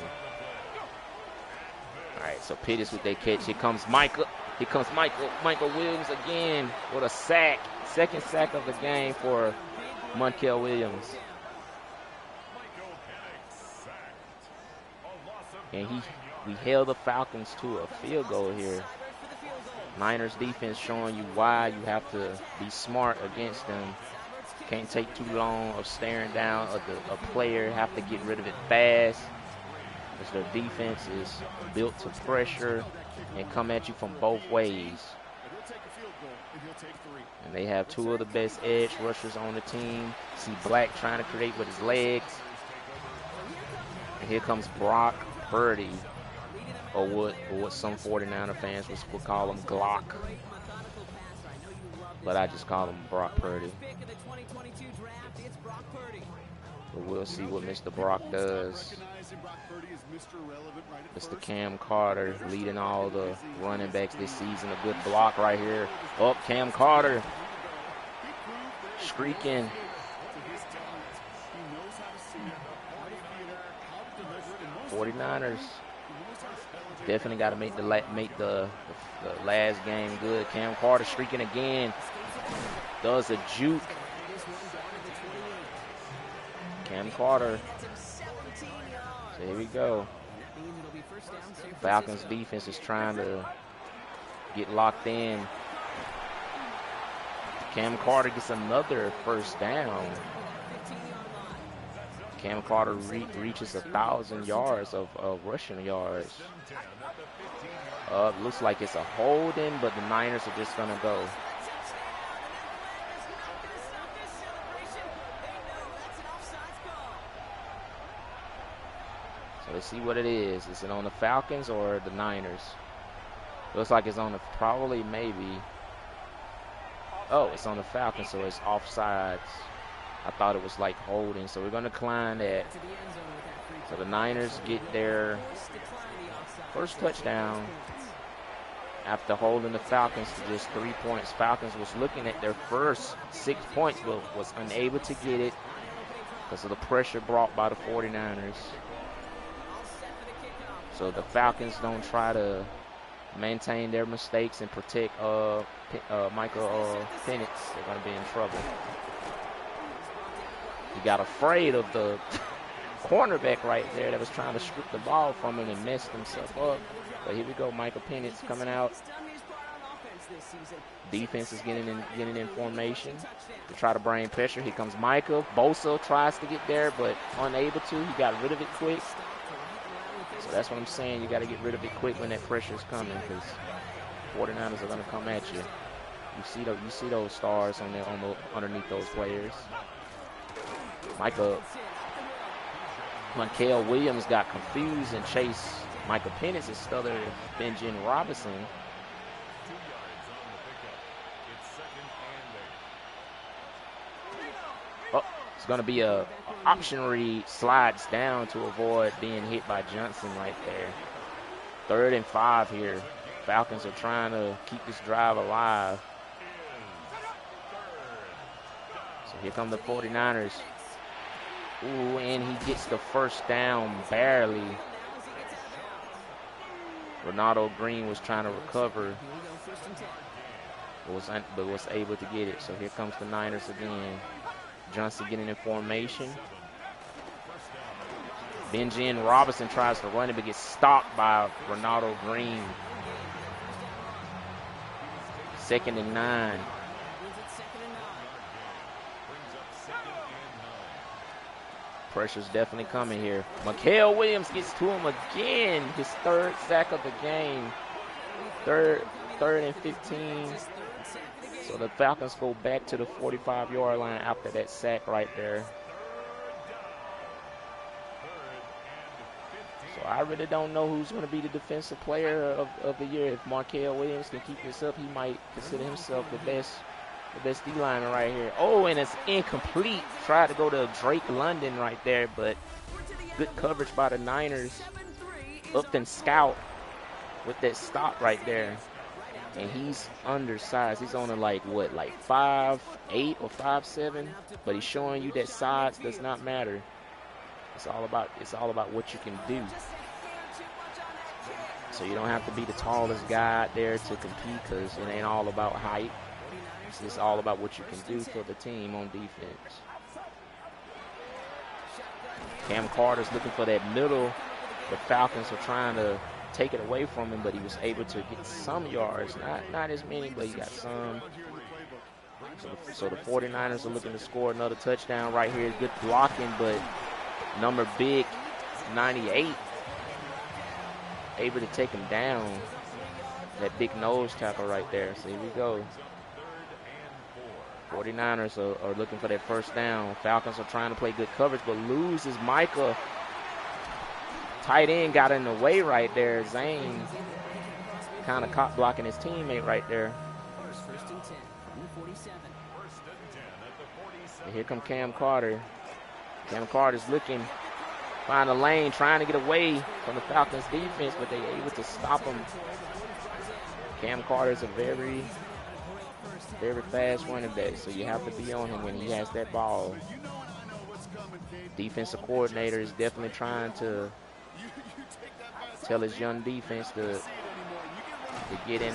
All right, so Pittis with that catch. Here comes Michael. Here comes Michael Williams again with a sack. Second sack of the game for Monkel Williams. And we held the Falcons to a field goal here. Niners defense showing you why you have to be smart against them. Can't take too long of staring down a player. Have to get rid of it fast, because their defense is built to pressure and come at you from both ways. And they have two of the best edge rushers on the team. See Black trying to create with his legs. And here comes Brock Purdy, or what some 49er fans would call him Glock. But I just call him Brock Purdy. But we'll see what Mr. Brock does. Mr. Cam Carter leading all the running backs this season. A good block right here. Oh, Cam Carter streaking. '49ers definitely got to make the last game good. Cam Carter streaking again. Does a juke. Cam Carter. So here we go. Falcons defense is trying to get locked in. Cam Carter gets another first down. Cam Carter reaches 1,000 yards of rushing yards. Looks like it's a holding, but the Niners are just going to go. So let's see what it is. Is it on the Falcons or the Niners? Looks like it's on the, probably, maybe. Oh, it's on the Falcons, so it's offsides. I thought it was like holding, so we're going to decline that. So the Niners get their first touchdown after holding the Falcons to just 3 points. Falcons was looking at their first 6 points, but was unable to get it because of the pressure brought by the 49ers. So the Falcons don't try to maintain their mistakes and protect Michael Penix. They're going to be in trouble. He got afraid of the cornerback right there that was trying to strip the ball from him and messed himself up. But here we go, Michael Penix coming out. Defense is getting in formation to try to bring pressure. Here comes Micah. Bosa tries to get there, but unable to. He got rid of it quick. So that's what I'm saying. You got to get rid of it quick when that pressure is coming, because 49ers are going to come at you. You see those stars on there underneath those players. Micah Williams got confused and chased Michael Penix instead of Benjamin Robinson. Oh, it's going to be a option read, slides down to avoid being hit by Johnson right there. 3rd and 5 here. Falcons are trying to keep this drive alive. So here come the 49ers. Ooh, and he gets the first down barely. Ronaldo Green was trying to recover, but was able to get it. So here comes the Niners again. Johnson getting in formation. Benjamin Robinson tries to run it, but gets stopped by Ronaldo Green. 2nd and 9. Pressure's definitely coming here. Mikael Williams gets to him again. His 3rd sack of the game. Third and 15. So the Falcons go back to the 45-yard line after that sack right there. So I really don't know who's going to be the defensive player of the year. If Mikael Williams can keep this up, he might consider himself the best D-lineman right here. Oh, and it's incomplete. Tried to go to Drake London right there, but good coverage by the Niners. Upton Scout with that stop right there. And he's undersized. He's only like 5'8" or 5'7", but he's showing you that size does not matter. It's all about what you can do. So you don't have to be the tallest guy out there to compete, because it ain't all about height. It's all about what you can do for the team on defense. Cam Carter's looking for that middle. The Falcons are trying to take it away from him, but he was able to get some yards. Not as many, but he got some. So the 49ers are looking to score another touchdown right here. Good blocking, but number big 98 able to take him down. That big nose tackle right there. So here we go. 49ers are looking for that first down. Falcons are trying to play good coverage, but loses Micah. Tight end got in the way right there. Zane kind of caught blocking his teammate right there. And here come Cam Carter. Cam Carter's looking, find a lane, trying to get away from the Falcons defense, but they're able to stop him. Cam Carter's a very fast running back, so you have to be on him when he has that ball. Defensive coordinator is definitely trying to tell his young defense to get in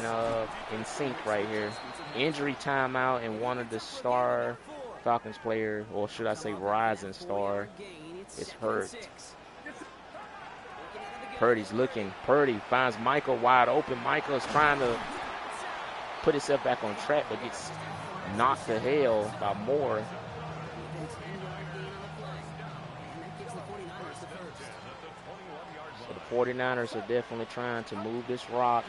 sync right here. Injury timeout, and one of the star Falcons player, or should I say rising star, is hurt. Purdy's looking. Purdy finds Michael wide open. Michael's trying to put himself back on track, but gets knocked to hell by Moore. So the 49ers are definitely trying to move this rock.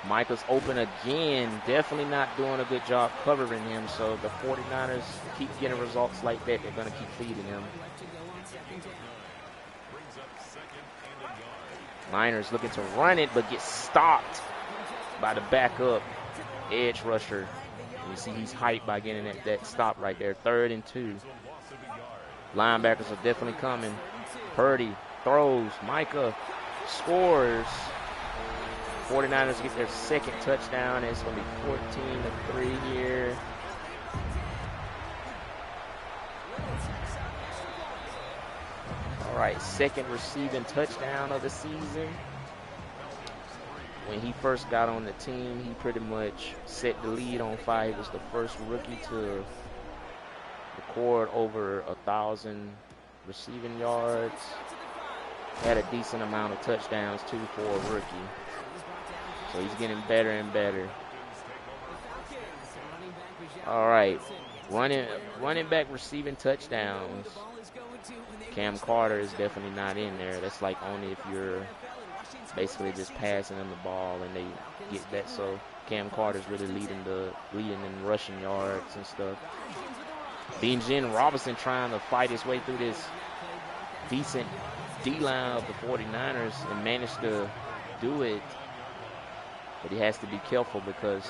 Michael's open again. Definitely not doing a good job covering him. So the 49ers keep getting results like that. They're going to keep feeding him. Niners looking to run it, but gets stopped by the backup edge rusher. You see he's hyped by getting that stop right there. 3rd and 2. Linebackers are definitely coming. Purdy throws. Micah scores. 49ers get their 2nd touchdown. It's going to be 14-3 here. All right, 2nd receiving touchdown of the season. When he first got on the team, he pretty much set the lead on fire. He was the first rookie to record over 1,000 receiving yards. Had a decent amount of touchdowns, too, for a rookie. So he's getting better and better. All right. Running back receiving touchdowns. Cam Carter is definitely not in there. That's like only if you're basically just passing them the ball and they get that. So Cam Carter's really leading in rushing yards and stuff. Bijan Robinson trying to fight his way through this decent D-line of the 49ers and managed to do it. But he has to be careful because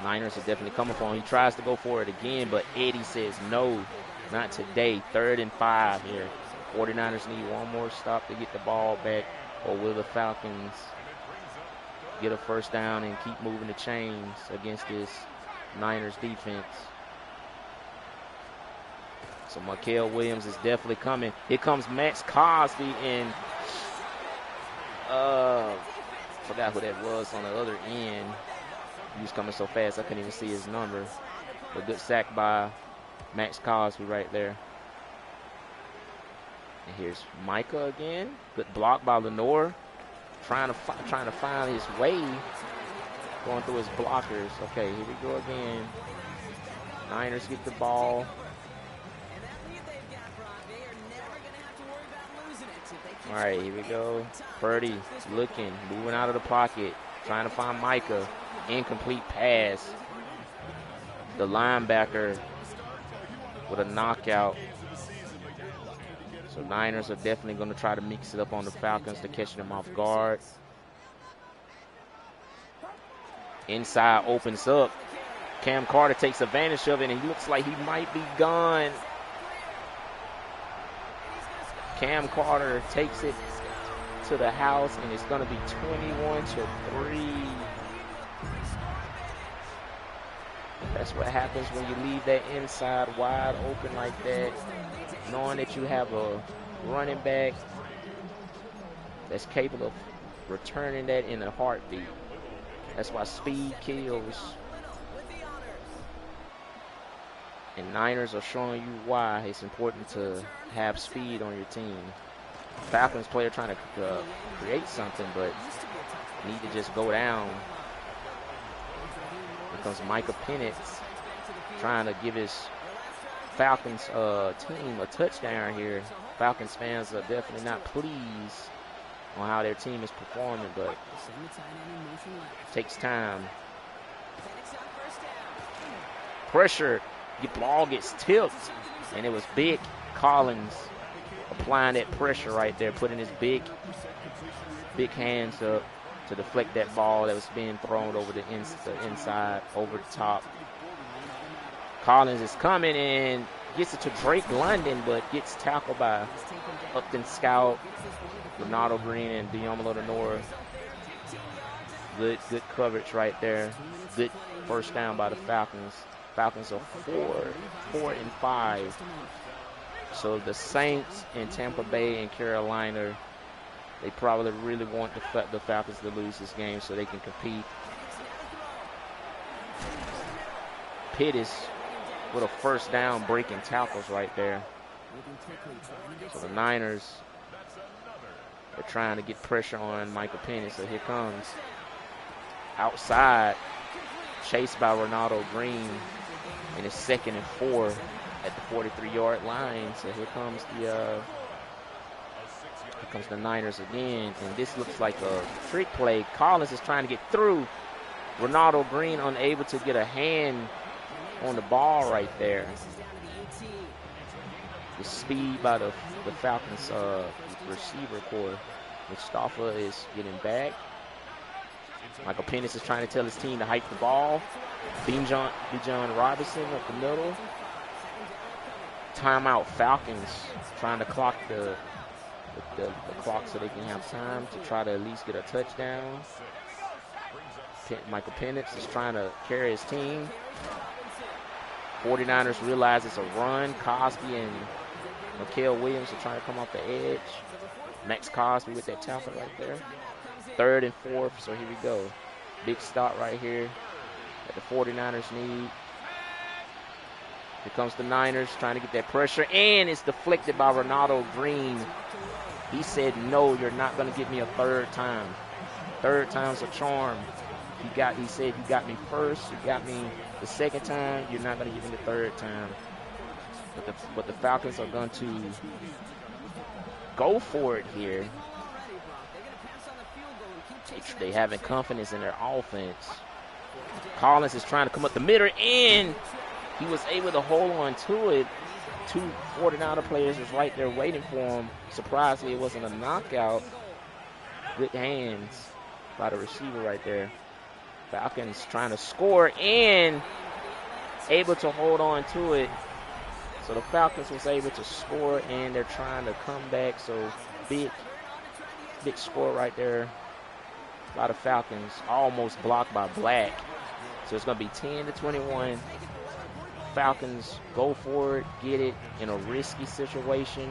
Niners are definitely coming for him. He tries to go for it again, but Eddie says no, not today. 3rd and 5 here. 49ers need one more stop to get the ball back, or will the Falcons get a first down and keep moving the chains against this Niners defense? So Mikael Williams is definitely coming. Here comes Max Cosby and forgot who that was on the other end. He was coming so fast I couldn't even see his number. But good sack by Max Cosby right there. And here's Micah again. Good block by Lenore. Trying to find his way. Going through his blockers. Okay, here we go again. Niners get the ball. All right, here we go. Purdy looking, moving out of the pocket, trying to find Micah. Incomplete pass. The linebacker with a knockout. So Niners are definitely going to try to mix it up on the Falcons to catch them off guard. Inside opens up. Cam Carter takes advantage of it, and he looks like he might be gone. Cam Carter takes it to the house, and it's going to be 21-3. That's what happens when you leave that inside wide open like that, knowing that you have a running back that's capable of returning that in a heartbeat. That's why speed kills. And Niners are showing you why it's important to have speed on your team. Falcons player trying to create something, but need to just go down. Here comes Micah Penix trying to give his Falcons team a touchdown here. Falcons fans are definitely not pleased on how their team is performing, but it takes time. Pressure. The ball gets tipped, and it was Big Collins applying that pressure right there, putting his big hands up to deflect that ball that was being thrown over the inside, over the top. Collins is coming and gets it to Drake London, but gets tackled by Upton Scout, Ronaldo Green, and Diomolo Lenore. Good coverage right there. Good first down by the Falcons. Falcons are 4 and 5. So the Saints and Tampa Bay and Carolina, they probably really want the Falcons to lose this game so they can compete. Pittis with a first down, breaking tackles right there. So the Niners are trying to get pressure on Michael Penix. So here comes outside, chased by Ronaldo Green. And it's 2nd and 4 at the 43-yard line. So here comes the Niners again. And this looks like a trick play. Collins is trying to get through. Ronaldo Green unable to get a hand on the ball right there. The speed by the Falcons receiver core. Mustafa is getting back. Michael Penix is trying to tell his team to hike the ball. Bijan Robinson up the middle. Timeout Falcons trying to clock the clock so they can have time to try to at least get a touchdown. Michael Penix is trying to carry his team. 49ers realize it's a run. Cosby and Mikael Williams are trying to come off the edge. Max Cosby with that tackle right there. 3rd and 4, so here we go. Big stop right here that the 49ers need. Here comes the Niners trying to get that pressure, and it's deflected by Ronaldo Green. He said, no, you're not going to get me a third time. third time's a charm. He said, you got me first, you got me the second time, you're not going to get me the third time. But the Falcons are going to go for it here. They having confidence in their offense. Collins is trying to come up the middle, and he was able to hold on to it. Two 49er players was right there waiting for him. Surprisingly, it wasn't a knockout. Good hands by the receiver right there. Falcons trying to score and able to hold on to it. So the Falcons was able to score, and they're trying to come back. So big score right there by the Falcons. Almost blocked by Black. So it's going to be 10-21. Falcons go for it, get it in a risky situation.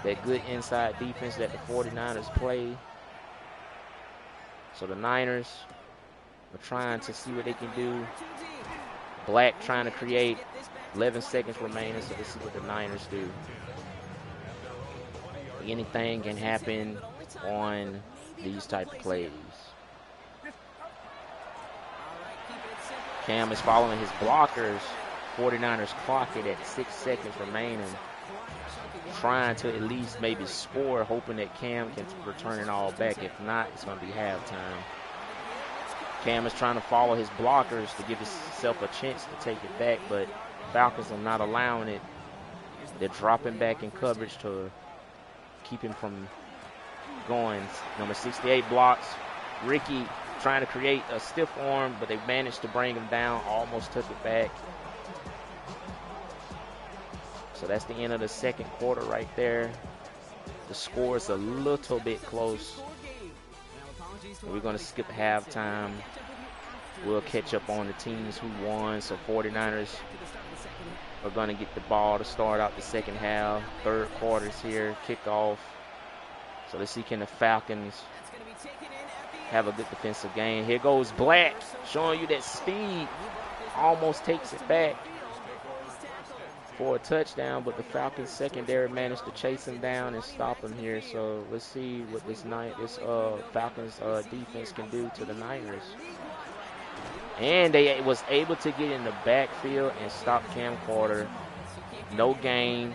That good inside defense that the 49ers play. So the Niners are trying to see what they can do. Black trying to create. 11 seconds remaining, so let's see what the Niners do. Anything can happen on these type of plays. Cam is following his blockers. 49ers clock it at 6 seconds remaining. Trying to at least maybe score, hoping that Cam can return it all back. If not, it's going to be halftime. Cam is trying to follow his blockers to give himself a chance to take it back, but Falcons are not allowing it. They're dropping back in coverage to keep him from going. Number 68 blocks. Ricky trying to create a stiff arm, but they managed to bring him down, almost took it back. So that's the end of the second quarter right there. The score is a little bit close. We're going to skip halftime. We'll catch up on the teams who won. So 49ers are going to get the ball to start out the second half. Third quarter's here, kickoff. So let's see, can the Falcons have a good defensive game. Here goes Black, showing you that speed. Almost takes it back for a touchdown, but the Falcons secondary managed to chase him down and stop him here. So let's see what this Falcons defense can do to the Niners. And they was able to get in the backfield and stop Cam Carter. No gain.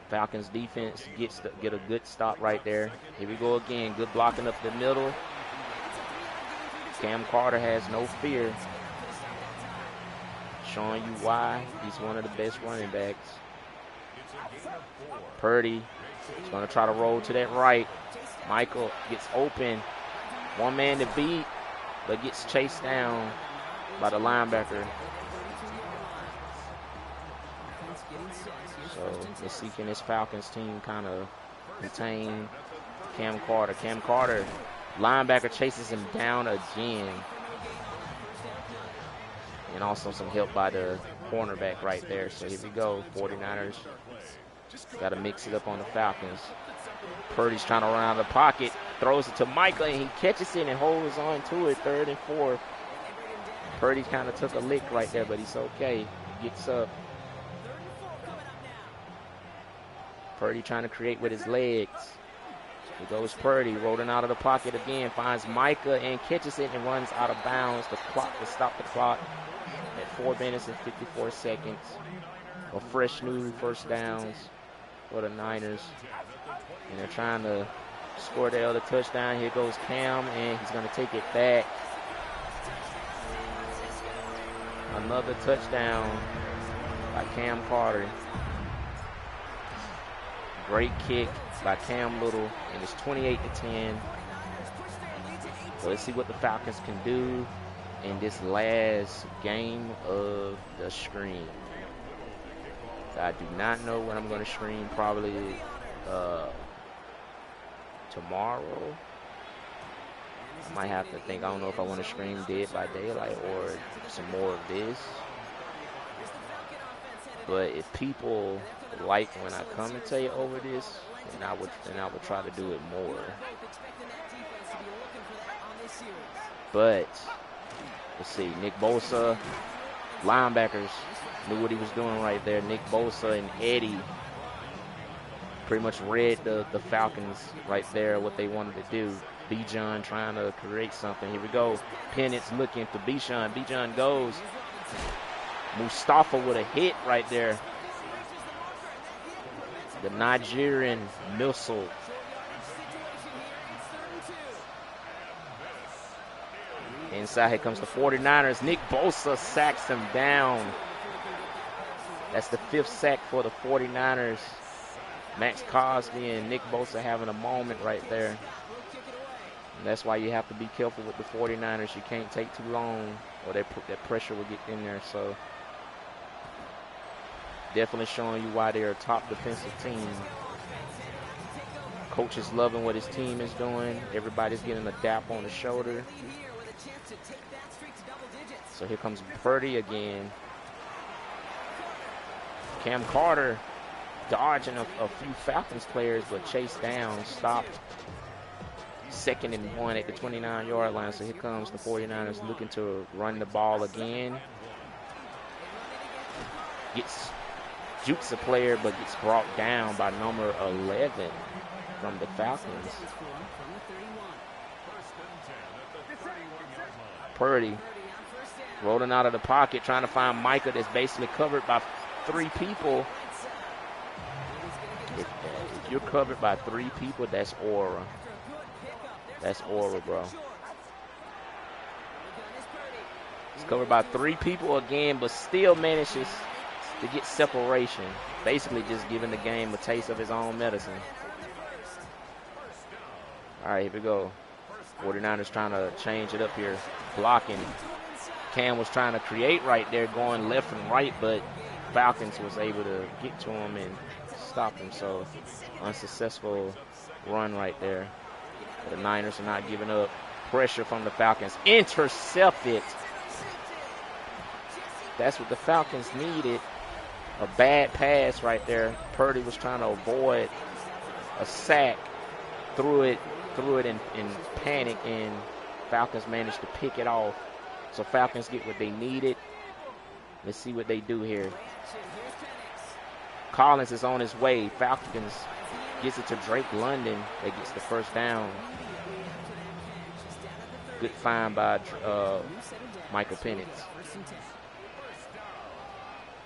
Falcons defense get a good stop right there. Here we go again. Good blocking up the middle. Cam Carter has no fear. Showing you why he's one of the best running backs. Purdy is going to try to roll to that right. Michael gets open. One man to beat, but gets chased down by the linebacker. So let's see, can this Falcons team kind of contain Cam Carter. Cam Carter, linebacker chases him down again. And also some help by the cornerback right there. So here we go, 49ers. Got to mix it up on the Falcons. Purdy's trying to run out of the pocket. Throws it to Michael, and he catches it and holds on to it. 3rd and 4. Purdy kind of took a lick right there, but he's okay. He gets up. Purdy trying to create with his legs. Here goes Purdy, rolling out of the pocket again. Finds Micah and catches it and runs out of bounds. The clock to stop the clock at 4 minutes and 54 seconds. A fresh new first downs for the Niners. And they're trying to score the other touchdown. Here goes Cam, and he's going to take it back. Another touchdown by Cam Carter. Great kick by Cam Little, and it's 28-10. So let's see what the Falcons can do in this last game of the stream. So I do not know when I'm going to stream, probably tomorrow. I might have to think, I don't know if I want to stream Dead by Daylight or some more of this. But if people like when I commentate over this, then I would try to do it more. But let's see, Nick Bosa, linebackers knew what he was doing right there. Nick Bosa and Eddie Pretty much read the Falcons right there, what they wanted to do. Bijan trying to create something. Here we go. Penix looking for Bijan. Bijan goes. Mustafa with a hit right there. The Nigerian missile. Inside, here comes the 49ers. Nick Bosa sacks him down. That's the 5th sack for the 49ers. Max Cosby and Nick Bosa having a moment right there. And that's why you have to be careful with the 49ers. You can't take too long or that pressure will get in there. So definitely showing you why they're a top defensive team. Coach is loving what his team is doing. Everybody's getting a dap on the shoulder. So here comes Purdy again. Cam Carter dodging a few Falcons players, but chased down, stopped. 2nd and 1 at the 29-yard line. So here comes the 49ers looking to run the ball again. Jukes a player, but gets brought down by number 11 from the Falcons. Purdy rolling out of the pocket, trying to find Micah that's basically covered by 3 people. If you're covered by 3 people, that's aura. That's aura, bro. He's covered by 3 people again, but still manages to get separation. Basically just giving the game a taste of his own medicine. All right, here we go. 49ers trying to change it up here. Blocking. Cam was trying to create right there, going left and right, but Falcons was able to get to him and stop him. So unsuccessful run right there. The Niners are not giving up. Pressure from the Falcons. Intercepted. That's what the Falcons needed. A bad pass right there. Purdy was trying to avoid a sack. Threw it in panic, and Falcons managed to pick it off. So Falcons get what they needed. Let's see what they do here. Collins is on his way. Falcons gets it to Drake London. That gets the first down. Good find by Michael Penix.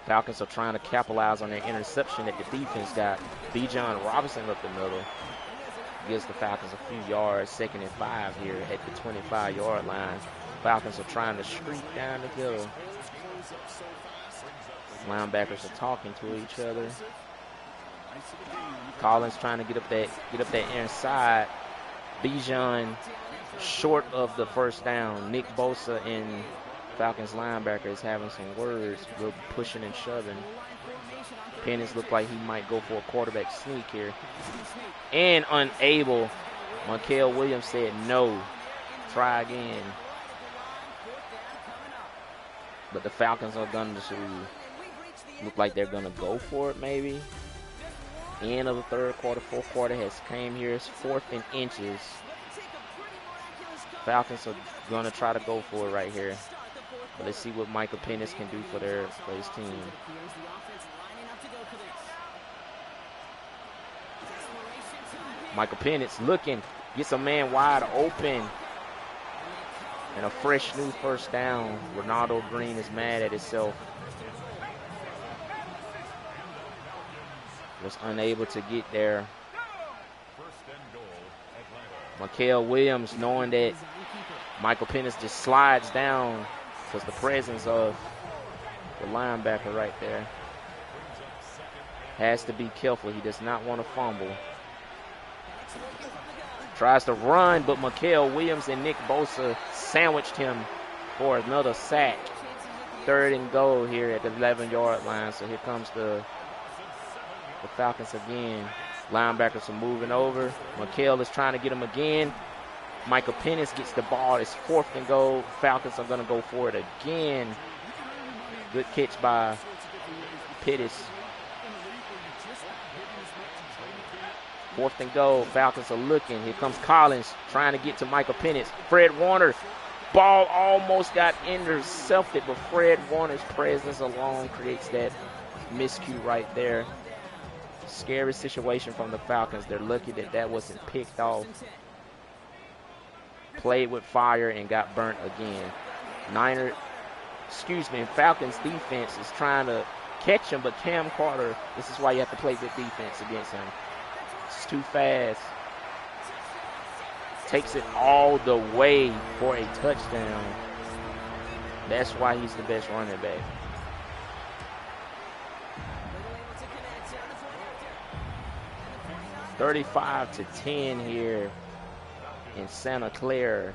Falcons are trying to capitalize on their interception that the defense got. Bijan Robinson up the middle. Gives the Falcons a few yards. 2nd and 5 here at the 25-yard line. Falcons are trying to streak down the hill. Linebackers are talking to each other. Collins trying to get up that inside. Bijan short of the first down. Nick Bosa and Falcons linebacker is having some words. Real pushing and shoving. Penix looked like he might go for a quarterback sneak here. And unable. Mikael Williams said no. Try again. But the Falcons are going to look like they're going to go for it maybe. End of the 3rd quarter, 4th quarter has came here. It's 4th and inches. Falcons are going to try to go for it right here. But let's see what Michael Penix can do for his team. Michael Penix looking, gets a man wide open. And a fresh new first down. Ronaldo Green is mad at himself. Was unable to get there. Mikael Williams, knowing that Michael Penix just slides down because the presence of the linebacker right there. Has to be careful. He does not want to fumble. Tries to run, but Mikael Williams and Nick Bosa sandwiched him for another sack. 3rd and goal here at the 11-yard line. So here comes the Falcons again. Linebackers are moving over. Mikael is trying to get him again. Michael Penix gets the ball. It's 4th and goal. Falcons are going to go for it again. Good catch by Penix. 4th and goal. Falcons are looking. Here comes Collins trying to get to Michael Penix. Fred Warner. Ball almost got intercepted, but Fred Warner's presence alone creates that miscue right there. Scary situation from the Falcons. They're lucky that that wasn't picked off. Played with fire and got burnt again. Falcons defense is trying to catch him, but Cam Carter, this is why you have to play good defense against him. It's too fast. Takes it all the way for a touchdown. That's why he's the best running back. $35-10 here in Santa Clara.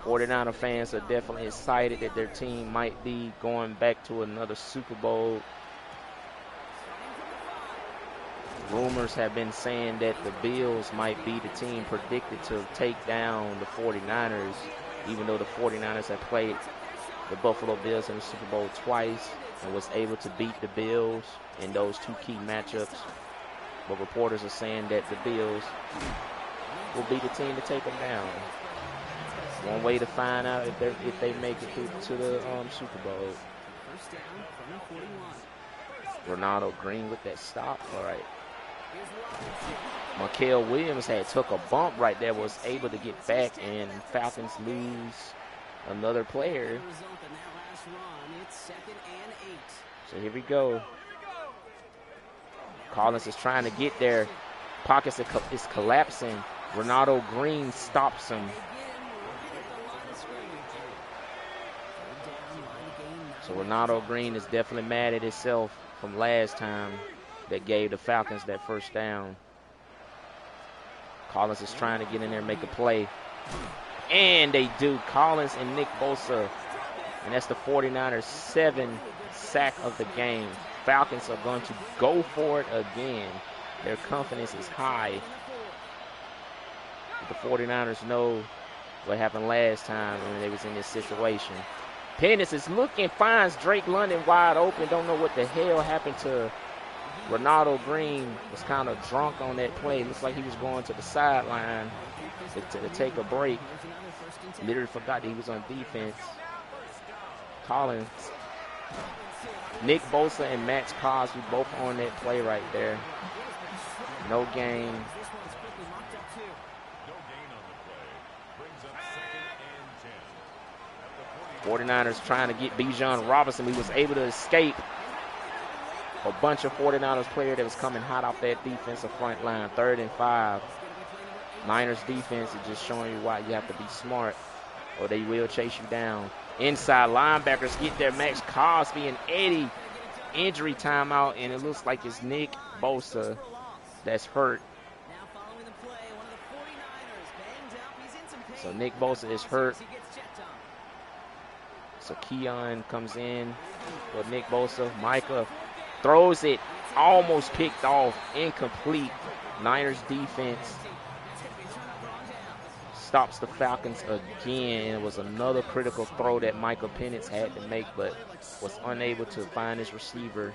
49er fans are definitely excited that their team might be going back to another Super Bowl. Rumors have been saying that the Bills might be the team predicted to take down the 49ers, even though the 49ers have played the Buffalo Bills in the Super Bowl twice and was able to beat the Bills in those two key matchups. But reporters are saying that the Bills will be the team to take them down. One way to find out if they make it to the Super Bowl. Ronaldo Green with that stop. All right. Mikael Williams had took a bump right there, was able to get back, and Falcons lose another player. So here we go. Collins is trying to get there. Pockets is collapsing. Ronaldo Green stops him. So Ronaldo Green is definitely mad at himself from last time that gave the Falcons that first down. Collins is trying to get in there and make a play. And they do. Collins and Nick Bosa. And that's the 49ers' 7th sack of the game. Falcons are going to go for it again. Their confidence is high. The 49ers know what happened last time when they was in this situation. Pennis is looking, finds Drake London wide open. Don't know what the hell happened to Ronaldo Green. Was kind of drunk on that play. Looks like he was going to the sideline to take a break. Literally forgot that he was on defense. Collins, Nick Bosa and Max Crosby both on that play right there. No gain. 49ers trying to get Bijan Robinson. He was able to escape a bunch of 49ers players that was coming hot off that defensive front line. 3rd and 5. Niners defense is just showing you why you have to be smart or they will chase you down. Inside linebackers get there. Max Crosby and Eddie. Injury timeout, and it looks like it's Nick Bosa that's hurt. So Nick Bosa is hurt. So Keon comes in for Nick Bosa. Micah throws it, almost picked off, incomplete. Niners defense stops the Falcons again. It was another critical throw that Michael Penix had to make, but was unable to find his receiver.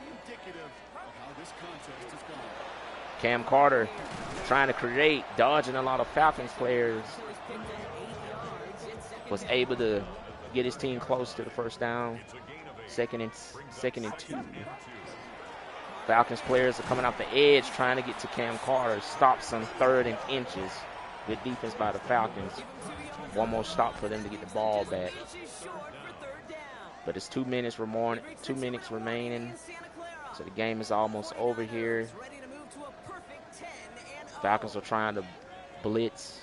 Cam Carter trying to create, dodging a lot of Falcons players. Was able to get his team close to the first down. Second and 2. Falcons players are coming off the edge trying to get to Cam Carter. Stops him 3rd and inches. Good defense by the Falcons. One more stop for them to get the ball back. But it's 2 minutes remaining. So the game is almost over here. Falcons are trying to blitz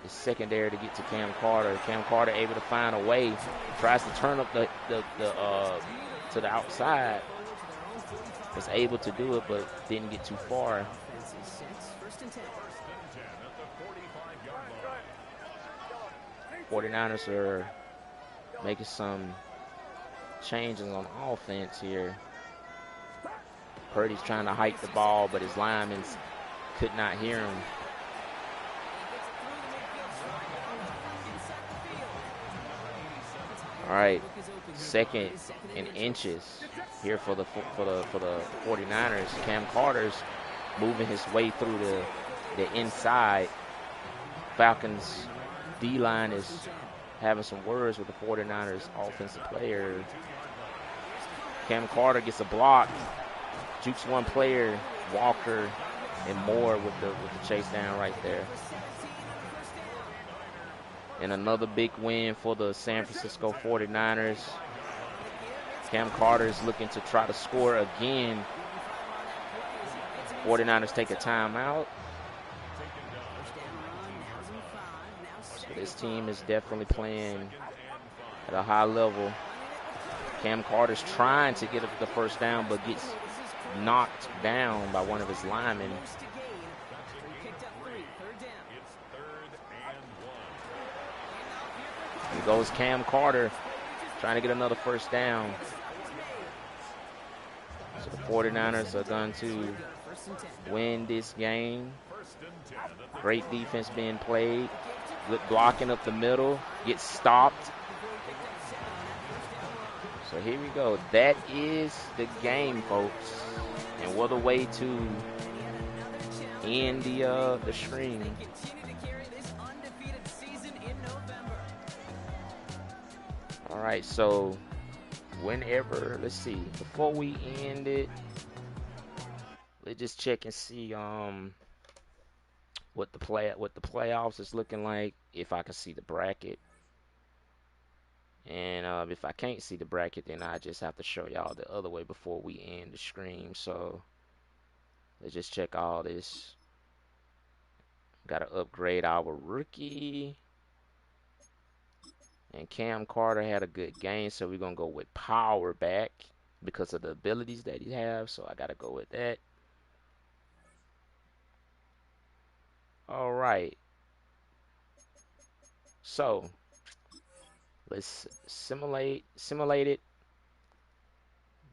the secondary to get to Cam Carter. Cam Carter able to find a way. Tries to turn up to the outside. Was able to do it, but didn't get too far. '49ers are making some changes on offense here. Purdy's trying to hike the ball, but his linemen could not hear him. All right, 2nd and inches here for the 49ers. Cam Carter's moving his way through the inside. Falcons D-line is having some words with the 49ers offensive player. Cam Carter gets a block, jukes one player, Walker and Moore with the chase down right there. And another big win for the San Francisco 49ers. Cam Carter is looking to try to score again. 49ers take a timeout. So this team is definitely playing at a high level. Cam Carter's trying to get the first down, but gets knocked down by one of his linemen. Here goes Cam Carter trying to get another first down. So the 49ers are going to win this game. Great defense being played. Good blocking up the middle. Gets stopped. So here we go. That is the game, folks. And what a way to end the stream. All right, so whenever, let's see, before we end it, let's just check and see what the playoffs is looking like, if I can see the bracket. And if I can't see the bracket, then I just have to show y'all the other way before we end the stream. So let's just check all this. Got to upgrade our rookie. And Cam Carter had a good game, so we're going to go with power back because of the abilities that he has. So I got to go with that. All right. So let's simulate it.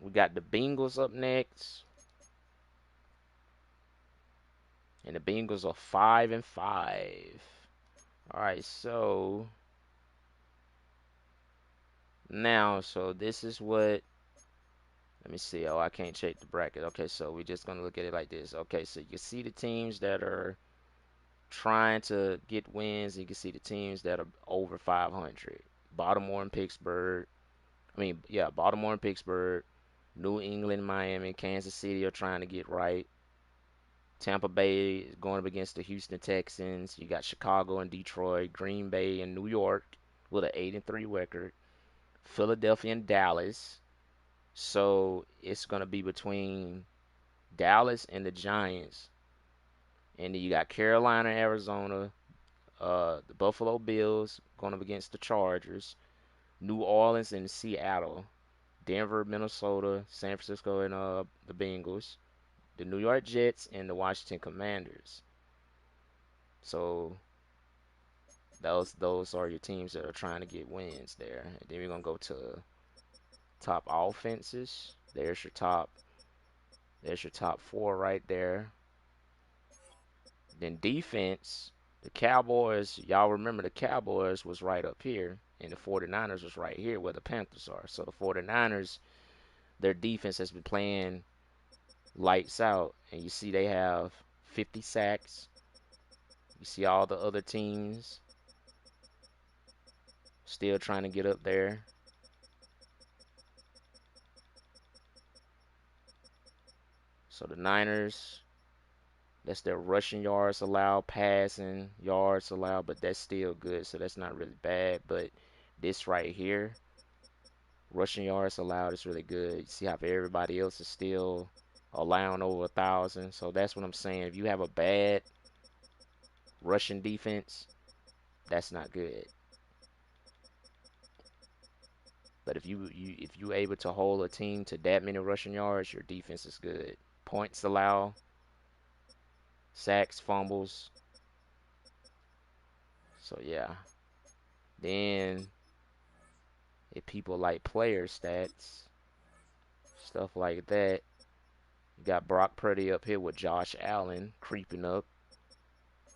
We got the Bengals up next. And the Bengals are 5-5. All right, so now, so this is what, let me see. Oh, I can't check the bracket. Okay, so we're just going to look at it like this. Okay, so you can see the teams that are trying to get wins. You can see the teams that are over 500. Baltimore and Pittsburgh. Baltimore and Pittsburgh. New England, Miami, Kansas City are trying to get right. Tampa Bay is going up against the Houston Texans. You got Chicago and Detroit, Green Bay and New York with an 8-3 record. Philadelphia and Dallas. So it's going to be between Dallas and the Giants. And then you got Carolina, Arizona, the Buffalo Bills going up against the Chargers, New Orleans and Seattle, Denver, Minnesota, San Francisco, and the Bengals, the New York Jets, and the Washington Commanders. So those are your teams that are trying to get wins there. And then we're gonna go to top offenses. There's your top four right there. Then defense, the Cowboys, y'all remember the Cowboys was right up here, and the 49ers was right here where the Panthers are. So the 49ers, their defense has been playing lights out, and you see they have 50 sacks. You see all the other teams still trying to get up there. So the Niners, that's their rushing yards allowed, passing yards allowed, but that's still good, so that's not really bad. But this right here, rushing yards allowed, is really good. You see how everybody else is still allowing over 1,000. So that's what I'm saying. If you have a bad rushing defense, that's not good. But if you're able to hold a team to that many rushing yards, your defense is good. Points allowed, sacks, fumbles. So yeah. Then if people like player stats, stuff like that, you got Brock Purdy up here with Josh Allen creeping up.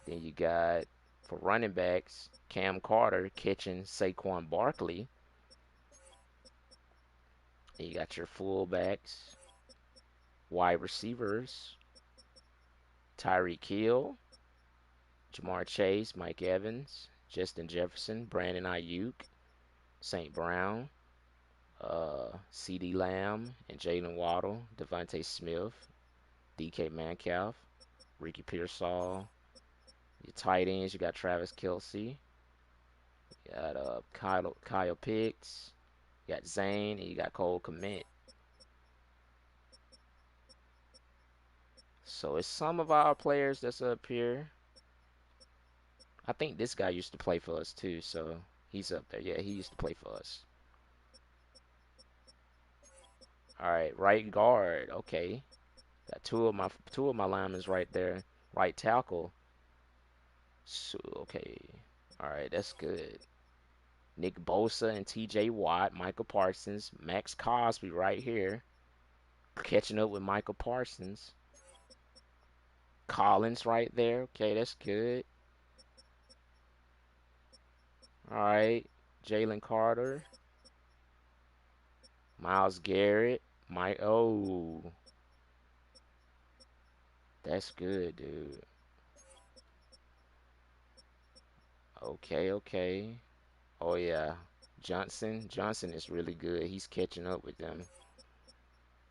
Then you got, for running backs, Cam Carter catching Saquon Barkley. Then you got your fullbacks, wide receivers, Tyreek Hill, Jamar Chase, Mike Evans, Justin Jefferson, Brandon Ayuk, St. Brown, CD Lamb and Jalen Waddle, Devontae Smith, DK Metcalf, Ricky Pearsall. Your tight ends, you got Travis Kelsey, you got Kyle Pitts, you got Zane, and you got Cole Kmet. So it's some of our players that's up here. I think this guy used to play for us too, so he's up there. Yeah, he used to play for us. All right, right guard. Okay, got two of my linemen right there. Right tackle. So okay, all right, that's good. Nick Bosa and T.J. Watt, Michael Parsons, Max Cosby right here, catching up with Michael Parsons. Collins right there. Okay, that's good. All right, Jalen Carter, Miles Garrett, Mike. Oh, that's good, dude. Okay, okay. Oh yeah, Johnson is really good. He's catching up with them.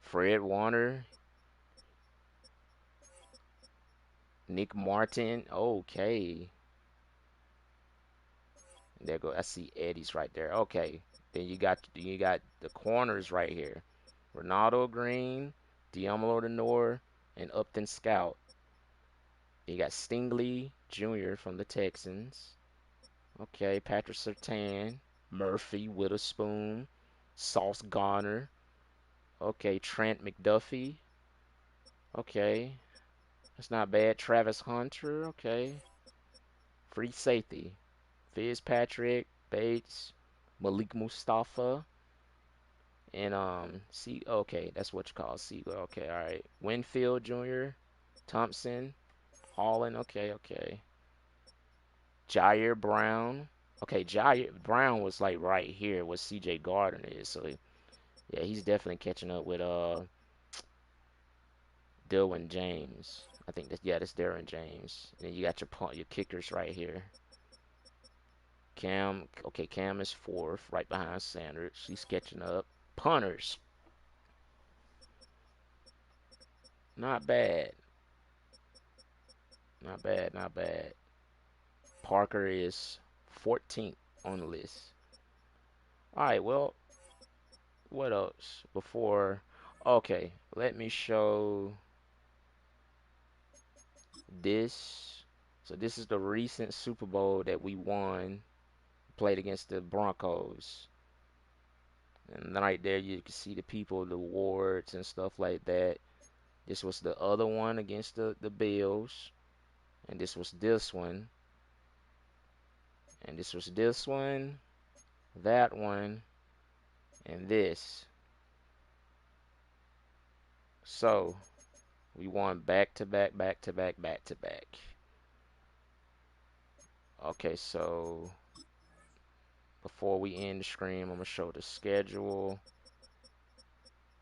Fred Warner, Nick Martin. Okay, there go. I see Eddie's right there. Okay, then you got the corners right here. Ronaldo Green, Diamolo Denor, and Upton Scout. You got Stingley Jr. from the Texans. Okay, Patrick Surtain, Murphy Witherspoon, Sauce Garner. Okay, Trent McDuffie. Okay, that's not bad. Travis Hunter. Okay, free safety. Fitzpatrick, Bates, Malik Mustafa, and see. Okay, that's what you call Siegler. Okay, all right. Winfield Jr., Thompson, Holland. Okay, okay. Jair Brown. Okay, Jair Brown was like right here where C.J. Gardner is. So yeah, he's definitely catching up with Derwin James. I think that's Derwin James. And then you got your kickers right here. Cam, okay, Cam is fourth, right behind Sanders. He's catching up. Punters, not bad, not bad, not bad. Parker is 14th on the list. All right, well, what else before? Okay, let me show this. So this is the recent Super Bowl that we won. Played against the Broncos. And right there, you can see the people, the awards and stuff like that. This was the other one against the Bills. And this was this one. And this was this one, that one, and this. So, we won back to back, back to back, back to back. Okay, so before we end the stream, I'm going to show the schedule.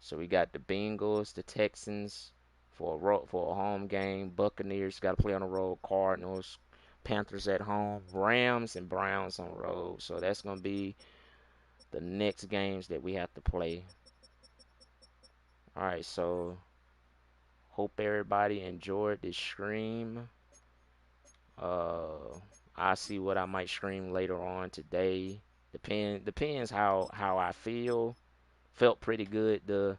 So we got the Bengals, the Texans for a home game. Buccaneers got to play on the road. Cardinals, Panthers at home. Rams and Browns on the road. So that's going to be the next games that we have to play. All right, so hope everybody enjoyed this stream. Uh, I see what I might stream later on today. Depends how I feel. Felt pretty good to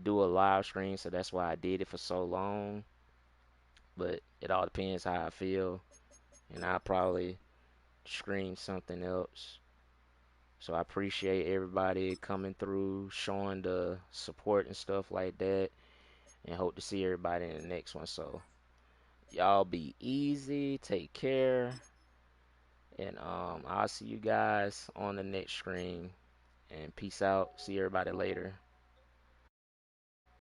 do a live stream, so that's why I did it for so long. But it all depends how I feel, and I'll probably stream something else. So I appreciate everybody coming through, showing the support and stuff like that, and hope to see everybody in the next one. So y'all be easy, take care, and I'll see you guys on the next stream. And peace out. See everybody later.